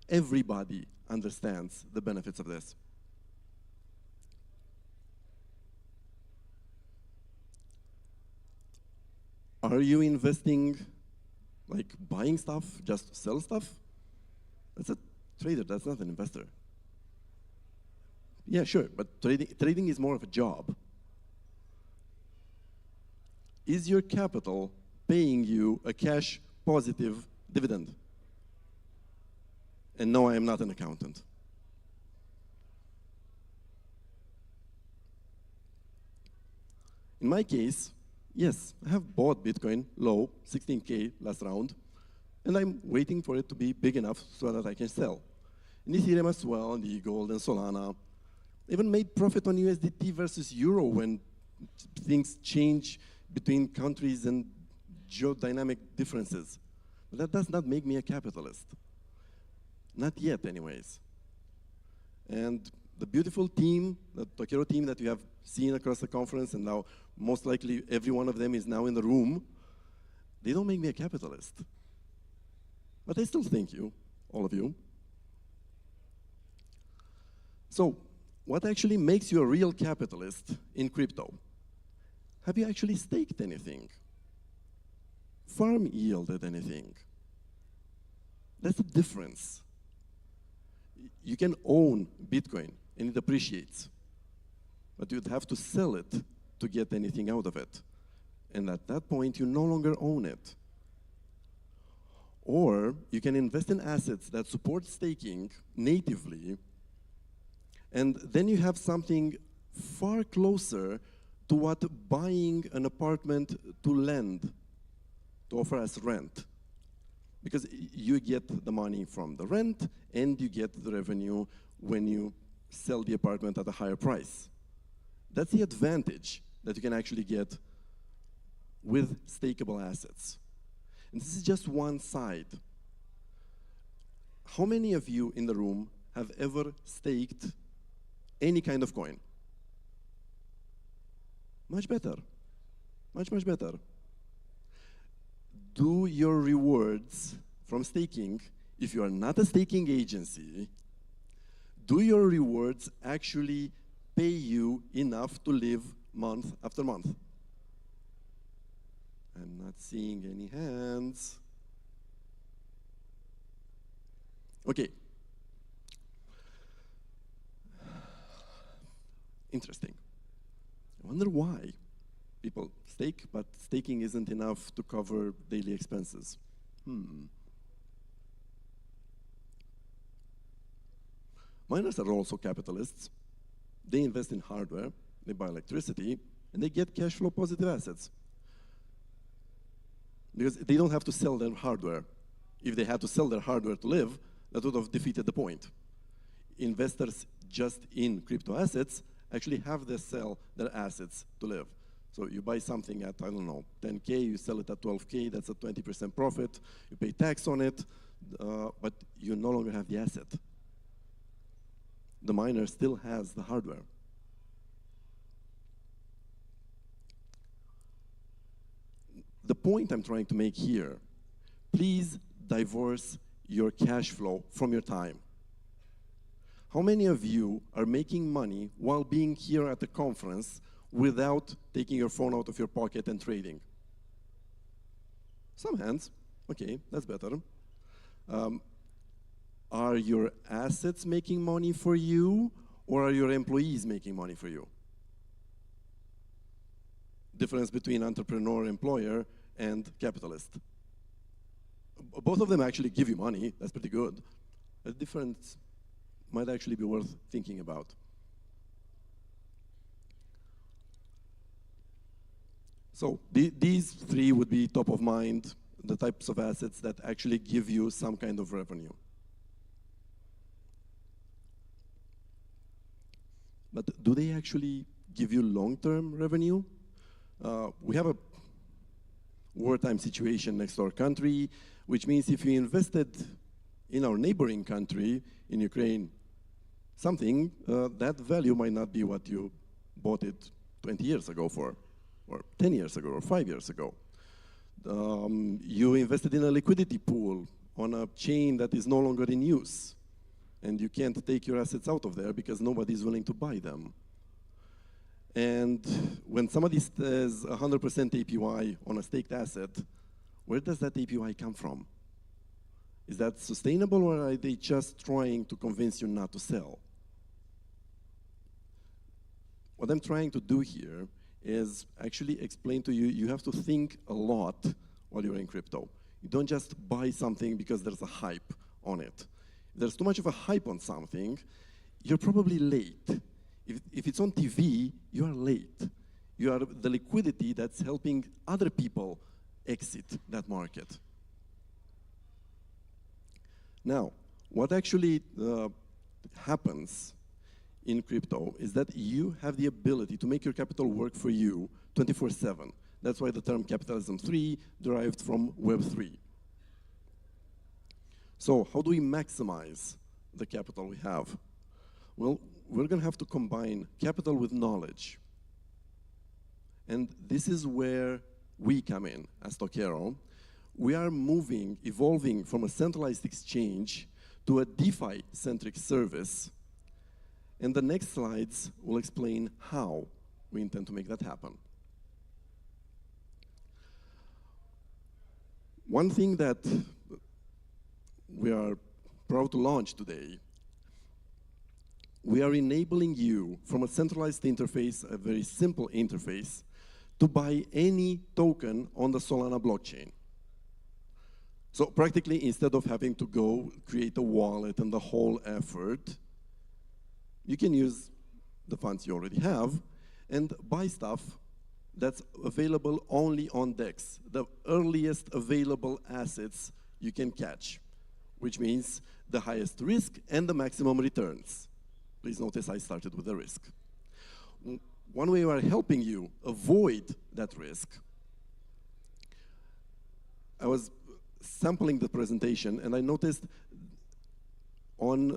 everybody understands the benefits of this. Are you investing, like buying stuff, just to sell stuff? That's a trader, that's not an investor. Yeah, sure, but trading is more of a job. Is your capital paying you a cash positive dividend? And no, I am not an accountant. In my case, yes, I have bought Bitcoin low, 16K last round, and I'm waiting for it to be big enough so that I can sell. In Ethereum as well, and Gold and Solana. Even made profit on USDT versus Euro when things change between countries and geodynamic differences. But that does not make me a capitalist. Not yet, anyways. And the beautiful team, the Tokero team that you have seen across the conference, and now most likely every one of them is now in the room, they don't make me a capitalist. But I still thank you, all of you. So, what actually makes you a real capitalist in crypto? Have you actually staked anything? Farm yielded anything? That's the difference. You can own Bitcoin and it appreciates, but you'd have to sell it to get anything out of it. And at that point, you no longer own it. Or you can invest in assets that support staking natively, and then you have something far closer to what buying an apartment to lend, to offer as rent. Because you get the money from the rent, and you get the revenue when you sell the apartment at a higher price. That's the advantage that you can actually get with stakeable assets. And this is just one side. How many of you in the room have ever staked any kind of coin? Much better. Much, much better. Do your rewards from staking, if you are not a staking agency, do your rewards actually pay you enough to live month after month? I'm not seeing any hands. Okay. Interesting. I wonder why people stake, but staking isn't enough to cover daily expenses. Miners are also capitalists. They invest in hardware. they buy electricity, and they get cash flow positive assets. Because they don't have to sell their hardware. If they had to sell their hardware to live, that would have defeated the point. Investors just in crypto assets actually have to sell their assets to live. So you buy something at, I don't know, 10K, you sell it at 12K, that's a 20% profit, you pay tax on it, but you no longer have the asset. The miner still has the hardware. The point I'm trying to make here, please divorce your cash flow from your time. How many of you are making money while being here at the conference without taking your phone out of your pocket and trading? Some hands. Okay, that's better. Are your assets making money for you, or are your employees making money for you? Difference between entrepreneur, employer, and capitalist. Both of them actually give you money. That's pretty good. The difference might actually be worth thinking about. So these three would be top of mind, the types of assets that actually give you some kind of revenue. But do they actually give you long-term revenue? We have a wartime situation next to our country, which means if you invested in our neighboring country, in Ukraine, something, that value might not be what you bought it 20 years ago for, or 10 years ago, or 5 years ago. You invested in a liquidity pool on a chain that is no longer in use, and you can't take your assets out of there because nobody is willing to buy them. And when somebody says 100% APY on a staked asset, where does that APY come from? Is that sustainable, or are they just trying to convince you not to sell? What I'm trying to do here is actually explain to you, you have to think a lot while you're in crypto. You don't just buy something because there's a hype on it. If there's too much of a hype on something, you're probably late. If it's on TV, you are late. You are the liquidity that's helping other people exit that market. Now, what actually happens in crypto is that you have the ability to make your capital work for you 24/7. That's why the term capitalism 3 derived from Web 3. So how do we maximize the capital we have? Well, we're going to have to combine capital with knowledge. And this is where we come in as Tokero. We are evolving from a centralized exchange to a DeFi-centric service. And the next slides will explain how we intend to make that happen. One thing that we are proud to launch today, we are enabling you from a centralized interface, a very simple interface, to buy any token on the Solana blockchain. So practically, instead of having to go create a wallet and the whole effort, you can use the funds you already have and buy stuff that's available only on DEX, the earliest available assets you can catch, which means the highest risk and the maximum returns. Please notice I started with the risk. One way we are helping you avoid that risk, I was sampling the presentation and I noticed on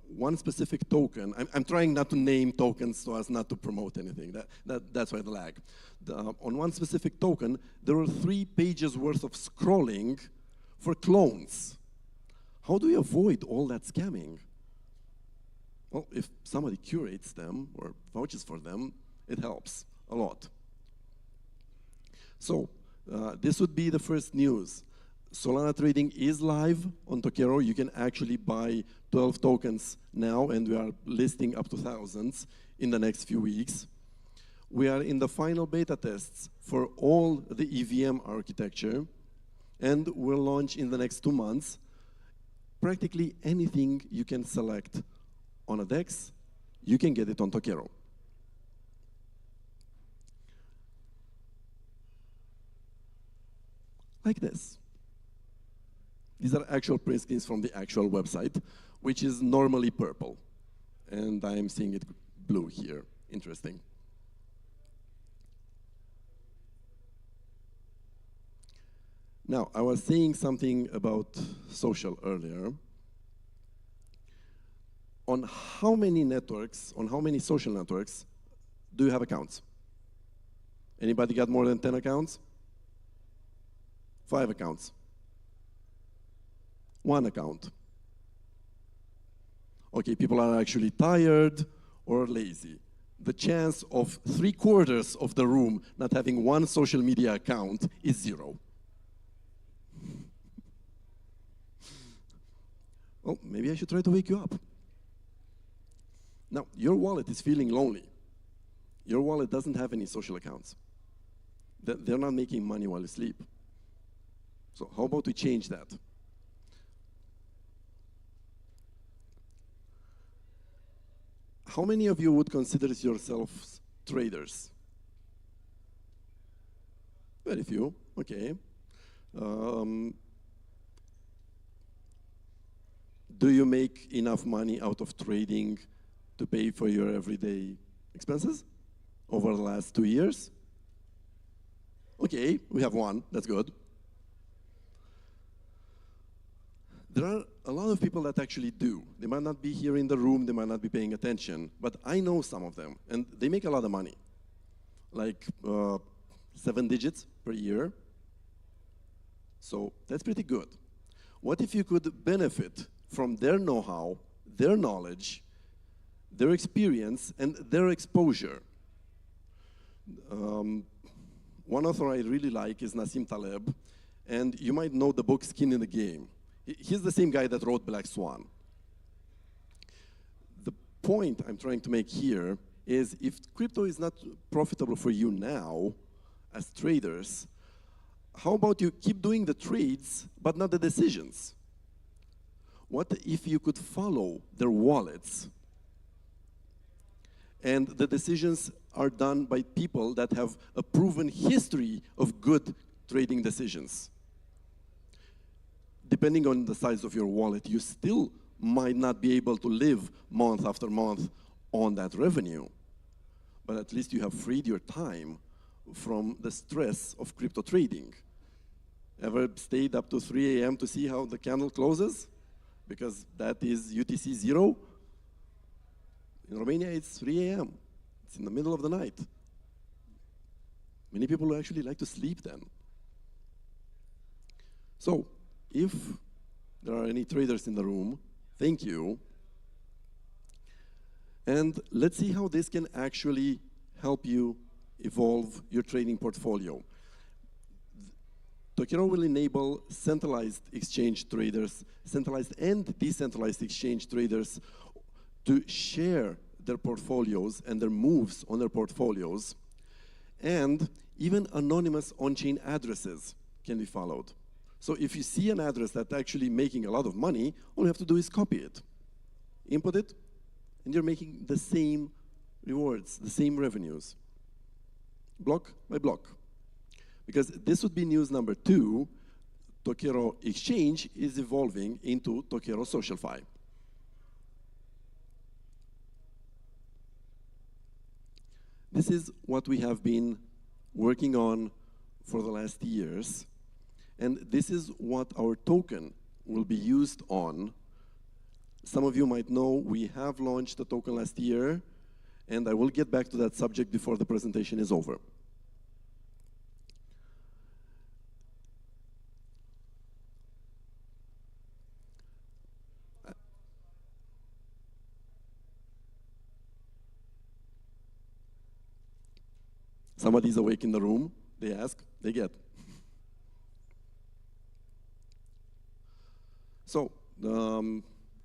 one specific token, I'm trying not to name tokens so as not to promote anything, that's why the lag. On one specific token, there were 3 pages worth of scrolling for clones. How do we avoid all that scamming? Well, if somebody curates them or vouches for them, it helps a lot. So, this would be the first news. Solana trading is live on Tokero. You can actually buy 12 tokens now, and we are listing up to thousands in the next few weeks. We are in the final beta tests for all the EVM architecture, and we'll launch in the next 2 months. Practically anything you can select on a DEX, you can get it on Tokero. like this. These are actual print screens from the actual website, which is normally purple. And I'm seeing it blue here. Interesting. Now, I was saying something about social earlier. On how many networks, on how many social networks do you have accounts? Anybody got more than 10 accounts? 5 accounts. 1 account. Okay, people are actually tired or lazy. The chance of 3/4 of the room not having 1 social media account is 0. Well, maybe I should try to wake you up. Now, your wallet is feeling lonely. Your wallet doesn't have any social accounts. They're not making money while you sleep. So how about we change that? How many of you would consider yourselves traders? Very few, okay. Do you make enough money out of trading to pay for your everyday expenses over the last 2 years? Okay, we have 1, that's good. There are a lot of people that actually do. They might not be here in the room, they might not be paying attention, but I know some of them, and they make a lot of money, like 7 digits per year. So that's pretty good. What if you could benefit from their know-how, their knowledge, their experience, and their exposure? One author I really like is Nassim Taleb, and you might know the book Skin in the Game. He's the same guy that wrote Black Swan. The point I'm trying to make here is if crypto is not profitable for you now as traders, how about you keep doing the trades but not the decisions? What if you could follow their wallets and the decisions are done by people that have a proven history of good trading decisions? Depending on the size of your wallet, you still might not be able to live month after month on that revenue. But at least you have freed your time from the stress of crypto trading. Ever stayed up to 3 a.m. to see how the candle closes? Because that is UTC 0. In Romania, it's 3 a.m. It's in the middle of the night. Many people actually like to sleep then. So, if there are any traders in the room, thank you. And let's see how this can actually help you evolve your trading portfolio. Tokero will enable centralized exchange traders, centralized and decentralized exchange traders to share their portfolios and their moves on their portfolios, and even anonymous on-chain addresses can be followed. So if you see an address that's actually making a lot of money, all you have to do is copy it, input it, and you're making the same rewards, the same revenues, block by block. Because this would be news number 2, Tokero Exchange is evolving into Tokero SocialFi. This is what we have been working on for the last years, and this is what our token will be used on. Some of you might know we have launched the token last year, and I will get back to that subject before the presentation is over. Somebody's awake in the room, they ask, they get. So,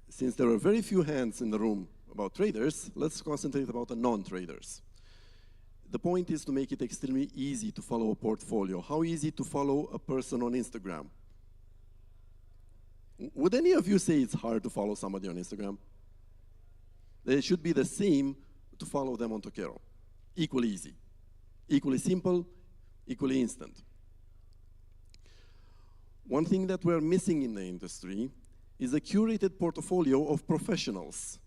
since there are very few hands in the room about traders, let's concentrate about the non-traders. The point is to make it extremely easy to follow a portfolio. How easy to follow a person on Instagram? Would any of you say it's hard to follow somebody on Instagram? It should be the same to follow them on Tokero. Equally easy. Equally simple, equally instant. One thing that we're missing in the industry is a curated portfolio of professionals,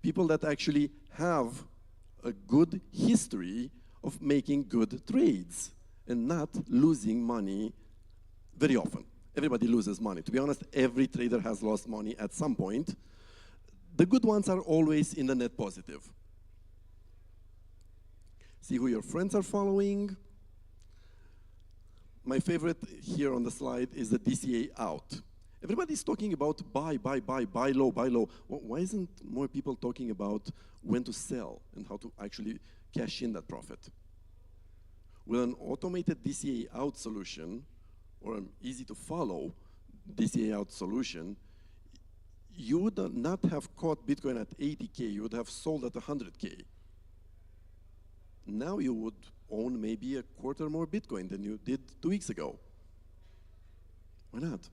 people that actually have a good history of making good trades and not losing money very often. Everybody loses money. To be honest, every trader has lost money at some point. The good ones are always in the net positive. See who your friends are following. My favorite here on the slide is the DCA out. Everybody's talking about buy low, buy low. Well, why isn't more people talking about when to sell and how to actually cash in that profit? With an automated DCA out solution, or an easy to follow DCA out solution, you would not have caught Bitcoin at 80K, you would have sold at 100K. Now you would own maybe a quarter more Bitcoin than you did 2 weeks ago. Why not?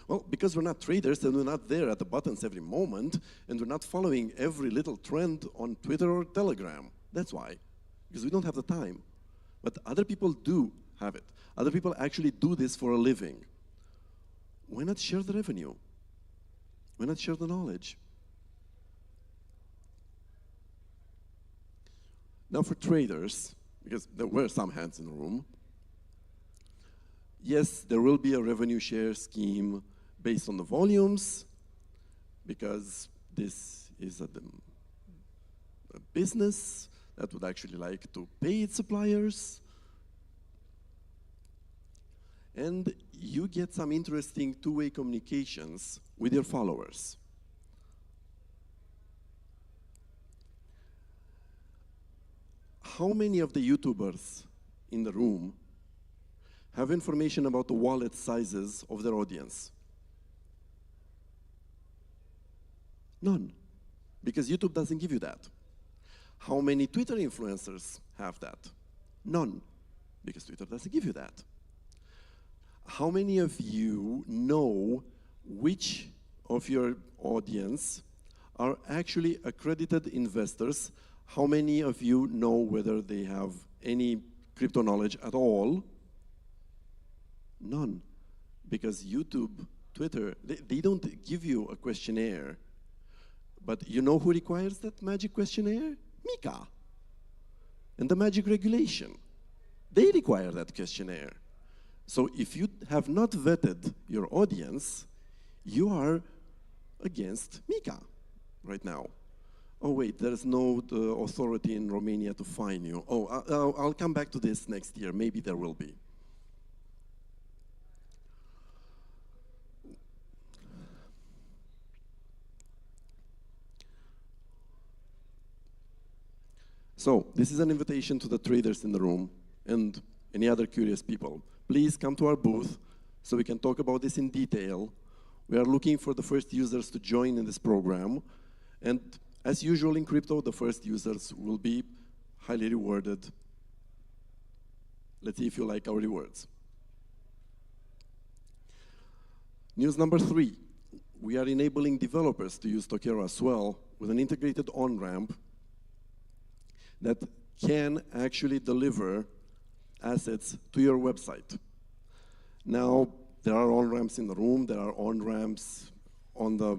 Well, because we're not traders and we're not there at the buttons every moment and we're not following every little trend on Twitter or Telegram. That's why, because we don't have the time. But other people do have it. Other people actually do this for a living. Why not share the revenue? Why not share the knowledge? Now for traders, because there were some hands in the room, yes, there will be a revenue share scheme based on the volumes, because this is a business that would actually like to pay its suppliers. And you get some interesting two-way communications with your followers. How many of the YouTubers in the room have information about the wallet sizes of their audience? None, because YouTube doesn't give you that. How many Twitter influencers have that? None, because Twitter doesn't give you that. How many of you know which of your audience are actually accredited investors? How many of you know whether they have any crypto knowledge at all? None, because YouTube, Twitter, they don't give you a questionnaire. But you know who requires that magic questionnaire? MiCA and the magic regulation. They require that questionnaire. So if you have not vetted your audience, you are against MiCA right now. Oh wait, there's no authority in Romania to fine you. Oh, I'll come back to this next year. Maybe there will be. So this is an invitation to the traders in the room and any other curious people. Please come to our booth so we can talk about this in detail. We are looking for the first users to join in this program. And as usual in crypto, the first users will be highly rewarded. Let's see if you like our rewards. News number 3. We are enabling developers to use Tokero as well with an integrated on-ramp that can actually deliver assets to your website. Now, there are on-ramps in the room, there are on-ramps on the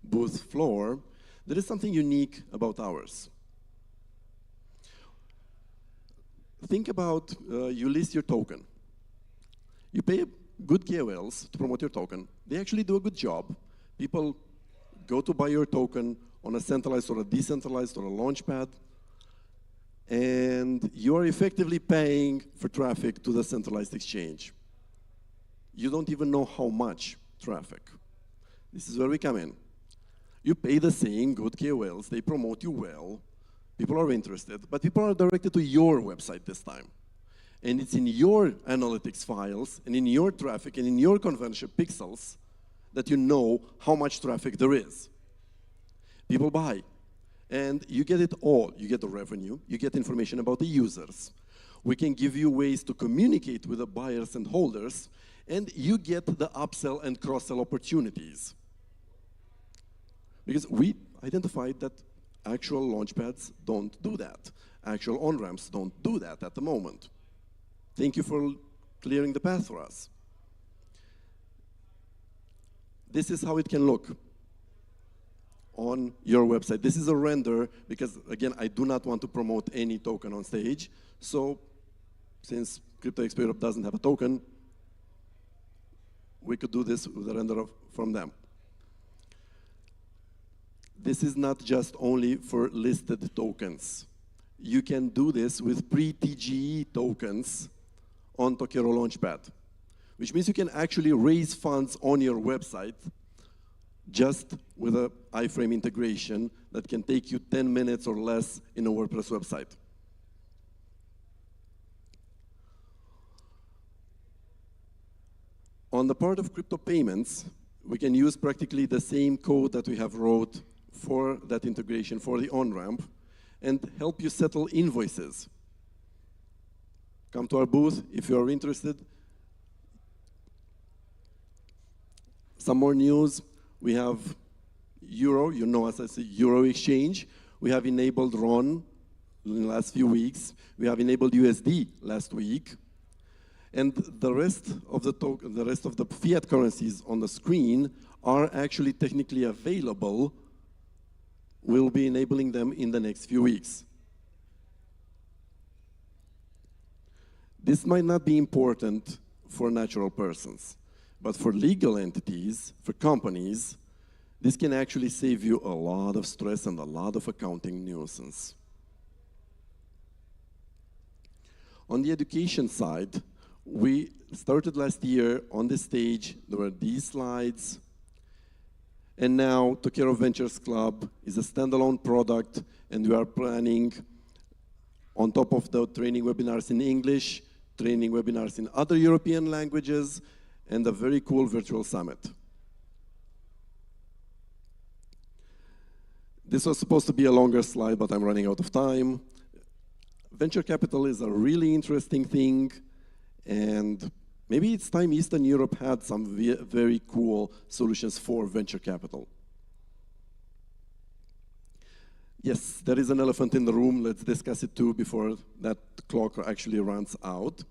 booth floor. There is something unique about ours. Think about you list your token. You pay good KOLs to promote your token. They actually do a good job. People go to buy your token on a centralized or a decentralized or a launchpad, and you are effectively paying for traffic to the centralized exchange. You don't even know how much traffic. This is where we come in. You pay the same good KOLs, they promote you well, people are interested, but people are directed to your website this time. And it's in your analytics files, and in your traffic, and in your conversion pixels that you know how much traffic there is. People buy. And you get it all. You get the revenue, you get information about the users. We can give you ways to communicate with the buyers and holders, and you get the upsell and cross-sell opportunities. Because we identified that actual launchpads don't do that. Actual on-ramps don't do that at the moment. Thank you for clearing the path for us. this is how it can look on your website. This is a render because, again, I do not want to promote any token on stage. So since Crypto Expo Europe doesn't have a token, we could do this with a render from them. This is not just only for listed tokens. You can do this with pre-TGE tokens on Tokero Launchpad, which means you can actually raise funds on your website just with an iframe integration that can take you 10 minutes or less in a WordPress website. On the part of crypto payments, we can use practically the same code that we have wrote for that integration for the on-ramp and help you settle invoices. Come to our booth if you are interested. Some more news. We have Euro, you know us as a Euro exchange. We have enabled RON in the last few weeks. We have enabled USD last week. And the rest of the fiat currencies on the screen are actually technically available. We'll be enabling them in the next few weeks. This might not be important for natural persons, but for legal entities, for companies, this can actually save you a lot of stress and a lot of accounting nuisance. On the education side, we started last year on this stage. There were these slides. And now Tokero Ventures Club is a standalone product, and we are planning, on top of the training webinars in English, training webinars in other European languages, and a very cool virtual summit. This was supposed to be a longer slide, but I'm running out of time. Venture capital is a really interesting thing, and maybe it's time Eastern Europe had some very cool solutions for venture capital. Yes, there is an elephant in the room. Let's discuss it too before that clock actually runs out.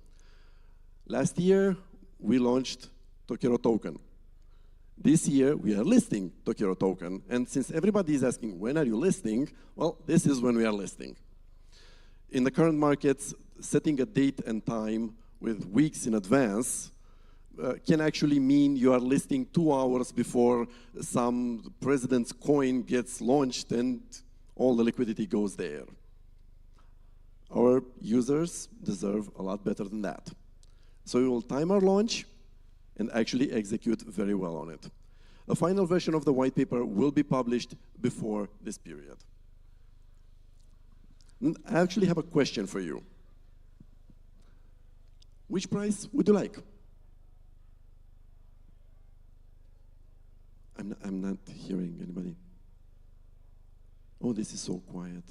Last year, we launched Tokero Token. This year, we are listing Tokero Token. And since everybody is asking, when are you listing? Well, this is when we are listing. In the current markets, setting a date and time with weeks in advance can actually mean you are listing 2 hours before some president's coin gets launched and all the liquidity goes there. Our users deserve a lot better than that. So we will time our launch and actually execute very well on it. A final version of the white paper will be published before this period. I actually have a question for you. Which price would you like? I'm not hearing anybody. Oh, this is so quiet.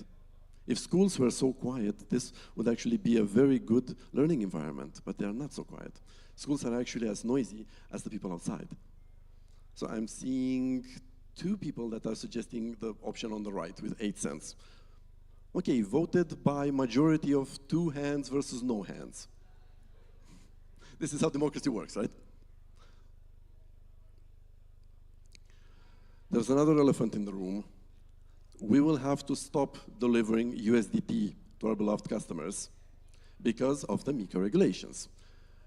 If schools were so quiet, this would actually be a very good learning environment, but they are not so quiet. Schools are actually as noisy as the people outside. So I'm seeing 2 people that are suggesting the option on the right with 8 cents. Okay, voted by majority of 2 hands versus no hands. This is how democracy works, right? There's another elephant in the room. We will have to stop delivering USDT to our beloved customers because of the MiCA regulations.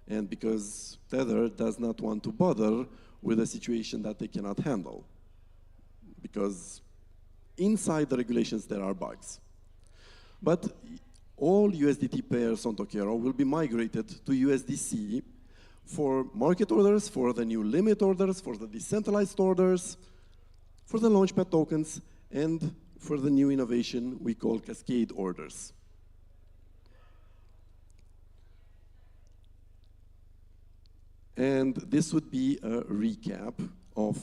And because Tether does not want to bother with a situation that they cannot handle. Because inside the regulations there are bugs. But all USDT pairs on Tokero will be migrated to USDC for market orders, for the new limit orders, for the decentralized orders, for the Launchpad tokens, and for the new innovation we call cascade orders. And this would be a recap of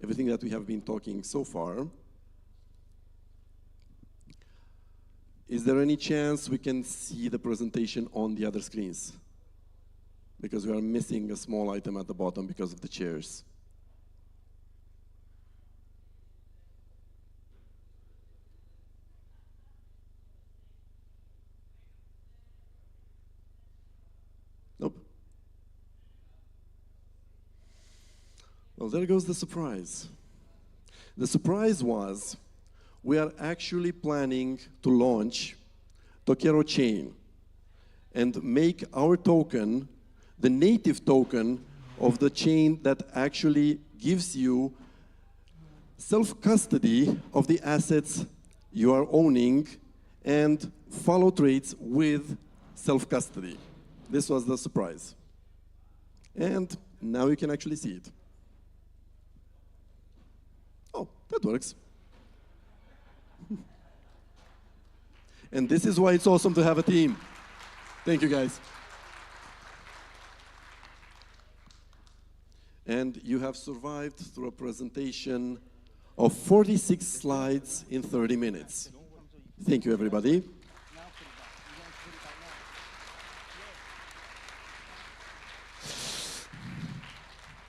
everything that we have been talking so far. Is there any chance we can see the presentation on the other screens? Because we are missing a small item at the bottom because of the chairs. Nope. Well, there goes the surprise. The surprise was we are actually planning to launch Tokero Chain and make our token the native token of the chain that actually gives you self-custody of the assets you are owning and follow trades with self-custody. This was the surprise. And now you can actually see it. Oh, that works. And this is why it's awesome to have a team. Thank you, guys. And you have survived through a presentation of 46 slides in 30 minutes. Thank you, everybody.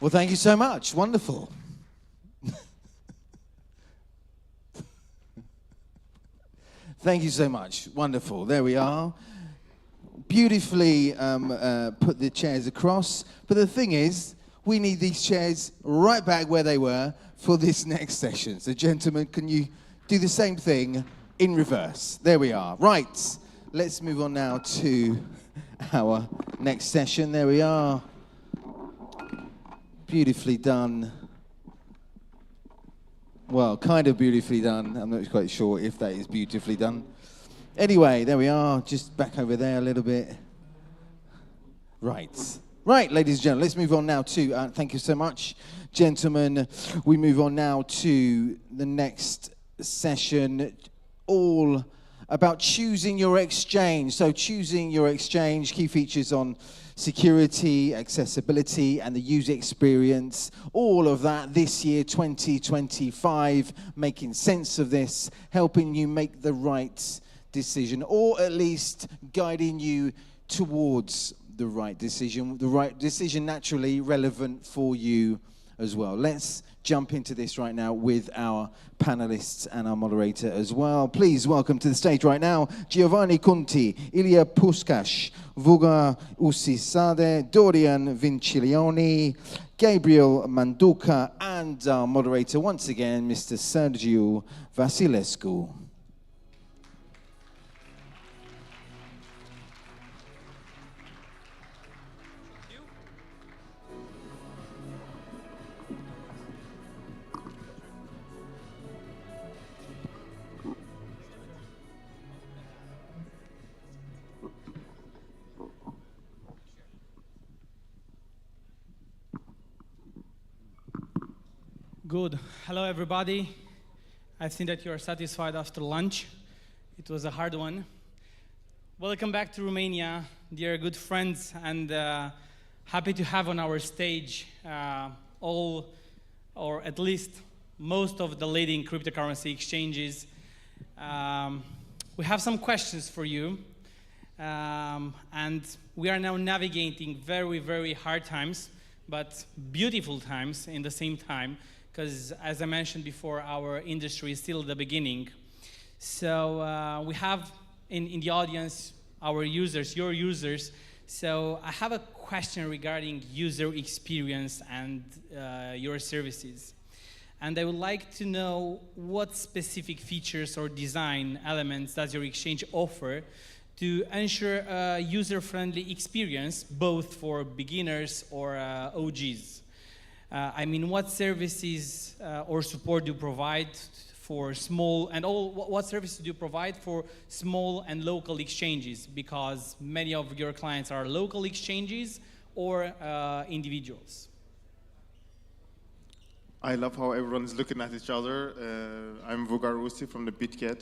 Well, thank you so much. Wonderful. Thank you so much. Wonderful. There we are. Beautifully put the chairs across. But the thing is, we need these chairs right back where they were for this next session. So, gentlemen, can you do the same thing in reverse? There we are. Right. Let's move on now to our next session. There we are. Beautifully done. Well, kind of beautifully done. I'm not quite sure if that is beautifully done. Anyway, there we are. Just back over there a little bit. Right. Right, ladies and gentlemen, let's move on now to, thank you so much, gentlemen. We move on now to the next session, all about choosing your exchange. So choosing your exchange, key features on security, accessibility, and the user experience. All of that this year, 2025, making sense of this, helping you make the right decision, or at least guiding you towards the right decision naturally relevant for you as well. Let's jump into this right now with our panelists and our moderator as well. Please welcome to the stage right now Giovanni Conti, Ilya Puskas, Vuga Usisade, Dorian Vincilioni, Gabriel Manduca, and our moderator once again, Mr. Sergiu Vasilescu. Good. Hello, everybody. I think that you are satisfied after lunch. It was a hard one. Welcome back to Romania, dear good friends, and happy to have on our stage all, or at least most of the leading cryptocurrency exchanges. We have some questions for you, and we are now navigating very, very hard times, but beautiful times in the same time, because as I mentioned before, our industry is still at the beginning. So we have in the audience our users, your users. So I have a question regarding user experience and your services. And I would like to know what specific features or design elements does your exchange offer to ensure a user-friendly experience, both for beginners or OGs. I mean, what services or support do you provide for small and what services do you provide for small and local exchanges? Because many of your clients are local exchanges or individuals. I love how everyone is looking at each other. I'm Vugar Rusi from the BitGet.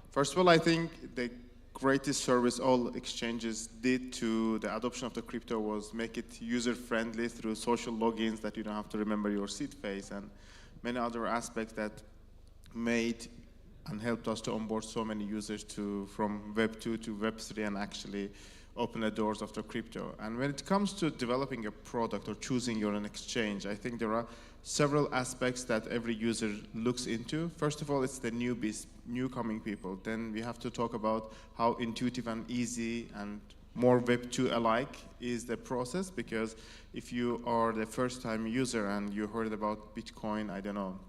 First of all, I think the greatest service all exchanges did to the adoption of the crypto was make it user-friendly through social logins that you don't have to remember your seed phrase and many other aspects that made and helped us to onboard so many users from Web 2 to Web 3 and actually open the doors of the crypto. And when it comes to developing a product or choosing your own exchange, I think there are several aspects that every user looks into. First of all, it's the newbies, new coming people. Then we have to talk about how intuitive and easy and more Web 2 alike is the process, because if you are the first time user and you heard about Bitcoin, I don't know,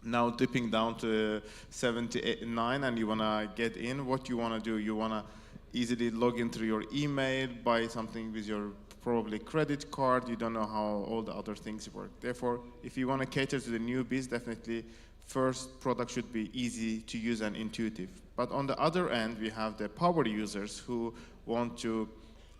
now dipping down to 79 and you want to get in, what you want to do, you want to easily log in through your email, buy something with your probably credit card, you don't know how all the other things work. Therefore, if you want to cater to the newbies, definitely first product should be easy to use and intuitive. But on the other end, we have the power users who want to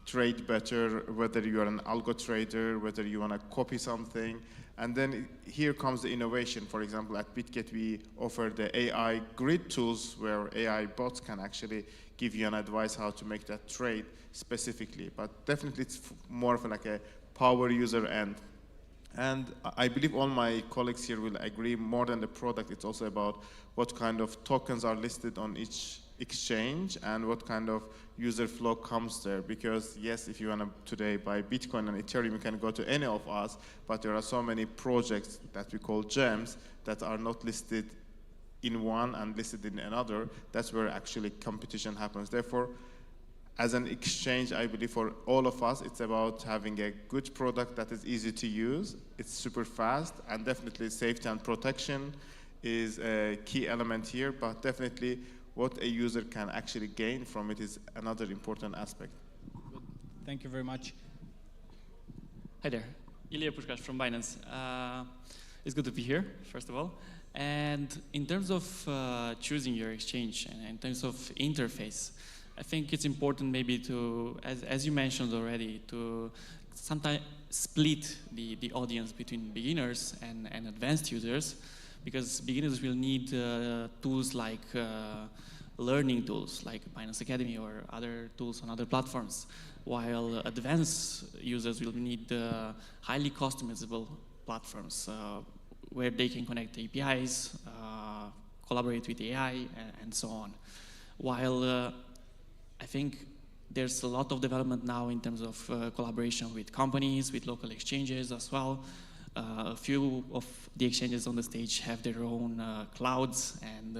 trade better, whether you're an algo trader, whether you want to copy something. And then here comes the innovation. For example, at BitGet, we offer the AI grid tools where AI bots can actually give you an advice how to make that trade specifically. But definitely it's more of like a power user end. And I believe all my colleagues here will agree, more than the product, it's also about what kind of tokens are listed on each exchange and what kind of user flow comes there. Because yes, if you want to today buy Bitcoin and Ethereum, you can go to any of us, but there are so many projects that we call gems that are not listed in one and listed in another. That's where actually competition happens. Therefore, as an exchange, I believe for all of us, it's about having a good product that is easy to use, it's super fast, and definitely safety and protection is a key element here, but definitely what a user can actually gain from it is another important aspect. Good. Thank you very much. Hi there, Ilya Pushkash from Binance. It's good to be here, first of all. And in terms of choosing your exchange and in terms of interface, I think it's important maybe to, as you mentioned already, to sometimes split the audience between beginners and advanced users, because beginners will need tools like learning tools like Binance Academy or other tools on other platforms, while advanced users will need highly customizable platforms where they can connect APIs, collaborate with AI, and so on. While I think there's a lot of development now in terms of collaboration with companies, with local exchanges as well. A few of the exchanges on the stage have their own clouds and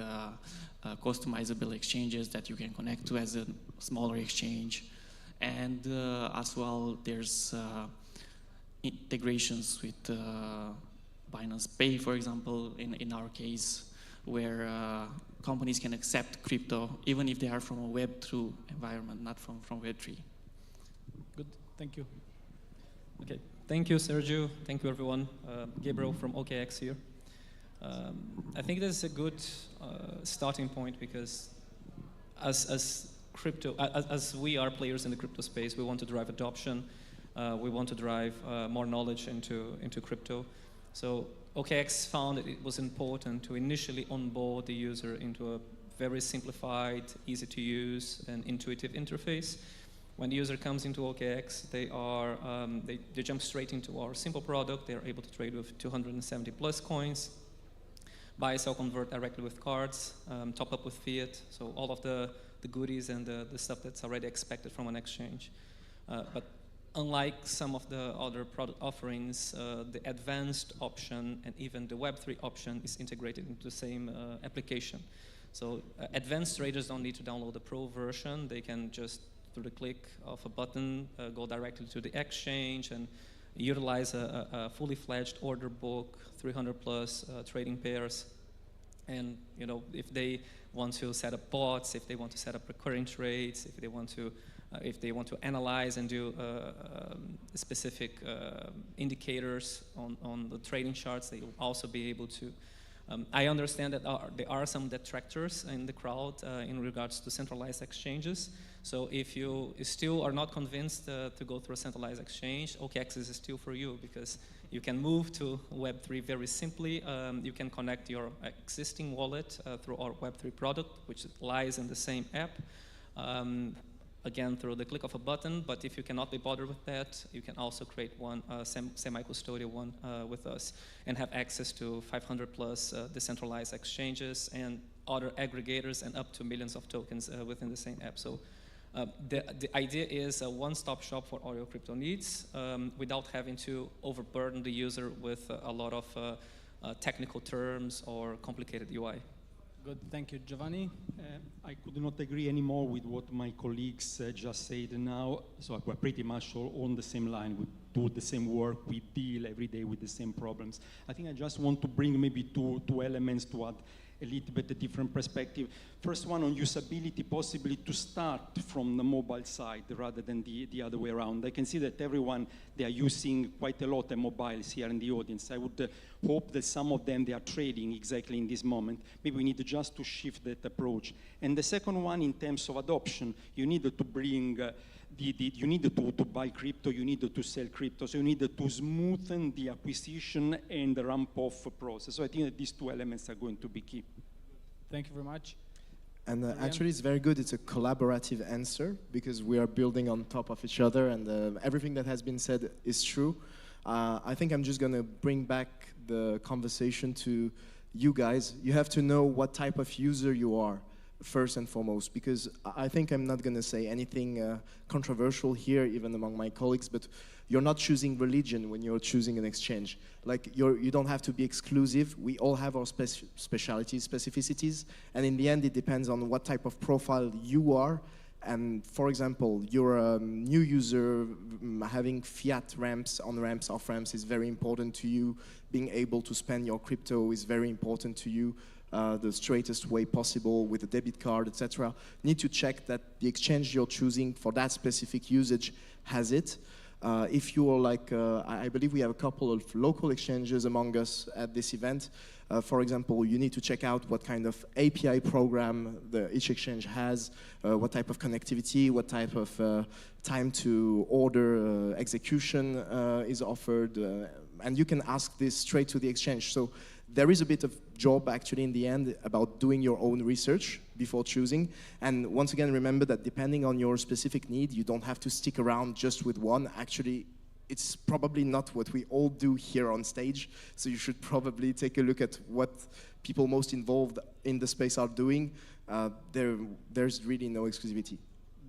customizable exchanges that you can connect to as a smaller exchange. And as well, there's integrations with Binance Pay, for example, in our case, where companies can accept crypto even if they are from a Web2 environment, not from Web3. Good, thank you. Okay, thank you, Sergio. Thank you, everyone. Gabriel from OKX here. I think this is a good starting point, because as we are players in the crypto space, we want to drive adoption. We want to drive more knowledge into crypto. So OKX found that it was important to initially onboard the user into a very simplified, easy to use, and intuitive interface. When the user comes into OKX, they jump straight into our simple product. They're able to trade with 270 plus coins, buy, sell, convert directly with cards, top up with fiat. So all of the goodies and the stuff that's already expected from an exchange. But unlike some of the other product offerings, the advanced option and even the Web3 option is integrated into the same application. So advanced traders don't need to download the pro version. They can just, through the click of a button, go directly to the exchange and utilize a fully fledged order book, 300 plus trading pairs. And if they want to set up bots, if they want to set up recurring trades, if they want to analyze and do specific indicators on the trading charts, they will also be able to. I understand that there are some detractors in the crowd in regards to centralized exchanges. So if you still are not convinced to go through a centralized exchange, OKX is still for you, because you can move to Web3 very simply. You can connect your existing wallet through our Web3 product, which lies in the same app. Again, through the click of a button, but if you cannot be bothered with that, you can also create one semi-custodial one with us and have access to 500 plus decentralized exchanges and other aggregators and up to millions of tokens within the same app. So the idea is a one-stop shop for all your crypto needs without having to overburden the user with a lot of technical terms or complicated UI. Good, thank you. Giovanni? I could not agree anymore with what my colleagues just said now. So we're pretty much all on the same line. We do the same work. We deal every day with the same problems. I think I just want to bring maybe two elements to add a little bit a different perspective. First one on usability, possibly to start from the mobile side rather than the other way around. I can see that everyone, they are using quite a lot of mobiles here in the audience. I would hope that some of them, they are trading exactly in this moment. Maybe we need just to shift that approach. And the second one, in terms of adoption, you need to bring you need to buy crypto, you need to sell crypto, so you need to smoothen the acquisition and the ramp-off process. So I think that these two elements are going to be key. Thank you very much. And actually, it's very good. It's a collaborative answer because we are building on top of each other, and everything that has been said is true. I think I'm just going to bring back the conversation to you guys. You have to know what type of user you are, first and foremost, because I think I'm not going to say anything controversial here, even among my colleagues, but you're not choosing religion when you're choosing an exchange. Like, you don't have to be exclusive. We all have our specialities, specificities, and in the end, it depends on what type of profile you are. And for example, you're a new user, having fiat ramps, on-ramps, off-ramps is very important to you. Being able to spend your crypto is very important to you. The straightest way possible with a debit card, etc. Need to check that the exchange you're choosing for that specific usage has it. If you're like, I believe we have a couple of local exchanges among us at this event. For example, you need to check out what kind of API program each exchange has, what type of connectivity, what type of time to order execution is offered, and you can ask this straight to the exchange. So there is a bit of job actually in the end about doing your own research before choosing. And once again, remember that depending on your specific need, you don't have to stick around just with one. Actually, it's probably not what we all do here on stage. So you should probably take a look at what people most involved in the space are doing. There's really no exclusivity.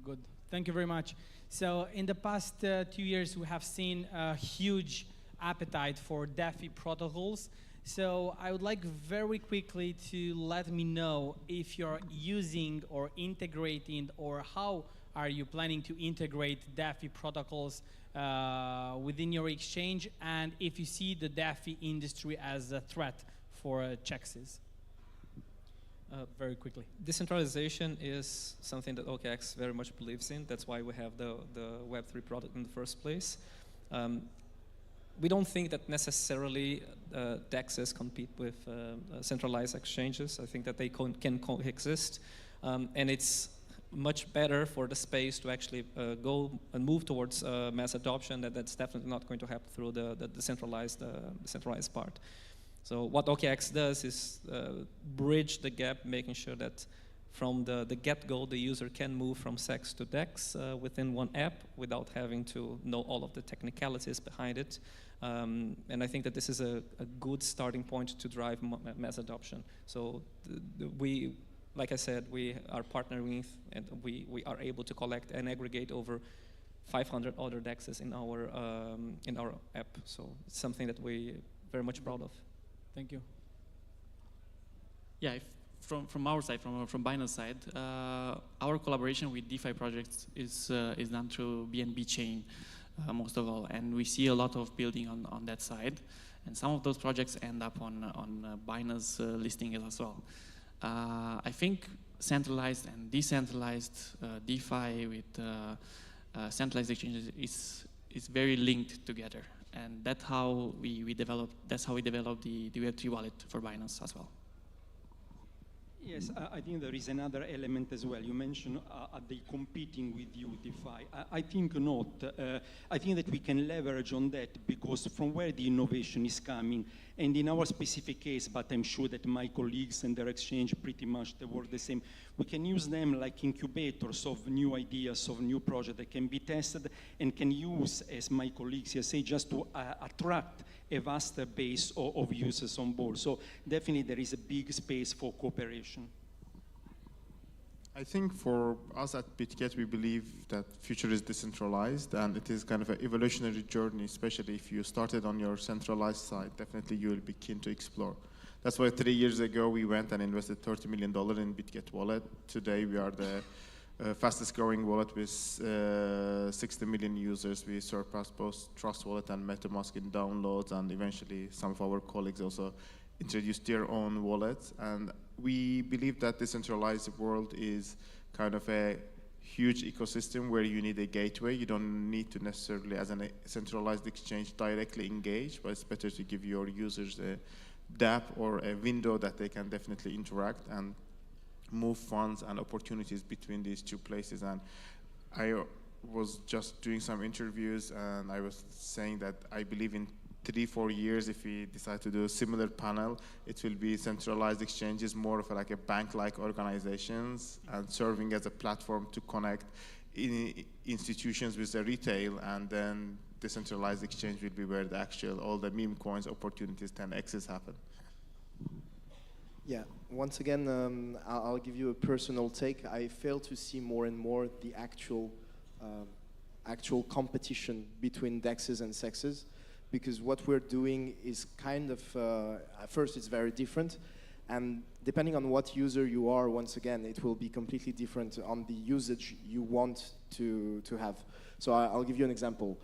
Good, thank you very much. So in the past 2 years, we have seen a huge appetite for Defi protocols. So I would like very quickly to let me know if you're using or integrating, or how are you planning to integrate Defi protocols within your exchange, and if you see the Defi industry as a threat for Chexes. Very quickly. Decentralization is something that OKX very much believes in. That's why we have the Web3 product in the first place. We don't think that necessarily DEXs compete with centralized exchanges. I think that they can coexist, and it's much better for the space to actually go and move towards mass adoption. That's definitely not going to happen through the centralized part. So what OKX does is bridge the gap, making sure that from the get-go, the user can move from CEX to DEX within one app without having to know all of the technicalities behind it. And I think that this is a good starting point to drive mass adoption. So we, like I said, we are partnering with, and we are able to collect and aggregate over 500 other DEXs in our app. So it's something that we're very much proud of. Thank you. Yeah, from our side, from Binance side, our collaboration with DeFi projects is done through BNB chain, most of all, and we see a lot of building on that side, and some of those projects end up on Binance listing as well. I think centralized and decentralized DeFi with centralized exchanges is very linked together, and that's how we develop the Web3 wallet for Binance as well. Yes, I think there is another element as well. You mentioned are they competing with you, DeFi? I think not. I think that we can leverage on that because from where the innovation is coming, and in our specific case, but I'm sure that my colleagues and their exchange pretty much they work the same, we can use them like incubators of new ideas, of new projects that can be tested and can use, as my colleagues here say, just to attract a vaster base of users on board. So definitely there is a big space for cooperation. I think for us at BitGet, we believe that future is decentralized, and it is kind of an evolutionary journey, especially if you started on your centralized side. Definitely you will be keen to explore. That's why 3 years ago we went and invested $30 million in BitGet wallet. Today we are the fastest growing wallet with 60 million users. We surpassed both Trust Wallet and MetaMask in downloads, and eventually some of our colleagues also introduced their own wallets. And we believe that decentralized world is kind of a huge ecosystem where you need a gateway. You don't need to necessarily, as a centralized exchange, directly engage, but it's better to give your users a dApp or a window that they can definitely interact and move funds and opportunities between these two places. And I was just doing some interviews, and I was saying that I believe in 3-4 years, if we decide to do a similar panel, it will be centralized exchanges, more of like a bank-like organizations, and serving as a platform to connect institutions with the retail, and then decentralized exchange will be where the actual, all the meme coins, opportunities, 10x's happen. Yeah, once again, I'll give you a personal take. I fail to see more and more the actual competition between DEXs and SEXs, because what we're doing is kind of, at first it's very different, and depending on what user you are, once again, it will be completely different on the usage you want to have. So I'll give you an example.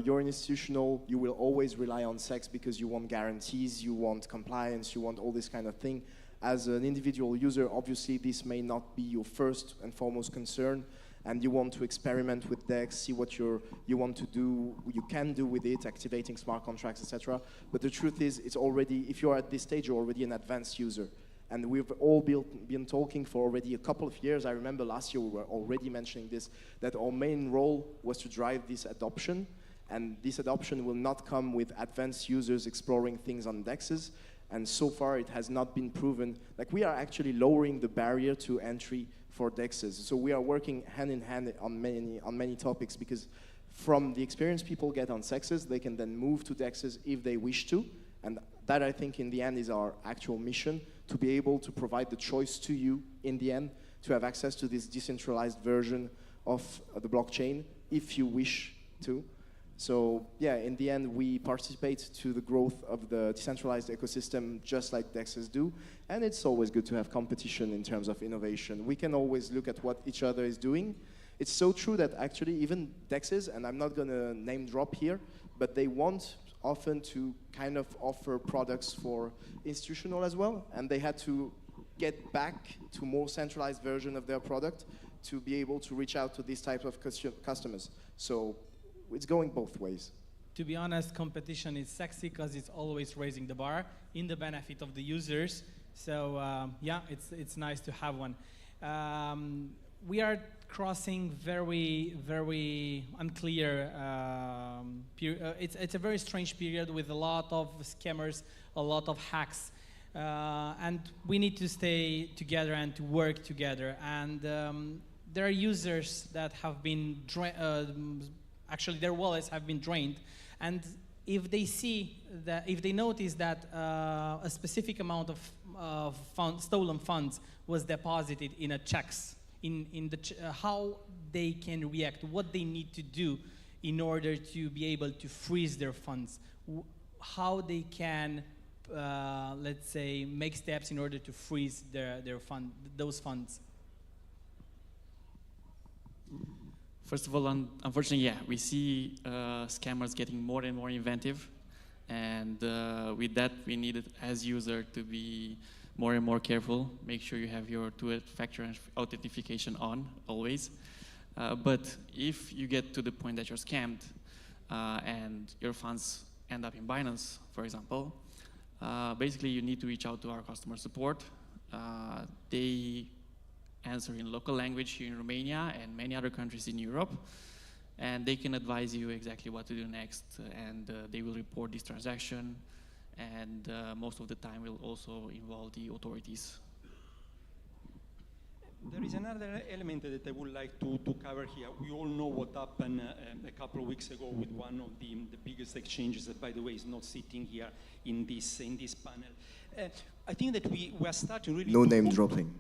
You're an institutional, you will always rely on SEX because you want guarantees, you want compliance, you want all this kind of thing. As an individual user, obviously this may not be your first and foremost concern, and you want to experiment with DEX, see what you want to do, you can do with it, activating smart contracts, etc. But the truth is, it's already, if you're at this stage, you're already an advanced user. And we've all been talking for already a couple of years. I remember last year we were already mentioning this, that our main role was to drive this adoption, and this adoption will not come with advanced users exploring things on DEXs. And so far, it has not been proven. Like, we are actually lowering the barrier to entry for DEXs. So we are working hand in hand on many topics, because from the experience people get on SEXs, they can then move to DEXs if they wish to. And that, I think, in the end, is our actual mission, to be able to provide the choice to you, in the end, to have access to this decentralized version of the blockchain, if you wish to. So yeah, in the end, we participate to the growth of the decentralized ecosystem just like DEXs do. And it's always good to have competition in terms of innovation. We can always look at what each other is doing. It's so true that actually even DEXs, and I'm not going to name drop here, but they want often to kind of offer products for institutional as well. And they had to get back to more centralized version of their product to be able to reach out to these types of customers. So it's going both ways. To be honest, competition is sexy because it's always raising the bar in the benefit of the users. So yeah, it's nice to have one. We are crossing very unclear it's a very strange period with a lot of scammers, a lot of hacks, and we need to stay together and to work together. And there are users that have been actually their wallets have been drained, and if they see that, if they notice that a specific amount of stolen funds was deposited in a checks, how they can react, what they need to do in order to be able to freeze their funds, how they can, let's say, make steps in order to freeze those funds. First of all, unfortunately, yeah, we see scammers getting more and more inventive, and with that, we needed, as user, to be more and more careful. Make sure you have your two-factor authentication on, always. But if you get to the point that you're scammed and your funds end up in Binance, for example, basically you need to reach out to our customer support. They answer in local language here in Romania and many other countries in Europe, and they can advise you exactly what to do next, and they will report this transaction, and most of the time will also involve the authorities. There is another element that I would like to cover here. We all know what happened a couple of weeks ago with one of the biggest exchanges that, by the way, is not sitting here in this panel. I think that we are starting really no name dropping.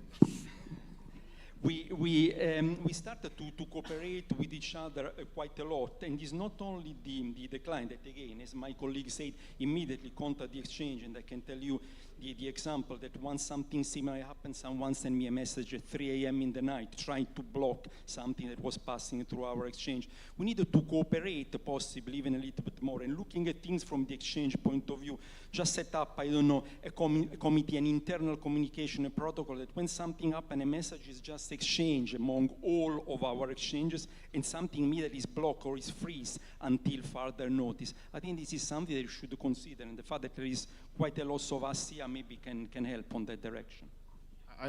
we started to cooperate with each other quite a lot, and it's not only the client that, again, as my colleague said, immediately contact the exchange, and I can tell you the example that once something similar happened, someone sent me a message at 3 a.m. in the night trying to block something that was passing through our exchange. We needed to cooperate, possibly even a little bit more, and looking at things from the exchange point of view, just set up, I don't know, a committee, an internal communication, a protocol that when something happens, a message is just exchanged among all of our exchanges, and something immediately is blocked or is freeze until further notice. I think this is something that you should consider, and the fact that there is quite a lot of us here maybe can help on that direction.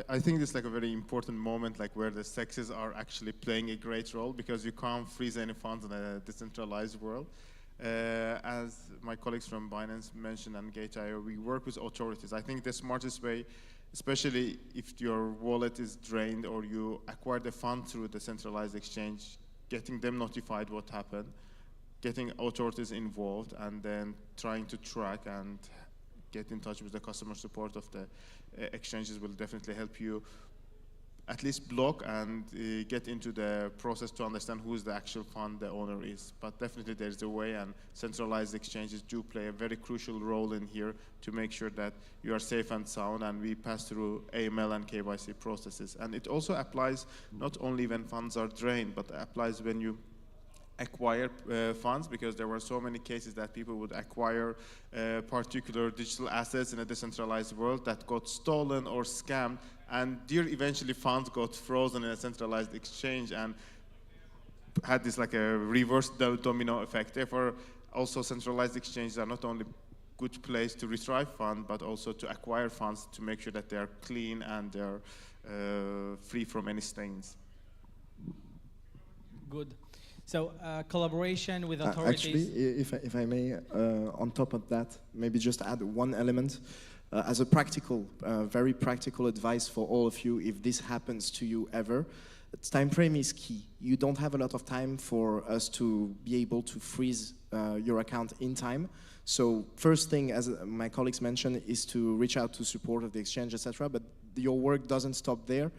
I think this is like a very important moment, like where the sexes are actually playing a great role, because you can't freeze any funds in a decentralized world. As my colleagues from Binance mentioned and Gate.io, we work with authorities. I think the smartest way, especially if your wallet is drained or you acquire the fund through the centralized exchange, getting them notified what happened, getting authorities involved, and then trying to track and get in touch with the customer support of the exchanges will definitely help you at least block and get into the process to understand who is the actual fund the owner is. But definitely there's a way, and centralized exchanges do play a very crucial role in here to make sure that you are safe and sound, and we pass through AML and KYC processes. And it also applies not only when funds are drained, but applies when you acquire funds, because there were so many cases that people would acquire particular digital assets in a decentralized world that got stolen or scammed, and their eventually funds got frozen in a centralized exchange and had this like a reverse domino effect. Therefore, also centralized exchanges are not only good place to retrieve funds, but also to acquire funds to make sure that they are clean and they're free from any stains. Good. So collaboration with authorities. Actually, if I may, on top of that, maybe just add one element as a practical, very practical advice for all of you. If this happens to you ever, time frame is key. You don't have a lot of time for us to be able to freeze your account in time. So first thing, as my colleagues mentioned, is to reach out to support of the exchange, etc. But your work doesn't stop there.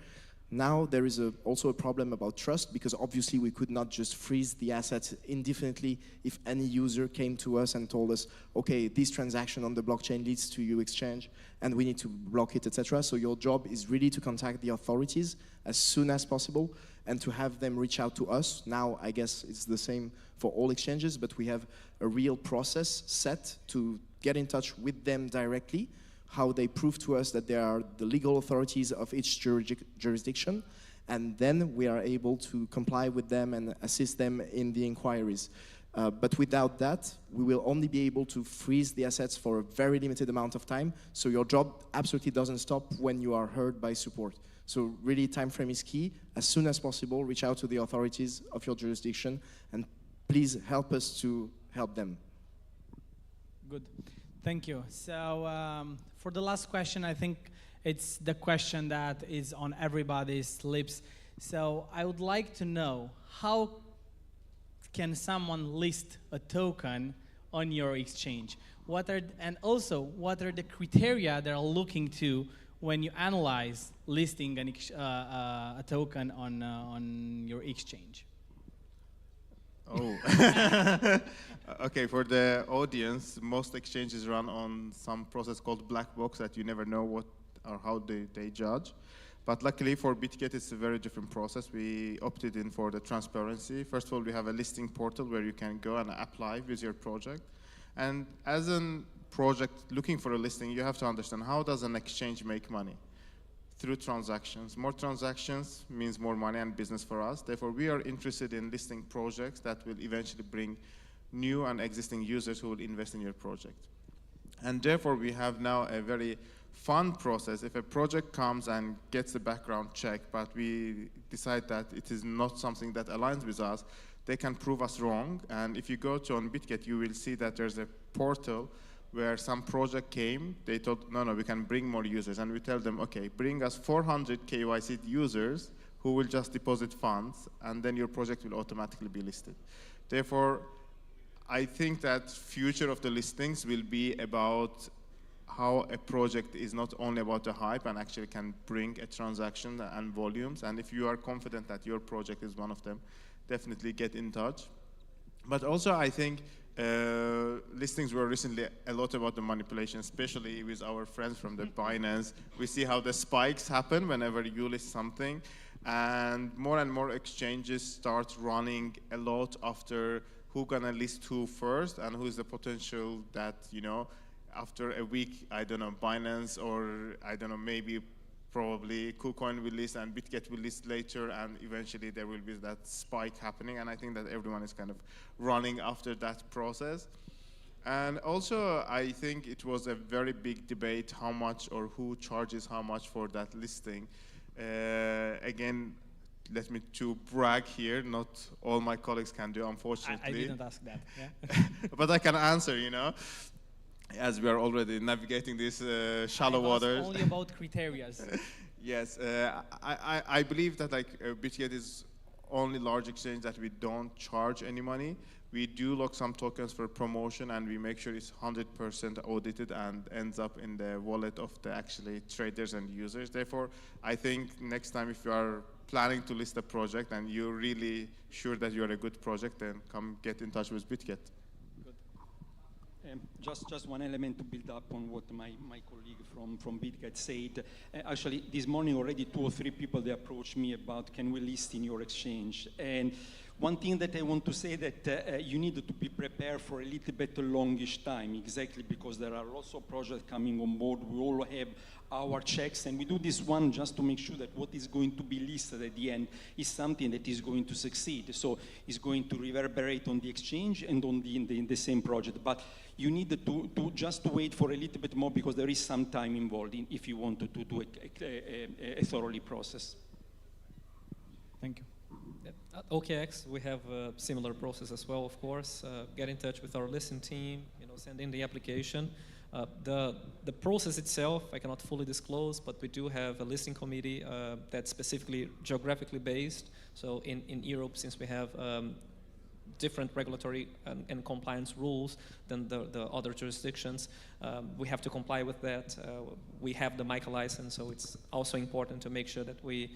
Now there is also a problem about trust, because obviously we could not just freeze the assets indefinitely if any user came to us and told us, okay, this transaction on the blockchain leads to your exchange and we need to block it, etc. So your job is really to contact the authorities as soon as possible and to have them reach out to us. Now, I guess it's the same for all exchanges, but we have a real process set to get in touch with them directly, how they prove to us that they are the legal authorities of each jurisdiction, and then we are able to comply with them and assist them in the inquiries. But without that, we will only be able to freeze the assets for a very limited amount of time, so your job absolutely doesn't stop when you are heard by support. So really, time frame is key. As soon as possible, reach out to the authorities of your jurisdiction, and please help us to help them. Good. Thank you. So for the last question, I think it's the question that is on everybody's lips. So I would like to know, how can someone list a token on your exchange? And also, what are the criteria they're looking to when you analyze listing a token on your exchange? Oh. Okay, for the audience, most exchanges run on some process called black box that you never know what or how they judge. But luckily for BitGet, it's a very different process. We opted in for the transparency. First of all, we have a listing portal where you can go and apply with your project. And as a project looking for a listing, you have to understand, how does an exchange make money? Through transactions. More transactions means more money and business for us. Therefore, we are interested in listing projects that will eventually bring new and existing users who will invest in your project. And therefore, we have now a very fun process. If a project comes and gets the background check, but we decide that it is not something that aligns with us, they can prove us wrong. And if you go to on BitGet, you will see that there's a portal where some project came, they thought, no, we can bring more users. And we tell them, okay, bring us 400 KYC users who will just deposit funds, and then your project will automatically be listed. Therefore, I think that future of the listings will be about how a project is not only about the hype and actually can bring a transaction and volumes. And if you are confident that your project is one of them, definitely get in touch. But also, I think listings were recently a lot about the manipulation, especially with our friends from the Binance. We see how the spikes happen whenever you list something, and more exchanges start running a lot after who gonna list who first, and who is the potential that, you know, after a week, I don't know, Binance or I don't know, maybe probably KuCoin will list and BitGet will list later, and eventually there will be that spike happening. And I think that everyone is kind of running after that process. And also, I think it was a very big debate how much or who charges how much for that listing. Again, let me to brag here, not all my colleagues can do, unfortunately. I didn't ask that, yeah. But I can answer, you know, as we are already navigating these shallow waters. Only about criteria. Yes, I believe that like BitGet is only large exchange that we don't charge any money. We do lock some tokens for promotion, and we make sure it's 100% audited and ends up in the wallet of the actually traders and users. Therefore, I think next time if you are planning to list a project and you're really sure that you're a good project, then come get in touch with BitGet. Just one element to build up on what my colleague from BitGet said. Actually, this morning already 2 or 3 people, they approached me about can we list in your exchange. And one thing that I want to say that you need to be prepared for a little bit longish time, exactly because there are lots of projects coming on board. We all have our checks, and we do this one just to make sure that what is going to be listed at the end is something that is going to succeed. So it's going to reverberate on the exchange and on the same project. But you need to just wait for a little bit more, because there is some time involved if you want to do a thoroughly process. Thank you. At OKX, we have a similar process as well, of course. Get in touch with our listing team, send in the application. The process itself, I cannot fully disclose, but we do have a listing committee that's specifically geographically based. So in Europe, since we have different regulatory and compliance rules than the other jurisdictions, we have to comply with that. We have the MiCA license, so it's also important to make sure that we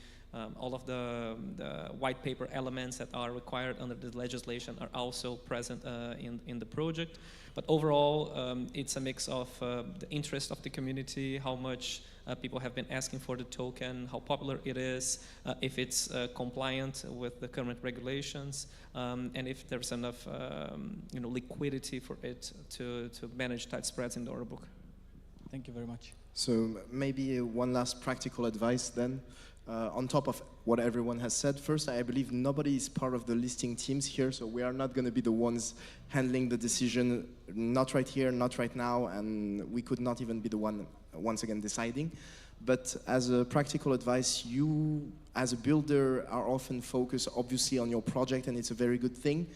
all of the white paper elements that are required under the legislation are also present in the project. But overall, it's a mix of the interest of the community, how much people have been asking for the token, how popular it is, if it's compliant with the current regulations, and if there's enough liquidity for it to manage tight spreads in the order book. Thank you very much. So maybe one last practical advice then. On top of what everyone has said, first, I believe nobody is part of the listing teams here, so we are not going to be the ones handling the decision, not right here, not right now, and we could not even be the one, once again, deciding. But as a practical advice, you, as a builder, are often focused, obviously, on your project, and it's a very good thing.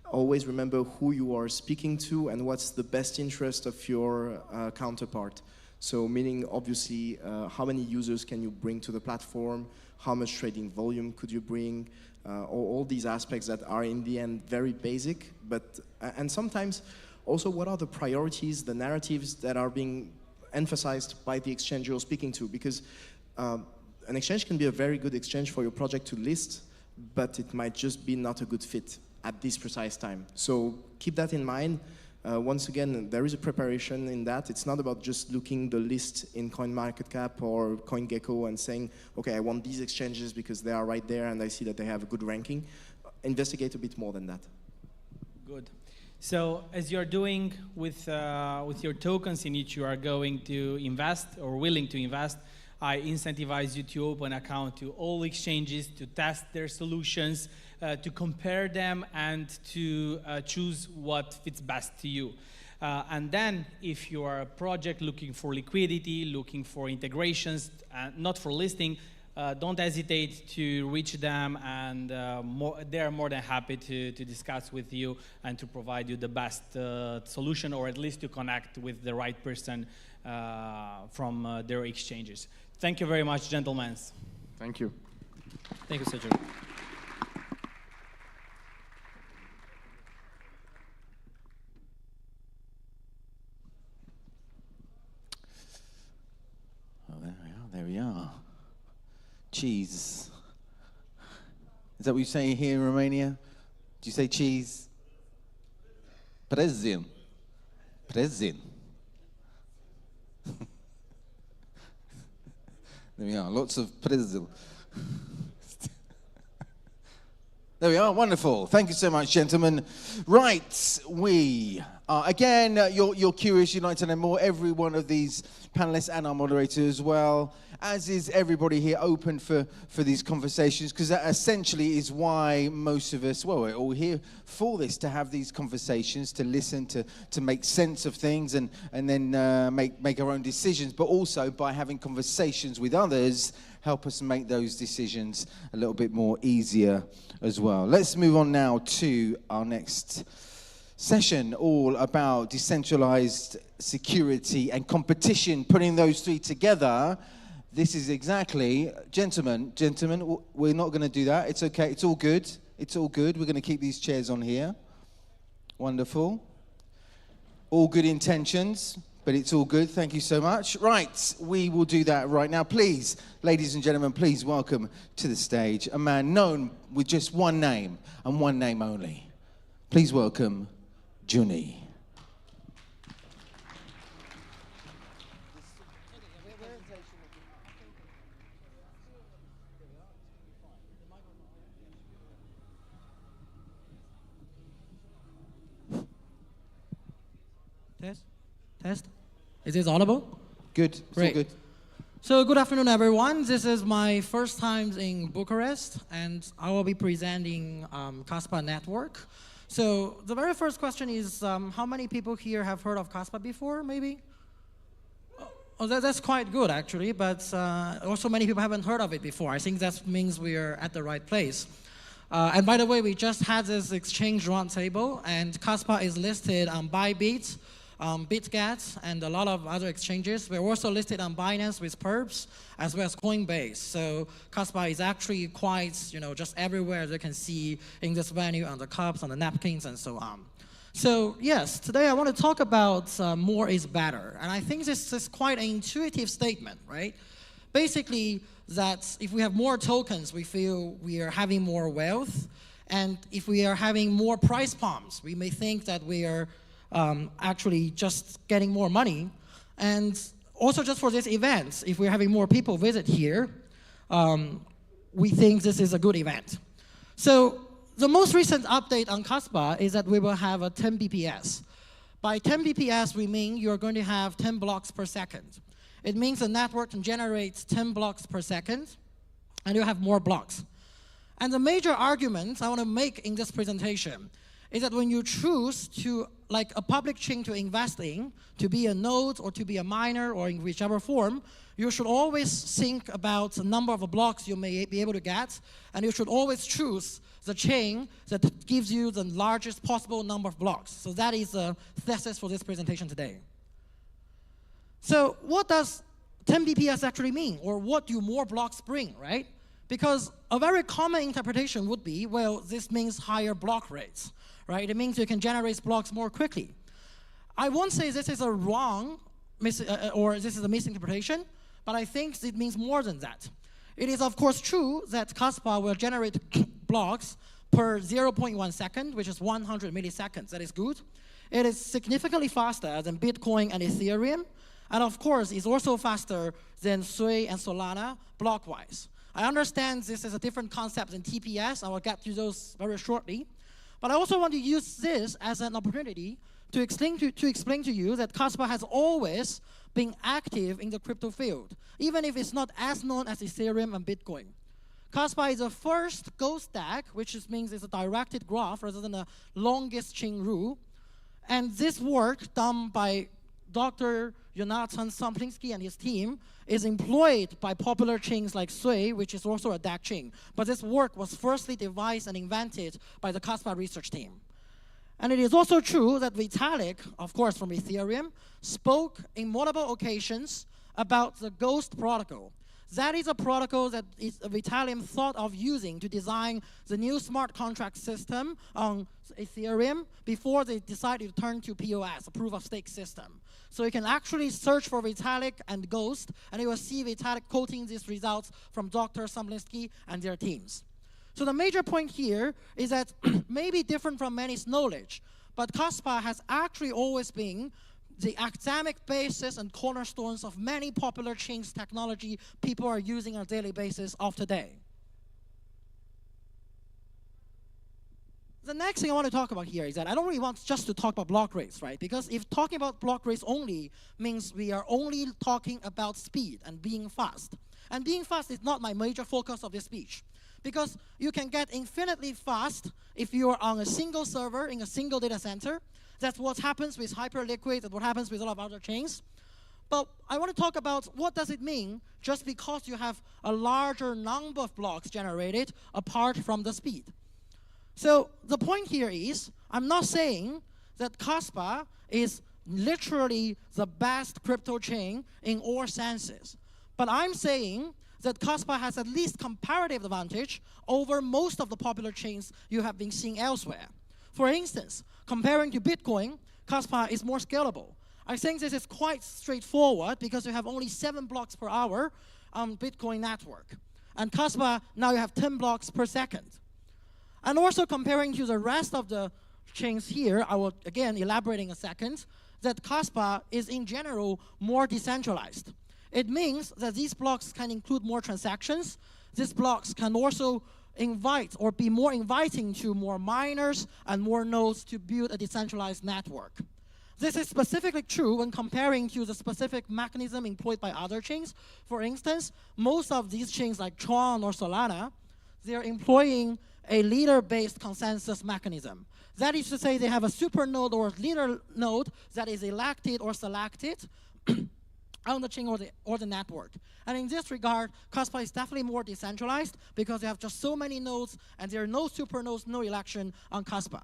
Always remember who you are speaking to and what's the best interest of your counterpart. So meaning, obviously, how many users can you bring to the platform? How much trading volume could you bring? All these aspects that are, in the end, very basic. But and sometimes, also, what are the priorities, the narratives that are being emphasized by the exchange you're speaking to? Because an exchange can be a very good exchange for your project to list, but it might just be not a good fit at this precise time. So keep that in mind. Once again, there is a preparation in that. It's not about just looking the list in CoinMarketCap or CoinGecko and saying, okay, I want these exchanges because they are right there and I see that they have a good ranking. Investigate a bit more than that. Good. So as you're doing with your tokens in which you are going to invest or willing to invest, I incentivize you to open an account to all exchanges, to test their solutions, to compare them, and to choose what fits best to you. And then, if you are a project looking for liquidity, looking for integrations, not for listing, don't hesitate to reach them, and they're more than happy to discuss with you and to provide you the best solution, or at least to connect with the right person from their exchanges. Thank you very much, gentlemen. Thank you. Thank you, Sergio. we are. Cheese. Is that what you say here in Romania? Do you say cheese? Prezin. Prezin. There we are, lots of prezil. There we are, wonderful. Thank you so much, gentlemen. Right, we are, again, you're curious, you'd like to know more. Every one of these panelists and our moderator as well, as is everybody here, open for these conversations, because that essentially is why most of us, well, we're all here for this, to have these conversations, to listen, to make sense of things, and then make our own decisions, but also by having conversations with others, help us make those decisions a little bit more easier as well. Let's move on now to our next session, all about decentralized security and competition, putting those three together. This is exactly, gentlemen, we're not going to do that. It's okay. It's all good. It's all good. We're going to keep these chairs on here. Wonderful. All good intentions, but it's all good. Thank you so much. Right, we will do that right now. Please, ladies and gentlemen, please welcome to the stage a man known with just one name and one name only. Please welcome Juni. Test. Is this audible? Good. Great. Good. So good afternoon, everyone. This is my first time in Bucharest, and I will be presenting CASPA Network. So the very first question is, how many people here have heard of CASPA before, maybe? Oh, that's quite good, actually, but also many people haven't heard of it before. I think that means we are at the right place. And by the way, we just had this exchange roundtable, and CASPA is listed on Bybit, BitGet, and a lot of other exchanges. We're also listed on Binance with Perps, as well as Coinbase. So CASPA is actually quite, just everywhere, as you can see in this venue, on the cups, on the napkins, and so on. So yes, today I want to talk about more is better. And I think this is quite an intuitive statement, right? Basically, that if we have more tokens, we feel we are having more wealth. And if we are having more price pumps, we may think that we are actually just getting more money. And also just for this event, if we're having more people visit here, we think this is a good event. So the most recent update on CASPA is that we will have a 10 BPS. By 10 BPS, we mean you're going to have 10 blocks per second. It means the network can generate 10 blocks per second, and you have more blocks. And the major argument I want to make in this presentation is that when you choose to, like a public chain to invest in, to be a node or to be a miner or in whichever form, you should always think about the number of blocks you may be able to get, and you should always choose the chain that gives you the largest possible number of blocks. So that is the thesis for this presentation today. So what does 10 BPS actually mean, or what do more blocks bring, right? Because a very common interpretation would be, well, this means higher block rates, right? It means you can generate blocks more quickly. I won't say this is a wrong, or this is a misinterpretation, but I think it means more than that. It is, of course, true that CASPA will generate blocks per 0.1 second, which is 100 milliseconds. That is good. It is significantly faster than Bitcoin and Ethereum, and of course, it's also faster than Sui and Solana block-wise. I understand this is a different concept than TPS. I will get to those very shortly. But I also want to use this as an opportunity to explain to you that CASPA has always been active in the crypto field, even if it's not as known as Ethereum and Bitcoin. CASPA is the first Go stack, which means it's a directed graph rather than a longest chain rule. And this work done by Dr. Jonathan Samplinsky and his team is employed by popular chains like Sui, which is also a DAC chain. But this work was firstly devised and invented by the CASPA research team. And it is also true that Vitalik, of course from Ethereum, spoke in multiple occasions about the Ghost protocol. That is a protocol that Vitalium thought of using to design the new smart contract system on Ethereum before they decided to turn to POS, a proof of stake system. So you can actually search for Vitalik and Ghost, and you will see Vitalik quoting these results from Dr. Samlinsky and their teams. So the major point here is that maybe different from many's knowledge, but COSPA has actually always been the academic basis and cornerstones of many popular chains technology people are using on a daily basis of today. The next thing I want to talk about here is that I don't really want just to talk about block rates, right? Because if talking about block rates only means we are only talking about speed and being fast. And being fast is not my major focus of this speech. Because you can get infinitely fast if you are on a single server in a single data center. That's what happens with Hyperliquid and what happens with a lot of other chains. But I want to talk about what does it mean just because you have a larger number of blocks generated apart from the speed. So the point here is, I'm not saying that COSPA is literally the best crypto chain in all senses. But I'm saying that COSPA has at least comparative advantage over most of the popular chains you have been seeing elsewhere. For instance, comparing to Bitcoin, COSPA is more scalable. I think this is quite straightforward because you have only 7 blocks per hour on Bitcoin network. And COSPA, now you have 10 blocks per second. And also comparing to the rest of the chains here, I will again elaborate in a second, that COSPA is in general more decentralized. It means that these blocks can include more transactions. These blocks can also invite or be more inviting to more miners and more nodes to build a decentralized network. This is specifically true when comparing to the specific mechanism employed by other chains. For instance, most of these chains like Tron or Solana, they're employing a leader-based consensus mechanism. That is to say they have a super node or leader node that is elected or selected on the chain or the network. And in this regard, COSPA is definitely more decentralized because you have just so many nodes and there are no super nodes, no election on COSPA.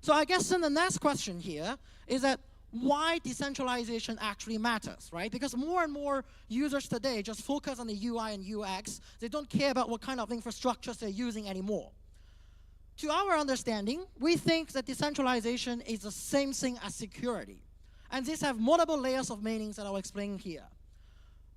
So I guess then the next question here is that why decentralization actually matters, right? Because more and more users today just focus on the UI and UX. They don't care about what kind of infrastructures they're using anymore. To our understanding, we think that decentralization is the same thing as security. And these have multiple layers of meanings that I'll explain here.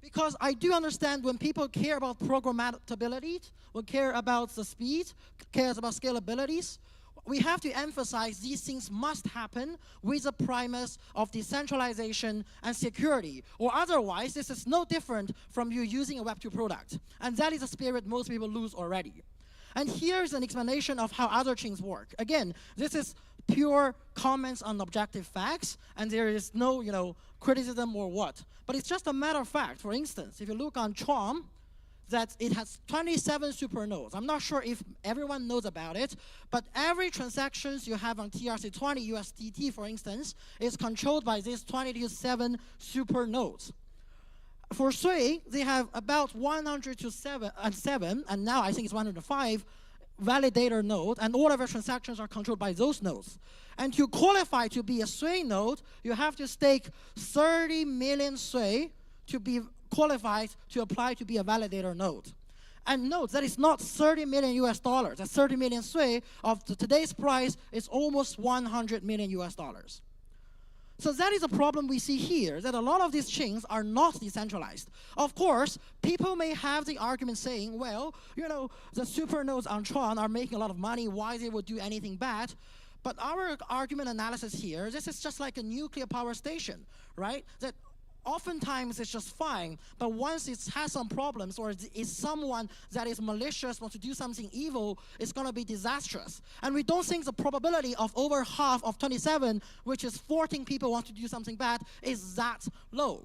Because I do understand when people care about programmability, or care about the speed, cares about scalabilities, we have to emphasize these things must happen with the premise of decentralization and security. Or otherwise, this is no different from you using a Web2 product. And that is a spirit most people lose already. And here's an explanation of how other chains work. Again, this is pure comments on objective facts, and there is no, criticism or what. But it's just a matter of fact. For instance, if you look on Tron, that it has 27 super nodes. I'm not sure if everyone knows about it, but every transactions you have on TRC20 USDT, for instance, is controlled by these 27 super nodes. For Sui, they have about 107, and now I think it's 105 validator node, and all of our transactions are controlled by those nodes. And to qualify to be a Sui node, you have to stake 30 million Sui to be qualified to apply to be a validator node. And note, that is not 30 million US dollars. That's 30 million Sui of today's price is almost 100 million US dollars. So that is a problem we see here, that a lot of these chains are not decentralized. Of course, people may have the argument saying, well, the super nodes on Tron are making a lot of money, why they would do anything bad? But our argument analysis here, this is just like a nuclear power station, right? That oftentimes it's just fine, but once it has some problems or is someone that is malicious, wants to do something evil, it's going to be disastrous. And we don't think the probability of over half of 27, which is 14 people want to do something bad, is that low.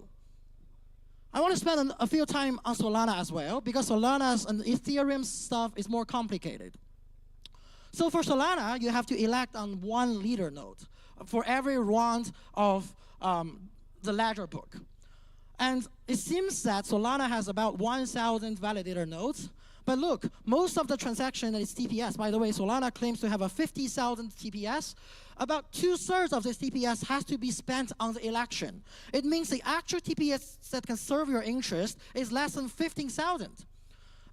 I want to spend a few time on Solana as well, because Solana's and Ethereum stuff is more complicated. So for Solana, you have to elect on one leader node for every round of the ledger book. And it seems that Solana has about 1,000 validator nodes, But look, most of the transaction is TPS. By the way, Solana claims to have a 50,000 TPS. About 2/3 of this TPS has to be spent on the election. It means the actual TPS that can serve your interest is less than 15,000.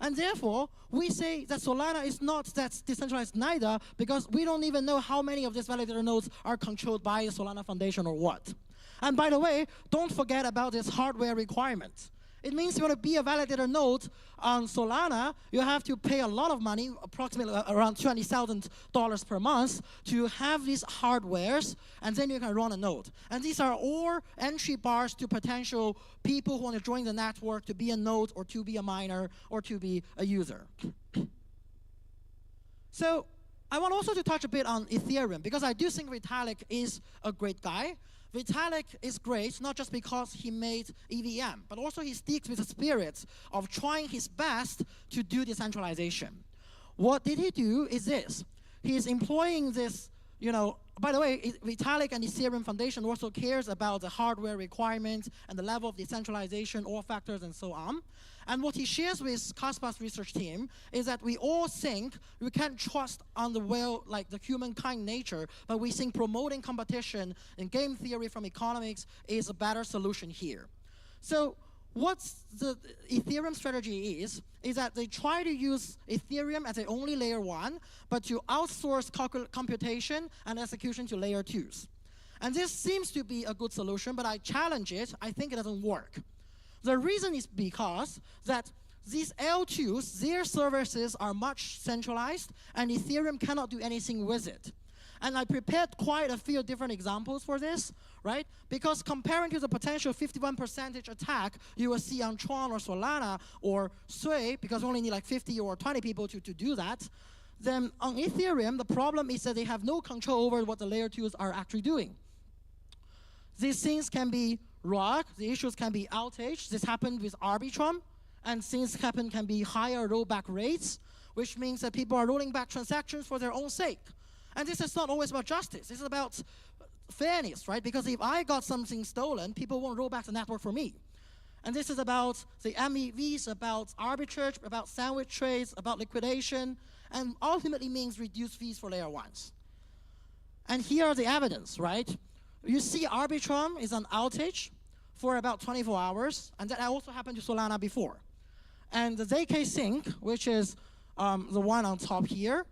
And therefore, we say that Solana is not that decentralized neither, because we don't even know how many of these validator nodes are controlled by the Solana Foundation or what. And by the way, don't forget about this hardware requirement. It means you want to be a validator node on Solana, you have to pay a lot of money, approximately around $20,000 per month, to have these hardwares, and then you can run a node. And these are all entry bars to potential people who want to join the network to be a node, or to be a miner, or to be a user. So I want also to touch a bit on Ethereum, because I do think Vitalik is a great guy. Vitalik is great, not just because he made EVM, but also he sticks with the spirit of trying his best to do decentralization. What did he do is this. He is employing this, by the way, Vitalik and Ethereum Foundation also cares about the hardware requirements and the level of decentralization, all factors, and so on. And what he shares with Kaspar's research team is that we all think we can't trust on the humankind nature, but we think promoting competition in game theory from economics is a better solution here. So what the Ethereum strategy is that they try to use Ethereum as the only layer 1, but to outsource computation and execution to layer 2s. And this seems to be a good solution, but I challenge it. I think it doesn't work. The reason is because that these L2s, their services are much centralized, and Ethereum cannot do anything with it. And I prepared quite a few different examples for this, right? Because comparing to the potential 51% attack you will see on Tron or Solana or Sui, because you only need like 50 or 20 people to do that, then on Ethereum, the problem is that they have no control over what the layer 2s are actually doing. These things can be ROG, the issues can be outage. This happened with Arbitrum, and things can be higher rollback rates, which means that people are rolling back transactions for their own sake. And this is not always about justice. This is about fairness, right? Because if I got something stolen, people won't roll back the network for me. And this is about the MEVs, about arbitrage, about sandwich trades, about liquidation, and ultimately means reduced fees for layer 1s. And here are the evidence, right? You see Arbitrum is on outage for about 24 hours, and that also happened to Solana before. And the ZK Sync, which is the one on top here,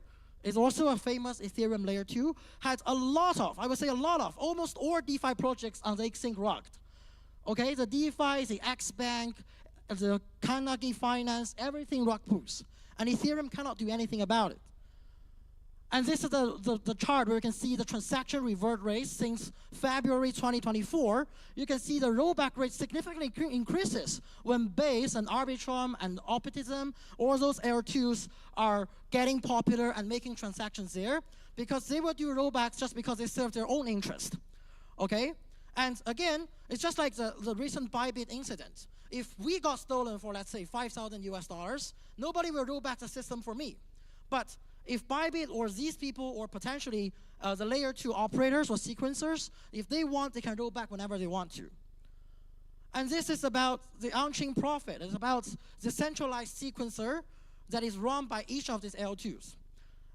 is also a famous Ethereum layer 2, had a lot of, I would say a lot of, almost all DeFi projects on ZK Sync rocked. Okay, the DeFi, the X-Bank, the Carnegie Finance, everything rock proofs. And Ethereum cannot do anything about it. And this is the chart where you can see the transaction revert rate since February 2024. You can see the rollback rate significantly increases when Base and Arbitrum and Optimism, all those L2s are getting popular and making transactions there, because they will do rollbacks just because they serve their own interest. Okay? And again, it's just like the recent Bybit incident. If we got stolen for, let's say, $5,000 US, nobody will roll back the system for me. But if Bybit or these people or potentially the layer 2 operators or sequencers, if they want, they can roll back whenever they want to. And this is about the on-chain profit. It's about the centralized sequencer that is run by each of these L2s.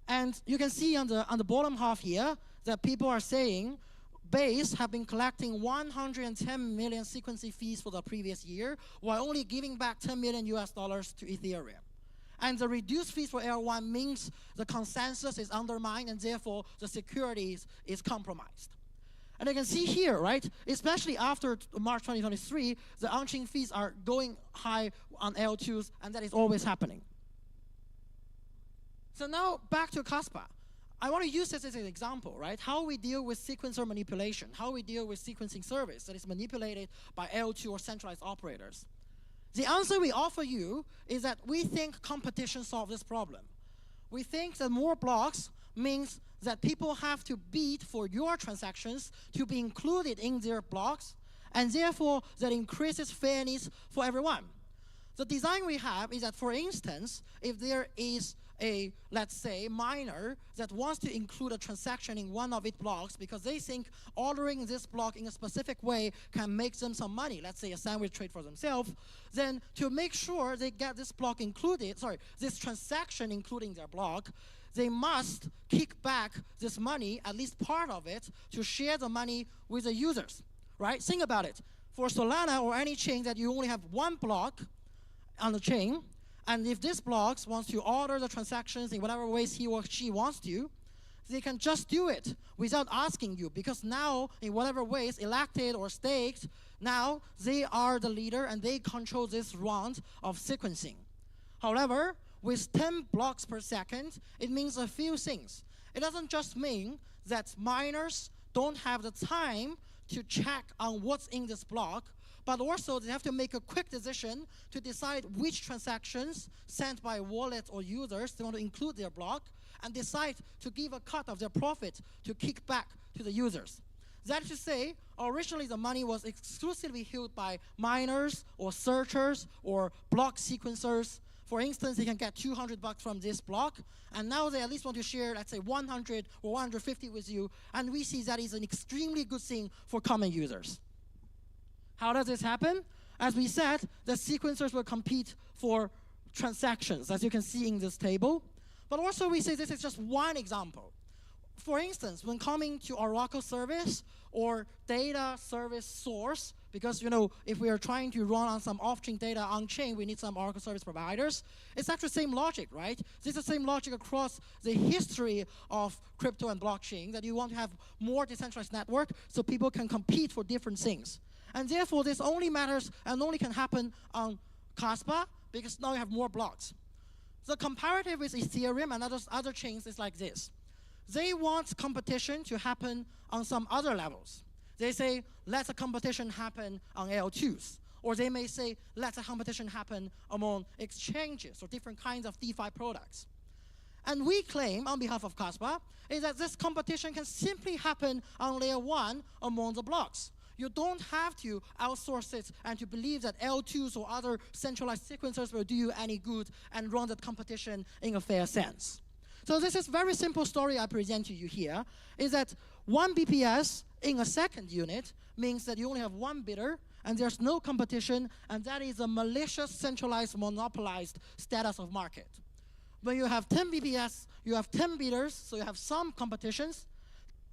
And you can see on the bottom half here that people are saying Base have been collecting 110 million sequencing fees for the previous year, while only giving back $10 million US to Ethereum. And the reduced fees for L1 means the consensus is undermined, and therefore the security is compromised. And you can see here, right, especially after March 2023, the on-chain fees are going high on L2s, and that is always happening. So now back to Kaspar. I want to use this as an example, right? How we deal with sequencer manipulation, how we deal with sequencing service that is manipulated by L2 or centralized operators. The answer we offer you is that we think competition solves this problem. We think that more blocks means that people have to bid for your transactions to be included in their blocks, and therefore that increases fairness for everyone. the design we have is that, for instance, if there is a, let's say, miner that wants to include a transaction in one of its blocks because they think ordering this block in a specific way can make them some money, let's say a sandwich trade for themselves, then to make sure they get this block included, this transaction including their block, they must kick back this money, at least part of it, to share the money with the users, right? Think about it. For Solana or any chain that you only have one block on the chain, and if this block wants to order the transactions in whatever ways he or she wants to, they can just do it without asking you, because now, in whatever ways, elected or staked, now they are the leader and they control this round of sequencing. However, with 10 blocks per second, it means a few things. It doesn't just mean that miners don't have the time to check on what's in this block, but also they have to make a quick decision to decide which transactions sent by wallets or users they want to include their block, and decide to give a cut of their profit to kick back to the users. That is to say, originally the money was exclusively held by miners or searchers or block sequencers. For instance, they can get $200 from this block, and now they at least want to share, let's say, 100 or 150 with you, and we see that is an extremely good thing for common users. How does this happen? As we said, the sequencers will compete for transactions, as you can see in this table. But also we say this is just one example. For instance, when coming to Oracle service or data service source, because if we are trying to run on some off-chain data on-chain, we need some Oracle service providers. It's actually the same logic, right? This is the same logic across the history of crypto and blockchain, that you want to have more decentralized network so people can compete for different things. And therefore, this only matters and only can happen on Kaspa because now you have more blocks. The comparative with Ethereum and other chains is like this. They want competition to happen on some other levels. They say, let the competition happen on L2s. Or they may say, let the competition happen among exchanges or different kinds of DeFi products. And we claim, on behalf of Kaspa, is that this competition can simply happen on layer 1 among the blocks. You don't have to outsource it and to believe that L2s or other centralized sequencers will do you any good and run that competition in a fair sense. So this is a very simple story I present to you here, is that 1 BPS in a second unit means that you only have one bidder and there's no competition, and that is a malicious, centralized, monopolized status of market. When you have 10 BPS, you have 10 bidders, so you have some competitions.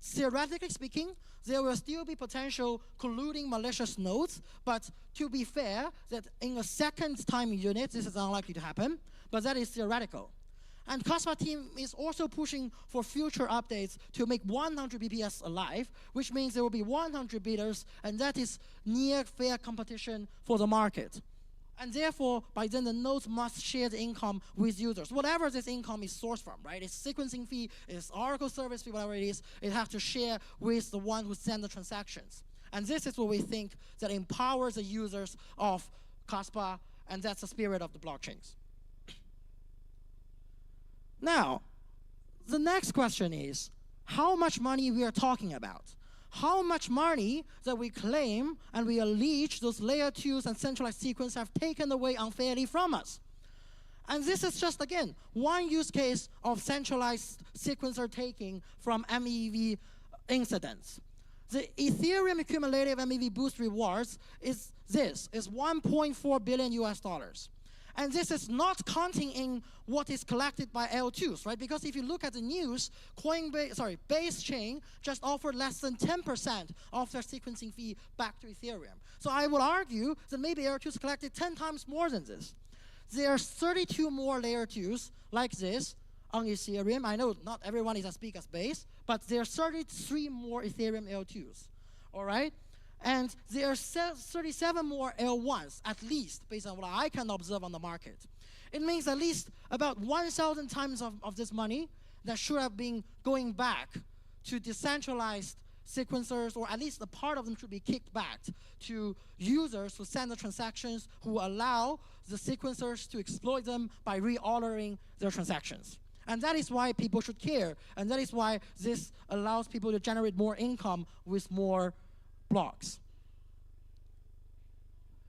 Theoretically speaking, there will still be potential colluding malicious nodes, but to be fair, that in a second time unit, this is unlikely to happen, but that is theoretical. And Kaspa team is also pushing for future updates to make 100 BPS alive, which means there will be 100 bidders, and that is near fair competition for the market. And therefore, by then, the nodes must share the income with users. Whatever this income is sourced from, right? It's sequencing fee, it's Oracle service fee, whatever it is, it has to share with the one who sends the transactions. And this is what we think that empowers the users of Kaspa, and that's the spirit of the blockchains. Now, the next question is, how much money we are talking about? How much money that we claim and we allege those layer 2s and centralized sequence have taken away unfairly from us? And this is just, again, one use case of centralized sequencer taking from MEV incidents. The Ethereum cumulative MEV boost rewards is 1.4 billion US dollars. And this is not counting in what is collected by L2s, right? Because if you look at the news, Base Chain just offered less than 10% of their sequencing fee back to Ethereum. So I would argue that maybe L2s collected 10 times more than this. There are 32 more layer 2s like this on Ethereum. I know not everyone is as big as Base, but there are 33 more Ethereum L2s, all right? And there are 37 more L1s, at least, based on what I can observe on the market. It means at least about 1,000 times of this money that should have been going back to decentralized sequencers, or at least a part of them should be kicked back to users who send the transactions, who allow the sequencers to exploit them by reordering their transactions. And that is why people should care, and that is why this allows people to generate more income with more blocks.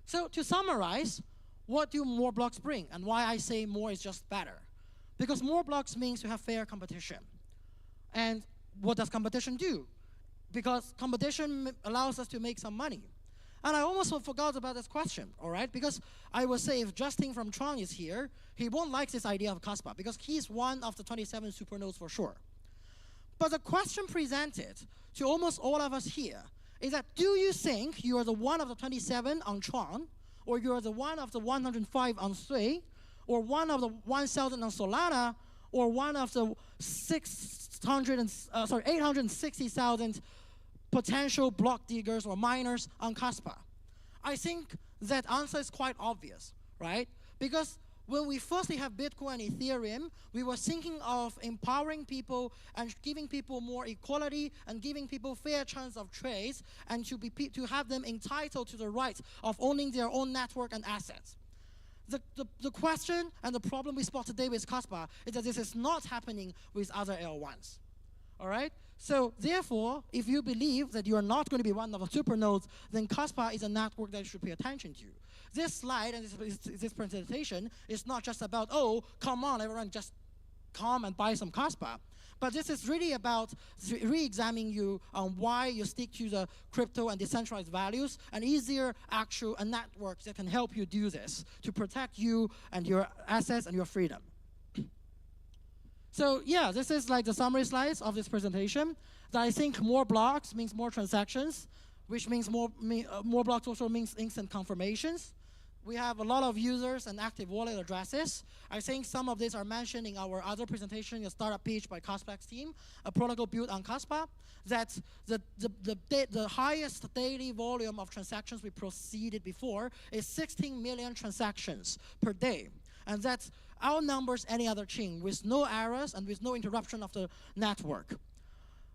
So to summarize, what do more blocks bring, and why I say more is just better? Because more blocks means you have fair competition. And what does competition do? Because competition allows us to make some money. And I almost forgot about this question, all right? Because I would say if Justin from Tron is here, he won't like this idea of CASPA because he's one of the 27 supernodes for sure. But the question presented to almost all of us here is that, do you think you are the one of the 27 on Tron, or you are the one of the 105 on Sui, or one of the 1,000 on Solana, or one of the 860,000 potential block diggers or miners on CASPA? I think that answer is quite obvious, right? Because when we firstly have Bitcoin and Ethereum, we were thinking of empowering people and giving people more equality and giving people fair chance of trades and to have them entitled to the right of owning their own network and assets. The question and the problem we spot today with CASPA is that this is not happening with other L1s. All right? So therefore, if you believe that you are not going to be one of the supernodes, then CASPA is a network that you should pay attention to. This slide and this presentation is not just about, oh, come on, everyone, just come and buy some CASPA. But this is really about re-examining you on why you stick to the crypto and decentralized values, and is there actual a network that can help you do this to protect you and your assets and your freedom. So yeah, this is like the summary slides of this presentation. That I think more blocks means more transactions, which means more blocks also means instant confirmations. We have a lot of users and active wallet addresses. I think some of these are mentioned in our other presentation, the startup pitch by Caspa's team, a protocol built on Caspa, that the highest daily volume of transactions we proceeded before is 16 million transactions per day. And that outnumbers any other chain with no errors and with no interruption of the network.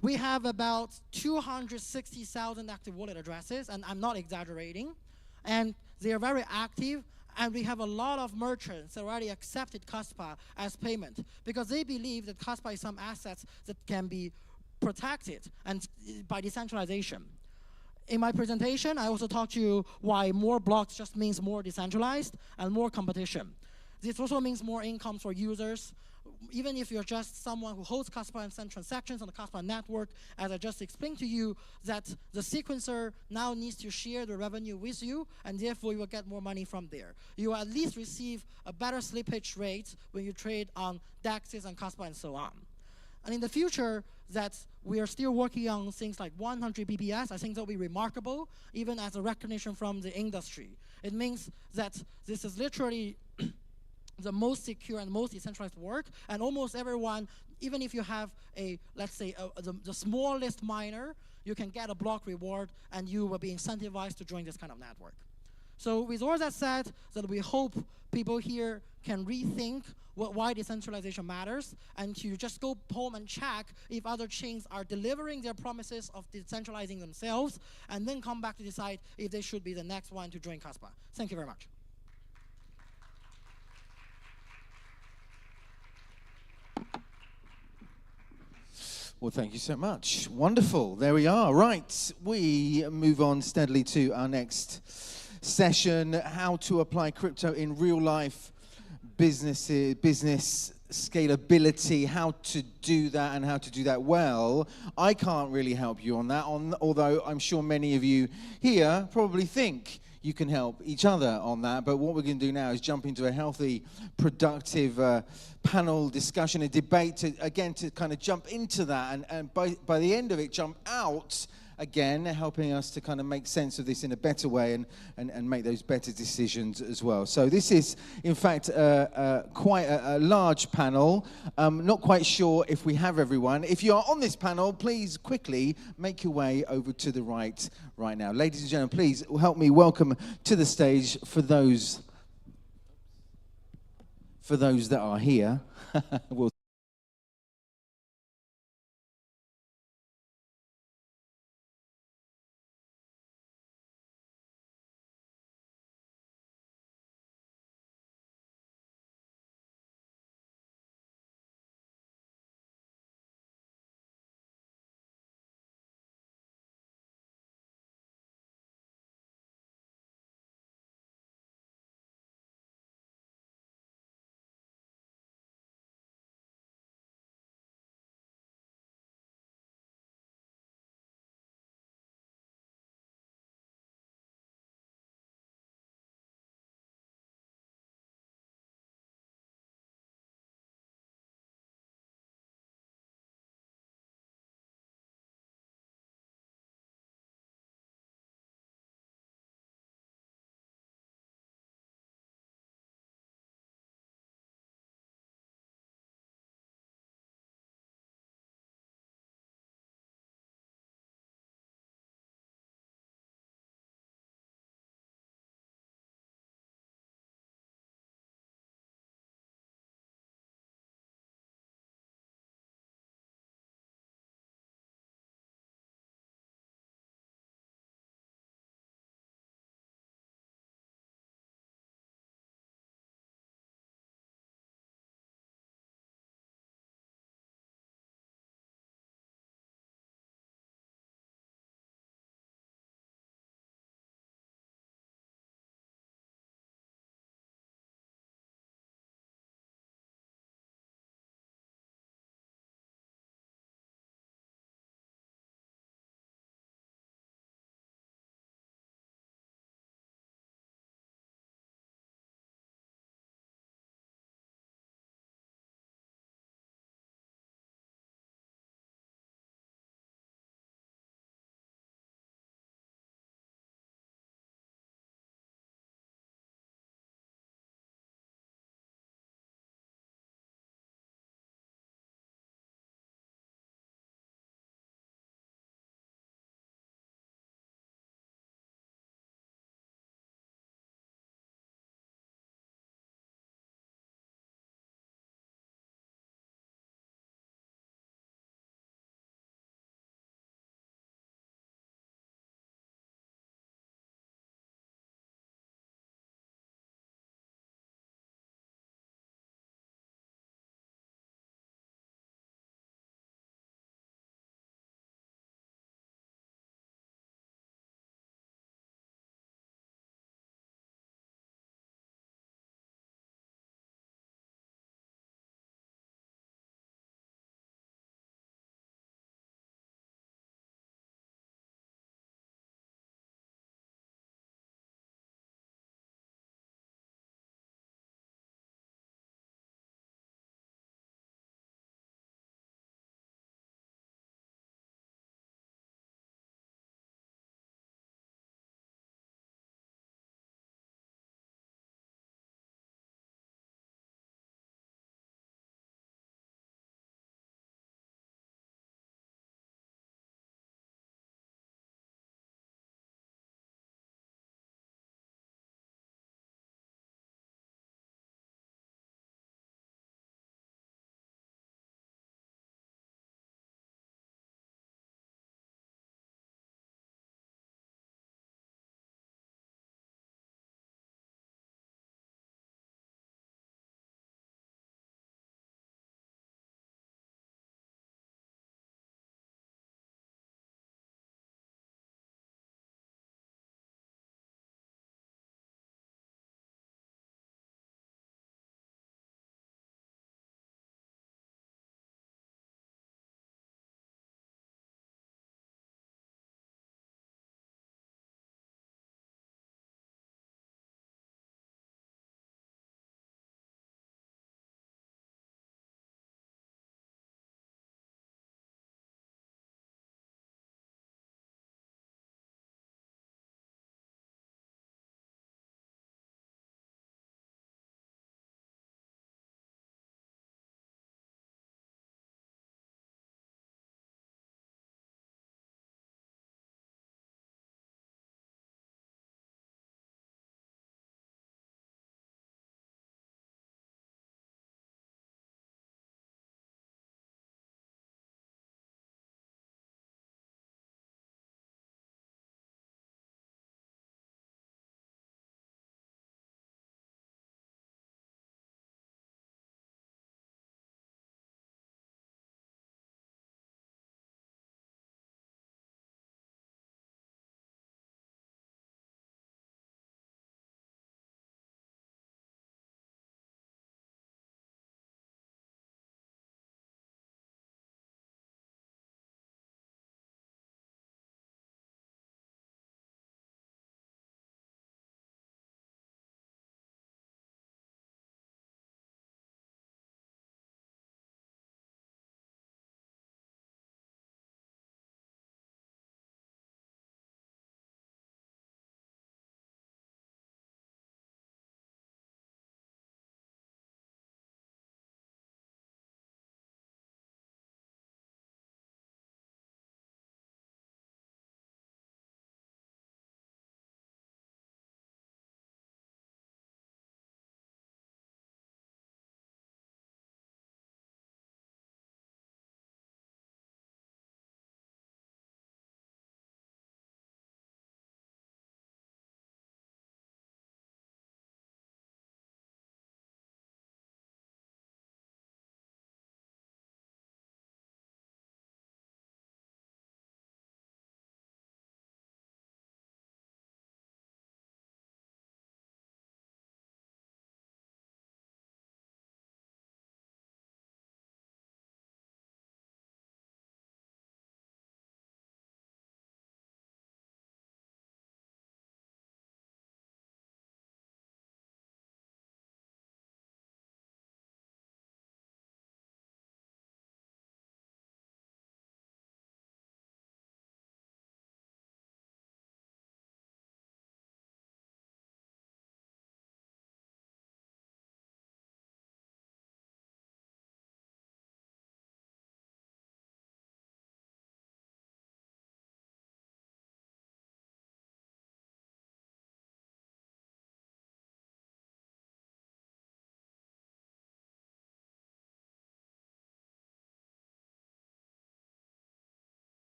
We have about 260,000 active wallet addresses, and I'm not exaggerating. And they are very active, and we have a lot of merchants that already accepted CASPA as payment because they believe that CASPA is some assets that can be protected and by decentralization. In my presentation, I also talked to you why more blocks just means more decentralized and more competition. This also means more income for users. Even if you're just someone who holds CASPA and sends transactions on the CASPA network, as I just explained to you, that the sequencer now needs to share the revenue with you, and therefore you will get more money from there. You will at least receive a better slippage rate when you trade on DEXs and CASPA and so on. And in the future, that we are still working on things like 100 BPS. I think that will be remarkable, even as a recognition from the industry. It means that this is literally the most secure and most decentralized work, and almost everyone, even if you have a, let's say, the smallest miner, you can get a block reward, and you will be incentivized to join this kind of network. So with all that said, that we hope people here can rethink why decentralization matters, and to just go home and check if other chains are delivering their promises of decentralizing themselves, and then come back to decide if they should be the next one to join CASPA. Thank you very much. Well, thank you so much. Wonderful. There we are. Right. We move on steadily to our next session, how to apply crypto in real life business scalability, how to do that and how to do that well. I can't really help you on that, although I'm sure many of you here probably think you can help each other on that. But what we're going to do now is jump into a healthy, productive panel discussion and debate to kind of jump into that and by the end of it, jump out again, helping us to kind of make sense of this in a better way and make those better decisions as well. So this is, in fact, quite a large panel. Not quite sure if we have everyone. If you are on this panel, please quickly make your way over to the right now. Ladies and gentlemen, please help me welcome to the stage for those that are here. We'll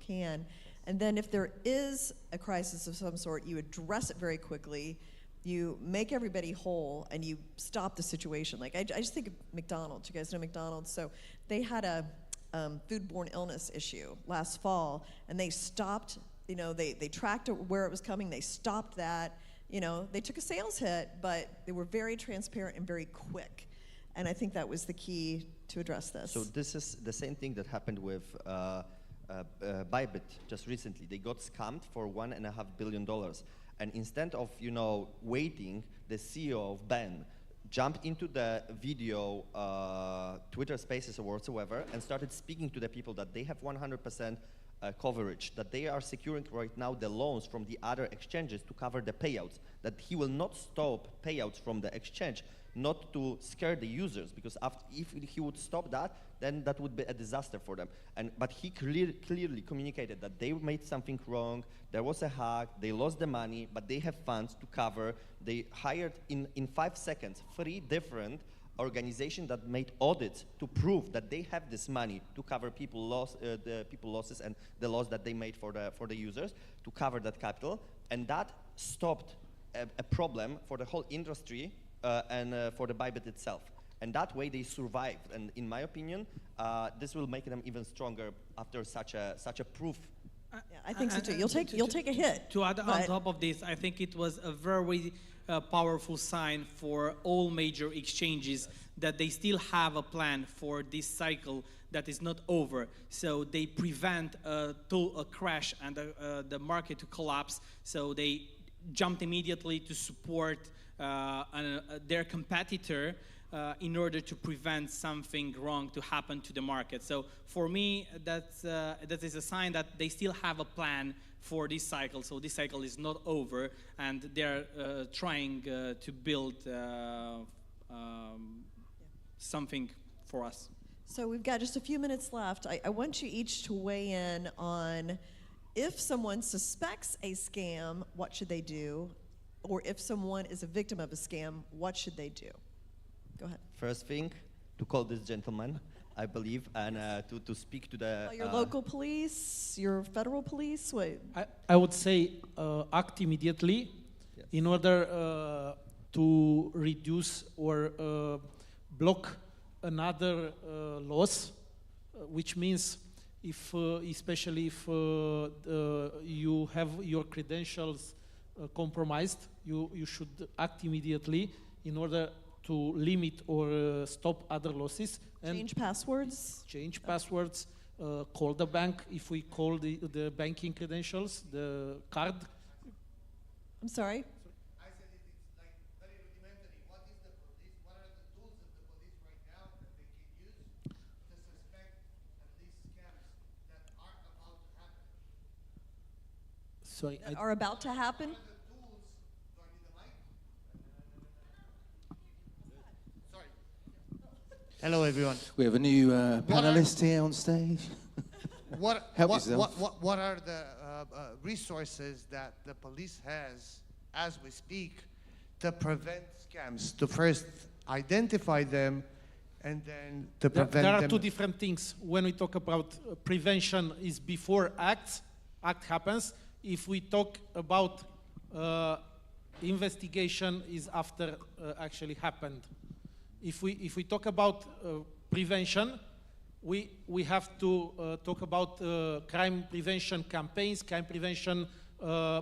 can. And then if there is a crisis of some sort, you address it very quickly, you make everybody whole, and you stop the situation. Like, I just think of McDonald's. You guys know McDonald's? So they had a foodborne illness issue last fall, and they stopped, they tracked where it was coming, they stopped that. They took a sales hit, but they were very transparent and very quick. And I think that was the key to address this. So this is the same thing that happened with Bybit just recently. They got scammed for $1.5 billion. And instead of, waiting, the CEO of Ben jumped into the video, Twitter Spaces or whatsoever, and started speaking to the people that they have 100% coverage, that they are securing right now the loans from the other exchanges to cover the payouts, that he will not stop payouts from the exchange, not to scare the users, because if he would stop that, then that would be a disaster for them. But he clearly communicated that they made something wrong, there was a hack, they lost the money, but they have funds to cover. They hired, in 5 seconds, 3 different organizations that made audits to prove that they have this money to cover the people losses and the loss that they made for the users, to cover that capital. And that stopped a problem for the whole industry and for the Bybit itself. And that way they survived. And in my opinion, this will make them even stronger after such a proof. Yeah, I think so too. You'll take a hit. To add on top of this, I think it was a very powerful sign for all major exchanges that they still have a plan for this cycle that is not over. So they prevent a crash and the market to collapse. So they jumped immediately to support their competitor in order to prevent something wrong to happen to the market. So for me, that is a sign that they still have a plan for this cycle. So this cycle is not over, and they're trying to build something for us. So we've got just a few minutes left. I want you each to weigh in on, if someone suspects a scam, what should they do? Or if someone is a victim of a scam, what should they do? Go ahead. First thing, to call this gentleman, I believe, and to speak to the... your local police, your federal police? What? I would say act immediately in order to reduce or block another loss, which means especially if you have your credentials compromised, you should act immediately in order to limit or stop other losses. And change passwords? Change passwords, call the bank if we call the banking credentials, the card. I'm sorry? I said it's like very rudimentary. What are the tools of the police right now that they can use to suspect at least scams that are about to happen? Sorry, that are about to happen? Hello, everyone. We have a new panelist here on stage. What are the resources that the police has, as we speak, to prevent scams? To first identify them, and then to prevent them. There are two different things. When we talk about prevention, is before act happens. If we talk about investigation, is after actually happened. If we talk about prevention, we have to talk about crime prevention campaigns, crime prevention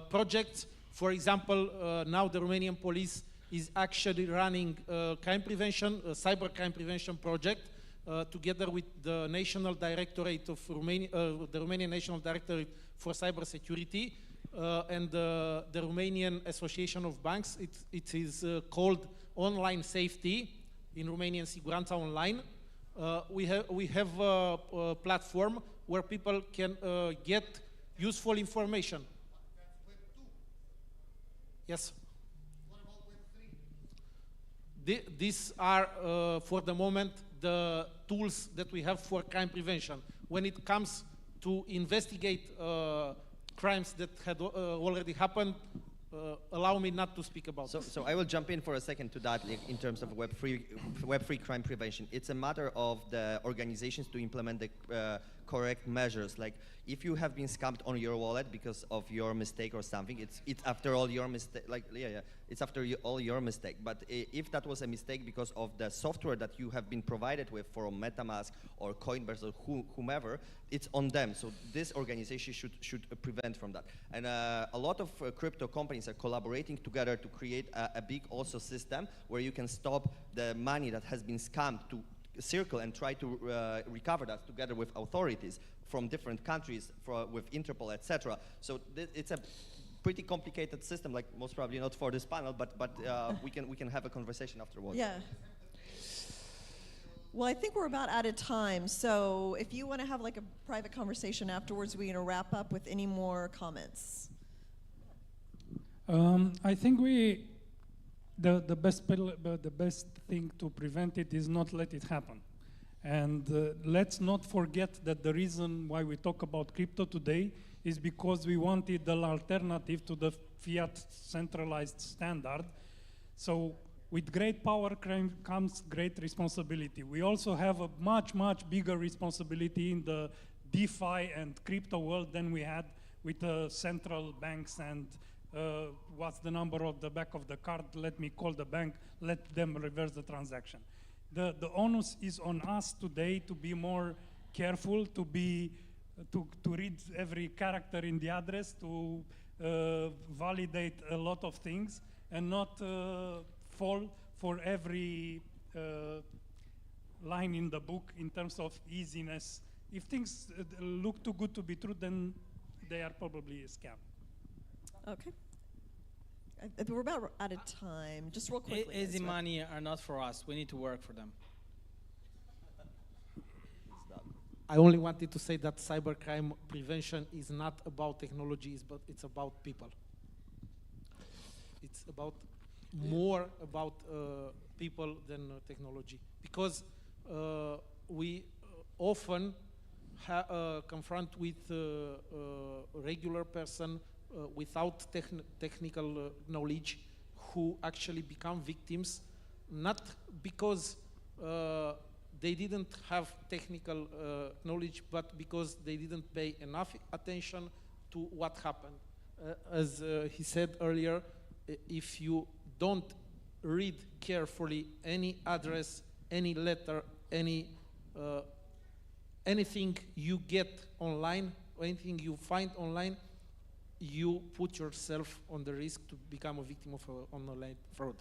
projects. For example, now the Romanian police is actually running cyber crime prevention project together with the National Directorate of Romania, the Romanian National Directorate for Cybersecurity and the Romanian Association of Banks. It is called Online Safety. In Romanian, Siguranța Online. We have a platform where people can get useful information. Yes. What about Web 3? These are, for the moment, the tools that we have for crime prevention. When it comes to investigate crimes that had already happened, allow me not to speak about this. So I will jump in for a second to that in terms of Web3 crime prevention. It's a matter of the organizations to implement the correct measures. Like if you have been scammed on your wallet because of your mistake or something, it's after all your mistake. Like it's after all your mistake. But if that was a mistake because of the software that you have been provided with from MetaMask or Coinbase or whomever, it's on them. So this organization should prevent from that. And a lot of crypto companies are collaborating together to create a big also system where you can stop the money that has been scammed to circle and try to recover that together with authorities from different countries, with Interpol, etc. So it's a pretty complicated system, like most probably not for this panel, but we can have a conversation afterwards. Yeah. Well, I think we're about out of time, so if you want to have like a private conversation afterwards, we're going to wrap up with any more comments. I think the best thing to prevent it is not let it happen. And let's not forget that the reason why we talk about crypto today is because we wanted an alternative to the fiat centralized standard. So with great power comes great responsibility. We also have a much bigger responsibility in the DeFi and crypto world than we had with central banks and what's the number of the back of the card, let me call the bank, let them reverse the transaction. The onus is on us today to be more careful, to read every character in the address, to validate a lot of things, and not fall for every line in the book in terms of easiness. If things look too good to be true, then they are probably a scam. Okay. We're about out of time. Just real quickly. Easy money are not for us. We need to work for them. I only wanted to say that cybercrime prevention is not about technologies, but it's about people. It's about more about people than technology, because we often confront with a regular person without technical knowledge who actually become victims, not because they didn't have technical knowledge, but because they didn't pay enough attention to what happened. As he said earlier, if you don't read carefully any address, any letter, anything you get online, or anything you find online, you put yourself on the risk to become a victim of online fraud.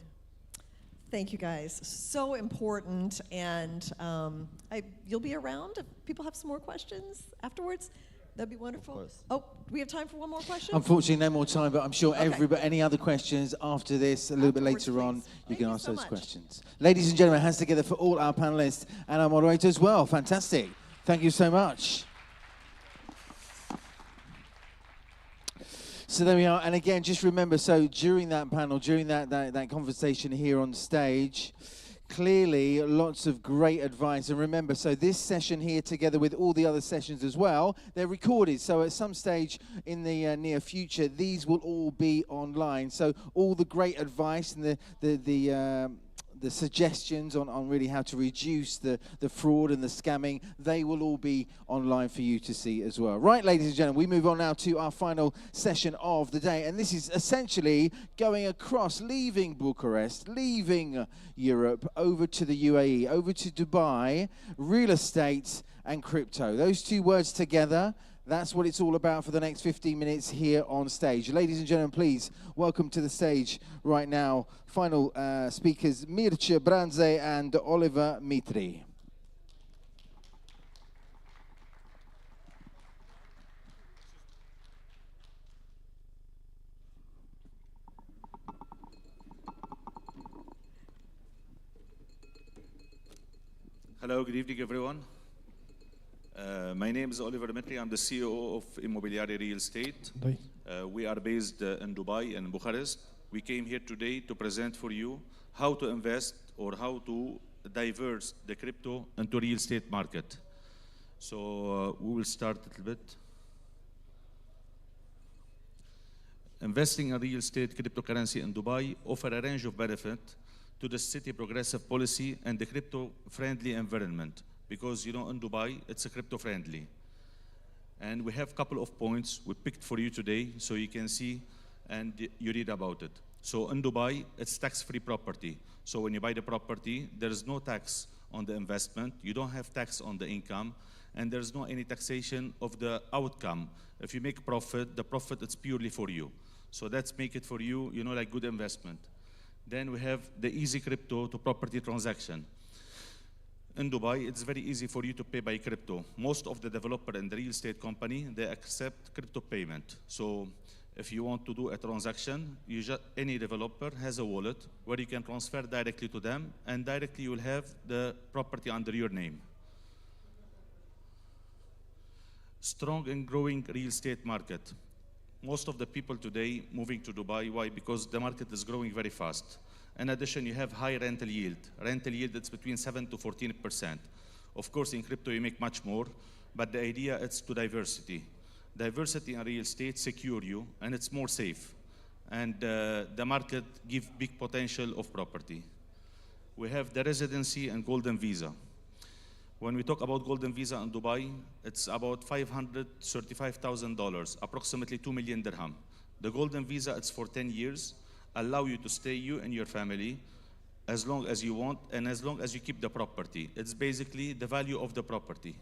Thank you, guys. So important, and you'll be around if people have some more questions afterwards. That'd be wonderful. Oh, do we have time for one more question? Unfortunately, no more time, but I'm sure everybody, any other questions after this, a little bit later on, you can ask those questions. Ladies and gentlemen, hands together for all our panelists and our moderator as well. Fantastic. Thank you so much. So there we are, and again, just remember, so during that panel, during that conversation here on stage, clearly lots of great advice. And remember, so this session here, together with all the other sessions as well, they're recorded. So at some stage in the near future, these will all be online. So all the great advice and the suggestions on really how to reduce the fraud and the scamming, they will all be online for you to see as well. Right, ladies and gentlemen, we move on now to our final session of the day. And this is essentially going across, leaving Bucharest, leaving Europe, over to the UAE, over to Dubai, real estate and crypto. Those two words together, that's what it's all about for the next 15 minutes here on stage. Ladies and gentlemen, please welcome to the stage right now final speakers Mircea Branze and Oliver Mitri. Hello, good evening, everyone. My name is Oliver Mitri. I'm the CEO of Immobiliare Real Estate. We are based in Dubai and Bucharest. We came here today to present for you how to invest or how to diverse the crypto into real estate market. So we will start a little bit. Investing in real estate cryptocurrency in Dubai offer a range of benefits to the city progressive policy and the crypto-friendly environment. Because, you know, in Dubai, it's a crypto-friendly. And we have a couple of points we picked for you today so you can see and you read about it. So in Dubai, it's tax-free property. So when you buy the property, there is no tax on the investment, you don't have tax on the income, and there's no any taxation of the outcome. If you make profit, the profit is purely for you. So that's make it for you, you know, like good investment. Then we have the easy crypto to property transaction. In Dubai, it's very easy for you to pay by crypto. Most of the developer and the real estate company, they accept crypto payment. So if you want to do a transaction, any developer has a wallet where you can transfer directly to them, and directly you will have the property under your name. Strong and growing real estate market. Most of the people today moving to Dubai, why? Because the market is growing very fast. In addition, you have high rental yield. Rental yield is between 7 to 14%. Of course, in crypto, you make much more, but the idea is to diversity. Diversity in real estate secure you, and it's more safe. And the market gives big potential of property. We have the residency and golden visa. When we talk about golden visa in Dubai, it's about $535,000, approximately 2 million dirham. The golden visa, it's for 10 years, allow you to stay, you and your family, as long as you want, and as long as you keep the property. It's basically the value of the property.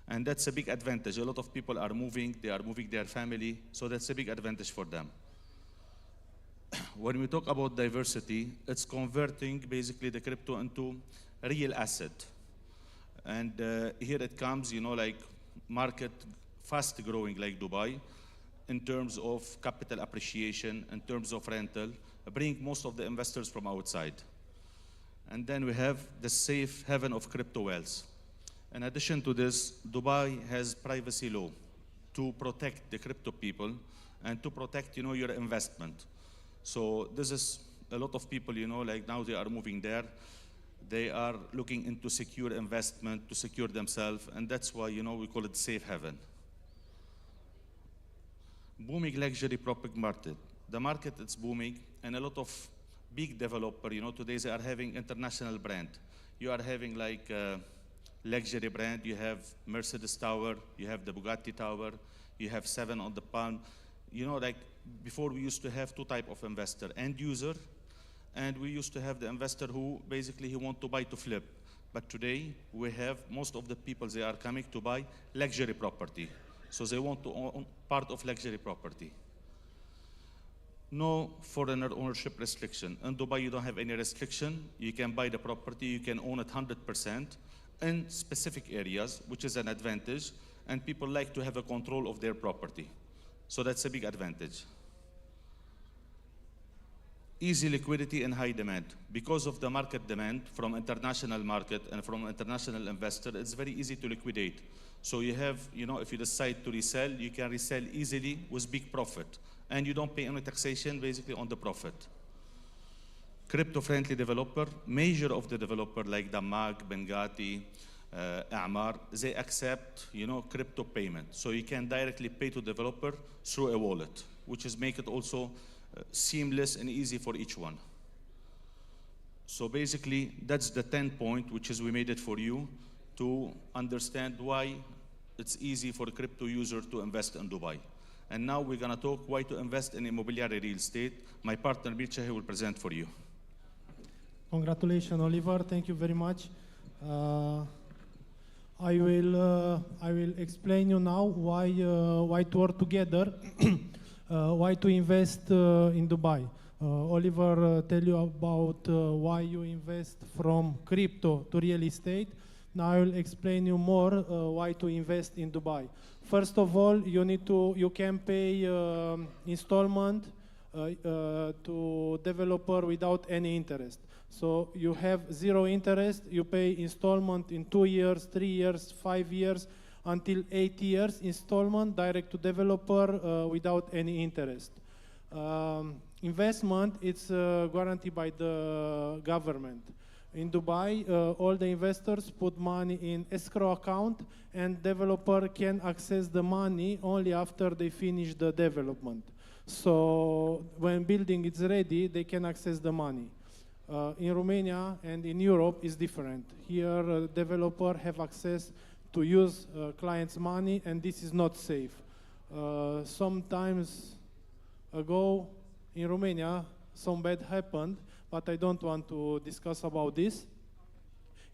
And that's a big advantage. A lot of people are moving, they are moving their family, so that's a big advantage for them. When we talk about diversity, it's converting basically the crypto into a real asset. And here it comes, you know, like market fast growing like Dubai, in terms of capital appreciation, in terms of rental, bring most of the investors from outside. And then we have the safe haven of crypto wealth. In addition to this, Dubai has privacy law to protect the crypto people and to protect, you know, your investment. So this is a lot of people, you know, like now they are moving there. They are looking into secure investment to secure themselves, and that's why, you know, we call it safe haven. Booming luxury property market. The market is booming, and a lot of big developer, you know, today they are having international brand. You are having like luxury brand, you have Mercedes Tower, you have the Bugatti Tower, you have 7 on the Palm. You know, like before we used to have 2 types of investor, end user, and we used to have the investor who basically he want to buy to flip. But today we have most of the people, they are coming to buy luxury property. So they want to own part of luxury property. No foreigner ownership restriction. In Dubai, you don't have any restriction. You can buy the property, you can own it 100% in specific areas, which is an advantage, and people like to have a control of their property. So that's a big advantage. Easy liquidity and high demand. Because of the market demand from international market and from international investor, it's very easy to liquidate. So you have, you know, if you decide to resell, you can resell easily with big profit. And you don't pay any taxation basically on the profit. Crypto-friendly developer, major of the developer like Dammag, Bengati, A'mar, they accept, you know, crypto payment. So you can directly pay to developer through a wallet, which is make it also seamless and easy for each one. So basically, that's the 10 point, which is we made it for you to understand why it's easy for a crypto user to invest in Dubai. And now we're gonna talk why to invest in immobiliary real estate. My partner Mircea will present for you. Congratulations, Oliver. Thank you very much. I will explain you now why to work together, why to invest in Dubai. Oliver tell you about why you invest from crypto to real estate. Now I will explain you more why to invest in Dubai. First of all, you can pay installment to developer without any interest. So you have 0 interest, you pay installment in 2 years, 3 years, 5 years, until 8 years installment direct to developer without any interest. Investment, it's guaranteed by the government. In Dubai, all the investors put money in escrow account, and developer can access the money only after they finish the development. So when building is ready, they can access the money. In Romania and in Europe is different. Here, developer have access to use clients' money, and this is not safe. Sometimes ago in Romania, some bad happened, but I don't want to discuss about this.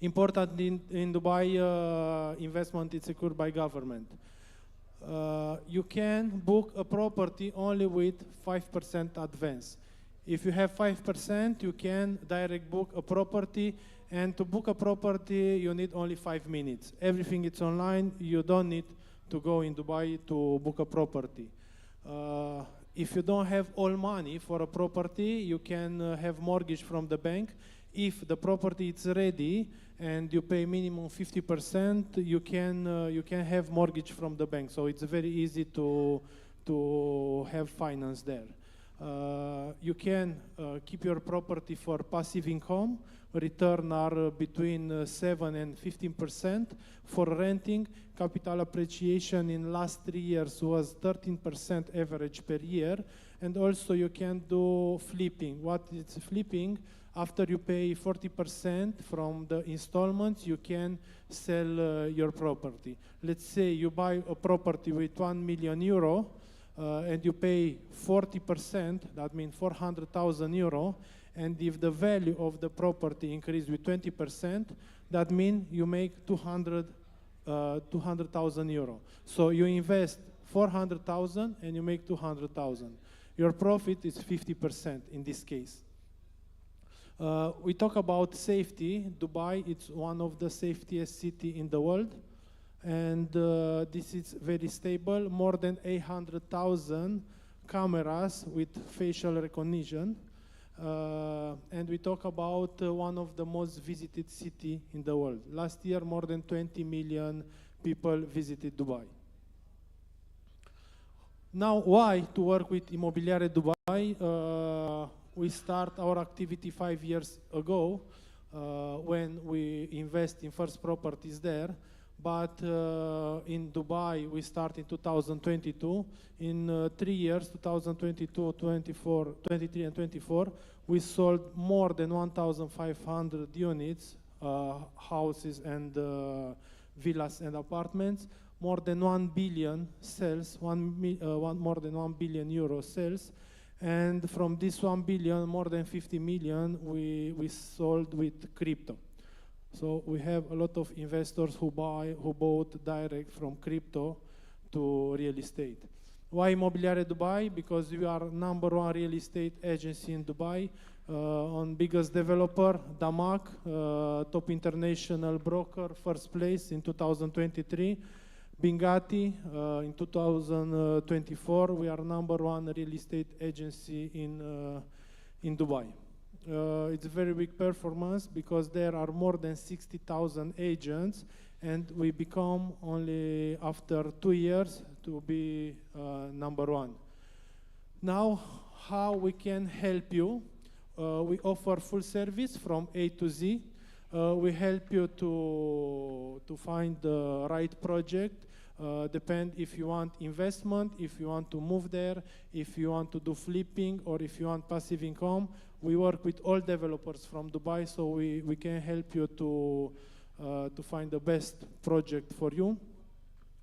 Important in Dubai, investment is secured by government. You can book a property only with 5% advance. If you have 5%, you can direct book a property, and to book a property, you need only 5 minutes. Everything is online. You don't need to go in Dubai to book a property. If you don't have all money for a property, you can have mortgage from the bank. If the property is ready and you pay minimum 50%, you can have mortgage from the bank. So it's very easy to have finance there. You can keep your property for passive income. Return are between 7 and 15%. For renting, capital appreciation in last 3 years was 13% average per year. And also you can do flipping. What is flipping? After you pay 40% from the installments, you can sell your property. Let's say you buy a property with 1 million euro, and you pay 40%, that means 400,000 euro, and if the value of the property increases with 20%, that means you make 200,000 euro. So you invest 400,000 and you make 200,000. Your profit is 50% in this case. We talk about safety. Dubai is one of the safest cities in the world. And this is very stable, more than 800,000 cameras with facial recognition. And we talk about one of the most visited cities in the world. Last year, more than 20 million people visited Dubai. Now, why to work with Immobiliare Dubai? We start our activity 5 years ago when we invest in first properties there. But in Dubai, we start in 2022. In 3 years, 2022, 24, 23, and 24, we sold more than 1,500 units, houses and villas and apartments, more than 1 billion sales, more than 1 billion euro sales. And from this 1 billion, more than 50 million we sold with crypto. So we have a lot of investors who bought direct from crypto to real estate. Why Immobiliare Dubai? Because we are #1 real estate agency in Dubai, on biggest developer, Damak, top international broker, first place in 2023. Bingati, in 2024, we are #1 real estate agency in Dubai. It's a very big performance because there are more than 60,000 agents, and we become only after 2 years to be #1. Now, how we can help you? We offer full service from A to Z. We help you to find the right project. Depend if you want investment, if you want to move there, if you want to do flipping, or if you want passive income. We work with all developers from Dubai, so we can help you to find the best project for you.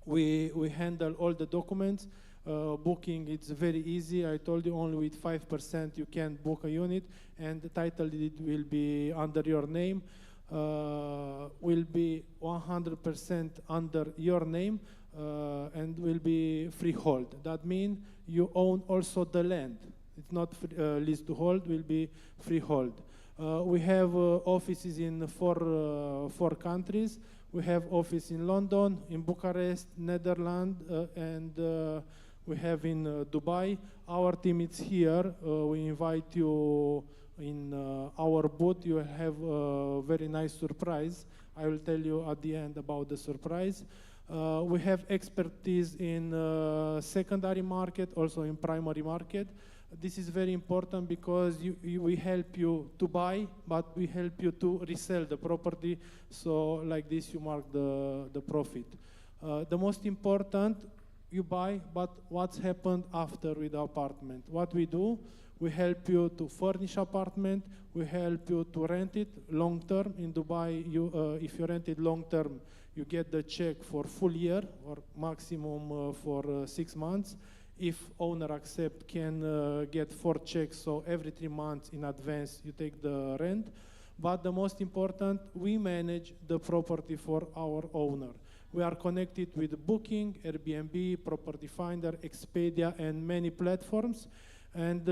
We handle all the documents. Booking, it's very easy. I told you only with 5% you can book a unit, and the title deed will be under your name. Will be 100% under your name, and will be freehold. That means you own also the land. It's not lease to hold, will be freehold. We have offices in four countries. We have office in London, in Bucharest, Netherlands, and we have in Dubai. Our team is here. We invite you in our booth. You will have a very nice surprise. I will tell you at the end about the surprise. We have expertise in secondary market, also in primary market. This is very important because we help you to buy, but we help you to resell the property. So like this, you mark the profit. The most important, you buy, but what's happened after with the apartment? What we do, We help you to furnish apartment. We help you to rent it long term. In Dubai, if you rent it long term, you get the check for full year or maximum for 6 months. If owner accept, can get 4 checks, so every 3 months in advance you take the rent. But the most important, we manage the property for our owner. We are connected with Booking, Airbnb, Property Finder, Expedia, and many platforms. And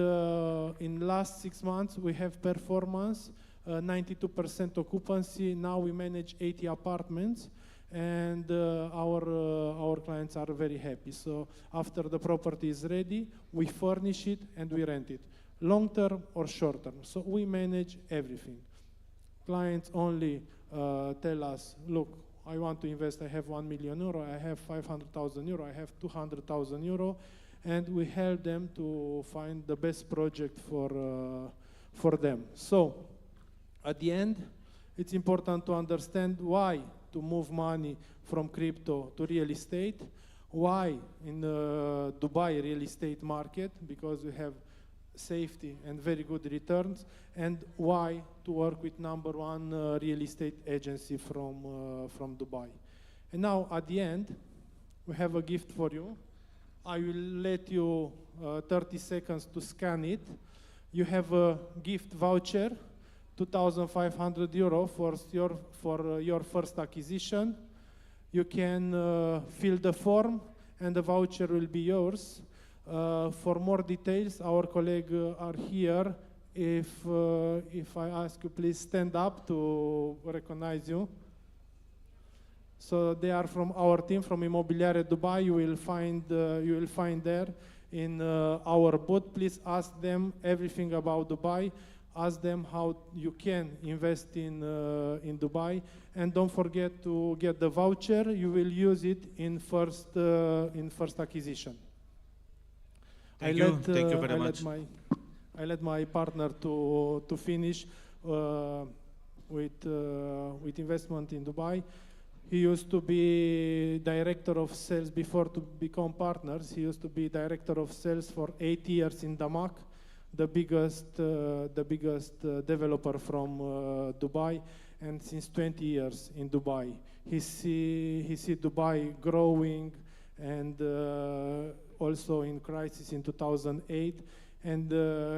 in last 6 months, we have performance, 92% occupancy. Now we manage 80 apartments, and our clients are very happy. So after the property is ready, we furnish it and we rent it, long term or short term. So we manage everything. Clients only tell us, look, I want to invest, I have 1 million euro, I have 500,000 euro, I have 200,000 euro, and we help them to find the best project for them. So at the end, it's important to understand why to move money from crypto to real estate, why in the Dubai real estate market, because we have safety and very good returns, and why to work with #1 real estate agency from Dubai. And now at the end, we have a gift for you. I will let you 30 seconds to scan it. You have a gift voucher, 2,500 euro for your first acquisition. You can fill the form and the voucher will be yours. For more details, our colleagues are here. If I ask you, please stand up to recognize you. So they are from our team, from Immobiliare Dubai. You will find there in our booth. Please ask them everything about Dubai. Ask them how you can invest in Dubai, and don't forget to get the voucher. You will use it in first acquisition. Thank you very much. I let my partner to finish with investment in Dubai. He used to be director of sales before to become partners. He used to be director of sales for 8 years in Damak, the biggest developer from Dubai, and since 20 years in Dubai. He see Dubai growing and also in crisis in 2008, and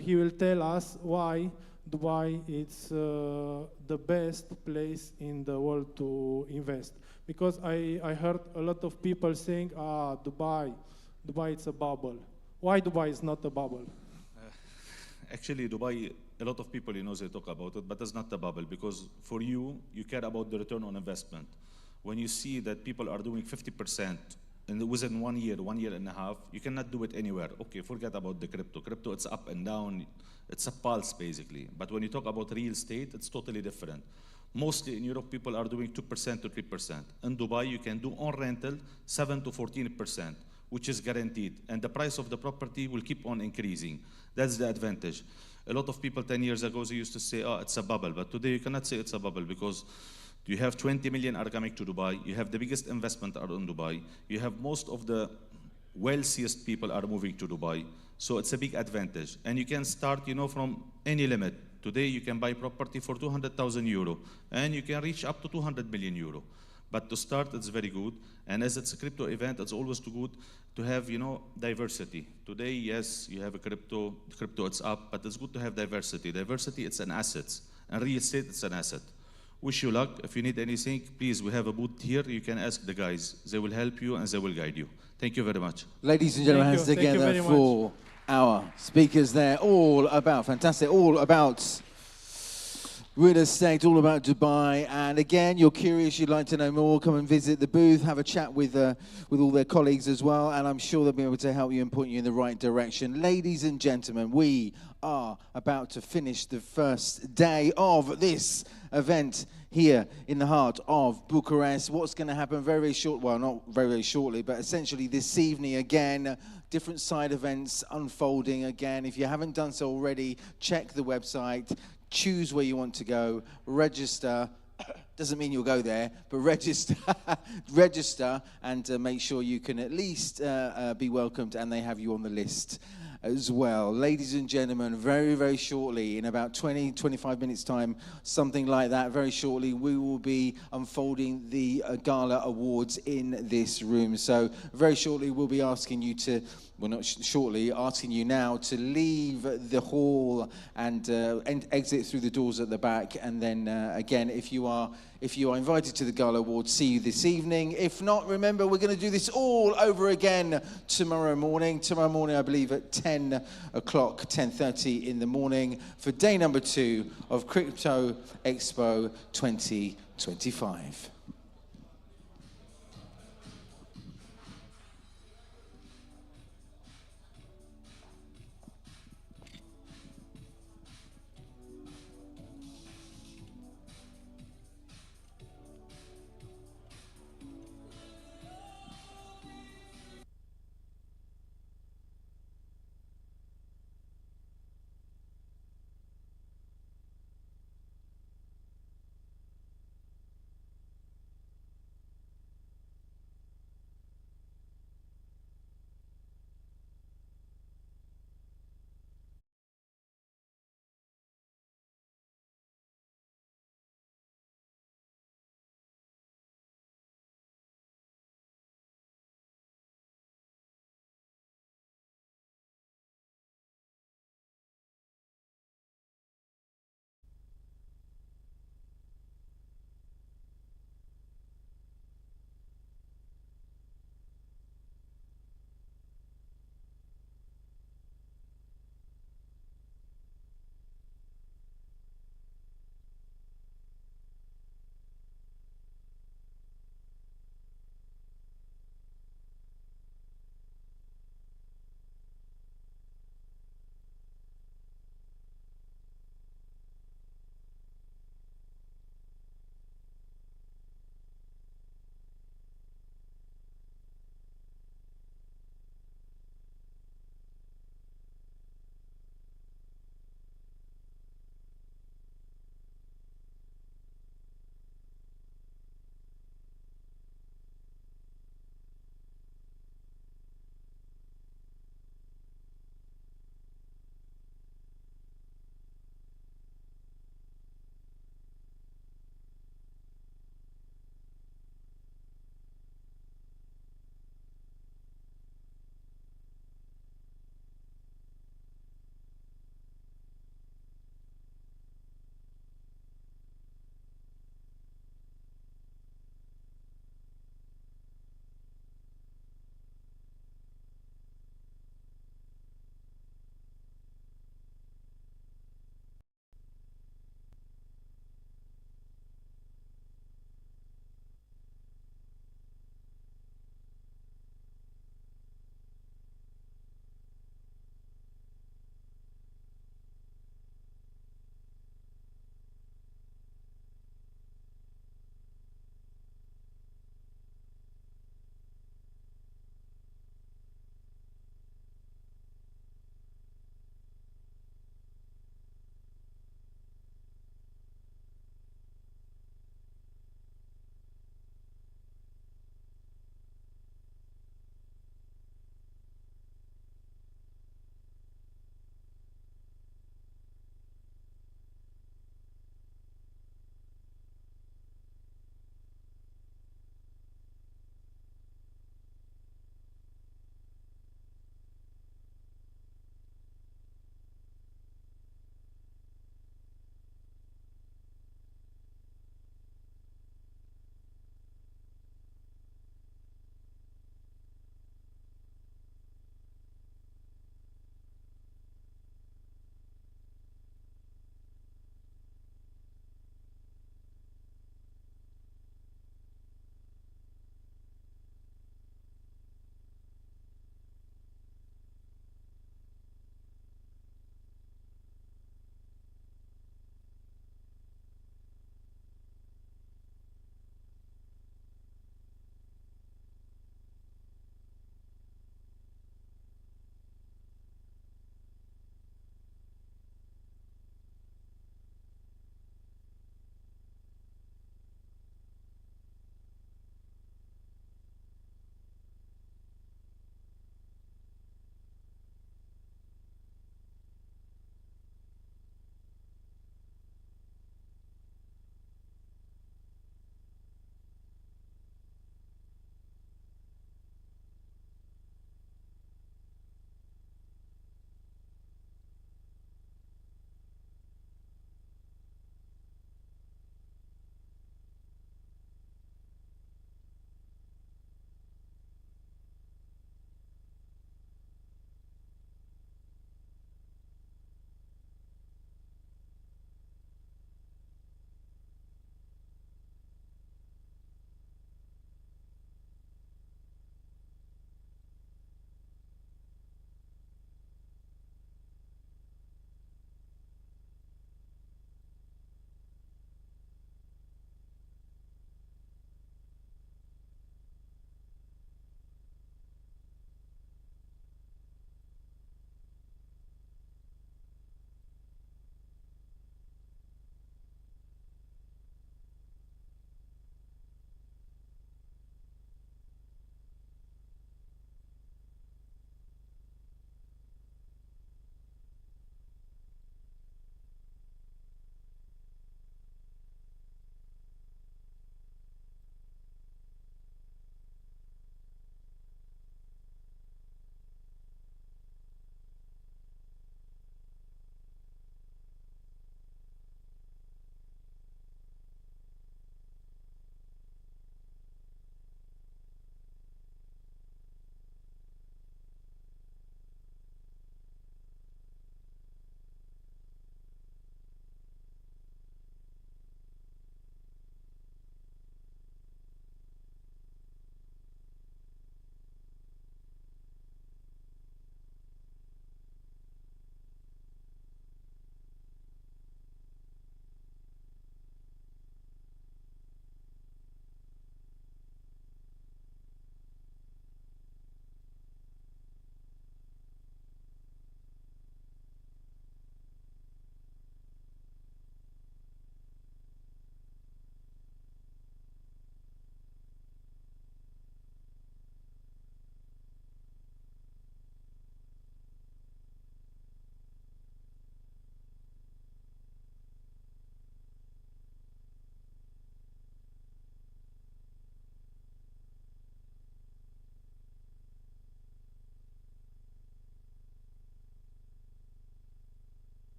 he will tell us why Dubai is the best place in the world to invest. Because I heard a lot of people saying, Dubai it's a bubble. Why Dubai is not a bubble? Actually, Dubai, a lot of people, they talk about it, but it's not a bubble, because for you care about the return on investment. When you see that people are doing 50%, and within 1 year, 1 year and a half, you cannot do it anywhere. Okay, forget about the crypto. Crypto, it's up and down. It's a pulse, basically. But when you talk about real estate, it's totally different. Mostly in Europe, people are doing 2% to 3%. In Dubai, you can do on rental 7 to 14%, which is guaranteed. And the price of the property will keep on increasing. That's the advantage. A lot of people 10 years ago, they used to say, it's a bubble. But today, you cannot say it's a bubble, because you have 20 million are coming to Dubai. You have the biggest investment are in Dubai. You have most of the wealthiest people are moving to Dubai. So it's a big advantage. And you can start, from any limit. Today, you can buy property for 200,000 euro, and you can reach up to 200 million euro. But to start, it's very good. And as it's a crypto event, it's always too good to have, diversity. Today, yes, you have a crypto, it's up, but it's good to have diversity. Diversity, it's an asset. And real estate, it's an asset. Wish you luck. If you need anything, please, we have a booth here. You can ask the guys. They will help you and they will guide you. Thank you very much. Ladies and gentlemen, hands together for our speakers there. All about, fantastic, all about real estate, all about Dubai. And again, you're curious, you'd like to know more, come and visit the booth, have a chat with all their colleagues as well, and I'm sure they'll be able to help you and point you in the right direction. Ladies and gentlemen, we are about to finish the first day of this event here in the heart of Bucharest. What's going to happen very, very short, well, not very, very shortly, but essentially this evening again, different side events unfolding again. If you haven't done so already, check the website, choose where you want to go, register. Doesn't mean you'll go there, but register, register, and make sure you can at least be welcomed and they have you on the list. as well. Ladies and gentlemen, very, very shortly, in about 20, 25 minutes time, something like that, very shortly, we will be unfolding the Gala Awards in this room. So very shortly, we'll be asking you to, well, not shortly, asking you now to leave the hall and exit through the doors at the back. And then again, if you are invited to the Gala Awards, see you this evening. If not, remember, we're going to do this all over again tomorrow morning. Tomorrow morning, I believe, at 10 o'clock, 10:30 in the morning, for day number 2 of Crypto Expo 2025.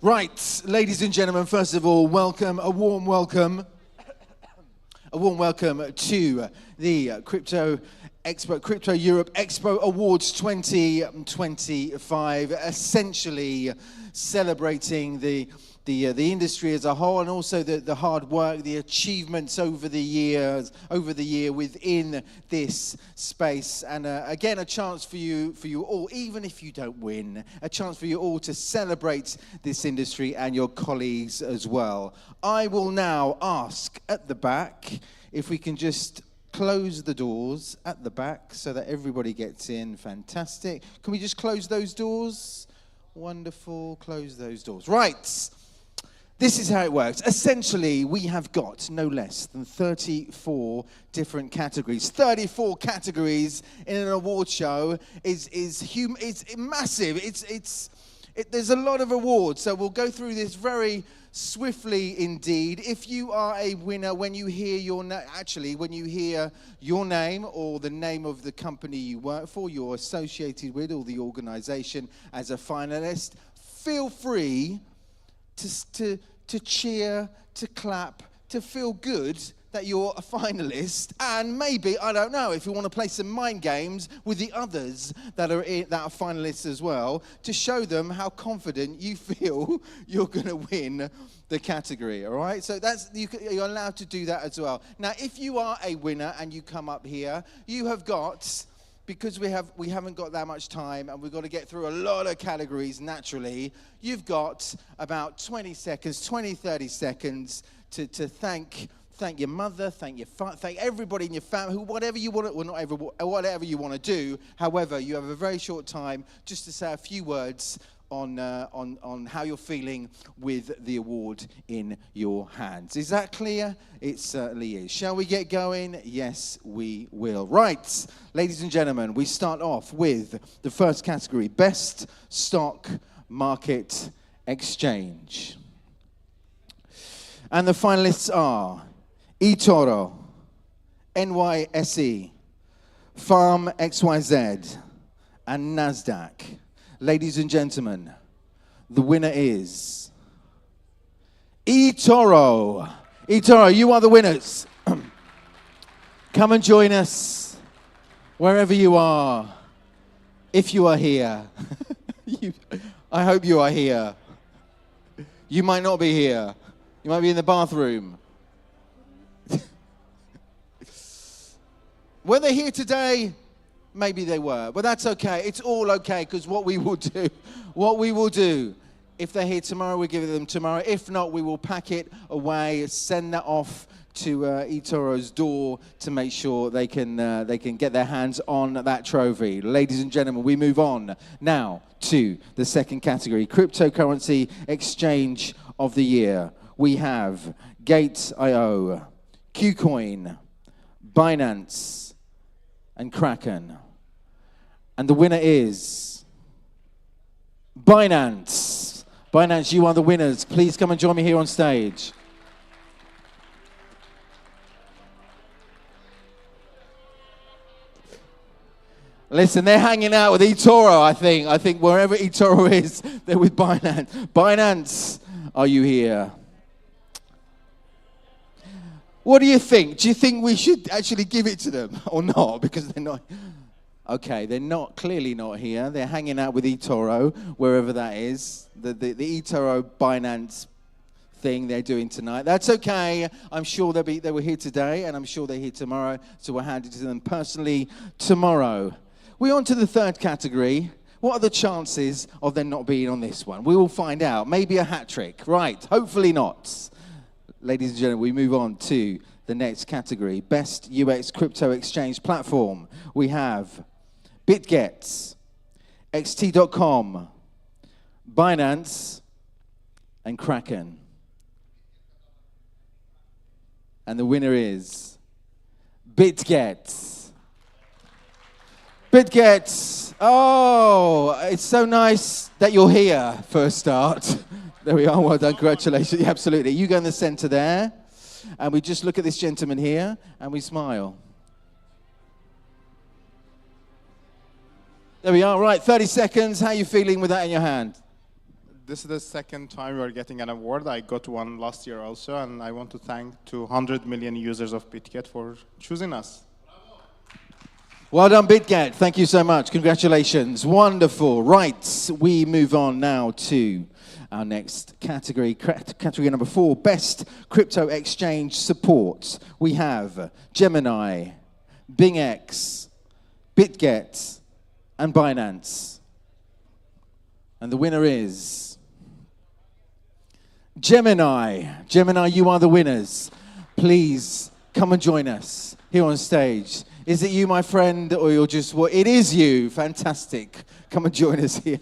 Right, ladies and gentlemen, first of all, welcome, a warm welcome to the Crypto Expo, Crypto Europe Expo Awards 2025, essentially celebrating the industry as a whole, and also the hard work, the achievements over the year within this space. And again, a chance for you all, even if you don't win, a chance for you all to celebrate this industry and your colleagues as well. I will now ask at the back if we can just close the doors at the back so that everybody gets in. Fantastic. Can we just close those doors? Wonderful. Close those doors. Right. This is how it works. Essentially, we have got no less than 34 different categories. 34 categories in an award show is massive. There's a lot of awards, so we'll go through this very swiftly indeed. If you are a winner, when you hear your name or the name of the company you work for, you're associated with, or the organization as a finalist, feel free to cheer, to clap, to feel good that you're a finalist, and maybe, I don't know, if you want to play some mind games with the others that are finalists as well, to show them how confident you feel you're going to win the category, all right? So you're allowed to do that as well. Now, if you are a winner and you come up here, you have got, because we haven't got that much time and we've got to get through a lot of categories naturally, you've got about 20 seconds, 20, 30 seconds to thank your mother, thank everybody in your family, whatever you want to, well, not everyone, whatever you want to do. However, you have a very short time just to say a few words on how you're feeling with the award in your hands. Is that clear? It certainly is. Shall we get going? Yes, we will. Right, ladies and gentlemen, we start off with the first category, Best Stock Market Exchange. And the finalists are eToro, NYSE, Farm XYZ, and NASDAQ. Ladies and gentlemen, the winner is eToro. eToro, you are the winners. Come and join us wherever you are, if you are here. I hope you are here. You might not be here. You might be in the bathroom. Were they here today? Maybe they were, but that's okay. It's all okay, because what we will do, if they're here tomorrow, we give it them tomorrow. If not, we will pack it away, send that off to eToro's door to make sure they can get their hands on that trophy. Ladies and gentlemen, we move on now to the second category, Cryptocurrency Exchange of the Year. We have Gate.io, KuCoin, Binance, and Kraken. And the winner is Binance. Binance, you are the winners. Please come and join me here on stage. Listen, they're hanging out with eToro, I think. I think wherever eToro is, they're with Binance. Binance, are you here? What do you think? Do you think we should actually give it to them or not? Because they're not. Okay, they're clearly not here. They're hanging out with eToro, wherever that is. The eToro Binance thing they're doing tonight. That's okay. I'm sure they were here today, and I'm sure they're here tomorrow, so we'll hand it to them personally tomorrow. We're on to the third category. What are the chances of them not being on this one? We will find out. Maybe a hat trick. Right, hopefully not. Ladies and gentlemen, we move on to the next category, Best UX Crypto Exchange Platform. We have BitGet, XT.com, Binance, and Kraken. And the winner is BitGet. BitGet. Oh, it's so nice that you're here for a start. There we are. Well done. Congratulations. Yeah, absolutely. You go in the center there. And we just look at this gentleman here and we smile. There we are. Right. 30 seconds. How are you feeling with that in your hand? this is the second time we are getting an award. I got one last year also, and I want to thank 200 million users of BitGet for choosing us. Well done, BitGet. Thank you so much. Congratulations. Wonderful. Right, we move on now to our next category. Category number 4, Best Crypto Exchange Support. We have Gemini, BingX, BitGet, and Binance. And the winner is Gemini. Gemini, you are the winners. Please come and join us here on stage. Is it you, my friend, or you're just, well, it is you. Fantastic. Come and join us here.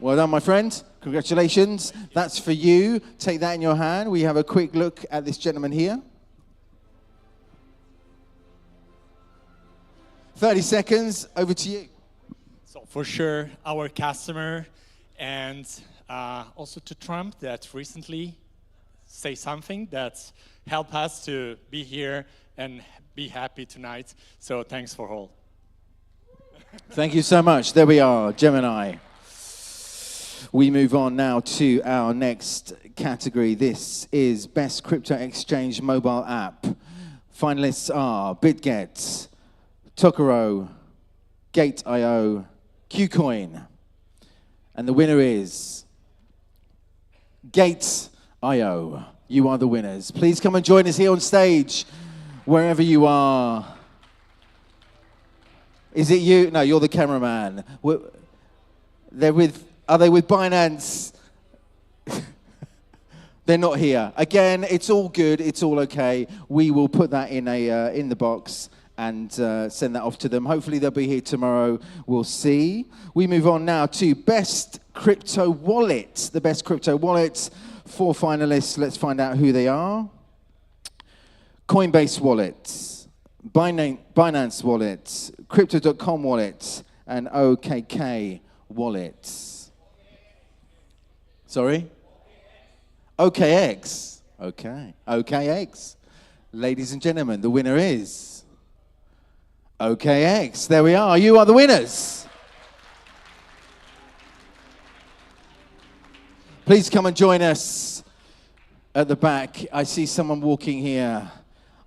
Well done, my friend. Congratulations. That's for you. Take that in your hand. We have a quick look at this gentleman here. 30 seconds. Over to you. So for sure, our customer, and also to Trump that recently say something that helped us to be here and be happy tonight. So thanks for all. Thank you so much. There we are, Gemini. We move on now to our next category. This is Best Crypto Exchange Mobile App. Finalists are BitGet, Tokero, Gate.io, KuCoin. And the winner is Gate.io. You are the winners. Please come and join us here on stage, wherever you are. Is it you? No, you're the cameraman. Are they with Binance? They're not here. Again, it's all good. It's all okay. We will put that in the box and send that off to them. Hopefully they'll be here tomorrow. We'll see. We move on now to Best Crypto Wallet. The Best Crypto Wallet. 4 finalists. Let's find out who they are. Coinbase Wallet, Binance Wallet, Crypto.com Wallet, and OKK Wallet. Sorry? OKX. Okay. OKX. Ladies and gentlemen, the winner is OKX. There we are. You are the winners. Please come and join us at the back. I see someone walking here.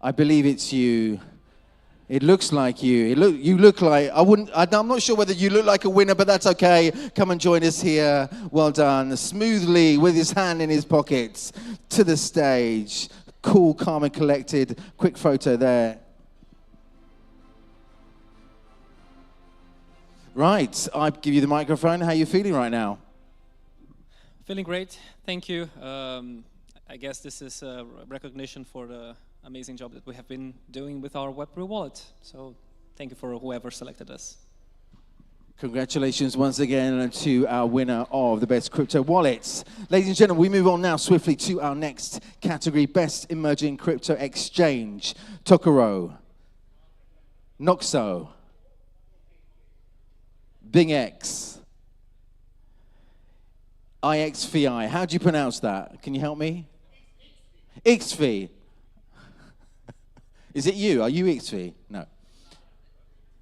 I believe it's you. It looks like you. You look like, I'm not sure whether you look like a winner, but that's okay. Come and join us here. Well done. Smoothly, with his hand in his pockets, to the stage. Cool, calm, and collected. Quick photo there. Right, I give you the microphone. How are you feeling right now? Feeling great. Thank you. I guess this is a recognition for the amazing job that we have been doing with our Web3 wallet. So thank you for whoever selected us. Congratulations once again to our winner of the Best Crypto Wallets. Ladies and gentlemen, we move on now swiftly to our next category, Best Emerging Crypto Exchange. Tokero, Noxo, BingX, IXVI. How do you pronounce that? Can you help me? XV. Is it you? Are you XV? No.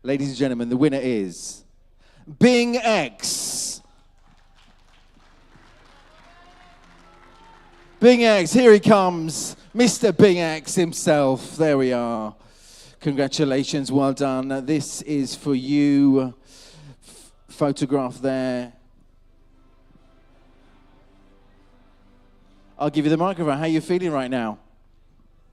Ladies and gentlemen, the winner is BingX. BingX, here he comes. Mr. BingX himself. There we are. Congratulations, well done. This is for you. Photograph there. I'll give you the microphone. How are you feeling right now?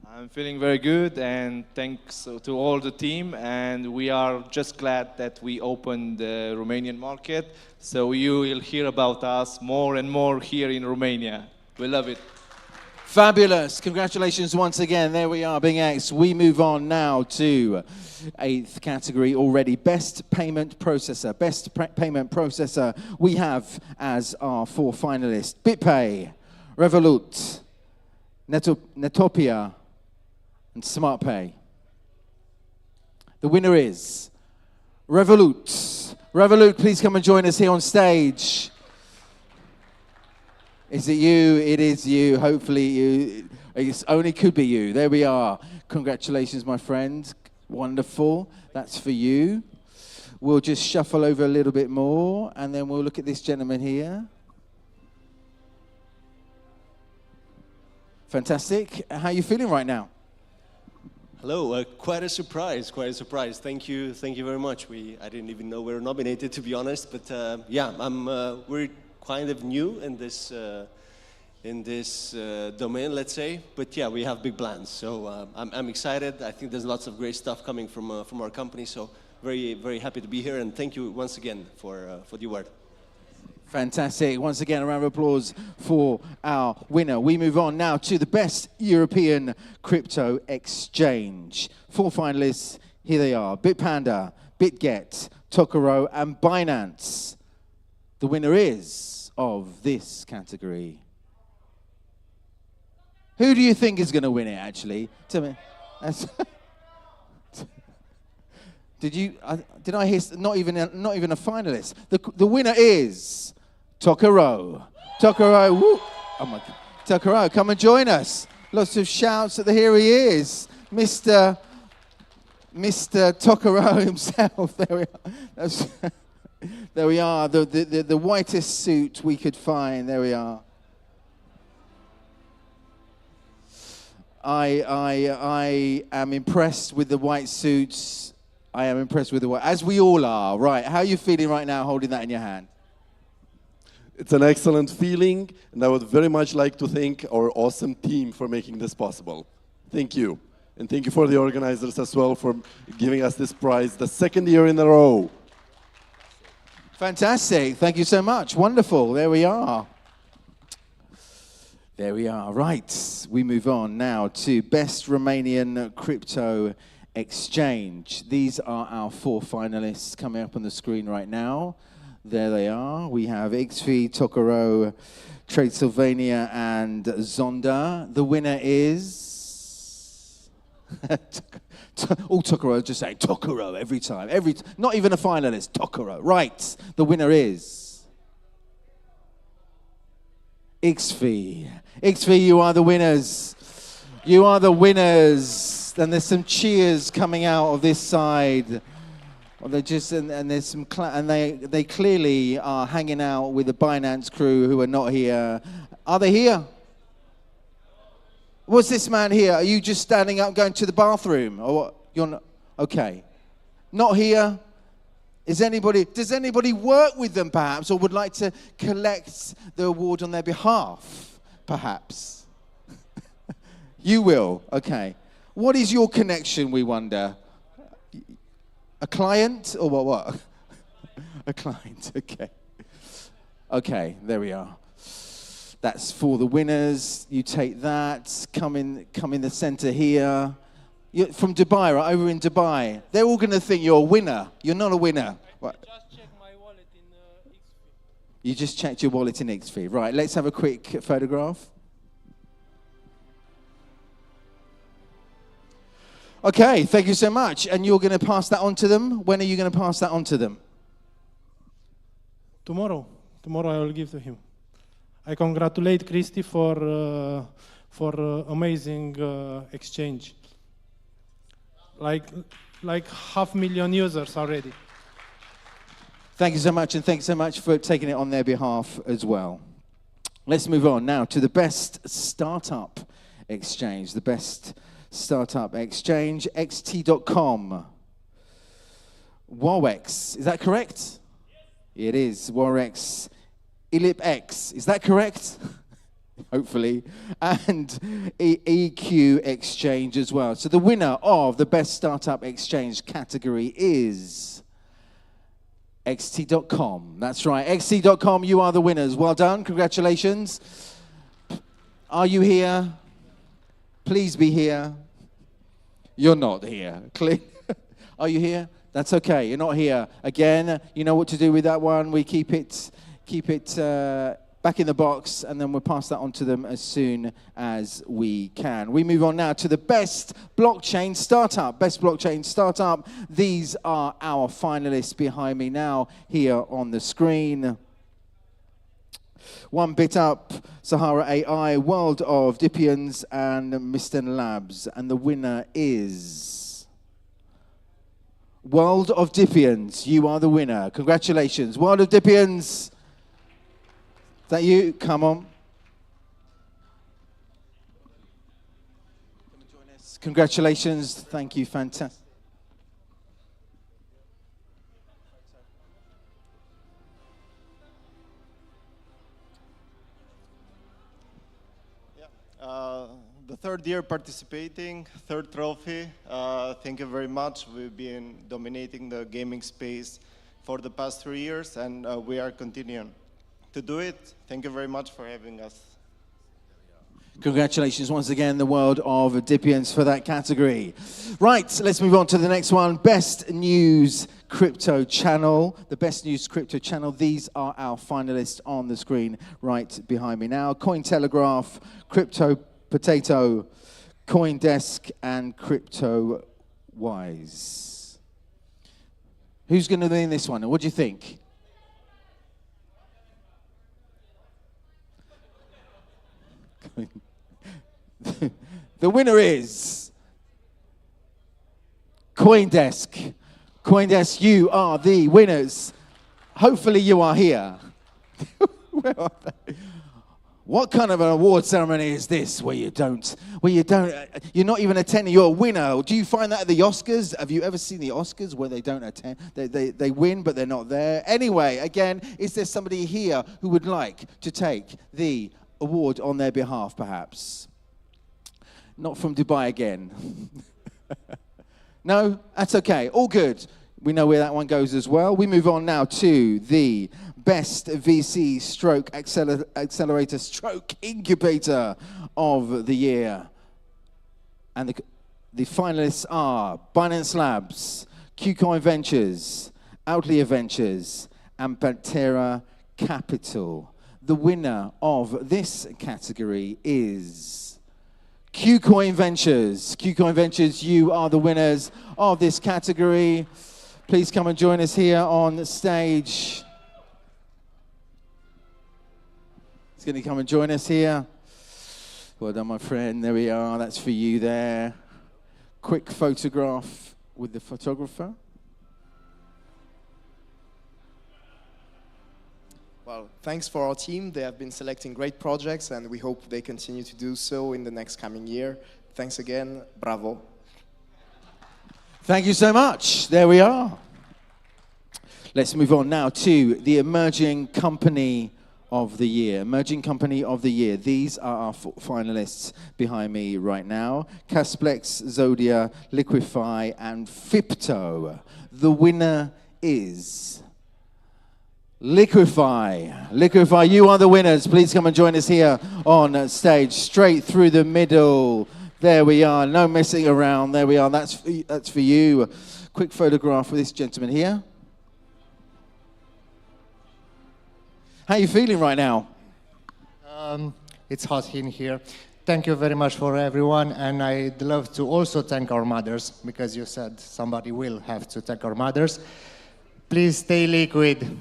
I'm feeling very good, and thanks to all the team. And we are just glad that we opened the Romanian market. So you will hear about us more and more here in Romania. We love it. Fabulous. Congratulations once again. There we are, BingX. We move on now to 8th category already. Best Payment Processor. Best Payment Processor we have as our 4 finalists. BitPay, Revolut, Netopia, and SmartPay. The winner is Revolut. Revolut, please come and join us here on stage. Is it you? It is you. Hopefully you. It only could be you. There we are. Congratulations, my friend. Wonderful. That's for you. We'll just shuffle over a little bit more, and then we'll look at this gentleman here. Fantastic. How are you feeling right now? Hello, quite a surprise, quite a surprise. Thank you very much. I didn't even know we were nominated, to be honest, but yeah, we're kind of new in this domain, let's say, but yeah, we have big plans. So I'm excited. I think there's lots of great stuff coming from our company. So very, very happy to be here, and thank you once again for the award. Fantastic. Once again, a round of applause for our winner. We move on now to the best European crypto exchange. 4 finalists, here they are. Bitpanda, BitGet, Tokoro, and Binance. The winner is of this category. Who do you think is going to win it, actually? Tell me. Did I hear, not even a finalist. The winner is Tokoro. Tokoro, woo. Oh my God. Tokoro, come and join us. Lots of shouts at here he is. Mr. Tokoro himself. There we are. There we are. The whitest suit we could find. There we are. I am impressed with the white suits. I am impressed with the white, as we all are. Right, how are you feeling right now holding that in your hand? It's an excellent feeling, and I would very much like to thank our awesome team for making this possible. Thank you. And thank you for the organizers as well for giving us this prize the 2nd year in a row. Fantastic. Thank you so much. Wonderful. There we are. There we are. Right. We move on now to Best Romanian Crypto Exchange. These are our 4 finalists coming up on the screen right now. There they are. We have XV, Tokoro, Tradesylvania, and Zonda. The winner is... All Tokoro, just saying Tokoro every time. Not even a finalist, Tokoro. Right. The winner is... XV. XV, you are the winners. You are the winners. And there's some cheers coming out of this side. Well, they just and there's some they clearly are hanging out with the Binance crew who are not here. Are they here? What's this man here? Are you just standing up, going to the bathroom, or what? You're not okay. Not here. Does anybody work with them, perhaps, or would like to collect the award on their behalf, perhaps? You will. Okay. What is your connection, we wonder? A client or what? A client, okay. Okay, there we are. That's for the winners. You take that, come in the center here. You're from Dubai, right? Over in Dubai. They're all going to think you're a winner. You're not a winner. Right. Just check my wallet in XP. You just checked your wallet in XP. Right, let's have a quick photograph. Okay, thank you so much. And you're going to pass that on to them? When are you going to pass that on to them? Tomorrow. Tomorrow I will give to him. I congratulate Christy for amazing exchange. Like 500,000 users already. Thank you so much, and thanks so much for taking it on their behalf as well. Let's move on now to the best startup exchange. The best startup exchange, xt.com. Warex, is that correct? Yes. It is. Warex. IlipX, is that correct? Hopefully. And EQ Exchange as well. So the winner of the best startup exchange category is xt.com. That's right. xt.com, you are the winners. Well done. Congratulations. Are you here? Please be here. You're not here. Are you here? That's okay. You're not here. Again, you know what to do with that one. We keep it back in the box, and then we'll pass that on to them as soon as we can. We move on now to the best blockchain startup. Best blockchain startup. These are our finalists behind me now here on the screen. 1BitUp, Sahara AI, World of Dipians, and Misten Labs. And the winner is World of Dipians, you are the winner. Congratulations. World of Dipians. Is that you? Come on. Congratulations. Thank you. Fantastic. The third year participating, third trophy. Thank you very much. We've been dominating the gaming space for the past 3 years, and we are continuing to do it. Thank you very much for having us. Congratulations once again, the World of Dipians for that category. Right, let's move on to the next one. Best News Crypto Channel. The Best News Crypto Channel. These are our finalists on the screen right behind me now. Cointelegraph, Crypto Potato, CoinDesk, and CryptoWise. Who's going to win this one? What do you think? The winner is CoinDesk. CoinDesk, you are the winners. Hopefully you are here. Where are they? What kind of an award ceremony is this you're not even attending, you're a winner? Do you find that at the Oscars? Have you ever seen the Oscars where they don't attend? They win, but they're not there. Anyway, again, is there somebody here who would like to take the award on their behalf, perhaps? Not from Dubai again. No? That's okay. All good. We know where that one goes as well. We move on now to the Best VC Stroke Accelerator Stroke Incubator of the Year. And the finalists are Binance Labs, KuCoin Ventures, Outlier Ventures, and Pantera Capital. The winner of this category is KuCoin Ventures. KuCoin Ventures, you are the winners of this category. Please come and join us here on stage. He's going to come and join us here. Well done, my friend. There we are. That's for you there. Quick photograph with the photographer. Well, thanks for our team. They have been selecting great projects, and we hope they continue to do so in the next coming year. Thanks again. Bravo. Thank you so much. There we are. Let's move on now to the Emerging Company of the Year. Emerging Company of the Year. These are our finalists behind me right now. Casplex, Zodia, Liquify, and Fipto. The winner is Liquify. Liquify, you are the winners. Please come and join us here on stage, straight through the middle. There we are. No messing around. There we are. That's for you. Quick photograph with this gentleman here. How are you feeling right now? It's hot in here. Thank you very much for everyone, and I'd love to also thank our mothers, because you said somebody will have to thank our mothers. Please stay liquid.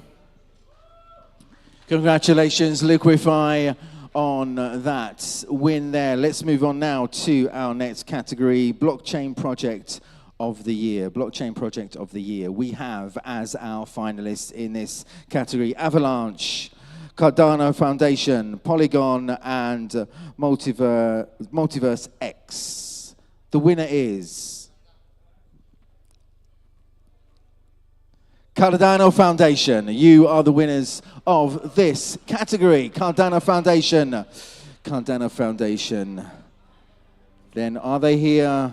Congratulations, Liquify, on that win there. Let's move on now to our next category, Blockchain Project of the Year. Blockchain Project of the Year. We have as our finalists in this category Avalanche, Cardano Foundation, Polygon, and Multiverse X. The winner is Cardano Foundation. You are the winners of this category. Cardano Foundation. Cardano Foundation. Then are they here?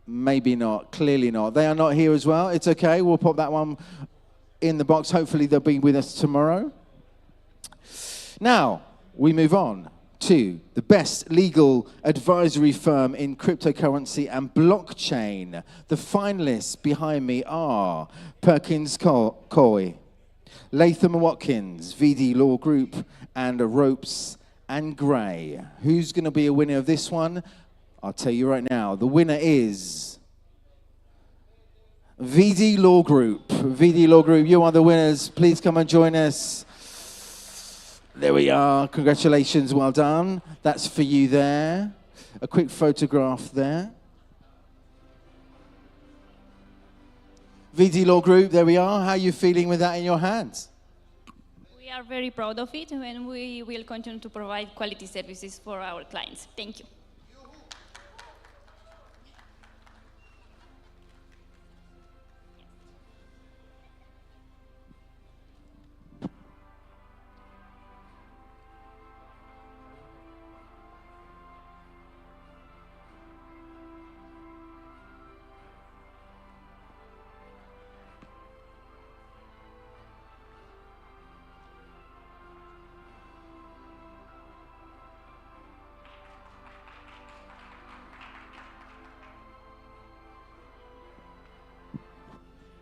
Maybe not. Clearly not. They are not here as well. It's okay. We'll pop that one in the box. Hopefully they'll be with us tomorrow. Now, we move on to the best legal advisory firm in cryptocurrency and blockchain. The finalists behind me are Perkins Coie, Latham Watkins, VD Law Group, and Ropes and Gray. Who's going to be a winner of this one? I'll tell you right now. The winner is VD Law Group. VD Law Group, you are the winners. Please come and join us. There we are. Congratulations. Well done. That's for you there. A quick photograph there. VD Law Group, there we are. How are you feeling with that in your hands? We are very proud of it, and we will continue to provide quality services for our clients. Thank you.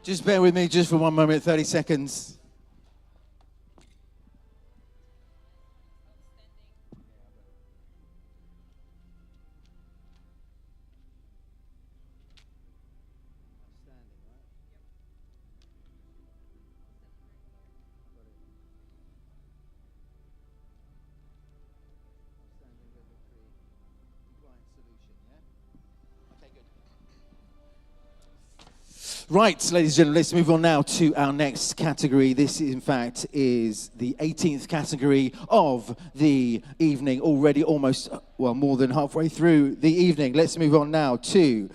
Just bear with me just for 1 moment, 30 seconds. Right, ladies and gentlemen, let's move on now to our next category. This, in fact, is the 18th category of the evening, already almost, well, more than halfway through the evening. Let's move on now to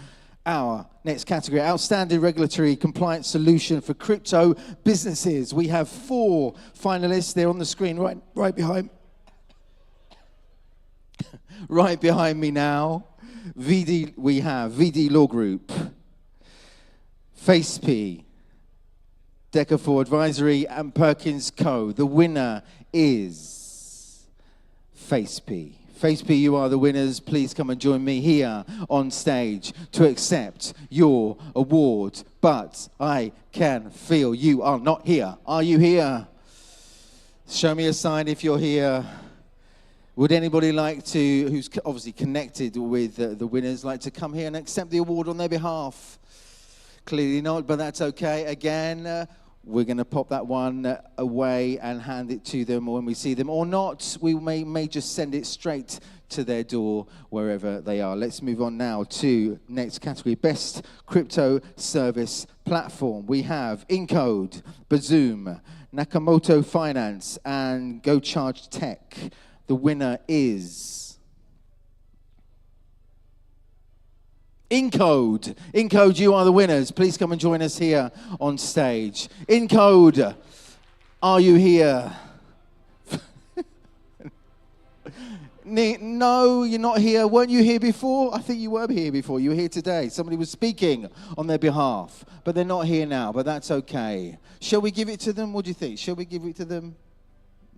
our next category, Outstanding Regulatory Compliance Solution for Crypto Businesses. We have 4 finalists. They're on the screen right behind right behind me now. We have VD Law Group, FaceP, Deca4 Advisory, and Perkins Co. The winner is FaceP. FaceP, you are the winners. Please come and join me here on stage to accept your award. But I can feel you are not here. Are you here? Show me a sign if you're here. Would anybody like to, who's obviously connected with the winners, like to come here and accept the award on their behalf? Clearly not, but that's okay. Again, we're going to pop that one away and hand it to them when we see them. Or not, we may just send it straight to their door, wherever they are. Let's move on now to next category, Best Crypto Service Platform. We have Incode, Bazoom, Nakamoto Finance, and GoCharge Tech. The winner is Incode. Incode, you are the winners. Please come and join us here on stage. Incode, are you here? No, you're not here. Weren't you here before? I think you were here before. You were here today. Somebody was speaking on their behalf, but they're not here now, but that's okay. Shall we give it to them? What do you think? Shall we give it to them?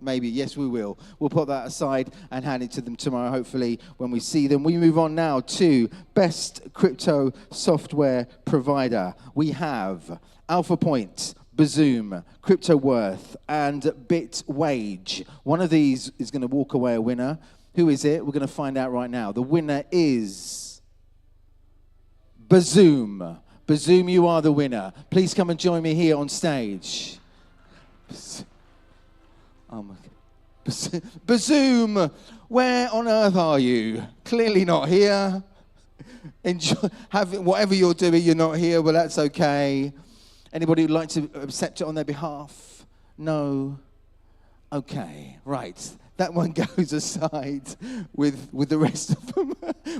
Maybe, yes, we will. We'll put that aside and hand it to them tomorrow, hopefully, when we see them. We move on now to Best Crypto Software Provider. We have AlphaPoint, Bazoom, CryptoWorth, and Bitwage. One of these is going to walk away a winner. Who is it? We're going to find out right now. The winner is Bazoom. Bazoom, you are the winner. Please come and join me here on stage. Oh my God. Bazoom, where on earth are you? Clearly not here. Enjoy, whatever you're doing, you're not here. Well, that's okay. Anybody who'd like to accept it on their behalf? No? Okay, right. That one goes aside with the rest of them,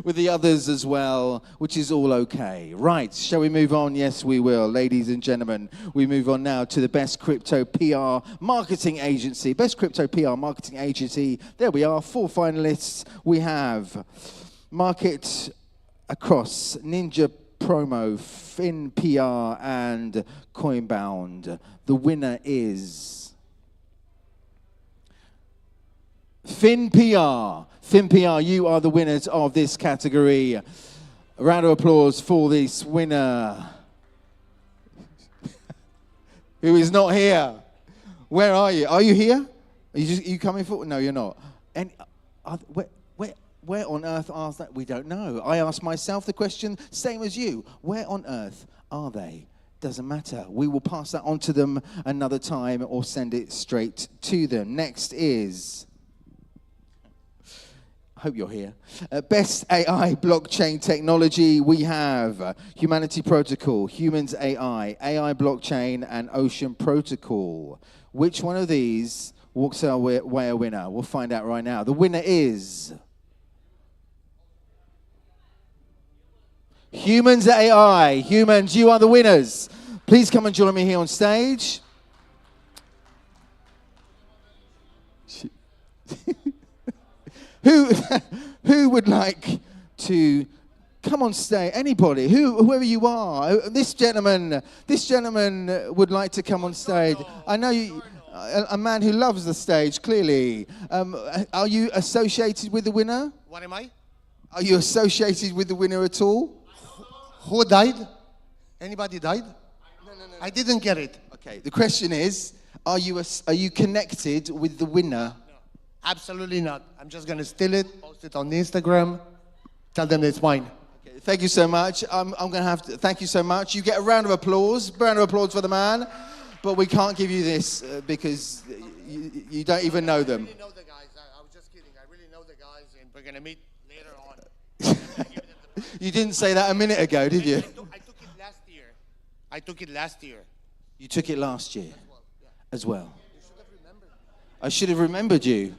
with the others as well, which is all okay. Right, shall we move on? Yes, we will. Ladies and gentlemen, we move on now to the Best Crypto PR Marketing Agency. Best Crypto PR Marketing Agency. There we are, 4 finalists. We have Market Across, Ninja Promo, Fin PR, and Coinbound. The winner is Fin PR. Fin PR, you are the winners of this category. A round of applause for this winner. Who is not here? Where are you? Are you here? Are you coming for? No, you're not. And where on earth are they? We don't know. I asked myself the question, same as you. Where on earth are they? Doesn't matter. We will pass that on to them another time or send it straight to them. Next is, I hope you're here. Best AI blockchain technology, we have Humanity Protocol, Humans AI, AI blockchain, and Ocean Protocol. Which one of these walks our way a winner? We'll find out right now. The winner is Humans AI. Humans, you are the winners. Please come and join me here on stage. Who would like to come on stage? Anybody, whoever you are. This gentleman would like to come on stage. I know you, a man who loves the stage, clearly. Are you associated with the winner? What am I? Are you associated with the winner at all? Who died? Anybody died? No. I didn't get it. Okay, the question is, are you connected with the winner? No, absolutely not. I'm just going to steal it, post it on Instagram, tell them it's mine. Okay, thank you so much. I'm going to have to, thank you so much. You get a round of applause for the man, but we can't give you this because you don't even know them. I really know the guys. I was just kidding. I really know the guys, and we're going to meet later on. You didn't say that a minute ago, did you? I took it last year. I took it last year. You took it last year as well. You should have remembered. I should have remembered you.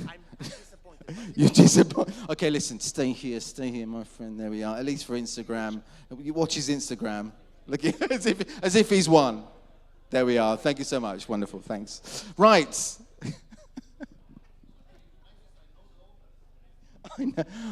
I'm disappointed. You're disappointed. Okay, listen, stay here, my friend. There we are. At least for Instagram. You watch his Instagram. Look, as if he's won. There we are. Thank you so much. Wonderful. Thanks. Right.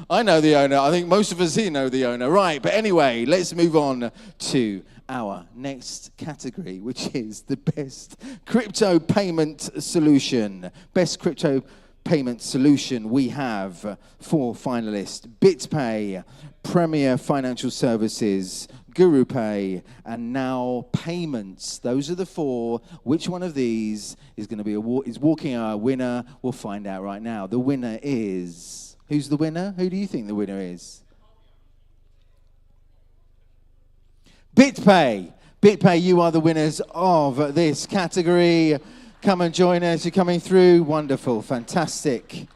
I know the owner. I think most of us here know the owner. Right, but anyway, let's move on to our next category, which is the best crypto payment solution. Best crypto payment solution. We have 4 finalists: BitPay, Premier Financial Services, GuruPay, and Now Payments. Those are the 4. Which one of these is going to be is walking our winner? We'll find out right now. The winner is... Who's the winner? Who do you think the winner is? BitPay. BitPay, you are the winners of this category. Come and join us. You're coming through. Wonderful. Fantastic.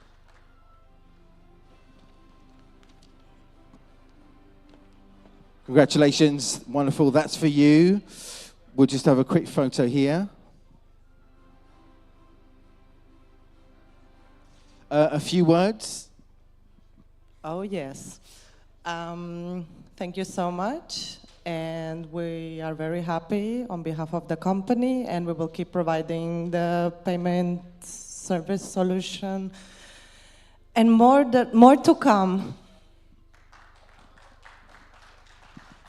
Congratulations. Wonderful. That's for you. We'll just have a quick photo here. A few words. Oh, yes. Thank you so much. And we are very happy on behalf of the company, and we will keep providing the payment service solution and more to come.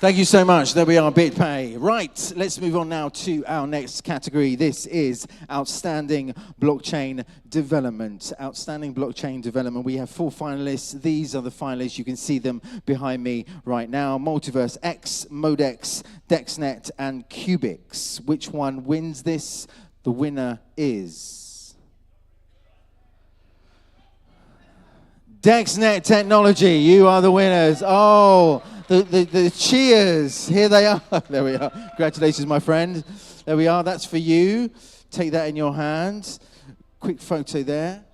Thank you so much. There we are, BitPay. Right, let's move on now to our next category. This is Outstanding Blockchain Development. Outstanding Blockchain Development. We have 4 finalists. These are the finalists. You can see them behind me right now. Multiverse X, Modex, DexNet, and Cubix. Which one wins this? The winner is DexNet Technology. You are the winners. Oh, the cheers. Here they are. There we are. Congratulations, my friend. There we are. That's for you. Take that in your hand. Quick photo there.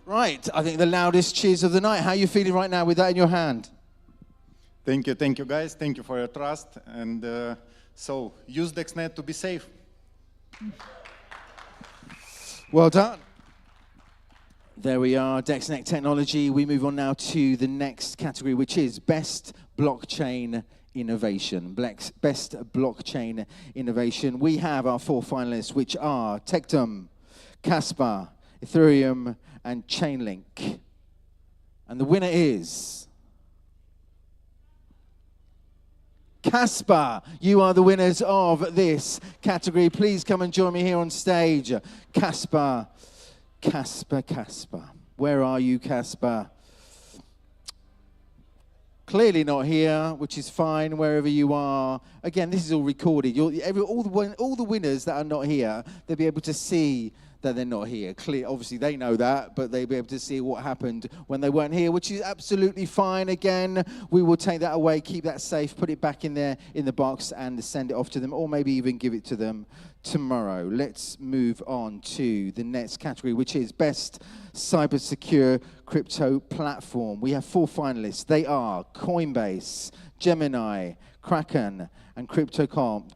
Right. I think the loudest cheers of the night. How are you feeling right now with that in your hand? Thank you, guys. Thank you for your trust. And so use DexNet to be safe. Well done. There we are, DexNet Technology. We move on now to the next category, which is Best Blockchain Innovation. Best Blockchain Innovation. We have our 4 finalists, which are Tectum, Casper, Ethereum, and Chainlink. And the winner is Casper. You are the winners of this category. Please come and join me here on stage. Casper. Where are you, Casper? Clearly not here, which is fine, wherever you are. Again, this is all recorded. All the winners that are not here, they'll be able to see that they're not here. Obviously, they know that, but they'll be able to see what happened when they weren't here, which is absolutely fine. Again, we will take that away, keep that safe, put it back in there in the box, and send it off to them, or maybe even give it to them tomorrow. Let's move on to the next category, which is Best Cyber Secure Crypto Platform. We have 4 finalists. They are Coinbase, Gemini, Kraken, and Crypto.com.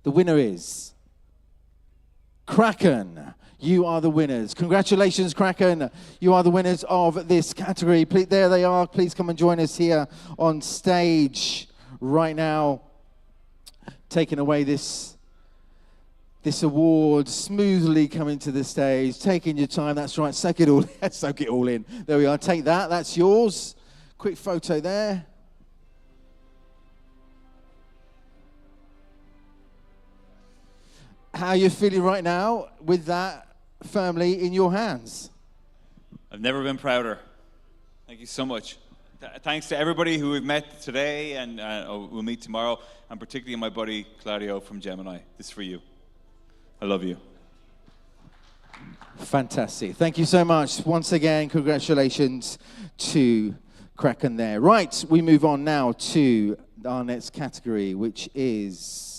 The winner is Kraken. You are the winners. Congratulations, Kraken. You are the winners of this category. There they are. Please come and join us here on stage right now. Taking away this award, smoothly coming to the stage, taking your time. That's right. Soak it all in. There we are. Take that. That's yours. Quick photo there. How are you feeling right now with that firmly in your hands? I've never been prouder. Thank you so much. Thanks to everybody who we've met today and we'll meet tomorrow, and particularly my buddy Claudio from Gemini. This is for you. I love you. Fantastic. Thank you so much. Once again, congratulations to Kraken there. Right, we move on now to our next category, which is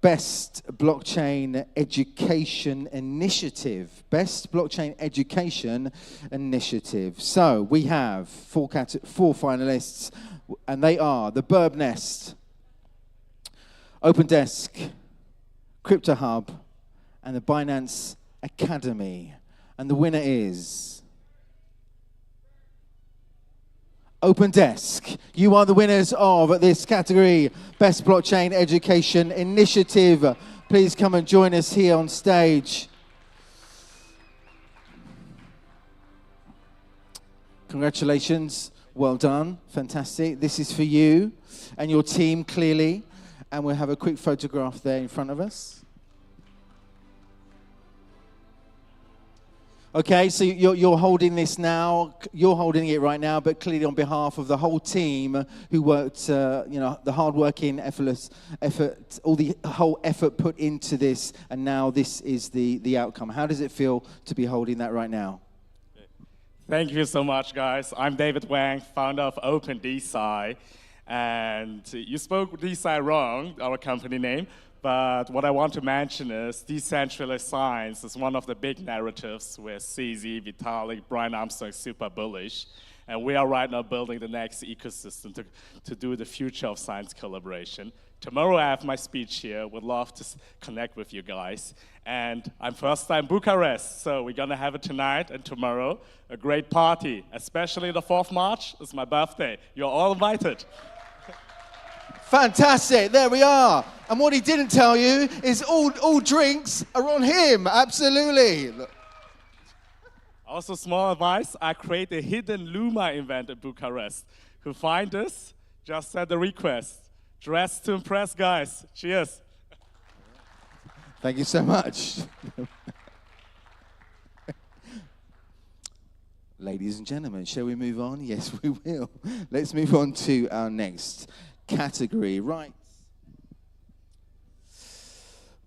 Best Blockchain Education Initiative. Best Blockchain Education Initiative. So we have 4 finalists, and they are the Burb Nest, OpenDesk, Crypto Hub, and the Binance Academy. And the winner is OpenDesk. You are the winners of this category, Best Blockchain Education Initiative. Please come and join us here on stage. Congratulations. Well done. Fantastic. This is for you and your team, clearly. And we'll have a quick photograph there in front of us. Okay, so you're holding this now. You're holding it right now, but clearly on behalf of the whole team who worked, the hard-working, effortless effort, whole effort put into this, and now this is the outcome. How does it feel to be holding that right now? Thank you so much, guys. I'm David Wang, founder of OpenDefi, and you spoke DeFi wrong, our company name. But what I want to mention is decentralized science is one of the big narratives where CZ, Vitalik, Brian Armstrong is super bullish. And we are right now building the next ecosystem to do the future of science collaboration. Tomorrow I have my speech here. Would love to connect with you guys. And I'm first time Bucharest, so we're gonna have it tonight and tomorrow. A great party, especially the 4th March. It's my birthday. You're all invited. Fantastic, there we are. And what he didn't tell you is all drinks are on him, absolutely. Also, small advice, I create a hidden Luma event in Bucharest. Who find us, just send a request. Dress to impress, guys. Cheers. Thank you so much. Ladies and gentlemen, shall we move on? Yes, we will. Let's move on to our next category, right?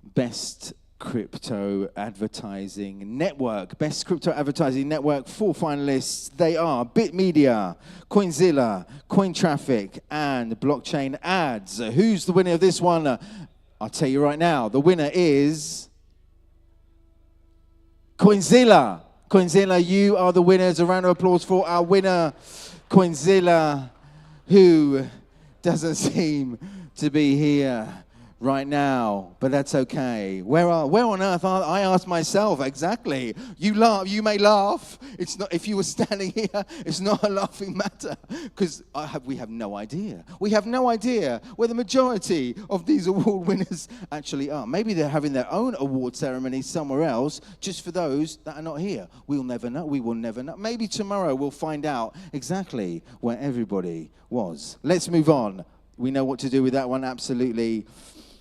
Best Crypto Advertising Network. Best Crypto Advertising Network, 4 finalists. They are BitMedia, Coinzilla, Cointraffic, and Blockchain Ads. Who's the winner of this one? I'll tell you right now. The winner is Coinzilla. Coinzilla, you are the winners. A round of applause for our winner, Coinzilla, who doesn't seem to be here right now, but that's okay. Where on earth are I ask myself exactly. You may laugh. It's not, if you were standing here, it's not a laughing matter because we have no idea. We have no idea where the majority of these award winners actually are. Maybe they're having their own award ceremony somewhere else just for those that are not here. We'll never know. We will never know. Maybe tomorrow we'll find out exactly where everybody was. Let's move on. We know what to do with that one, absolutely.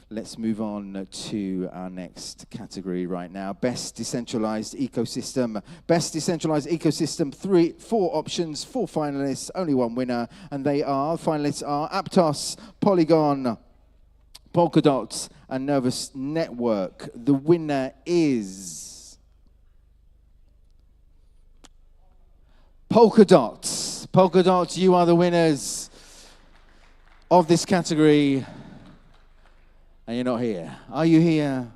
Let's move on to our next category right now. Best Decentralized Ecosystem. Best Decentralized Ecosystem, 4 options, 4 finalists, only 1 winner. And finalists are Aptos, Polygon, Polkadot and Nervous Network. The winner is Polkadot. Polkadot, you are the winners of this category. And you're not here. Are you here?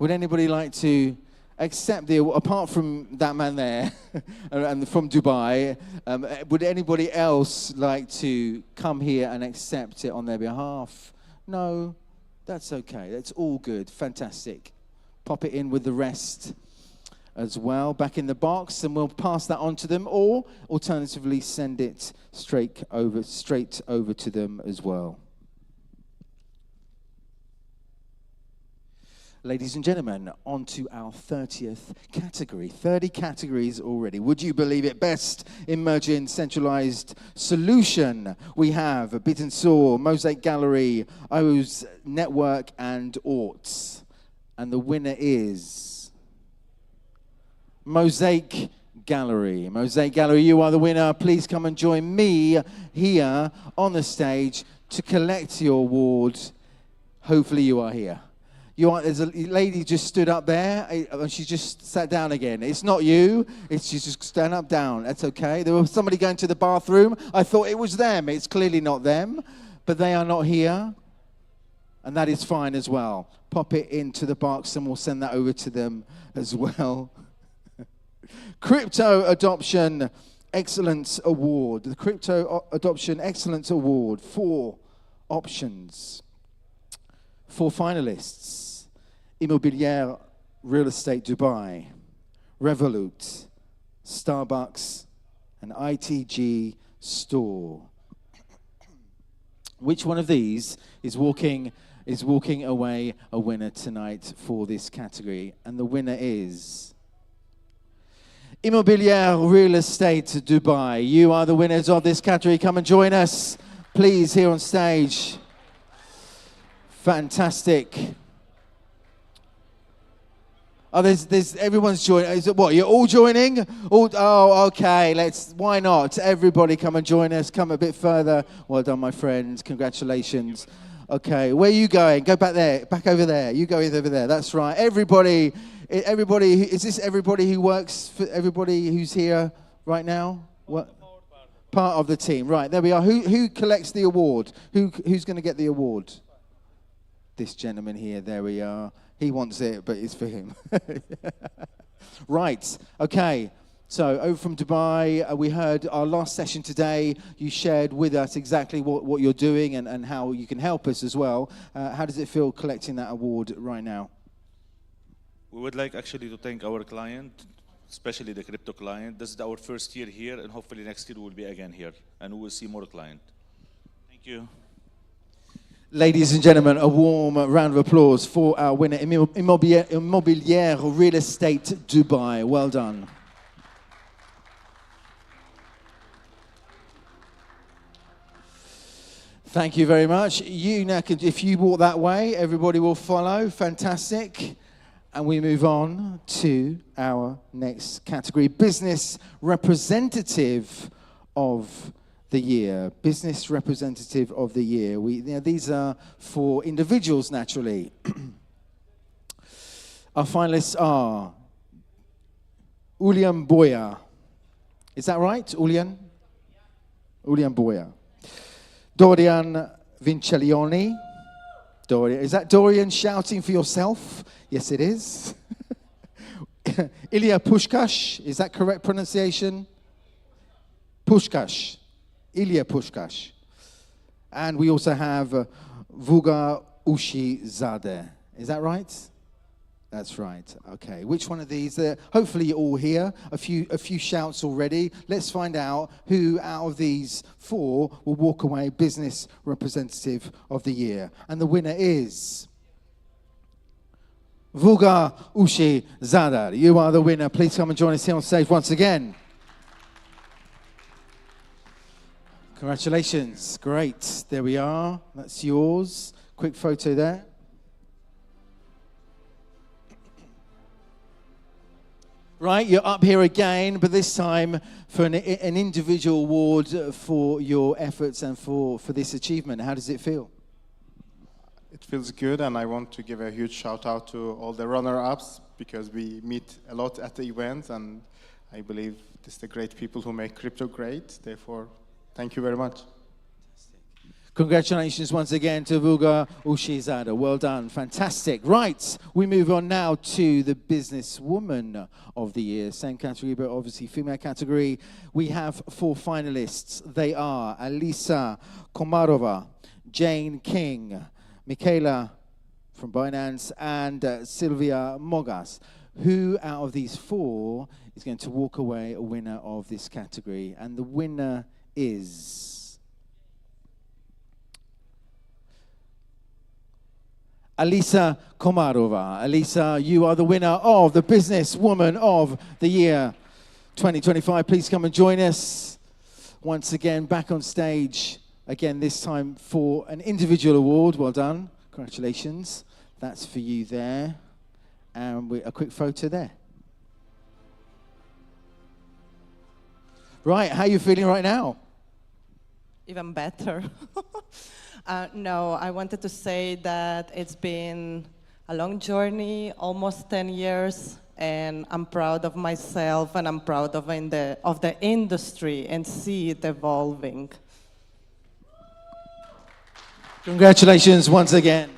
Would anybody like to accept the award, apart from that man there, and from Dubai, would anybody else like to come here and accept it on their behalf? No? That's okay. That's all good. Fantastic. Pop it in with the rest as well, back in the box, and we'll pass that on to them, or alternatively send it straight over to them as well. Ladies and gentlemen, on to our 30th category. 30 categories already. Would you believe it? Best emerging centralized solution. We have Bit and Saw, Mosaic Gallery, IOS Network, and Orts. And the winner is Mosaic Gallery. Mosaic Gallery, you are the winner. Please come and join me here on the stage to collect your award. Hopefully you are here. There's a lady just stood up there, and she just sat down again. It's not you. She's just stand up, down. That's okay. There was somebody going to the bathroom. I thought it was them. It's clearly not them, but they are not here, and that is fine as well. Pop it into the box, and we'll send that over to them as well. Crypto Adoption Excellence Award. The Crypto Adoption Excellence Award. 4 options. 4 finalists: Immobilier Real Estate Dubai, Revolut, Starbucks, and ITG Store. Which one of these is walking away a winner tonight for this category? And the winner is Immobilier Real Estate Dubai. You are the winners of this category. Come and join us, please, here on stage. Fantastic. Oh, there's everyone's joining. Is it what? You're all joining? Oh, okay. Why not? Everybody come and join us. Come a bit further. Well done, my friends. Congratulations. Okay, where are you going? Go back there. Back over there. You go over there. That's right. Everybody, is this everybody who works for everybody who's here right now? What? Part of the team. Right, there we are. Who collects the award? Who's going to get the award? This gentleman here, there we are. He wants it, but it's for him. Right, okay. So over from Dubai, we heard our last session today. You shared with us exactly what you're doing and how you can help us as well. How does it feel collecting that award right now? We would like actually to thank our client, especially the crypto client. This is our first year here, and hopefully next year we'll be again here, and we will see more clients. Thank you. Ladies and gentlemen, a warm round of applause for our winner, Immobilier Real Estate Dubai. Well done. Thank you very much. You now can, if you walk that way, everybody will follow. Fantastic. And we move on to our next category, Business Representative of the Year. Business Representative of the Year. These are for individuals, naturally. Our finalists are Ulian Boya. Is that right, Ulian? Ulian Boya. Dorian Vincelioni. Dorian. Is that Dorian shouting for yourself? Yes, it is. Ilya Pushkash. Is that correct pronunciation? Pushkash. Ilya Pushkash. And we also have Vuga Ushi-Zadeh. Is that right? That's right. Okay. Which one of these? Hopefully you're all here. A few shouts already. Let's find out who out of these 4 will walk away Business Representative of the Year. And the winner is Vuga Ushi-Zadeh. You are the winner. Please come and join us here on stage once again. Congratulations. Great. There we are. That's yours. Quick photo there. Right, you're up here again, but this time for an individual award for your efforts and for this achievement. How does it feel? it feels good, and I want to give a huge shout out to all the runner-ups because we meet a lot at the events, and I believe this is the great people who make crypto great. Therefore, thank you very much. Congratulations once again to Vulgar Ushizada. Well done. Fantastic. Right, we move on now to the Businesswoman of the Year. Same category, but obviously female category. We have 4 finalists. They are Alisa Komarova, Jane King, Michaela from Binance, and Sylvia Mogas. Who out of these 4 is going to walk away a winner of this category? And the winner is... Alisa Komarova. Alisa, you are the winner of the Businesswoman of the Year 2025. Please come and join us. Once again, back on stage, again this time for an individual award. Well done. Congratulations. That's for you there. And a quick photo there. Right, how are you feeling right now? Even better. No, I wanted to say that it's been a long journey, almost 10 years, and I'm proud of myself, and I'm proud of the industry, and see it evolving. Congratulations once again.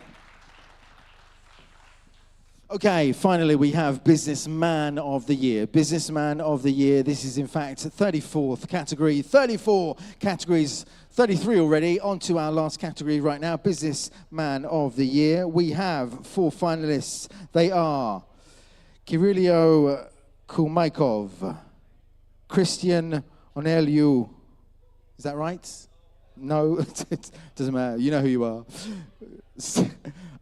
Okay, finally we have Businessman of the Year. Businessman of the Year, this is in fact 34th category, 34 categories, 33 already, on to our last category right now, Businessman of the Year. We have 4 finalists. They are Kirillio Kulmaikov, Christian Oneliu, is that right? No, it doesn't matter, you know who you are.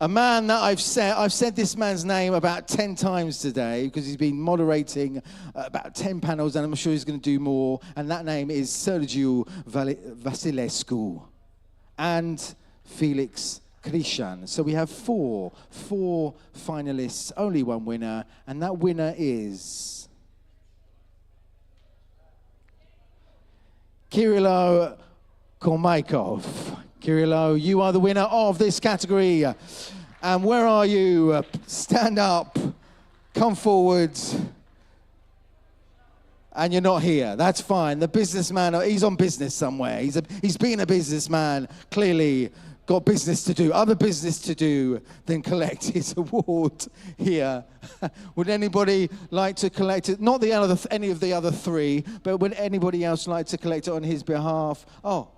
A man that I've said this man's name about 10 times today because he's been moderating about 10 panels, and I'm sure he's going to do more. And that name is Sergiu Vasilescu and Felix Krishan. So we have four finalists, only one winner, and that winner is Kirillio Kulmaikov. Kirillio, you are the winner of this category. And where are you? Stand up, come forward. And you're not here. That's fine. The businessman, he's on business somewhere. He's been a businessman, clearly got business to do, other business to do than collect his award here. Would anybody like to collect it? Not any of the other 3, but would anybody else like to collect it on his behalf? Oh,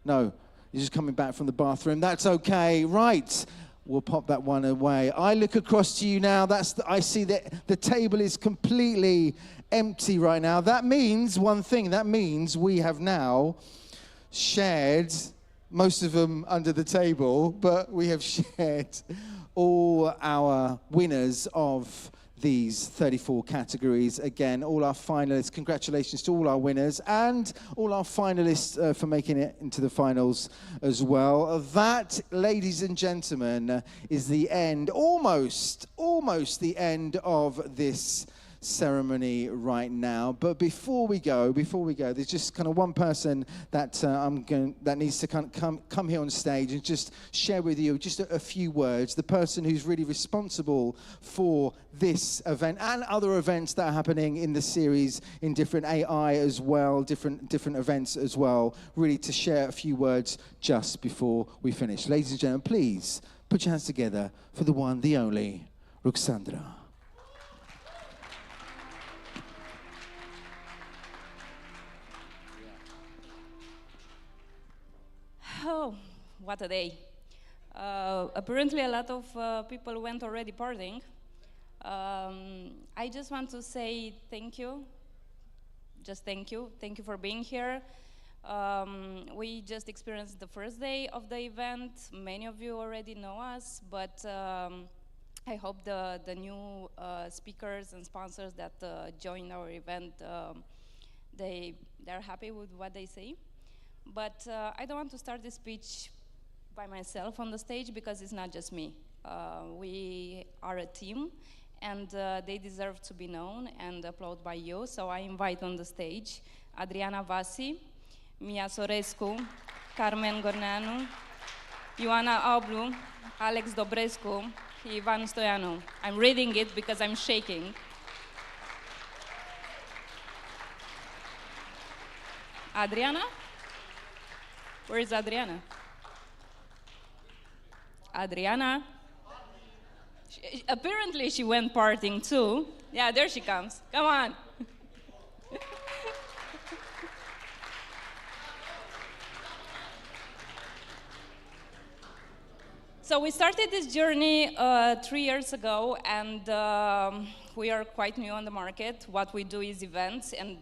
no. You're just coming back from the bathroom. That's okay. Right. We'll pop that one away. I look across to you now. I see that the table is completely empty right now. That means one thing. That means we have now shared, most of them under the table, but we have shared all our winners of these 34 categories. Again, all our finalists, congratulations to all our winners and all our finalists for making it into the finals as well. That, ladies and gentlemen, is the end, almost the end of this ceremony right now. But before we go, there's just kind of one person that that needs to kind of come here on stage and just share with you just a few words. The person who's really responsible for this event and other events that are happening in the series in different AI as well, different events as well. Really to share a few words just before we finish. Ladies and gentlemen, please put your hands together for the one, the only, Ruxandra. Oh, what a day. Apparently a lot of people went already partying. I just want to say thank you. Just thank you. Thank you for being here. We just experienced the first day of the event. Many of you already know us, but I hope the new speakers and sponsors that join our event, they're happy with what they say. But I don't want to start this speech by myself on the stage because it's not just me. We are a team, and they deserve to be known and applauded by you. So I invite on the stage Adriana Vasi, Mia Sorescu, Carmen Gorneanu, Ioana Oblu, Alex Dobrescu, Ivan Stoianu. I'm reading it because I'm shaking. Adriana? Where is Adriana? Adriana? Apparently she went partying too. Yeah, there she comes. Come on. So we started this journey 3 years ago, and we are quite new on the market. What we do is events, and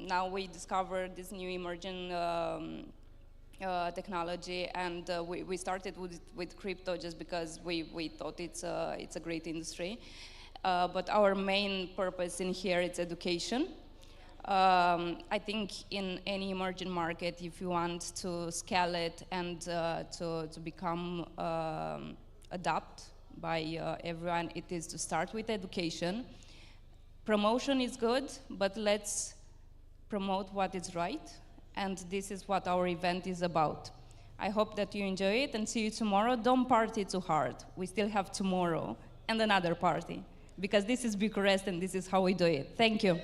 now we discovered this new emerging technology, and we started with crypto just because we thought it's a great industry. But our main purpose in here is education. I think in any emerging market, if you want to scale it and to become adapt by everyone, it is to start with education. Promotion is good, but let's promote what is right. And this is what our event is about. I hope that you enjoy it and see you tomorrow. Don't party too hard. We still have tomorrow and another party, because this is Bucharest and this is how we do it. Thank you.